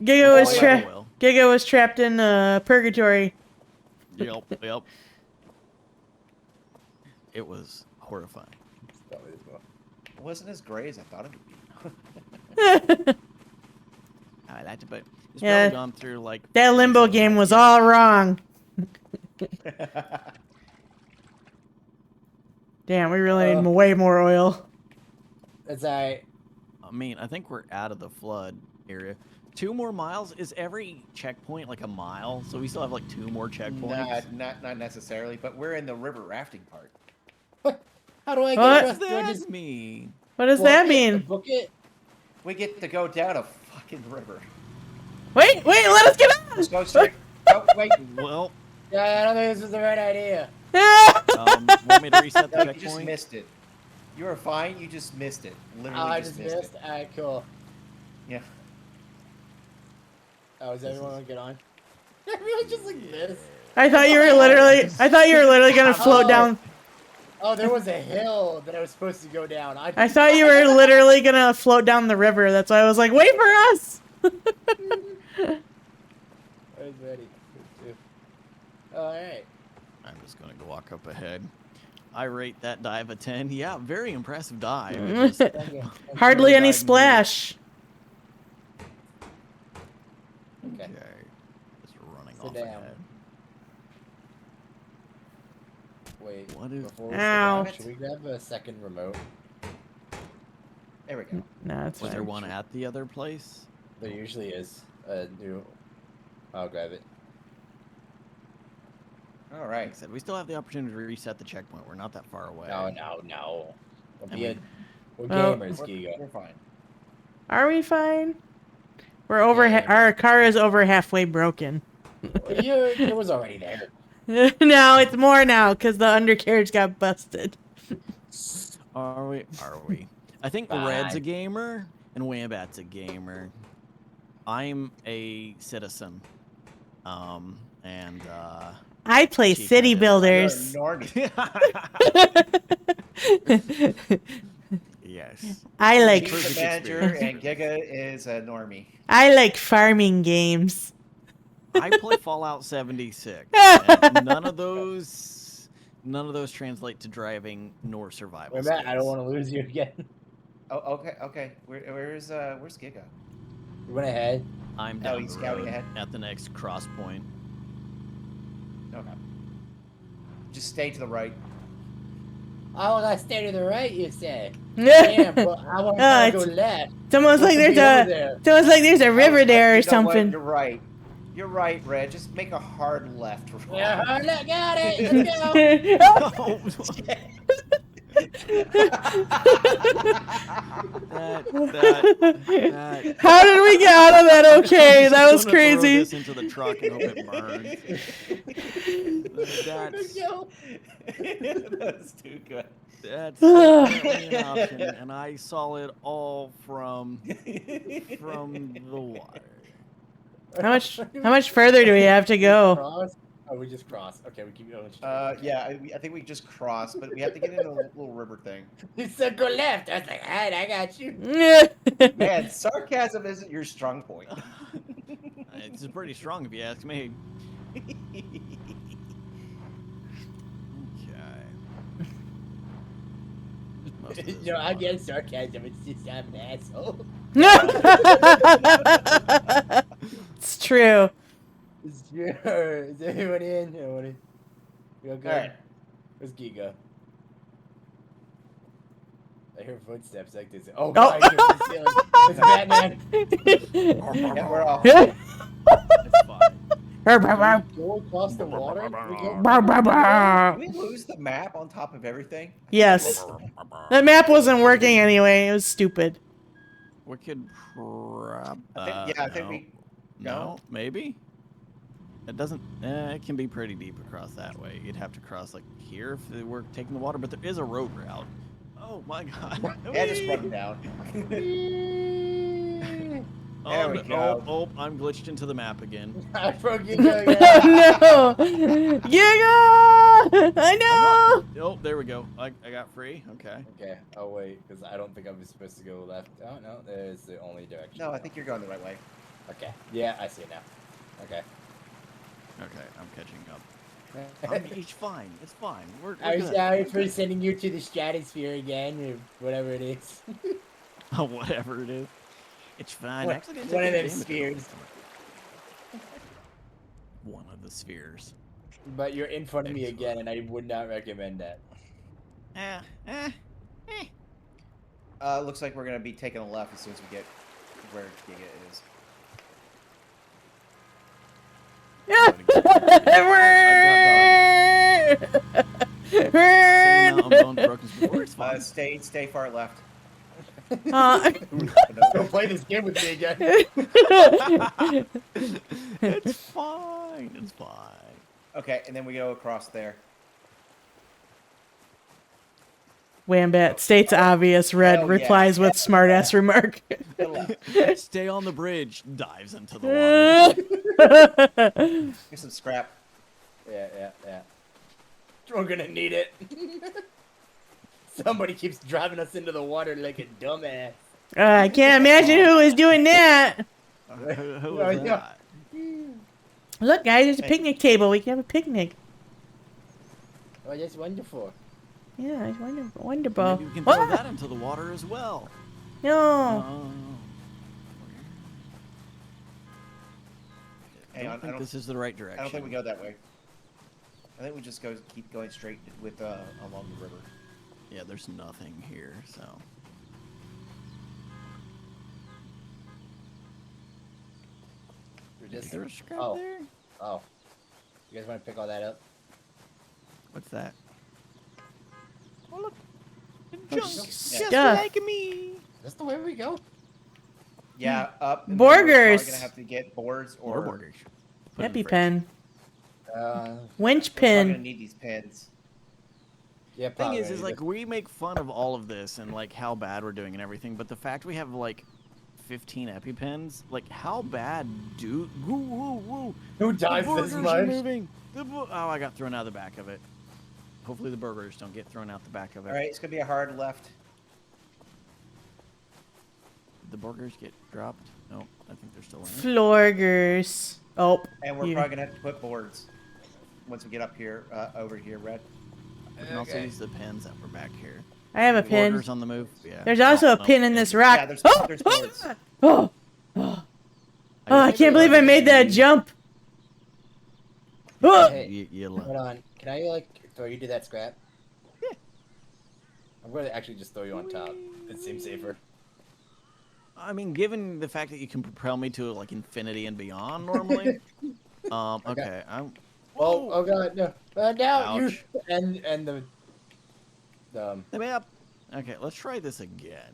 S1: Giga was
S2: Oil.
S1: trapped.
S4: Well,
S1: Giga was trapped in purgatory.
S4: yep. It was horrifying.
S2: It wasn't as gray as I thought it would be.
S4: I like to, but it's
S1: Yeah.
S4: probably gone through like
S1: That limbo
S4: 37
S1: game was
S4: times.
S1: all wrong. Damn, we really need way more oil.
S3: That's alright.
S4: I mean, I think we're out of the flood area. 2 more miles? Is every checkpoint like a mile? So we still have like 2 more checkpoints?
S2: Not necessarily, but we're in the river rafting part.
S3: How do I
S1: What?
S3: get
S4: What
S3: across?
S4: does
S3: Do I
S4: that
S3: just
S4: mean?
S1: What does
S3: book
S1: that
S3: it?
S1: mean?
S3: Book it?
S2: We get to go down a fucking river.
S1: Wait, let us get
S2: Just
S1: out!
S2: go straight. Oh, wait.
S4: Well,
S3: Yeah, I don't think this was the right idea.
S4: want me to reset the
S2: No, you just
S4: checkpoint?
S2: missed it. You were fine. You just missed it. Literally
S3: Oh, I
S2: just
S3: just
S2: missed
S3: missed.
S2: it.
S3: Alright, cool.
S2: Yeah.
S3: Oh, is everyone gonna get on? Everyone's just like this.
S1: I thought you were literally gonna float
S3: Oh.
S1: down.
S3: Oh, there was a hill that I was supposed to go down.
S1: I thought you were literally gonna float down the river. That's why I was like, wait for us.
S3: I was ready. Alright.
S4: I'm just gonna go walk up ahead. I rate that dive a 10. Yeah, very impressive dive. It just-
S1: Hardly any
S4: dive
S1: splash.
S3: Okay.
S4: Okay. Just running
S3: Sit
S4: off
S3: down.
S4: ahead.
S3: Wait.
S4: What is-
S3: Before we
S1: Ow.
S3: sit down, should we grab a second remote?
S2: There we go.
S1: No, it's
S4: Was there
S1: fine.
S4: one at the other place?
S3: There usually is a new. I'll grab it.
S2: All
S4: Like I
S2: right.
S4: said, we still have the opportunity to reset the checkpoint. We're not that far away.
S3: No.
S4: And
S3: We're
S1: Oh.
S3: gamers, Giga.
S2: We're fine.
S1: Are we fine? We're over.
S3: Yeah.
S1: Our car is over halfway broken.
S3: It was already there.
S1: No, it's more now because the undercarriage got busted.
S4: Are we? Are we? I think
S3: Fine.
S4: Red's a gamer and Wambat's a gamer. I'm a citizen. And
S1: I play
S4: ChiiFett
S1: city
S4: is-
S1: builders.
S2: You're a normie.
S4: yes.
S1: I like
S2: Chief's
S4: Perfect
S2: the manager,
S4: experience.
S2: and Giga is a normie.
S1: I like farming games.
S4: I play Fallout 76. And none of those translate to driving nor survival.
S3: Wait, Matt, I don't
S4: skills.
S3: want to lose you again.
S2: Oh, okay. Where's Giga?
S3: You went ahead.
S4: I'm
S2: Oh,
S4: down
S2: he's
S4: the
S2: scouting
S4: road
S2: ahead?
S4: at the next cross point.
S2: Okay. Just stay to the right.
S3: Oh, I stay to the right, you say?
S1: Yeah,
S3: Damn, but I want
S1: Oh,
S3: to go left.
S1: it's almost like there's
S3: Be over
S1: a.
S3: there.
S1: It's almost like there's a river
S2: Oh,
S1: there or
S2: you know what?
S1: something.
S2: You're right. You're right, Red. Just make a hard left.
S3: Yeah, look, got it. Let's go.
S4: That
S1: How did we get out of that? Okay, that was
S4: Gonna throw
S1: crazy.
S4: this into the truck and hope it burns.
S3: Let's go.
S2: That's too good.
S4: That's definitely an option, and I saw it all from the water.
S1: How much further do we have to go?
S3: Cross? Oh, we just crossed. Okay, we keep going.
S2: Yeah, I think we just crossed, but we have to get into a little river thing.
S3: He said go left. I was like, alright, I got you.
S2: Man, sarcasm isn't your strong point.
S4: It's pretty strong if you ask me. Okay. Most of this
S3: No, I
S4: water.
S3: get sarcasm. It's just I'm an asshole.
S1: It's true.
S3: Sure. Is everyone in? Everyone Real good.
S2: Alright.
S3: Where's Giga? I hear footsteps like this. Oh,
S1: Oh.
S3: God, I hear the ceiling. It's Batman.
S2: Yeah, we're off.
S1: Yeah.
S4: It's fine.
S3: Can we go across the water? Can we go-
S2: Did we lose the map on top of everything?
S1: Yes. The map wasn't working anyway. It was stupid.
S4: We could
S2: I think we.
S4: No, maybe. It doesn't. It can be pretty deep across that way. You'd have to cross like here if they were taking the water, but there is a road route. Oh my God!
S2: Yeah, just run down. There we go.
S4: Oh, I'm glitched into the map again.
S3: I broke Giga again.
S1: No! Giga! I know!
S4: Oh, there we go. I got free. Okay.
S3: Okay, oh wait, because I don't think I was supposed to go left. Oh no, there's the only direction.
S2: No, I think you're going the right way.
S3: Okay, yeah, I see it now. Okay.
S4: Okay, I'm catching up. It's fine. It's fine. We're
S3: I'm
S4: good.
S3: sorry for sending you to the stratosphere again, or whatever it is.
S4: Oh, whatever it is. It's fine.
S3: One-
S4: Actually, didn't
S3: one
S4: take
S3: of
S4: any
S3: them
S4: damage.
S3: spheres.
S4: One of the spheres.
S3: But you're in front of me again, and I would not recommend that.
S2: Looks like we're gonna be taking a left as soon as we get where Giga is.
S4: Same amount of bone brokens before. It's fine.
S2: Stay far left.
S3: Don't play this game with me again.
S4: It's fine. It's fine.
S2: Okay, and then we go across there.
S1: Wambat states obvious. Red
S2: Oh, yeah.
S1: replies with smartass remark.
S2: Good luck.
S4: Stay on the bridge. Dives into the water.
S2: Get some scrap.
S3: Yeah. We're gonna need it. Somebody keeps driving us into the water like a dumbass.
S1: I can't imagine who is doing that.
S4: Who
S3: Yeah,
S4: is
S3: yeah.
S4: that?
S1: Look, guys, there's a picnic table. We can have a picnic.
S3: Oh, that's wonderful.
S1: Yeah, it's wonderful.
S4: Maybe we can throw
S1: Ah!
S4: that into the water as well.
S1: No.
S4: I
S2: Hang
S4: don't
S2: on,
S4: think this is the right direction.
S2: I don't think we go that way. I think we just keep going straight with along the river.
S4: Yeah, there's nothing here, so.
S3: We're
S4: Is
S3: just.
S4: there a scrap
S3: Oh.
S4: there?
S3: Oh. You guys want to pick all that up?
S4: What's that? Oh look,
S1: Oh,
S4: just
S1: stuff.
S4: like me.
S3: That's the way we go.
S2: Yeah, up. And then we're
S1: Burgers.
S2: probably gonna have to get boards
S4: Or
S2: or
S4: burgers. Put it in the fridge.
S1: EpiPen. Winch
S2: We're probably gonna
S1: pin.
S2: need these pins.
S3: Yeah,
S4: Thing
S3: probably.
S4: is like we make fun of all of this and like how bad we're doing and everything, but the fact we have like 15 EpiPens, like how bad do
S3: Who
S4: the
S3: dies
S4: burgers
S3: this
S4: are
S3: much?
S4: moving? Oh, I got thrown out of the back of it. Hopefully the burgers don't get thrown out the back of it.
S2: All right, it's gonna be a hard left.
S4: Did the burgers get dropped? No, I think they're still in.
S1: Florgers. Oh.
S2: And we're
S1: you-
S2: probably gonna have to put boards once we get up here, over here, Red.
S4: We can also
S3: Okay.
S4: use the pins that were back here.
S1: I have a pin.
S4: Burgers on the move. Yeah.
S1: There's also a
S4: No,
S1: pin in this rock.
S2: Yeah, there's
S1: Oh,
S2: boards.
S1: oh, oh, oh, I can't believe I made that jump. Oh.
S3: Hey,
S4: You
S3: hold on. Can I like throw you to that scrap?
S4: Yeah.
S3: I'm going to actually just throw you on top. It seems safer.
S4: I mean, given the fact that you can propel me to like infinity and beyond normally. Okay.
S3: Oh, oh god, no. Now you
S4: Ouch.
S3: and the
S4: Let me up. Okay, let's try this again.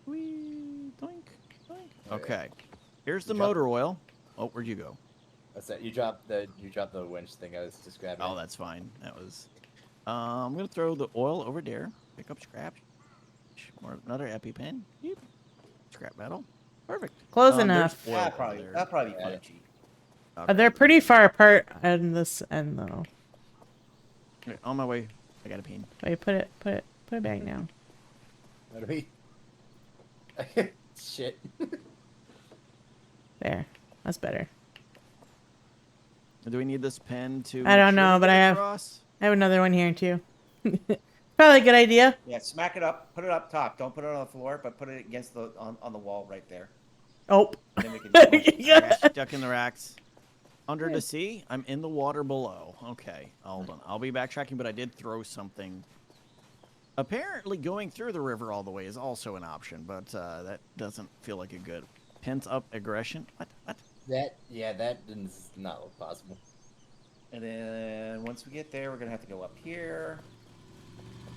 S4: Whee, doink, doink. Okay. Here's the
S3: Drop-
S4: motor oil. Oh, where'd you go?
S3: what's that? You dropped the winch thing. I was just grabbing.
S4: Oh,
S3: it.
S4: that's fine. That was. I'm gonna throw the oil over there. Pick up scrap. Another EpiPen. Yep. Scrap metal. Perfect.
S1: Close
S4: There's
S1: enough.
S4: oil
S2: That'll
S4: over
S2: probably
S4: there.
S2: that'll probably be
S3: Yeah.
S2: punchy.
S4: Okay.
S1: They're pretty far apart on this end, though.
S4: Okay, on my way. I got a pin.
S1: Wait, put it back now.
S3: What do we? Shit.
S1: There. That's better.
S4: Do we need this pen to?
S1: I don't
S4: make sure
S1: know,
S4: we
S1: but
S4: get
S1: I have-
S4: across?
S1: I have another one here too. Probably a good idea.
S2: Yeah, smack it up. Put it up top. Don't put it on the floor, but put it against the on the wall right there.
S1: Oh.
S2: And then we can.
S4: Yeah, stuck in the racks. Under the sea? I'm in the water below. Okay, hold on. I'll be backtracking, but I did throw something. Apparently, going through the river all the way is also an option, but that doesn't feel like a good pent up aggression. What?
S3: That does not look possible.
S2: And then once we get there, we're gonna have to go up here.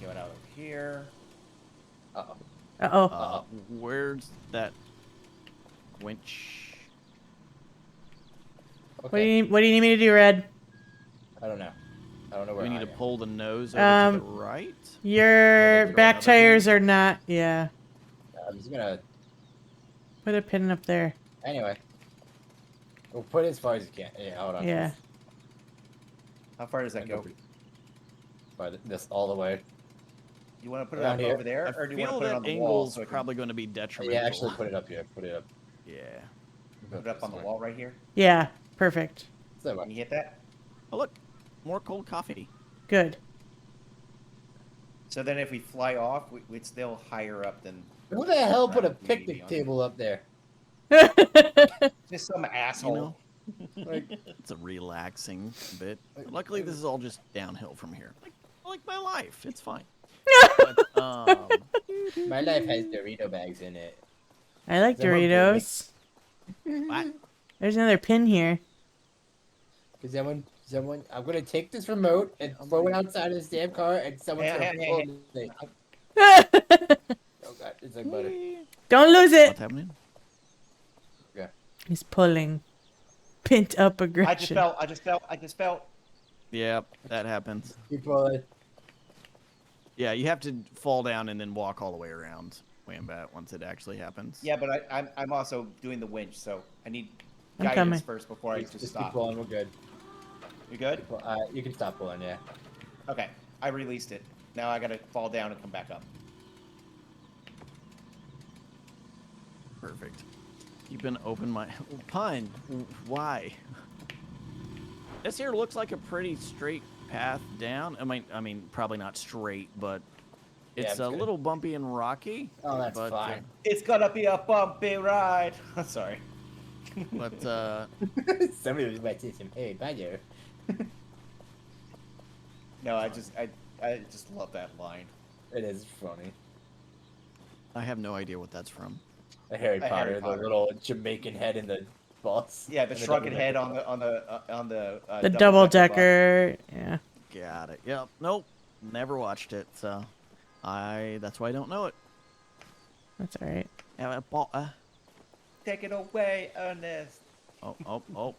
S2: Go out over here.
S3: Uh-oh.
S1: Uh-oh.
S4: Where's that winch?
S3: Okay.
S1: What do you need me to do, Red?
S3: I don't know. I don't know
S4: Do
S3: where
S4: we need
S3: I
S4: to
S3: am.
S4: pull the nose over to the right?
S1: Your
S3: throw
S1: back
S4: another
S1: tires are not. Yeah.
S3: I'm just gonna.
S1: Put a pin up there.
S3: Anyway. We'll put it as far as you can. Yeah, hold on.
S1: Yeah.
S2: How far does that go?
S3: But this all the way.
S2: You want to put it
S3: Around
S2: up
S3: here.
S2: over there,
S4: I
S2: or do you want to
S4: feel
S2: put it
S4: that
S2: on the wall?
S4: angle's
S2: So it can
S4: probably going to be detrimental.
S3: Yeah, actually put it up here. Put it up.
S4: Yeah.
S2: put it up on the wall right here.
S1: Yeah. Perfect.
S3: So
S2: Can you hit that?
S4: Oh, look. More cold coffee.
S1: Good.
S2: So then, if we fly off, we'd still higher up than
S3: who the hell put a
S2: Right, maybe
S3: picnic
S2: on
S3: table up there?
S2: just some asshole.
S4: You know?
S3: Like,
S4: It's a relaxing bit. Luckily, this is all just downhill from here. Like my life. It's fine. But,
S3: my life has Dorito bags in it.
S1: I like
S3: Is that what
S1: Doritos.
S4: what?
S1: There's another pin here.
S3: Cause someone, I'm gonna take this remote and throw it outside of this damn car, and someone's gonna pull the thing. Oh god, it's like butter.
S1: Don't lose it.
S4: What's happening?
S1: He's pulling. Pent up
S2: I
S1: aggression.
S2: just felt.
S4: Yeah, that happens.
S3: Keep pulling.
S4: Yeah, you have to fall down and then walk all the way around Wambat once it actually happens.
S2: Yeah, but I'm also doing the winch, so I need
S1: I'm
S2: guidance
S1: coming.
S2: first before I just
S3: Just keep
S2: stop.
S3: pulling. We're good.
S2: You good?
S3: You can stop pulling. Yeah.
S2: Okay, I released it. Now I gotta fall down and come back up.
S4: Perfect. Keep an open mind. Pun. Why? This here looks like a pretty straight path down. I mean, probably not straight, but
S3: Yeah,
S4: it's
S3: it's
S4: a
S3: good.
S4: little bumpy and rocky.
S3: Oh, that's
S4: but,
S3: fine.
S2: It's gonna be a bumpy ride. Sorry.
S4: But
S3: Somebody was about to say, "Hey, Badger."
S2: No, I just love that line.
S3: It is funny.
S4: I have no idea what that's from.
S3: Harry
S2: Harry
S3: Potter, the
S2: Potter.
S3: little Jamaican head in the bus.
S2: Yeah, the
S3: And
S2: shrunken head
S3: double-decker
S2: on the
S1: The
S2: double
S1: double
S2: decker bus.
S1: decker. Yeah.
S4: Got it. Yep. Nope. Never watched it, so that's why I don't know it.
S1: That's all right.
S2: Take it away, Ernest.
S4: Oh!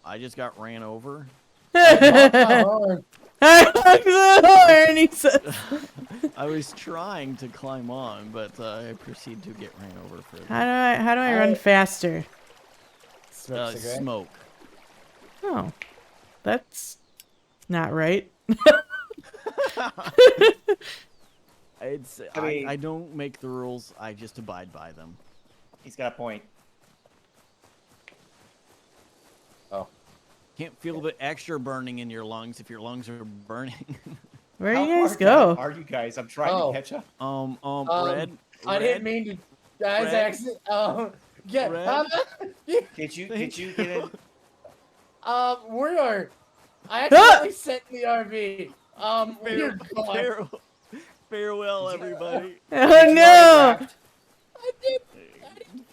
S4: I just got ran over.
S3: bus.
S1: I like the horn, he says.
S4: I was trying to climb on, but I proceed to get ran over for
S1: How do I run faster?
S3: Smoke cigarette.
S4: smoke.
S1: Oh, that's not right.
S2: I mean-
S4: I don't make the rules. I just abide by them.
S2: He's got a point.
S3: Oh,
S4: Can't feel the extra burning in your lungs if your lungs are burning.
S1: Where
S2: How
S1: do you guys
S2: far
S1: go?
S2: down are you guys? I'm trying
S3: Oh.
S2: to catch up.
S4: Red.
S3: I didn't mean to. Guys,
S4: Red.
S3: accident. Yeah.
S4: Red.
S2: Did you get in?
S3: We are. I accidentally sent the RV. We're gone.
S4: Farewell, everybody.
S1: Oh no!
S3: I did.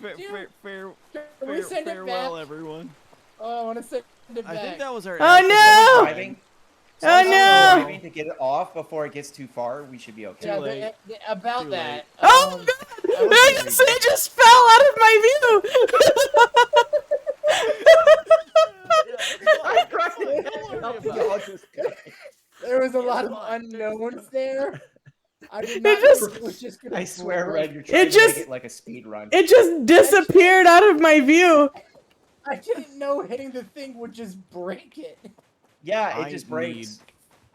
S3: Can we send it
S4: Farewell,
S3: back?
S4: everyone.
S3: Oh, I want to send it back.
S4: I think that was our.
S1: Oh, no!
S2: Driving.
S1: Oh,
S2: Someone's
S1: no!
S2: driving to get it off before it gets too far. We should be okay.
S3: Yeah,
S4: late.
S3: about
S4: Too
S3: that.
S1: Oh god! It just fell out of my
S2: I'm trying to
S4: Don't
S2: catch
S4: worry
S2: up to
S4: about
S2: y'all
S4: it.
S2: this guy.
S3: There was a lot of
S4: fine.
S3: unknowns there. I did
S1: It
S3: not
S1: just-
S3: know if it was just gonna
S2: I swear,
S3: break.
S2: Red, you're trying to
S1: just-
S2: make it like a speed run.
S1: It just disappeared out of my view.
S3: I didn't know hitting the thing would just break it.
S2: Yeah, it
S4: I
S2: just breaks.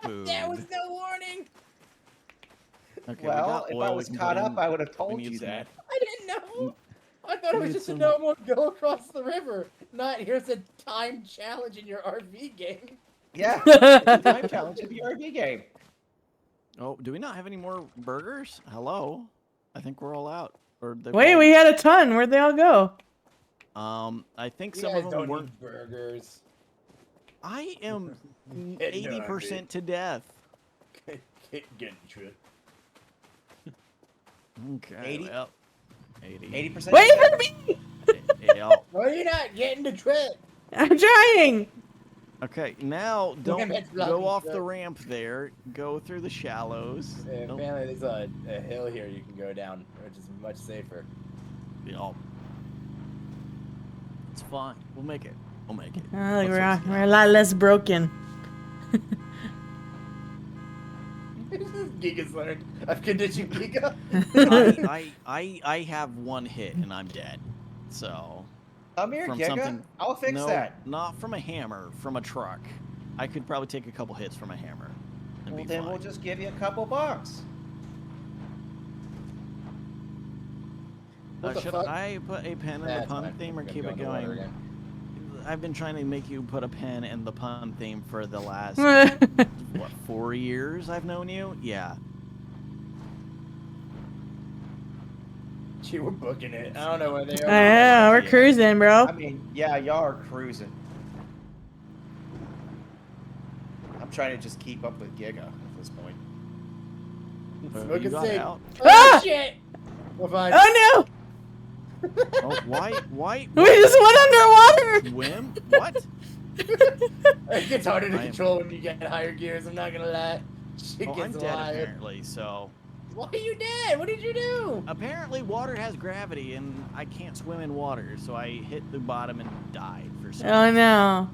S4: Food.
S3: There was no warning.
S4: Okay, we
S2: Well,
S4: got
S2: if
S4: oil
S2: I
S4: we
S2: was
S4: can
S2: caught
S4: put
S2: up,
S4: in.
S2: I would have
S4: We
S2: told
S4: need
S2: you
S4: some-
S2: that.
S3: I didn't know. I thought it was
S4: Need
S3: just a
S4: some-
S3: normal go across the river. Not here's a time challenge in your RV game.
S2: Yeah, it's a time challenge in the RV game.
S4: Oh, do we not have any more burgers? Hello? I think we're all out. Or they've
S1: Wait,
S4: all-
S1: we had a ton. Where'd they all go?
S4: I think
S3: You
S4: some
S3: guys
S4: of them
S3: don't
S4: weren't.
S3: need burgers.
S4: I am
S3: Get
S4: 80% to death.
S3: Get into it.
S4: Okay.
S2: 80?
S4: Well, 80.
S2: 80%.
S1: Wait for me!
S4: Yeah.
S3: Why are you not getting to trip?
S1: I'm trying.
S4: Okay, now don't
S3: it's
S4: go
S3: lucky,
S4: off
S3: sir.
S4: the ramp there. Go through the shallows. Nope.
S3: Apparently, there's a hill here you can go down, which is much safer.
S4: Yeah. It's fine. We'll make it. We'll make it.
S1: Like
S4: Let's
S1: we're a lot less broken.
S3: Giga's learned. I've conditioned Giga.
S4: I have one hit and I'm dead. So
S2: Come here,
S4: from
S2: Giga.
S4: something.
S2: I'll fix
S4: no,
S2: that.
S4: not from a hammer. From a truck. I could probably take a couple hits from a hammer. And
S2: Well,
S4: be
S2: then
S4: fine.
S2: we'll just give you a couple bucks.
S3: What the
S4: Should
S3: fuck?
S4: I put a pen in the
S3: That's
S4: pun
S3: fine.
S4: theme or
S3: I'm
S4: keep
S3: gonna
S4: it
S3: go in the water
S4: going?
S3: again.
S4: I've been trying to make you put a pen in the pun theme for the last what 4 years I've known you. Yeah.
S3: Gee, we're booking it. I don't know where they are.
S1: Yeah, we're
S4: Yeah.
S1: cruising, bro.
S2: I mean, yeah, y'all are cruising. I'm trying to just keep up with Giga at this point.
S3: Smoke
S4: You
S3: a
S4: got
S3: cig.
S4: out.
S3: Oh
S1: Ah!
S3: shit! We're fine.
S1: Oh
S4: Oh, why?
S1: no! We just went underwater.
S4: Swim? What?
S3: It gets harder to
S4: I am-
S3: control when you get higher gears. I'm not gonna lie. Shit
S4: Oh, I'm
S3: gets
S4: dead
S3: wild.
S4: apparently. So
S3: Why are you dead? What did you do?
S4: apparently water has gravity, and I can't swim in water, so I hit the bottom and died for some.
S1: Oh no!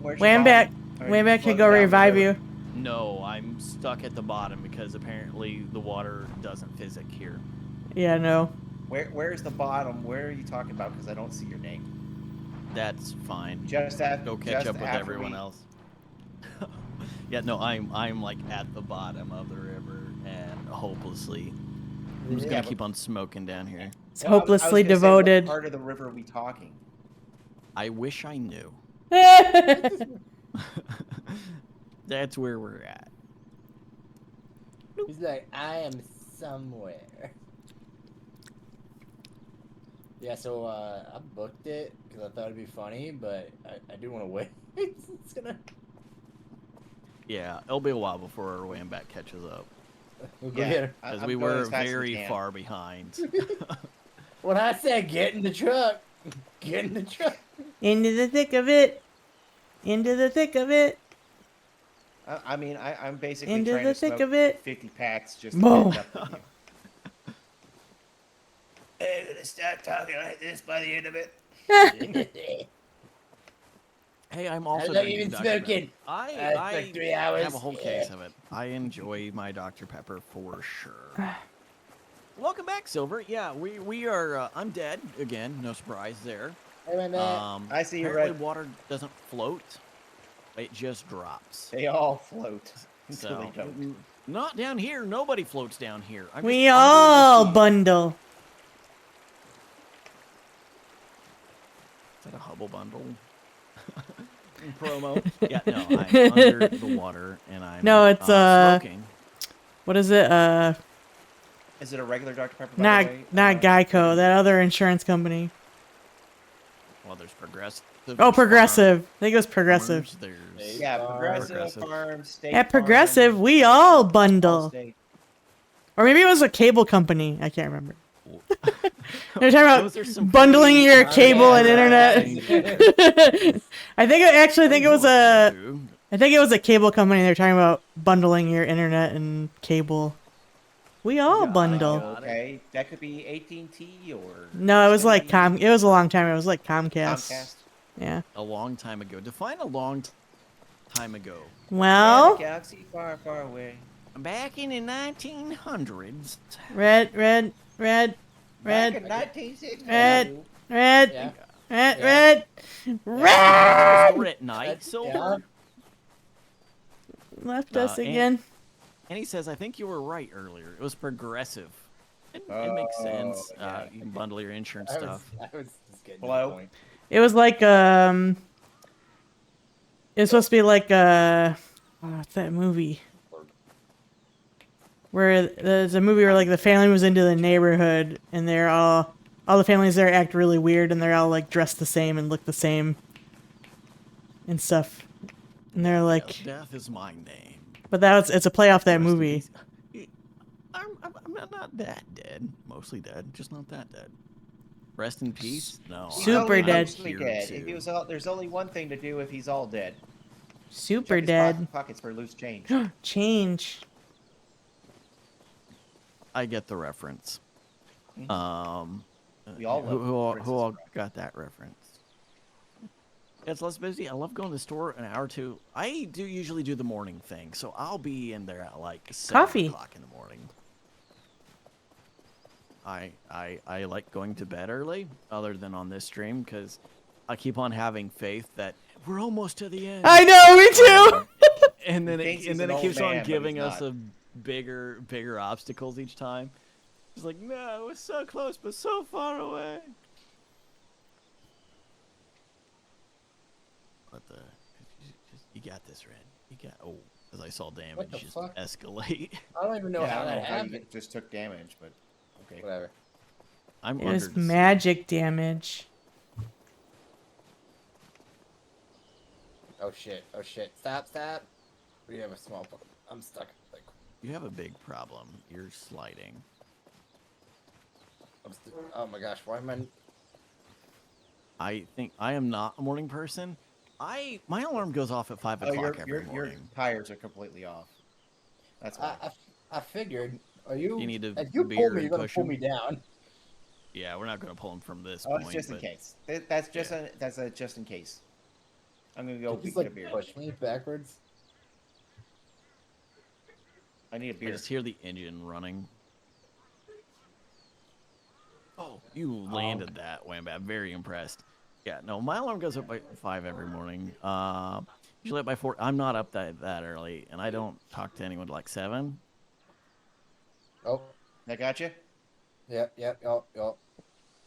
S2: Where's your
S1: Wambat,
S2: body? Are you
S1: Wambat can
S2: floating
S1: go
S2: down the
S1: revive
S2: river?
S1: you.
S4: No, I'm stuck at the bottom because apparently the water doesn't physic here.
S1: Yeah, no.
S2: Where's the bottom? Where are you talking about? Because I don't see your name.
S4: That's fine.
S2: Just at
S4: Go catch
S2: just
S4: up with
S2: after
S4: everyone
S2: we-
S4: else. Yeah, no, I'm like at the bottom of the river and hopelessly. I'm just
S3: Yeah,
S4: gonna
S3: but-
S4: keep on smoking down here.
S1: It's
S2: Well, I was
S1: hopelessly
S2: gonna say, what
S1: devoted.
S2: part of the river are we talking?
S4: I wish I knew. That's where we're at.
S3: He's like, I am somewhere. Yeah, so I booked it because I thought it'd be funny, but I do want to wait. It's gonna.
S4: Yeah, it'll be a while before our Wambat catches up.
S3: We'll go
S2: Yeah,
S3: get her.
S4: Because
S2: I'm
S4: we
S2: going
S4: were
S2: as fast as we
S4: very
S2: can.
S4: far behind.
S3: When I said get in the truck, get in the truck.
S1: Into the thick of it. Into the thick of it.
S2: I mean, I'm basically
S1: Into
S2: trying
S1: the
S2: to
S1: thick
S2: smoke
S1: of it.
S2: 50 packs just to
S1: Boom.
S2: catch up with you. I'm gonna start talking like this by the end of it.
S4: Hey, I'm also
S3: I'm not
S4: drinking
S3: even
S4: Dr. Pepper.
S3: smoking.
S4: I
S3: took 3 hours.
S4: have a whole case of it. I enjoy my Dr. Pepper for sure. Welcome back, Silver. Yeah, we are undead again. No surprise there.
S3: Hey, my man.
S2: I see you,
S4: apparently
S2: Red.
S4: water doesn't float; it just drops.
S2: They all float until
S4: So,
S2: they don't.
S4: not down here. Nobody floats down here. I'm
S1: We
S4: just
S1: all
S4: under the sea.
S1: bundle.
S4: Is that a Hubble bundle? Promo. Yeah, no, I'm under the water and I'm
S1: No, it's,
S4: smoking.
S1: What is it?
S2: Is it a regular Dr. Pepper? By
S1: Not
S2: the way?
S1: not Geico. That other insurance company.
S4: Well, there's Progressive.
S1: Oh,
S4: there's
S1: Progressive. I think it was Progressive.
S4: Farmers, there's
S3: Hey.
S2: Yeah,
S3: Progressive.
S2: Progressive Farms, State
S1: At Progressive,
S2: Farm,
S1: we all bundle.
S2: Allstate.
S1: Or maybe it was a cable company. I can't remember. They're
S4: Those are
S1: talking
S4: some
S1: about bundling
S4: pretty
S1: your
S3: Oh,
S1: cable
S3: yeah,
S1: and internet. I think it was a.
S4: Dude.
S1: I think it was a cable company. They're talking about bundling your internet and cable. We all
S4: Got it.
S1: bundle.
S4: Got it.
S2: Okay, that could be AT&T or.
S1: No, it was like
S2: Xfinity,
S1: It was a long time. It was like Comcast.
S2: Comcast.
S1: Yeah.
S4: A long time ago. Define a long time ago.
S2: Yeah,
S1: Well,
S2: galaxy far, far away.
S4: Back in the 1900s.
S1: red.
S2: Back in 1960.
S1: Red.
S3: Yeah.
S1: Red.
S4: Store at night, Silver.
S1: Left us
S4: and-
S1: again.
S4: And he says, I think you were right earlier. It was Progressive. It makes sense.
S3: yeah.
S4: You can bundle your insurance
S3: I was
S4: stuff.
S3: just getting to
S2: Hello?
S3: the point.
S1: It was like it's supposed to be like what's that movie? Where there's a movie where like the family was into the neighborhood and they're all the families there act really weird and they're all like dressed the same and look the same and stuff. And they're like,
S4: Death is my name.
S1: but it's a play off that
S4: Rest in
S1: movie.
S4: peace. I'm not that dead. Mostly dead, just not that dead. Rest in peace? No.
S2: He's
S1: Super
S2: only
S1: dead.
S2: mostly
S4: Here
S2: dead.
S4: too.
S2: If he was all, there's only one thing to do if he's all dead.
S1: Super
S2: Check his
S1: dead.
S2: Pockets for loose change.
S1: Change.
S4: I get the reference.
S2: We all love
S4: who all
S2: Princess Bride.
S4: got that reference? It's less busy. I love going to the store an hour or two. I do usually do the morning thing, so I'll be in there at like 7
S1: Coffee.
S4: o'clock in the morning. I like going to bed early, other than on this stream, because I keep on having faith that we're almost to the end.
S1: I know, me too.
S4: And then
S2: He thinks
S4: it,
S2: he's
S4: and then
S2: an
S4: it keeps
S2: old
S4: on
S2: man, but
S4: giving
S2: he's
S4: us
S2: not.
S4: a bigger obstacles each time. It's like, no, we're so close, but so far away. But you got this, Red. You got as I saw damage
S3: the
S4: just
S3: fuck?
S4: escalate.
S3: I don't even know
S2: Yeah,
S3: how
S2: I don't
S3: that
S2: know how you
S3: happened.
S2: just took damage, but okay.
S3: Whatever.
S4: I'm
S1: It
S4: under
S1: was
S4: the sea.
S1: magic damage.
S3: Oh shit. Oh shit. Stop. We have a small problem. I'm stuck. Like,
S4: You have a big problem. You're sliding.
S3: oh my gosh. Why am I?
S4: I think I am not a morning person. My alarm goes off at 5
S2: Oh,
S4: o'clock every
S2: your
S4: morning.
S2: tires are completely off. That's why.
S3: I figured. Are you?
S4: You need to
S3: If you
S4: beer
S3: pull me,
S4: and
S3: you're gonna
S4: push
S3: pull
S4: him.
S3: me down.
S4: Yeah, we're not going to pull him from this
S2: Oh,
S4: point.
S2: it's just in
S4: but
S2: case. That's just a just in case. I'm gonna go
S3: Just
S2: get a
S3: like
S2: beer.
S3: push me backwards.
S2: I need a
S4: I
S2: beer.
S4: just hear the engine running. Oh, you landed that, Wambat. Very impressed. Yeah, no, my alarm goes up by 5 every morning. Usually up by 4. I'm not up that early, and I don't talk to anyone till like 7.
S3: Oh.
S2: I got you.
S3: Yep.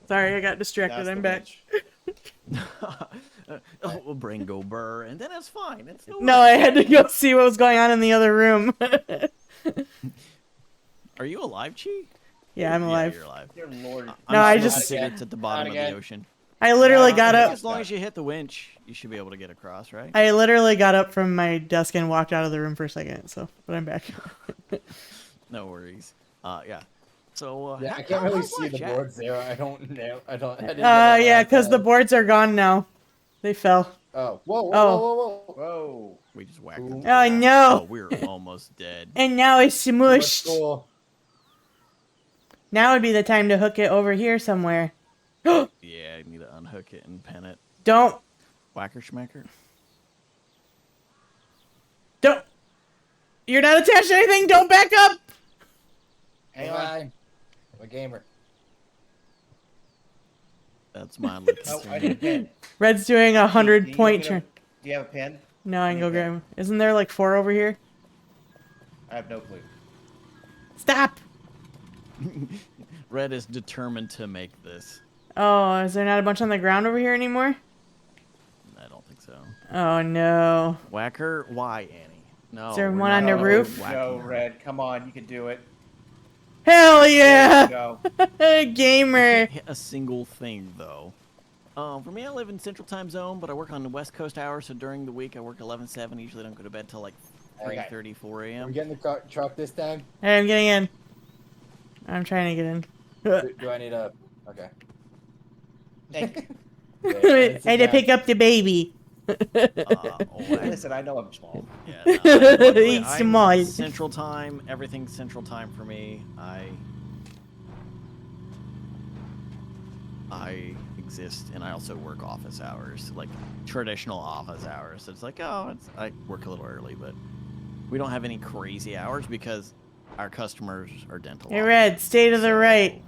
S1: Sorry, I got distracted. I'm back.
S4: Oh, we'll bring go burr, and then it's fine. It's
S1: No, I had to go see what was going on in the other room.
S4: Are you alive, Chi?
S1: Yeah, I'm alive.
S4: You're alive.
S2: Dear Lord.
S1: No, I
S4: I'm
S1: just-
S4: cigarettes at the bottom of the
S3: again.
S4: ocean.
S1: I literally
S2: No,
S1: got
S2: I
S1: up.
S2: think
S4: As long as you hit the winch, you should be able to get across, right?
S1: I literally got up from my desk and walked out of the room for a second. So, but I'm back.
S4: No worries. Yeah. So
S3: Yeah,
S4: how-
S3: I can't really
S4: how's
S3: see
S4: life,
S3: the
S4: chat?
S3: boards there. I don't know. I didn't know that
S1: Yeah,
S3: last
S1: because the
S3: time.
S1: boards are gone now. They fell.
S3: Oh, whoa, whoa,
S1: Oh.
S3: whoa, whoa, whoa.
S2: Whoa.
S4: We just whacked
S3: Ooh.
S4: into
S1: Oh,
S4: the ground.
S1: no.
S4: Oh, we're almost dead.
S1: And now it's
S3: Too much
S1: smushed.
S3: cool.
S1: Now would be the time to hook it over here somewhere.
S4: Yeah, I need to unhook it and pin it.
S1: Don't.
S4: Whacker schmacker.
S1: Don't. You're not attached to anything. Don't back up.
S2: Hang on.
S3: Bye. I'm a gamer.
S4: That's mildly
S2: Oh, I
S4: concerning.
S2: need a pen.
S1: Red's doing a
S2: Do you
S1: 100-point
S2: have
S1: turn.
S2: Do you have a pen?
S1: No, I can
S2: need
S1: go
S2: a
S1: grab
S2: pen.
S1: him. Isn't there like 4 over here?
S2: I have no clue.
S1: Stop.
S4: Red is determined to make this.
S1: Oh, is there not a bunch on the ground over here anymore?
S4: I don't think so.
S1: Oh, no.
S4: Whacker? Why, Annie? No.
S1: Is there
S4: we're
S1: one
S4: not
S1: on the
S4: gonna
S1: roof?
S4: whack
S2: No,
S4: her.
S2: Red. Come on, you can do it.
S1: Hell
S2: There you
S1: yeah.
S2: go.
S1: Gamer.
S4: Can't hit a single thing, though. For me, I live in Central Time Zone, but I work on the West Coast hours, so during the week I work 11/7. Usually don't go to bed till like
S2: Okay.
S4: 3:30, 4
S3: Are we
S4: a.m.
S3: getting the truck this time?
S1: Hey, I'm getting in. I'm trying to get in.
S3: Do I need a... Okay.
S2: Thank you.
S3: Wait,
S1: I had to pick up the baby.
S4: Oh,
S2: Listen, I know I'm small.
S4: yeah, no, luckily,
S1: He's
S4: I'm
S1: small.
S4: Central Time, everything's Central Time for me. I exist, and I also work office hours, like traditional office hours. So it's like, oh, I work a little early, but we don't have any crazy hours because our customers are dental.
S1: Hey, Red, stay to the right.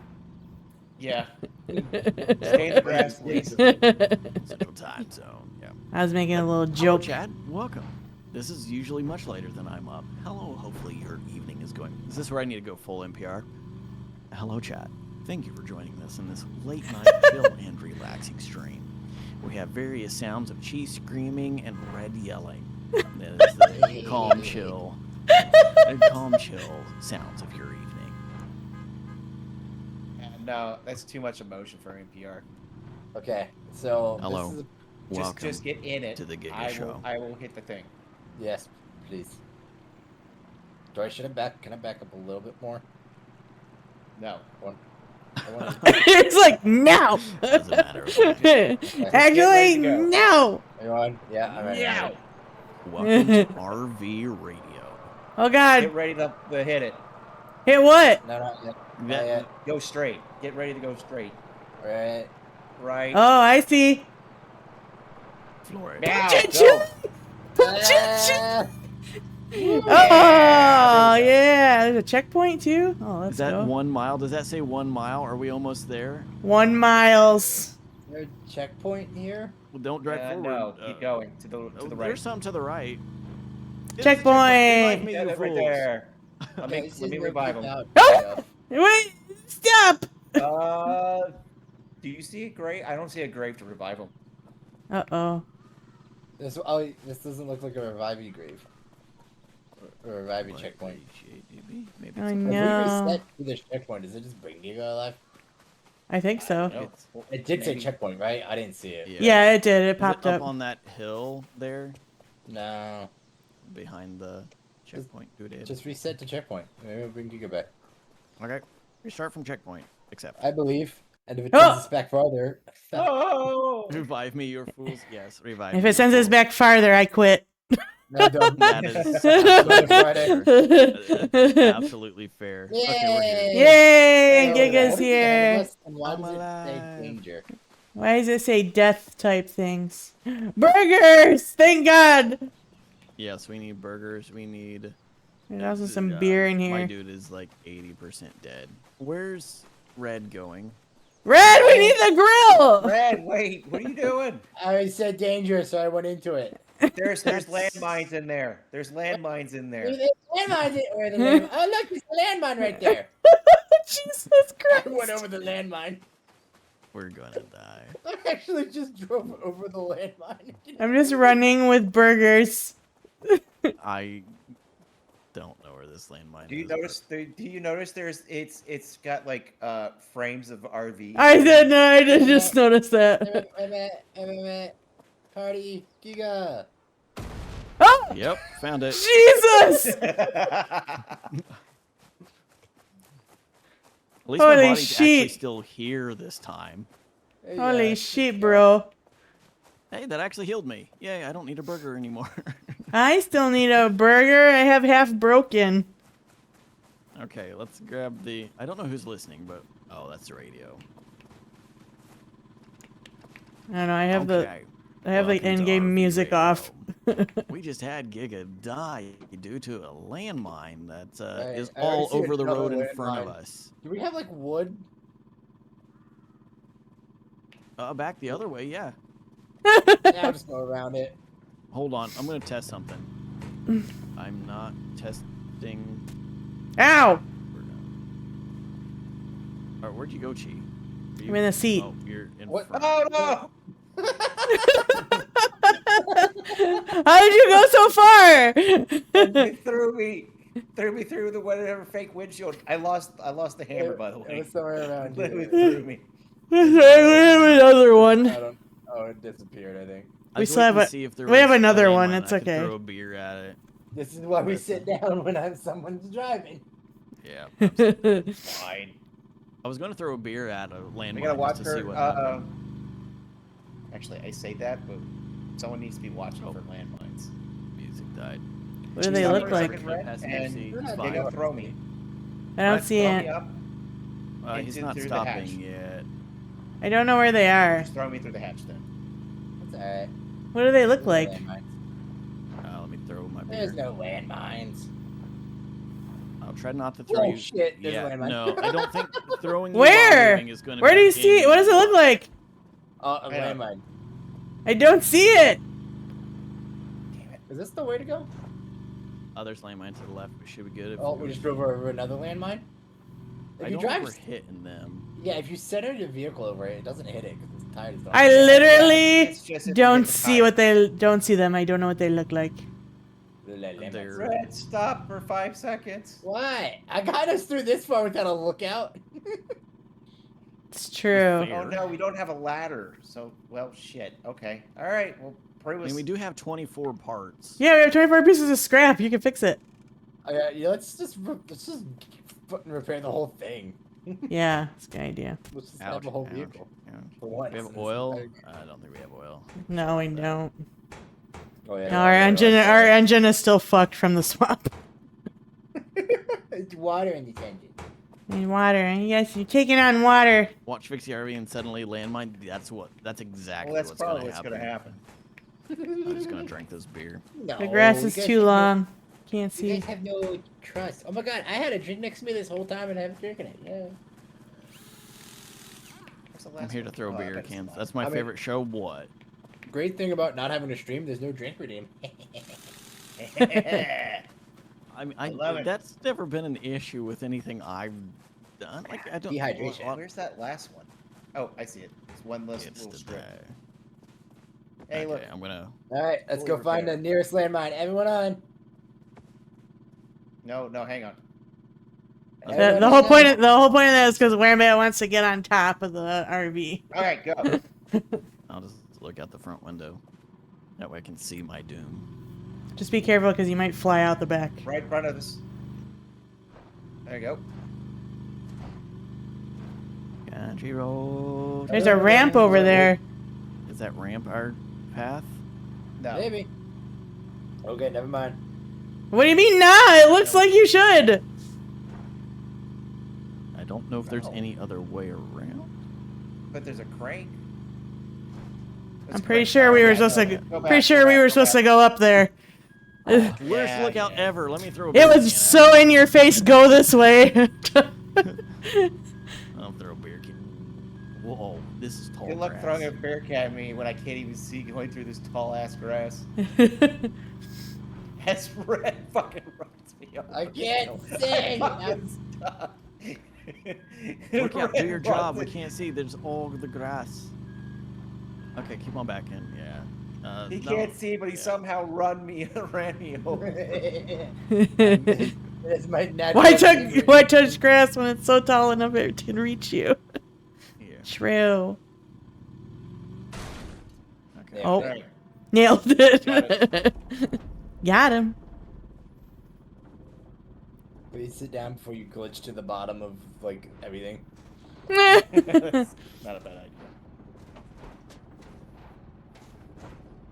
S2: Yeah. Stay in the grass, please.
S4: Central Time Zone. Yeah.
S1: I was making a little
S4: Hello,
S1: joke.
S4: Chad. Welcome. This is usually much later than I'm up. Hello. Hopefully your evening is going. Is this where I need to go full NPR? Hello, Chad. Thank you for joining us in this late night chill and relaxing stream. We have various sounds of Chi screaming and Red yelling. That is the calm chill sounds of your evening.
S2: No, that's too much emotion for NPR.
S3: Okay, so...
S4: Hello.
S3: This is
S4: Welcome.
S2: Just get in it.
S4: to the Ghiga
S2: I will,
S4: show.
S2: I will hit the thing.
S3: Yes, please. Can I back up a little bit more?
S2: No.
S3: I want to...
S1: It's like, no.
S4: Doesn't matter. Okay.
S1: Actually,
S2: ready to go.
S1: no.
S3: Are you on? Yeah, I'm ready.
S2: Meow.
S4: Welcome to RV Radio.
S1: Oh,
S2: Get
S1: God.
S2: ready to hit it.
S1: Hit what?
S3: No, not yet. Not
S4: That-
S3: yet.
S2: Go straight. Get ready to go straight.
S3: Right.
S2: Right.
S1: Oh, I see.
S4: Florida.
S2: Meow.
S1: Choo-choo.
S2: Go.
S3: Ah!
S1: Oh, yeah. There's a checkpoint, too? Oh, let's
S4: Is that
S1: go.
S4: 1 mile? Does that say 1 mile? Are we almost there?
S1: 1 miles.
S3: Is there a checkpoint here?
S4: Well, don't drive forward.
S2: No, keep going to the
S4: Oh,
S2: right.
S4: There's some to the right.
S1: Checkpoint.
S4: Revive me,
S2: Yeah,
S4: you
S2: right
S4: fools.
S2: there. Let
S3: Okay,
S2: me
S3: this is
S2: revive
S3: working
S2: him.
S3: out.
S1: Oh! Wait, stop.
S2: Do you see a grave? I don't see a grave to revive him.
S1: Uh-oh.
S3: This doesn't look like a reviving grave. Or a reviving
S4: What
S3: checkpoint.
S4: appreciate you, maybe
S1: I
S4: it's a-
S3: If we
S1: know.
S3: reset to this checkpoint, does it just bring Ghiga alive?
S1: I think so.
S2: No.
S3: It did say
S2: Maybe.
S3: checkpoint, right? I didn't see it.
S1: Yeah, it did. It
S4: Is
S1: popped
S4: up
S1: up.
S4: on that hill there
S3: No.
S4: behind the checkpoint. Dude,
S3: Just reset to checkpoint. Maybe we'll bring Ghiga back.
S4: okay. Restart from checkpoint. Accept.
S3: I believe. And if it
S1: Oh!
S3: turns us back farther...
S2: Oh!
S4: Revive me, you fools. Yes, revive
S1: If
S4: me.
S1: it sends us back farther, I quit.
S3: No, don't.
S4: That is absolutely fair. Okay, we're here.
S1: Yay!
S3: Oh,
S1: Giga's
S3: what is ahead
S1: here.
S3: of us, and why
S4: I'm
S3: does it
S4: alive.
S3: say danger?
S1: Why does it say death type things? Burgers! Thank God!
S4: Yes, we need burgers. We need.
S1: There's also some beer in
S4: My
S1: here.
S4: dude is like 80% dead. Where's Red going?
S1: Red, we need the grill!
S2: Red, wait, what are you doing?
S3: I already said danger, so I went into it.
S2: There's landmines in there. There's landmines in there.
S3: There's landmines in where the land... Oh, look, there's a landmine right there.
S1: Jesus
S3: I
S1: Christ.
S3: went over the landmine.
S4: We're gonna die.
S3: I actually just drove over the landmine.
S1: I'm just running with burgers.
S4: I don't know where this landmine
S2: Do you
S4: is.
S2: notice? Do you notice? It's got like frames of RVs.
S1: I did just notice that.
S3: Party, Ghiga.
S1: Oh,
S4: Yep, found it.
S1: Jesus!
S4: At least my
S1: Holy
S4: body's actually
S1: shit.
S4: still here this time.
S1: Holy shit, bro.
S4: Hey, that actually healed me. Yay, I don't need a burger anymore.
S1: I still need a burger. I have half broken.
S4: Okay, let's grab the... I don't know who's listening, but... Oh, that's the radio.
S1: I don't know. I have
S4: Okay.
S1: the
S4: Welcome to
S1: in-game
S4: RV
S1: music
S4: radio.
S1: off.
S4: We just had Ghiga die due to a landmine that
S3: Hey,
S4: is
S3: I already
S4: all
S3: see
S4: over the
S3: another
S4: road in front of
S3: landmine.
S4: us.
S3: Do we have like wood?
S4: Back the other way, yeah.
S3: Yeah, I'll just go around it.
S4: Hold on, I'm gonna test something. I'm not testing.
S1: Ow!
S4: Alright, where'd you go, Chi? Are
S1: I'm in the seat.
S4: Oh, you're in
S3: What?
S4: front.
S2: Oh no!
S1: How did you go so far?
S2: It threw me through the whatever fake windshield. I lost the hammer, by the
S3: It
S2: way.
S3: was somewhere around
S2: It
S3: here.
S2: threw me.
S1: We have another one.
S3: I don't. Oh, it disappeared. I think.
S4: I
S1: We
S4: was
S1: still have
S4: waiting to
S1: a-
S4: see if there
S1: we have
S4: was a
S1: another one,
S4: landmine
S1: it's
S4: I could
S1: okay.
S4: Throw a beer at it.
S3: This is why we sit down when someone's driving.
S4: Yeah.
S2: Fine.
S4: I was gonna throw a beer at a
S2: We
S4: landmine
S2: gotta watch
S4: just to see
S2: her.
S4: what happened.
S2: Actually, I say that, but someone needs to be watching
S4: Oh.
S2: for landmines.
S4: Music died.
S1: What do they
S2: Stop
S1: look
S2: for a
S1: like?
S2: second, Red,
S4: Passenger
S2: and
S4: seat,
S3: They're
S4: it's
S3: not
S2: They're
S4: fine.
S2: gonna throw me.
S1: I don't
S2: Red,
S1: see
S2: throw
S1: it.
S2: me up.
S4: He's
S2: into
S4: not
S2: through the hatch.
S4: stopping yet.
S1: I don't know where they are.
S2: Just throw me through the hatch then.
S3: That's alright.
S1: What do they look like?
S4: Let me throw my beer.
S3: There's no landmines.
S4: I'll try not to throw
S3: Oh
S4: you.
S3: shit! There's
S4: Yeah,
S3: a landmine.
S4: no, I don't think throwing you
S1: Where?
S4: while moving is gonna
S1: Where
S4: be
S1: do you see it?
S4: any
S1: What does it look
S4: good.
S1: like?
S3: Oh, a
S2: I know.
S3: landmine.
S1: I don't see it.
S2: Damn it.
S3: Is this the way to go?
S4: There's landmine to the left. We should be good. If
S3: Oh, we just drove over another landmine. If
S4: I
S3: you
S4: don't
S3: drive,
S4: know if we're hitting them.
S3: yeah, if you center your vehicle over it, it doesn't hit it because the tires don't.
S1: I literally
S2: It's just if you
S1: don't
S2: hit the
S1: see
S2: tire.
S1: what they don't see them. I don't know what they look like.
S4: They're-
S2: Red, stop for 5 seconds.
S3: What? I got us through this far without a lookout.
S1: It's true.
S4: Fair.
S2: Oh no, we don't have a ladder. So, well, shit. Okay. All right. Well,
S4: I mean, we do have 24 parts.
S1: Yeah, we have 24 pieces of scrap. You can fix it.
S3: Yeah, let's just fucking repair the whole thing.
S1: Yeah, it's a good idea.
S3: Let's just
S4: Ouch,
S3: have a whole
S4: ouch,
S3: vehicle
S4: ouch.
S3: for once.
S4: We have
S3: It's
S4: oil.
S3: like-
S4: I don't think we have oil.
S1: No, we don't.
S3: Oh yeah.
S1: No, our engine is still fucked from the swamp.
S3: It's water in this engine.
S1: Need water. Yes, you're taking on water.
S4: Watch fix the RV and suddenly landmine. That's exactly
S2: Well, that's
S4: what's
S2: probably
S4: gonna
S2: what's
S4: happen.
S2: gonna happen.
S4: I'm just gonna drink this beer.
S3: No,
S1: The grass
S3: you
S1: is
S3: guys
S1: too
S3: have no-
S1: long. Can't
S3: You
S1: see.
S3: guys have no trust. Oh my god, I had a drink next to me this whole time and I haven't drinking it. Yeah.
S2: What's the
S4: I'm
S2: last
S4: here to
S2: one?
S4: throw
S2: Oh, I
S4: beer
S2: bet it's
S4: cans.
S2: not.
S4: That's my
S3: I mean-
S4: favorite show. What?
S3: Great thing about not having a stream, there's no drink redeem.
S4: I mean,
S2: I love it.
S4: that's never been an issue with anything I've done. Like I don't.
S3: Dehydration.
S2: Where's that last one? Oh, I see it. It's one less
S4: It's
S2: little
S4: the
S2: strip.
S4: day.
S2: Hey, look.
S4: Okay, I'm gonna.
S3: Alright, let's go
S2: Fully
S3: find the
S2: repaired.
S3: nearest landmine. Everyone on.
S2: No, hang on.
S1: The whole point of that is because Wambat wants to get on top of the RV.
S2: All right, go.
S4: I'll just look out the front window. That way I can see my doom.
S1: Just be careful because you might fly out the back.
S2: Right in front of us. There you go.
S4: Country road.
S1: There's a ramp over there.
S4: Is that ramp our path?
S2: No.
S3: Maybe. Okay, never mind.
S1: What do you mean nah? It looks like you should.
S4: I don't know if there's
S2: No.
S4: any other way around.
S2: But there's a crank. There's
S1: I'm
S2: a
S1: pretty
S2: crank.
S1: sure we
S2: Oh,
S1: were
S2: yeah,
S1: supposed to.
S2: go back,
S1: Pretty sure we were supposed to go up there. It
S4: Worst
S2: Yeah,
S4: lookout
S2: yeah.
S4: ever. Let me throw a beer can
S1: was
S4: at
S1: so in your face. Go this way.
S4: it. I'll throw a beer can. Whoa, this is tall
S2: Good luck
S4: grass.
S2: throwing a bear cat at me when I can't even see going through this tall ass grass. That's red fucking runs me over.
S3: I can't
S2: I'm
S3: sing.
S2: fucking stuck.
S4: Look out, do your
S2: Red
S4: job. We
S2: button.
S4: can't see. There's all the grass. Okay, keep on back in. Yeah.
S2: He
S4: no,
S2: can't see, but he
S4: yeah.
S2: somehow ran me over.
S3: That's my natural favorite.
S1: Why touch grass when it's so tall enough it can reach you?
S4: Yeah.
S1: True.
S4: Okay.
S3: Yeah,
S1: Oh.
S2: Right.
S1: Nailed it.
S2: Got
S1: Got him.
S3: Please sit down before you glitch to the bottom of like everything.
S2: That's not a bad idea.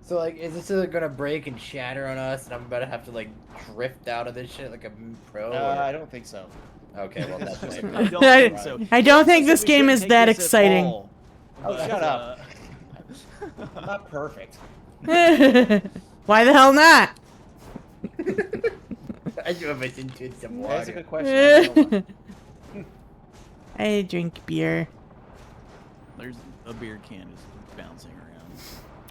S3: So like, is this gonna break and shatter on us, and I'm about to have to like drift out of this shit like a pro?
S2: I don't think so.
S3: Okay, well that's
S4: I
S3: fine.
S4: don't think so.
S1: I don't think
S4: So
S1: this
S4: we
S1: game
S4: shouldn't
S1: is
S4: take
S1: that
S4: this at
S1: exciting.
S4: all.
S2: Oh,
S4: But,
S2: shut up. I'm not perfect.
S1: Why the hell not?
S3: I do have into some
S2: That's a
S3: water.
S2: good question. I don't know why.
S1: I drink beer.
S4: There's a beer can just bouncing around.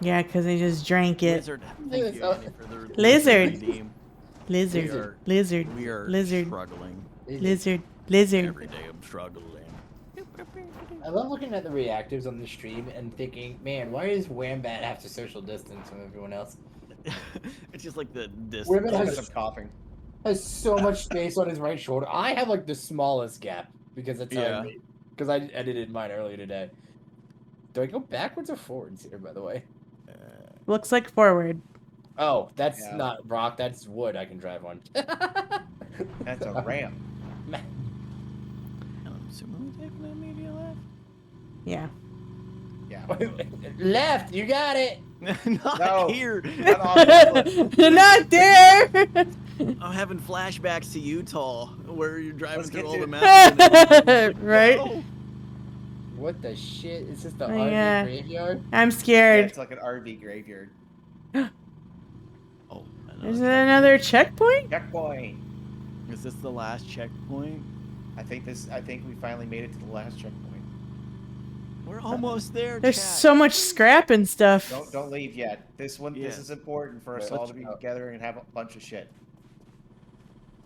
S1: Yeah, because I just drank it.
S4: Lizard, thank you, Andy, for the
S1: Lizard.
S4: redeem.
S1: Lizard. Lizard.
S4: We are
S1: Lizard.
S4: struggling.
S1: Lizard. Lizard.
S4: Every day I'm struggling.
S3: I love looking at the reactives on the stream and thinking, man, why does Wambat have to social distance from everyone else?
S4: It's just like the distance.
S3: Women
S2: Because
S3: has-
S2: I'm coughing.
S3: Has so much space on his right shoulder. I have like the smallest gap because that's
S4: Yeah.
S3: because I edited mine earlier today. Do I go backwards or forwards here, by the way?
S1: Looks like forward.
S3: Oh, that's
S2: Yeah.
S3: not rock. That's wood I can drive on.
S2: That's a ramp.
S4: And I'm assuming we take the media left.
S1: Yeah.
S2: Yeah.
S3: Left, you got it.
S4: Not
S2: No.
S4: here.
S2: Not on this one.
S1: Not there.
S4: I'm having flashbacks to Utah, where you're driving
S2: Let's
S4: through
S2: get
S4: all
S2: to-
S4: the mountains. and everything.
S1: Right?
S4: No.
S3: What the shit? Is this the
S1: Oh,
S3: RV
S1: yeah.
S3: graveyard?
S1: I'm
S2: Yeah,
S1: scared.
S2: it's like an RV graveyard.
S4: Oh,
S1: Is there another checkpoint?
S2: Checkpoint.
S4: Is this the last checkpoint?
S2: I think we finally made it to the last checkpoint.
S4: We're almost there.
S1: There's
S4: chat.
S1: so much scrap and stuff.
S2: Don't leave yet. This
S4: Yeah.
S2: is important for us
S3: Right,
S2: all to be
S3: let's go.
S2: together and have a bunch of shit.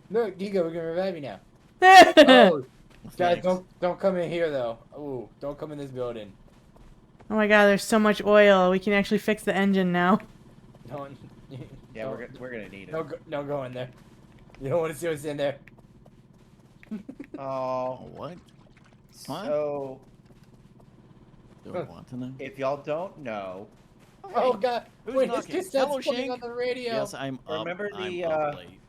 S3: No, Giga, we're gonna revive you now.
S1: Oh.
S3: Oh, guys,
S4: Thanks.
S3: don't come in here though. Ooh, don't come in this building.
S1: Oh my god, there's so much oil. We can actually fix the engine now.
S3: Don't.
S2: Yeah,
S3: don't,
S2: we're gonna need it.
S3: don't go in there. You don't want to see what's in there.
S2: Oh,
S4: What? What?
S2: so
S4: Do I want to know?
S2: if y'all don't know,
S3: Oh god!
S4: Who's
S3: Wait,
S4: knocking?
S3: this casette's
S4: Hello,
S3: playing
S4: Shank.
S3: on the radio.
S4: Yes, I'm up.
S2: Remember
S4: I'm
S2: the,
S4: up late.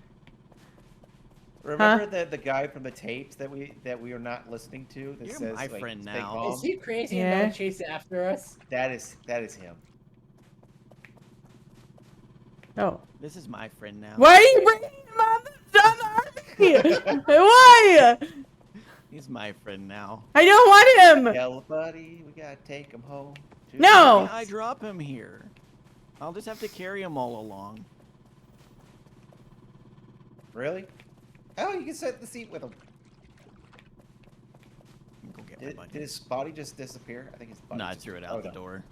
S2: remember the guy from the tapes that we are not listening to that
S4: You're
S2: says
S4: my
S2: like,
S4: friend
S2: stay
S4: now.
S2: calm?
S3: Is he crazy
S1: Yeah.
S3: and gonna chase after us?
S2: That is him.
S1: Oh.
S4: This is my friend now.
S1: Why are you bringing him on the army? Why?
S4: He's my friend now.
S1: I don't want him.
S2: Yeah, buddy, we gotta take him home. to
S1: No.
S2: the
S4: I drop him here. I'll just have to carry him all along.
S2: Really? Oh, you can sit in the seat with him.
S4: Go get my
S2: Did
S4: bike.
S2: his body just disappear? I think his body.
S4: No, I
S2: just-
S4: threw it
S2: oh,
S4: out the
S2: no.
S4: door.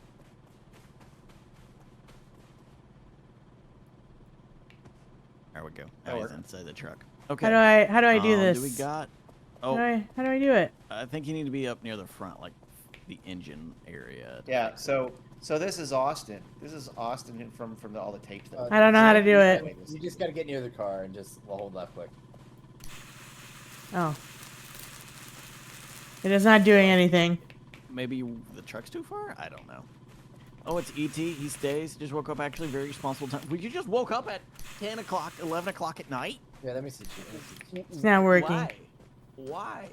S4: There we go.
S2: That
S4: Now he's
S2: worked.
S4: inside the truck. Okay.
S1: How do I do this?
S4: Do we got?
S1: How
S4: Oh,
S1: do I do it?
S4: I think you need to be up near the front, like the engine area. to
S2: Yeah.
S4: fix it.
S2: So this is Austin. This is Austin from all the tapes. That
S1: I don't know how to do it.
S3: You just gotta get near the car and just hold left click.
S1: Oh. It is not doing anything.
S4: Maybe the truck's too far. I don't know. Oh, it's ET. He stays. Just woke up. Actually, very responsible time. Well, you just woke up at 10 o'clock, 11 o'clock at night.
S3: Yeah, let me see.
S1: It's not working.
S4: Why? Why?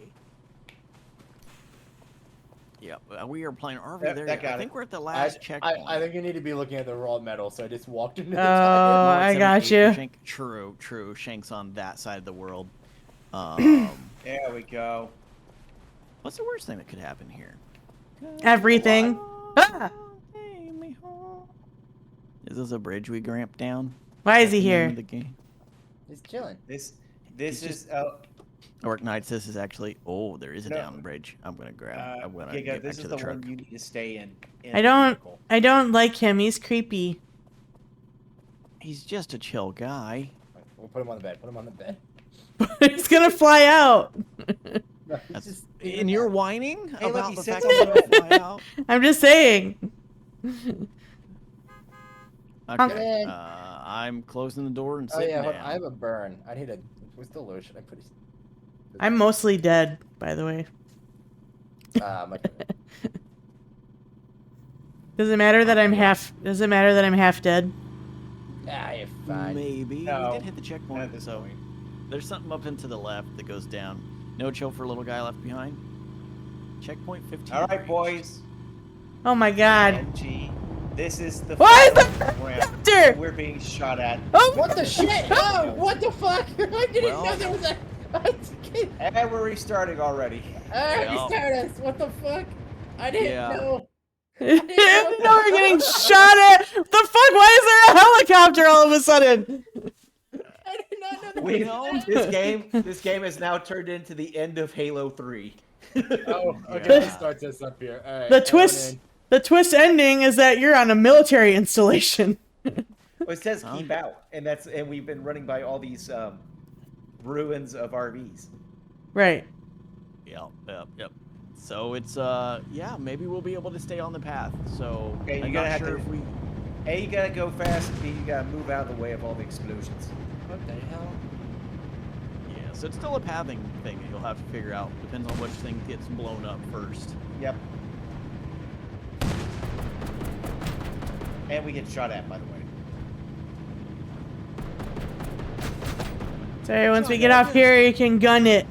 S4: Yeah, we are playing RV
S2: That-
S4: there.
S2: that got
S4: I think
S2: it.
S4: we're at the last checkpoint.
S3: I think you need to be looking at the raw metal, so I just walked into the
S1: Oh,
S3: tire.
S1: I got
S4: 178
S1: you.
S4: for Shank. True, true. Shank's on that side of the world. There
S2: we go.
S4: What's the worst thing that could happen here?
S1: Everything. Ah!
S4: Is this a bridge we ramp down?
S1: Why is he
S4: At the end
S1: here?
S4: of the game?
S3: He's chilling.
S2: This
S3: He's
S2: is
S4: Orc Knights, this is actually. Oh, there is a
S2: No.
S4: down bridge. I'm gonna grab. I'm gonna
S2: Giga,
S4: get back
S2: this
S4: to
S2: is
S4: the
S2: the
S4: truck.
S2: one you need to stay in.
S1: I don't like him. He's creepy.
S4: He's just a chill guy.
S3: We'll put him on the bed. Put him on the bed.
S1: It's gonna fly out.
S3: Just
S4: And you're whining
S2: Hey, look,
S4: about
S2: he
S4: the
S2: sits
S4: fact that
S2: on
S4: I'm gonna fly out.
S1: I'm just saying.
S4: Okay.
S3: in.
S4: I'm closing the door and
S3: Oh
S4: sitting
S3: yeah,
S4: down.
S3: I have a burn. I need a. What's the lotion I put?
S1: I'm mostly dead, by the way.
S3: My turn.
S1: Does it matter that I'm half? Does it matter that I'm half dead?
S3: Ah, you're fine.
S4: Maybe.
S2: No,
S4: We did hit the
S2: At
S4: checkpoint,
S2: this
S4: so
S2: point.
S4: there's something up and to the left that goes down. No chill for little guy left behind. Checkpoint 15.
S2: All right,
S4: reached.
S2: boys.
S1: Oh my god!
S2: MG. This is the
S1: Why is
S2: final ramp.
S1: Helicopter?
S2: We're being shot at.
S1: Oh!
S3: What the shit? Oh, what the fuck? I didn't
S4: Well-
S3: know there was a.
S2: And we're restarting already.
S3: Alright,
S4: Yeah.
S3: restart us. What the fuck? I didn't
S4: Yeah.
S3: know.
S1: No, we're getting shot at. The fuck? Why is there a helicopter all of a sudden?
S3: I did not know there
S2: We
S3: was
S2: know
S3: that.
S2: this game has now turned into the end of Halo 3.
S3: Oh, okay.
S4: Yeah.
S3: Let's start this up here. All right.
S1: The twist ending is that you're on a military installation.
S2: Well, it says
S4: Okay.
S2: keep out, and we've been running by all these ruins of RVs.
S1: Right.
S4: Yep. So it's yeah, maybe we'll be able to stay on the path. So
S2: Okay,
S4: I'm
S2: you're gonna
S4: not
S2: have
S4: sure
S2: to-
S4: if we.
S2: A, you gotta go fast. B, you gotta move out of the way of all the explosions.
S3: What the hell?
S4: Yeah, so it's still a pathing thing that you'll have to figure out. Depends on which thing gets blown up first.
S2: Yep. And we get shot at, by the way.
S1: Sorry, once we get off here, you can gun it.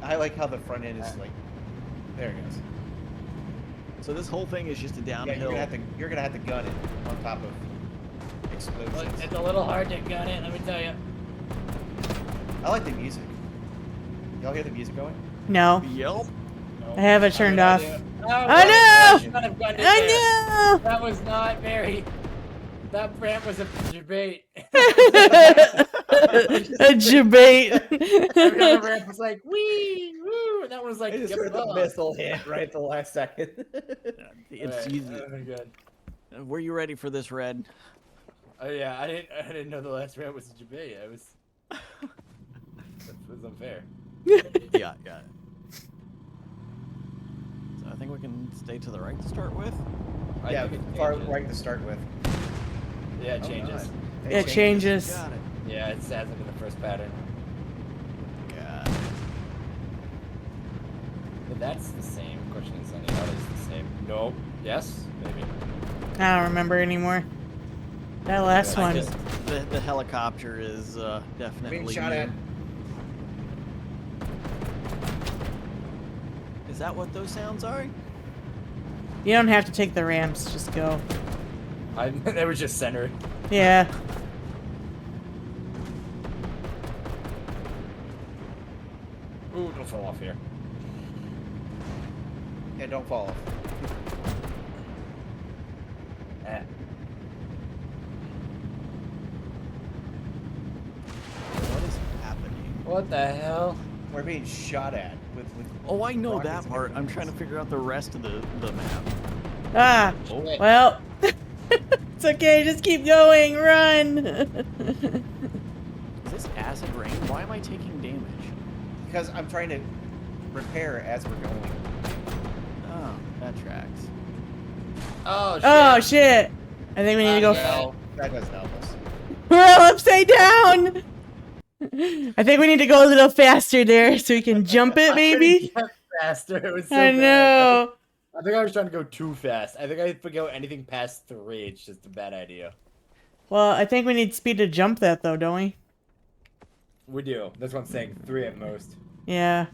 S2: I like how the front end is like. There it goes.
S4: So this whole thing is just a
S2: Yeah,
S4: downhill.
S2: you're gonna have to gun it on top of explosions.
S3: Look, it's a little hard to gun it, let me tell you.
S2: I like the music. Y'all hear the music going?
S1: No,
S4: Yep.
S1: I have it turned off.
S3: Oh,
S1: I
S3: well,
S1: know!
S3: I should have gunned it there.
S1: I
S3: That was not very. That ramp was a debate.
S1: know. A debate.
S3: Every other ramp was like, wee, woo, and that one was like,
S2: I just
S3: yep,
S2: heard the
S3: oh.
S2: missile hit right at the last second.
S4: It's
S3: Alright,
S4: easy.
S3: very good.
S4: Were you ready for this, Red?
S3: Oh yeah, I didn't know the last ramp was a debate. I was. That was unfair.
S4: Yeah. So I think we can stay to the right to start with.
S2: Yeah,
S3: I think it
S2: far
S3: changes.
S2: right to start with.
S3: Yeah, it
S2: Oh,
S3: changes.
S2: nice.
S1: It changes.
S4: Got it.
S3: Yeah, it hasn't been the first pattern.
S4: Got it.
S3: But that's the same. Question is, any others the same? No. Yes. Maybe.
S1: I don't remember anymore. That last
S3: I
S1: one.
S3: just-
S4: The helicopter is definitely
S2: Being shot at.
S4: new. Is that what those sounds are?
S1: You don't have to take the ramps. Just go.
S3: They were just centered.
S1: Yeah.
S3: Ooh, don't fall off here.
S2: Yeah, don't fall off.
S3: Eh.
S4: What is happening?
S3: What the hell?
S2: We're being shot at with
S4: Oh, I know
S2: rockets
S4: that
S2: and
S4: part. I'm trying to
S2: everything.
S4: figure out the rest of the map.
S1: Ah.
S4: Oh,
S3: Wait.
S1: Well. It's okay. Just keep going. Run.
S4: is this acid rain? Why am I taking damage?
S2: because I'm trying to repair as we're going.
S4: Oh, that tracks.
S3: Oh shit.
S1: Oh shit. I think we need to go.
S2: Well, that doesn't help us.
S1: We're all upside down. I think we need to go a little faster there so we can jump it, maybe.
S3: I couldn't get faster. It was so
S1: I
S3: bad.
S1: know.
S3: I think I was trying to go too fast. I think I forget anything past 3. It's just a bad idea.
S1: Well, I think we need speed to jump that though, don't we?
S3: We do. That's what I'm saying. 3 at most.
S1: Yeah.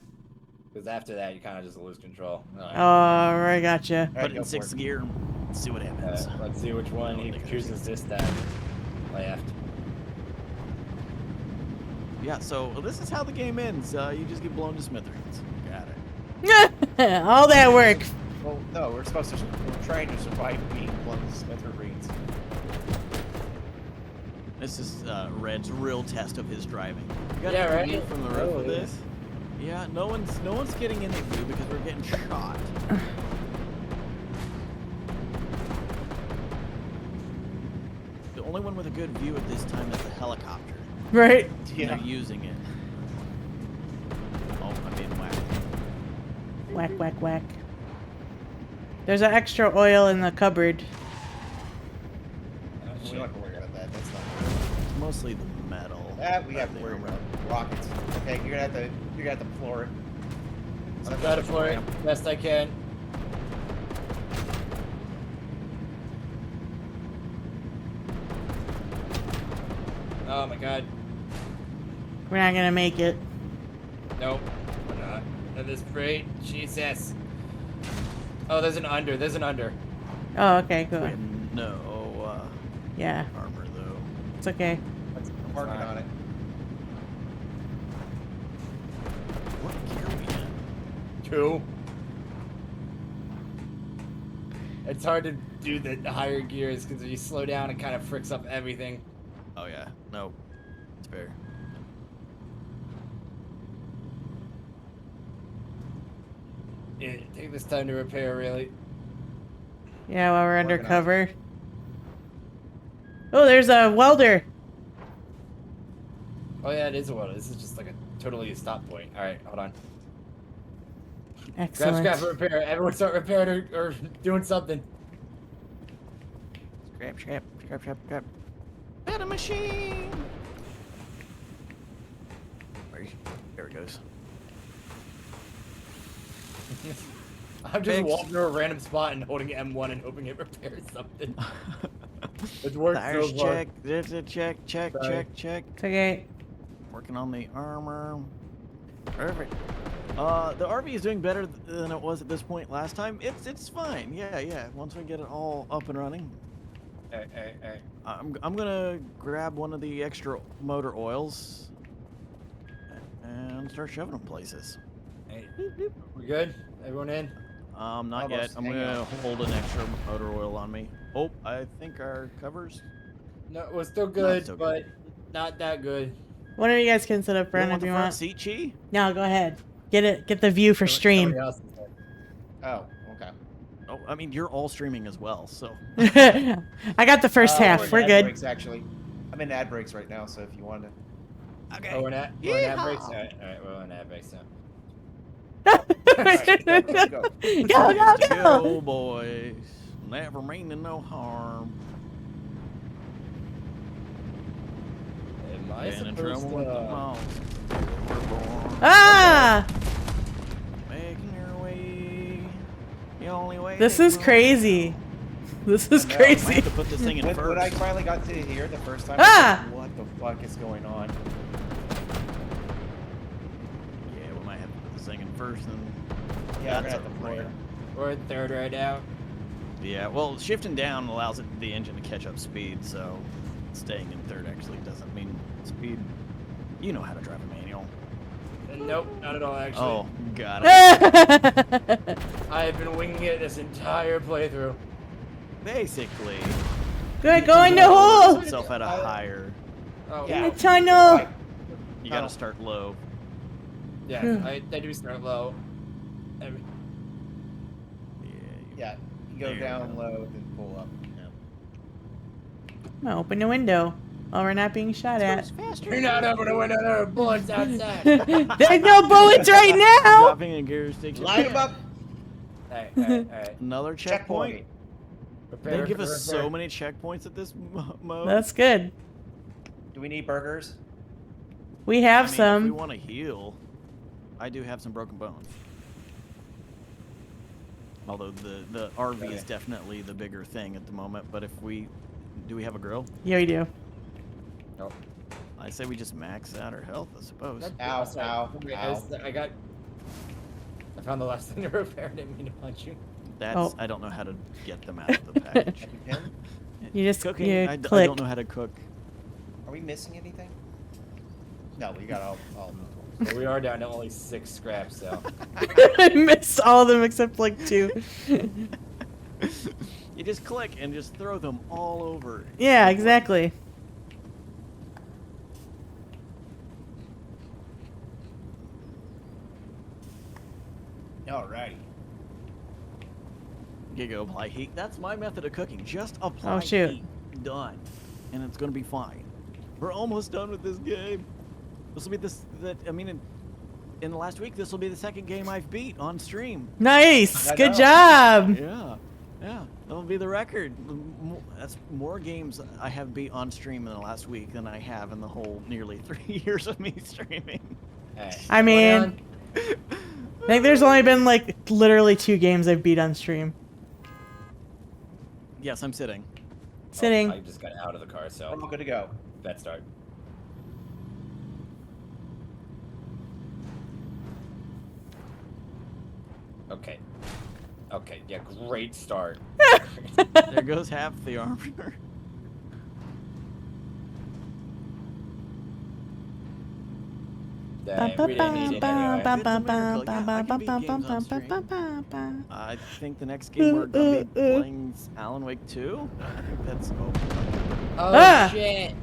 S3: Because after that, you kind of just lose control. Alright.
S1: Oh, I gotcha.
S2: All right,
S4: Put it
S2: go
S4: in
S2: for
S4: 6th
S2: it.
S4: gear. See what happens.
S3: Let's see which one he chooses this time. Left.
S4: Yeah, so this is how the game ends. You just get blown to smithereens. Got it.
S1: All that work.
S2: Well, no, we're trying to survive being blown to smithereens.
S4: This is Red's real test of his driving. You gotta
S3: Yeah,
S4: get the
S3: right?
S4: view from the roof of
S3: Totally.
S4: this. Yeah, no one's getting in the view because we're getting shot. The only one with a good view at this time is the helicopter.
S1: Right.
S2: Yeah.
S4: They're using it. Oh, I'm being whacked.
S1: Whack, whack, whack. There's an extra oil in the cupboard.
S3: Oh,
S2: We
S3: shit.
S2: don't have to worry about that. That's not.
S4: It's mostly the metal.
S2: That we have
S4: the
S2: to worry
S4: armor.
S2: about. Rockets. Okay, you're gonna have to floor it.
S3: I'm got it for it. Best I can. Oh my god.
S1: We're not gonna make it.
S3: Nope. We're not. And this freight. Jesus. Oh, there's an under. There's an under.
S1: Oh, okay,
S4: We
S1: good.
S4: have no
S1: Yeah,
S4: armor though.
S1: it's okay.
S2: I'm working on it.
S4: What gear are we in?
S3: 2. It's hard to do the higher gears because if you slow down, it kind of fricks up everything.
S4: Oh yeah, no, it's fair.
S3: Yeah, take this time to repair, really.
S1: Yeah, while we're
S2: Working on it.
S1: undercover. Oh, there's a welder.
S3: Oh yeah, it is a welder. This is just like a totally a stop point. All right, hold on.
S1: Excellent.
S3: Grab, repair. Everyone start repairing or doing something.
S4: Scrap. Better machine. There it goes.
S3: I'm just
S4: Fixed.
S3: walking to a random spot and holding M1 and hoping it repairs something. It's worked so
S4: Tires
S3: far.
S4: check. There's a check.
S3: Sorry.
S4: Check.
S1: It's okay.
S4: Working on the armor. Perfect. The RV is doing better than it was at this point last time. It's fine. Yeah. Once we get it all up and running,
S3: Hey.
S4: I'm gonna grab one of the extra motor oils and start shoving them places.
S3: Hey. We good? Everyone in?
S4: Not yet.
S2: Almost.
S4: I'm
S2: Hang
S4: gonna
S2: on.
S4: hold an extra motor oil on me. Oh, I think our covers.
S3: No, we're still good,
S4: still
S3: but not that good.
S1: One of you guys can sit up
S4: You
S1: front
S4: want
S1: if
S4: the
S1: you
S4: front
S1: want.
S4: seat, Chi?
S1: No, go ahead. Get the view for stream.
S3: Somebody else is there.
S2: Oh, okay.
S4: Oh, I mean you're all streaming as well, so.
S1: I got the first half.
S2: in
S1: We're
S2: ad
S1: good.
S2: Breaks, actually. I'm in ad breaks right now, so if you want to.
S4: Okay.
S3: Oh, we're in ad breaks?
S4: Yeehaw.
S3: Alright, we're in ad breaks now.
S1: Go.
S4: Go, boys. Never meaning no harm.
S3: Am I
S4: Been in
S3: supposed
S4: trouble with the
S3: to...
S4: mouse. We're born.
S1: Ah!
S4: Making your way. The only way.
S1: This
S4: they
S1: is
S4: will.
S1: crazy. This is
S2: I know,
S4: I
S1: crazy.
S4: have to put this thing in
S2: When I
S4: first.
S2: finally got to here the first time,
S1: Ah!
S2: I was like, what the fuck is going on?
S4: Yeah, we might have to put this thing in first and.
S2: Yeah, I'm
S4: That's
S2: gonna have to
S4: our
S2: play
S4: plan.
S2: it.
S3: We're in third right now.
S4: Yeah, well, shifting down allows the engine to catch up speed, so staying in third actually doesn't mean speed. You know how to drive a manual.
S3: Nope, not at all, actually.
S4: Oh, got it.
S3: I have been winging it this entire playthrough.
S4: Basically,
S1: Good, go in the
S4: puts
S1: hole.
S4: itself at a higher.
S3: Oh,
S2: Yeah.
S1: In the tunnel.
S2: Right.
S4: You gotta
S2: Oh.
S4: start low.
S3: Yeah, I do start low. Every-
S4: Yeah.
S2: Yeah, you go
S4: There you
S2: down
S4: go.
S2: low, then pull up.
S1: I'm gonna open the window while we're not being shot at.
S3: You're not over the window, there are bullets outside.
S1: There's no bullets right now.
S4: Dropping a gear stick.
S2: Light them up.
S3: Alright.
S4: Another
S2: Checkpoint.
S4: checkpoint.
S3: Repair,
S4: They give us
S3: repair.
S4: so many checkpoints at this mode.
S1: That's good.
S2: Do we need burgers?
S1: We have
S4: I mean,
S1: some.
S4: If we want to heal, I do have some broken bones. Although the RV is
S2: Okay.
S4: definitely the bigger thing at the moment. But if we do, we have a grill.
S1: Yeah, we do.
S3: Nope.
S4: I say we just max out our health, I suppose.
S2: Ow,
S3: Sorry.
S2: ow,
S3: Wait,
S2: ow.
S3: I found the last thing to repair. Didn't mean to punch you.
S4: That's
S1: Oh.
S4: I don't know how to get them out of the package.
S2: Have we pin?
S1: You just
S4: Cooking.
S1: you
S4: I
S1: click.
S4: don't know how to cook.
S2: Are we missing anything? No, we got all
S3: But we are down to only 6 scraps, so.
S1: I missed all of them except like 2.
S4: You just click and just throw them all over.
S1: Yeah, exactly.
S2: Alrighty.
S4: Giga, apply heat. That's my method of cooking. Just apply
S1: Oh, shoot.
S4: heat. Done. And it's gonna be fine. We're almost done with this game. This will be in the last week, this will be the second game I've beat on stream.
S1: Nice.
S2: I
S1: Good
S2: know.
S1: job.
S4: Yeah, that'll be the record. That's more games I have beat on stream in the last week than I have in the whole nearly 3 years of me streaming.
S3: Hey,
S1: I mean, I think there's only been like literally 2 games I've beat on stream.
S4: Yes, I'm sitting.
S1: Sitting.
S3: I just got out of the car, so
S2: I'm good to go.
S3: bad start. Okay. Okay, yeah, great start.
S4: There goes half the armor.
S3: Dang, we didn't need it anyway.
S4: I think the next game we're gonna be playing is Alan Wake 2. I think that's
S3: Oh
S1: Ah!
S3: shit!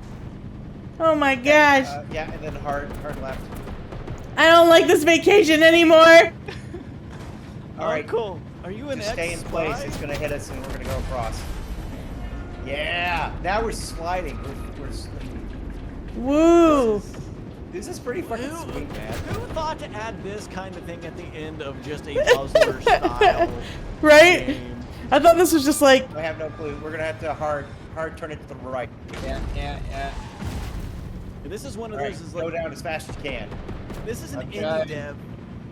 S1: Oh my gosh.
S2: Yeah, and then hard left.
S1: I don't like this vacation anymore.
S2: All right,
S4: cool. Are you an
S2: Just stay in place. It's gonna hit us, and we're gonna go across. Yeah. Now we're sliding. We're
S1: Woo.
S2: This is pretty fucking sweet, man.
S4: Who thought to add this kind of thing at the end of just a puzzler style
S1: Right?
S4: game?
S1: I thought this was just like,
S2: I have no clue. We're gonna have to hard turn it to the right.
S3: Yeah.
S4: This is one of
S2: All right,
S4: those. Is
S2: go
S4: like
S2: down as fast as you can.
S4: this is an
S3: Okay.
S4: indie dev.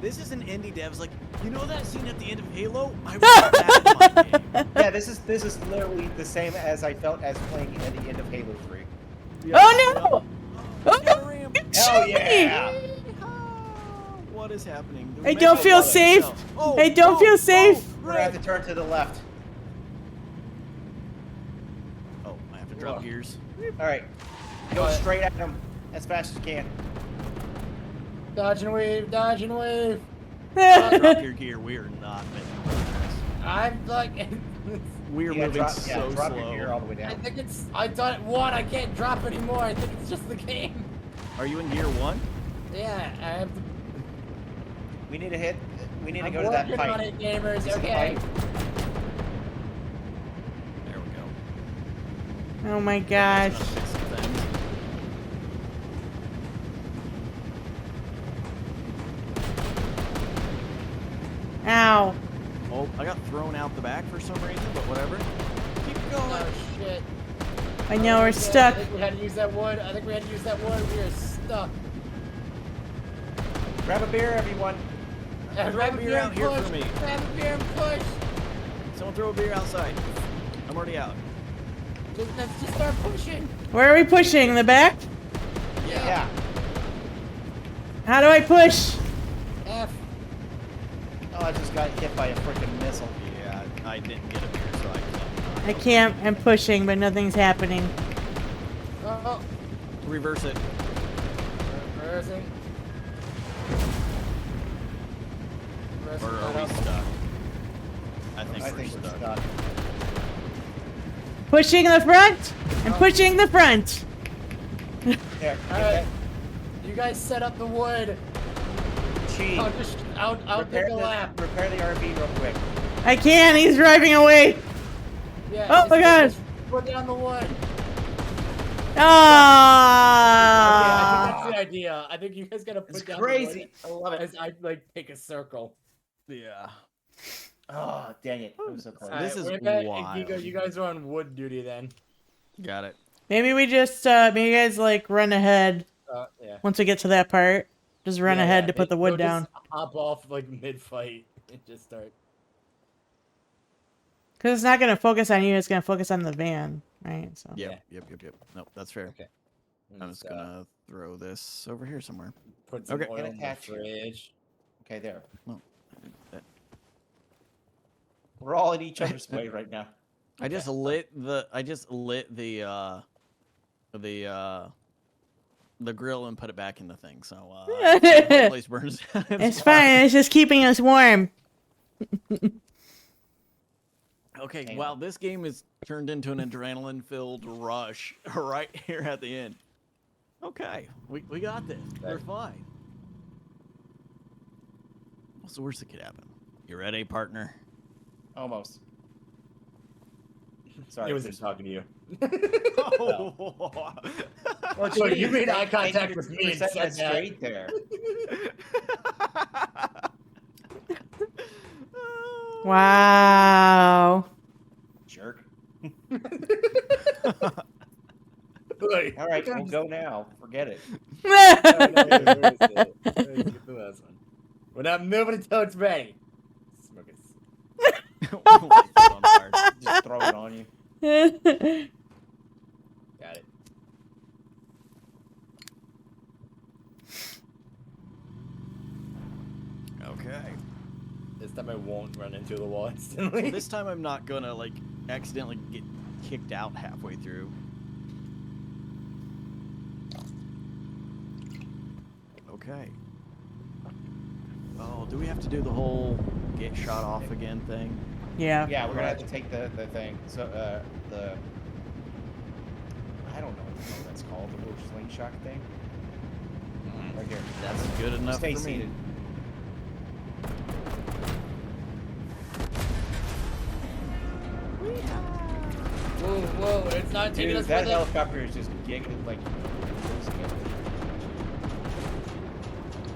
S4: This is an indie dev's like, you know that scene at the end of Halo? I want that in my game.
S2: Yeah, this is literally the same as I felt as playing at the end of Halo 3.
S1: oh no.
S4: Yeah, ramp.
S2: Hell yeah!
S4: What is happening?
S1: I don't feel safe. I don't feel safe.
S2: We're gonna have to turn to the left.
S4: Oh, I have to drop gears.
S2: All right, go straight at him as fast as you can.
S3: Dodge and weave, dodge and weave.
S4: Drop your gear. We are not making progress.
S3: I'm like,
S4: We are
S2: You gotta
S4: moving
S2: drop,
S4: so
S2: drop
S4: slow.
S2: your gear all the way
S3: I
S2: down.
S3: think it's, I thought, what, I can't drop anymore. I think it's just the game.
S4: Are you in gear 1?
S3: Yeah, I have to.
S2: We need to hit. We need to
S3: I'm
S2: go to that
S3: working on
S2: pipe.
S3: it, gamers.
S2: Is it
S3: Okay.
S2: pipe?
S4: There we go.
S1: Oh my gosh.
S4: That's gonna fix some things.
S1: Ow.
S4: Oh, I got thrown out the back for some reason, but whatever. Keep going.
S3: Oh shit.
S1: I know we're
S3: Yeah,
S1: stuck.
S3: I think we had to use that wood. We are stuck.
S2: Grab a beer, everyone.
S4: Grab a beer out here for me.
S3: Grab a beer and push.
S4: Someone throw a beer outside. I'm already out.
S3: Let's just start pushing.
S1: Where are we pushing? In the back?
S2: Yeah.
S1: How do I push?
S3: F.
S2: Oh, I just got hit by a freaking missile.
S4: Yeah, I didn't get a beer, so I can't.
S1: I can't. I'm pushing, but nothing's happening.
S3: Oh.
S4: Reverse it.
S3: Reversing.
S4: Or are we stuck? I think we're
S2: we're
S4: stuck.
S2: stuck.
S1: Pushing the front. I'm pushing the front.
S2: Here,
S3: Alright. You guys set up the wood.
S2: Chi,
S3: I'll take a lap.
S2: repair the RV real quick.
S1: I can. He's driving away.
S3: Yeah.
S1: Oh my gosh.
S3: just Put down the wood.
S1: Ah.
S3: Yeah, I think that's the idea. I think you guys gotta put
S2: It's
S3: down
S2: crazy.
S3: the
S2: I
S3: wood
S2: love it.
S3: as I like take a circle.
S4: Yeah.
S2: Oh, dang it. I'm so close.
S4: This is
S3: Wambat and
S4: wild.
S3: Ghiga, you guys are on wood duty then.
S4: Got it.
S1: Maybe we just maybe you guys like run ahead
S3: Yeah.
S1: once we get to that part. Just run ahead to put the wood
S3: You'll
S1: down.
S3: Just hop off like mid-fight and just start.
S1: Because it's not gonna focus on you. It's gonna focus on the van, right? So.
S4: Yep. Nope, that's fair.
S3: Okay.
S4: I'm just gonna throw this over here somewhere.
S3: Put some
S4: Okay.
S3: oil in the
S2: Attach it.
S3: fridge.
S2: Okay, there.
S4: No. that-
S2: We're all in each other's way right now.
S4: I just lit the grill and put it back in the thing, so the place burns down.
S1: It's fine. It's just keeping us warm.
S4: Okay,
S2: Hang
S4: wow,
S2: on.
S4: this game is turned into an adrenaline-filled rush right here at the end. Okay, we got this. We're fine. What's the worst that could happen? You ready, partner?
S2: Almost. Sorry.
S3: He wasn't talking to you.
S4: Oh.
S2: Well,
S3: Look, you
S2: geez,
S3: made eye
S2: thank
S3: contact
S2: you
S3: with
S2: for
S3: me and
S2: setting
S3: said
S2: that
S3: that.
S2: straight there.
S1: Wow.
S2: Jerk.
S3: Look,
S2: All right, we'll go now. Forget it.
S3: where is it? Get the last one. We're not moving until it's ready. Smoke it.
S4: We'll light this on fire.
S2: Just throw it on you.
S3: Got it.
S4: Okay.
S3: This time I won't run into the wall instantly.
S4: Well, this time I'm not gonna like accidentally get kicked out halfway through. Okay. Oh, do we have to do the whole get shot off again thing?
S1: Yeah.
S2: Yeah, we're gonna have to take the thing. So the I don't know what the hell that's called. The little slingshot thing. Right here.
S4: That's good enough
S2: Stay
S4: for me.
S2: seated.
S3: Whoa, whoa, it's not taking
S2: Dude,
S3: us
S2: that
S3: with it.
S2: helicopter is just giggling like losing it.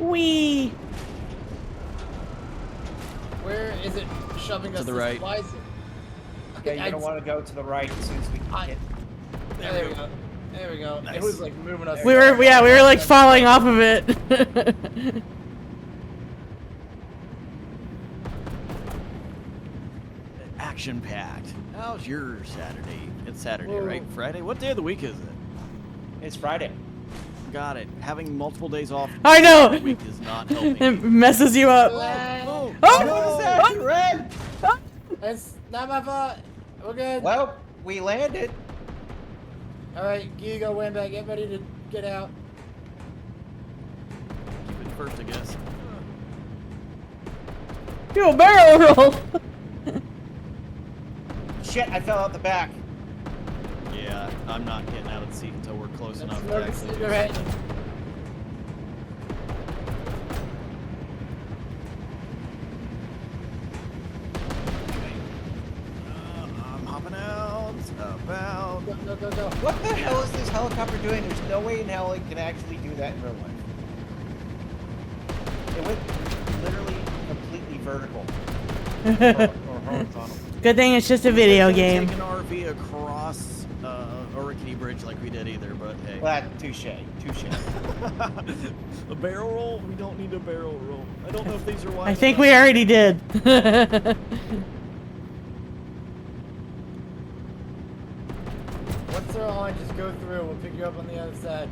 S1: Wee.
S3: Where is it shoving us?
S4: the right.
S3: Why is it?
S2: Okay, you're gonna want to go to the right as soon as we can get.
S3: There we go. There we go.
S4: Nice.
S3: It was like moving us.
S1: We were like falling off of it.
S4: Action packed. How's your Saturday? It's Saturday,
S3: Whoa.
S4: right? Friday? What day of the week is it?
S2: It's Friday.
S4: Got it. Having multiple days off
S1: I know.
S4: this week is not helping.
S1: It messes you up.
S4: Oh,
S1: Oh!
S2: What is that? Red!
S3: It's not my fault. We're good.
S2: Well, we landed.
S3: All right, Ghiga, Wambat, get ready to get out.
S4: keep it first, I guess.
S1: You a barrel roll.
S2: Shit, I fell out the back.
S4: Yeah, I'm not getting out of the seat until we're close enough to
S3: Smoke a
S4: actually do
S3: cigarette.
S4: something. I'm hopping out. About.
S3: Go, go, go, go.
S2: What the hell is this helicopter doing? There's no way in hell it can actually do that in real life. It went literally completely vertical. or horizontal.
S1: Good thing it's just a video game.
S4: Take an RV across a rickety bridge like we did either, but hey.
S2: Well, touche.
S4: A barrel roll? We don't need a barrel roll. I don't know if these are wide
S1: I think
S4: enough.
S1: we already did.
S3: Once they're on, just go through. We'll pick you up on the other side.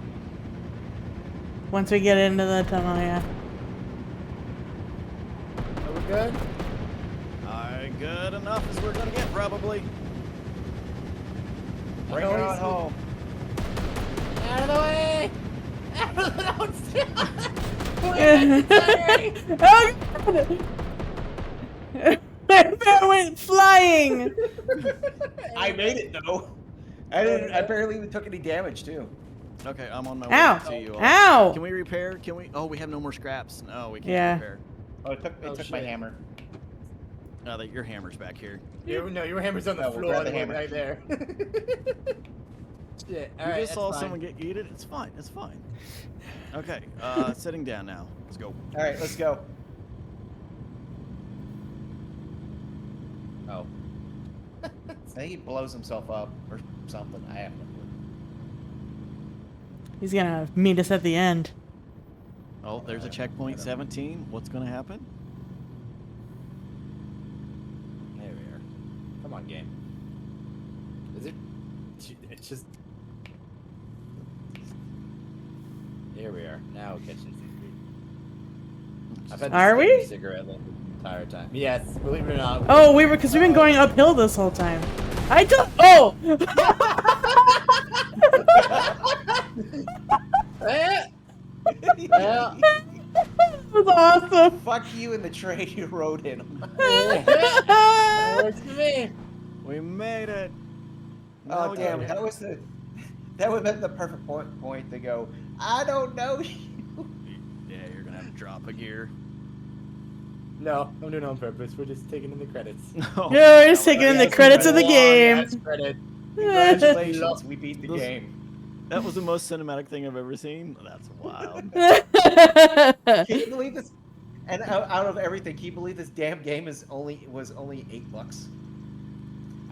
S1: Once we get into the tunnel, yeah.
S3: Are we good?
S4: Good enough as we're gonna get, probably.
S2: Bring it on home.
S3: Out of the way! Out of the
S1: Oh, God. That went flying.
S2: I made it though. I barely even took any damage too.
S4: Okay, I'm on my
S1: Ow.
S4: way to you all.
S1: Ow.
S4: Can we repair? Can we? Oh, we have no more scraps. No, we can't
S1: Yeah.
S4: repair.
S2: Oh, it took my
S3: shit.
S2: hammer.
S4: No, your hammer's back here.
S3: No, your hammer's on the
S2: No, we'll
S3: floor.
S2: grab the
S3: The
S2: hammer.
S3: right there. Shit. All
S4: We
S3: right,
S4: just saw
S3: that's
S4: someone
S3: fine.
S4: get yeeted. It's fine. It's fine. Okay, sitting down now. Let's go.
S2: All right, let's go.
S3: Oh.
S2: I think he blows himself up or something. I have no clue.
S1: He's gonna meet us at the end.
S4: Oh, there's a checkpoint 17. What's gonna happen?
S3: There we are. Come on, game. Is it? It's just. Here we are. Now catching some food. I've had the
S1: Are
S3: same
S1: we?
S3: cigarette like the entire time. Yes, believe it or not.
S1: Oh, because we've been going uphill this whole time. I don't. Oh.
S3: Yeah.
S1: That was awesome.
S2: Fuck you and the train you rode in.
S3: That works for me.
S4: We made it.
S2: Oh
S4: Now
S2: damn!
S4: we-
S2: That would have been the perfect point to go. I don't know you.
S4: Yeah, you're gonna have to drop a gear.
S3: No, I'm doing it on purpose. We're just taking in the credits.
S4: No.
S1: Yeah, we're just taking in the
S2: yes,
S1: credits of the
S3: Long
S1: game.
S3: ass credit.
S2: Congratulations, we beat the game.
S4: That was the most cinematic thing I've ever seen. That's wild.
S2: Can you believe this? And out of everything, can you believe this damn game was only $8?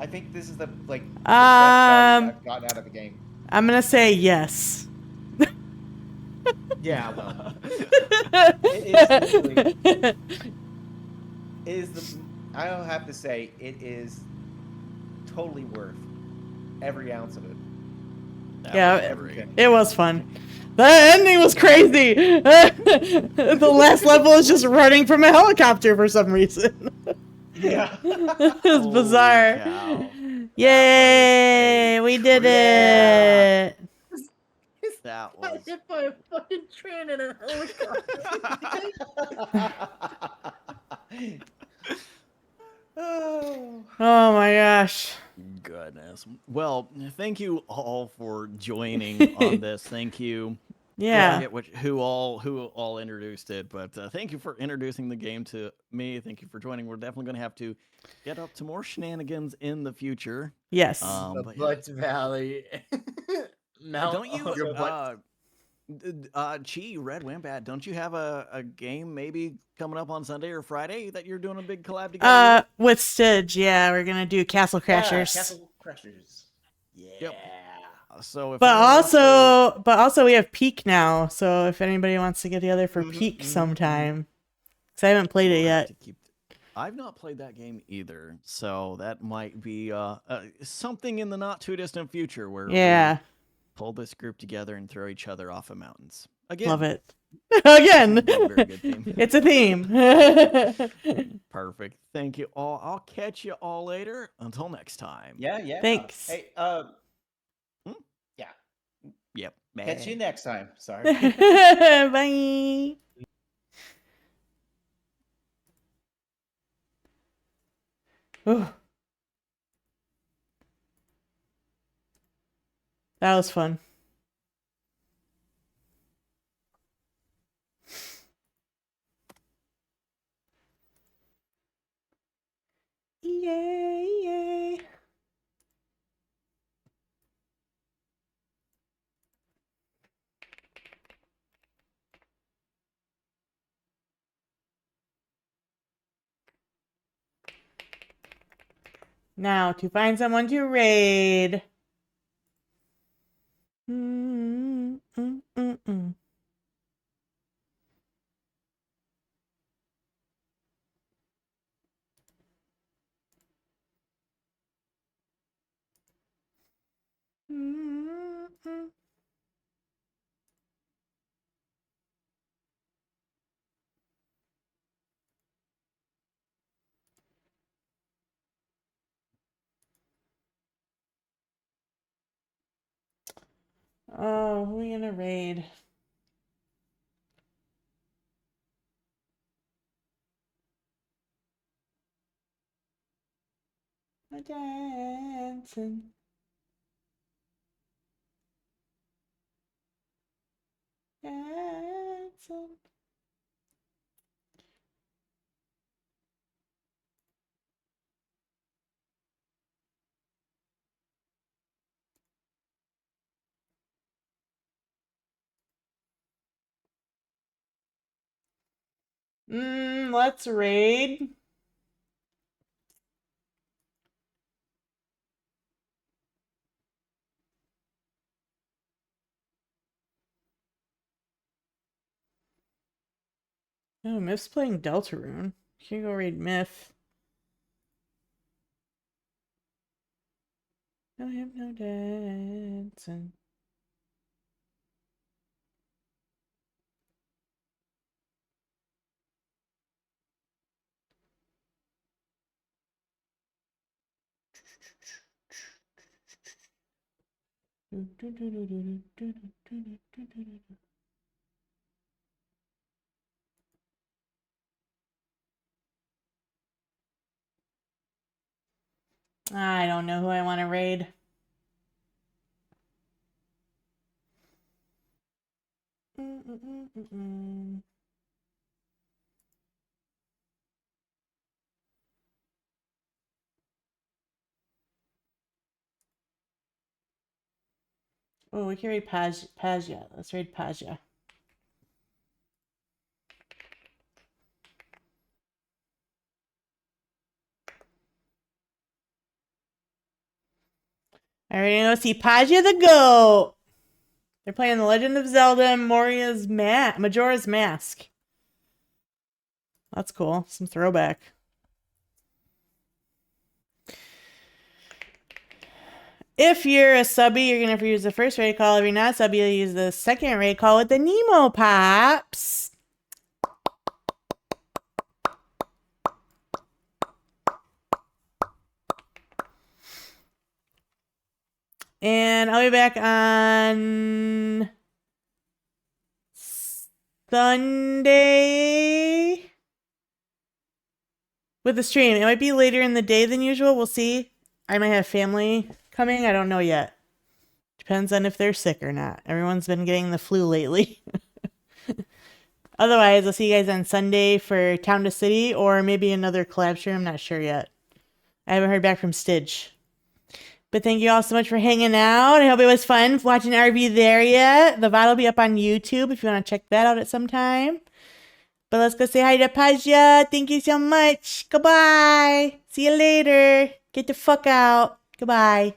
S2: I think this is the best value I've gotten out of the game.
S1: I'm gonna say yes.
S2: Yeah, well, it is literally. It is the. I don't have to say it is totally worth every ounce of it.
S1: Yeah,
S2: Everything.
S1: it was fun. The ending was crazy. The last level is just running from a helicopter for some reason.
S2: Yeah.
S1: It was
S4: Holy
S1: bizarre.
S4: cow.
S1: Yay! We did
S2: Yeah.
S1: it.
S4: That was.
S3: hit by a fucking train in a
S2: Oh.
S1: Oh my gosh.
S4: Goodness. Well, thank you all for joining on this. Thank you. I
S1: Yeah.
S4: forget who all introduced it, but thank you for introducing the game to me. Thank you for joining. We're definitely going to have to get up to more shenanigans in the future.
S1: Yes.
S3: The
S4: But
S3: Butt Valley. Mount
S4: don't you,
S3: your butt.
S4: Chi, Red Wambat, don't you have a game maybe coming up on Sunday or Friday that you're doing a big collab together
S1: With Stidge, yeah, we're gonna do Castle Crashers.
S2: Yeah, Castle Crashers. Yeah.
S4: Yep. So if
S1: But
S4: anyone wants to-
S1: also we have Peak now. So if anybody wants to get together for Peak sometime, because I haven't played it yet.
S4: I've not played that game either, so that might be something in the not too distant future where
S1: Yeah,
S4: we pull this group together and throw each other off of mountains. Again,
S1: love it. Again,
S4: very good theme.
S1: it's a theme.
S4: Perfect. Thank you all. I'll catch you all later. Until next time.
S2: Yeah, yeah.
S1: Thanks.
S2: Hey, yeah.
S4: Yep.
S2: Catch you next time. Sorry.
S1: Bye. Ooh. That was fun. Yay, yay. Now to find someone to raid. Mm, mm, mm, mm. Mm, mm. Oh, who are we gonna raid? A dancing. Dancing. Let's raid. Oh, Myth's playing Deltarune. Can you go raid Myth? I have no dancing. I don't know who I want to raid. Oh, we can read Pajia. Let's read Pajia. Alright, go see Pajia the Goat. They're playing The Legend of Zelda Majora's Mask. That's cool. Some throwback. If you're a subby, you're going to use the first raid call. If you're not a subby, you'll use the second raid call with the Nemo Pops. And I'll be back on Sunday with the stream. It might be later in the day than usual. We'll see. I might have family coming. I don't know yet. Depends on if they're sick or not. Everyone's been getting the flu lately. Otherwise, I'll see you guys on Sunday for Town to City or maybe another collab stream. I'm not sure yet. I haven't heard back from Stidge. But thank you all so much for hanging out. I hope it was fun watching RV there yet. The VOD will be up on YouTube if you want to check that out at some time. But let's go say hi to Pajia. Thank you so much. Goodbye. See you later. Get the fuck out. Goodbye.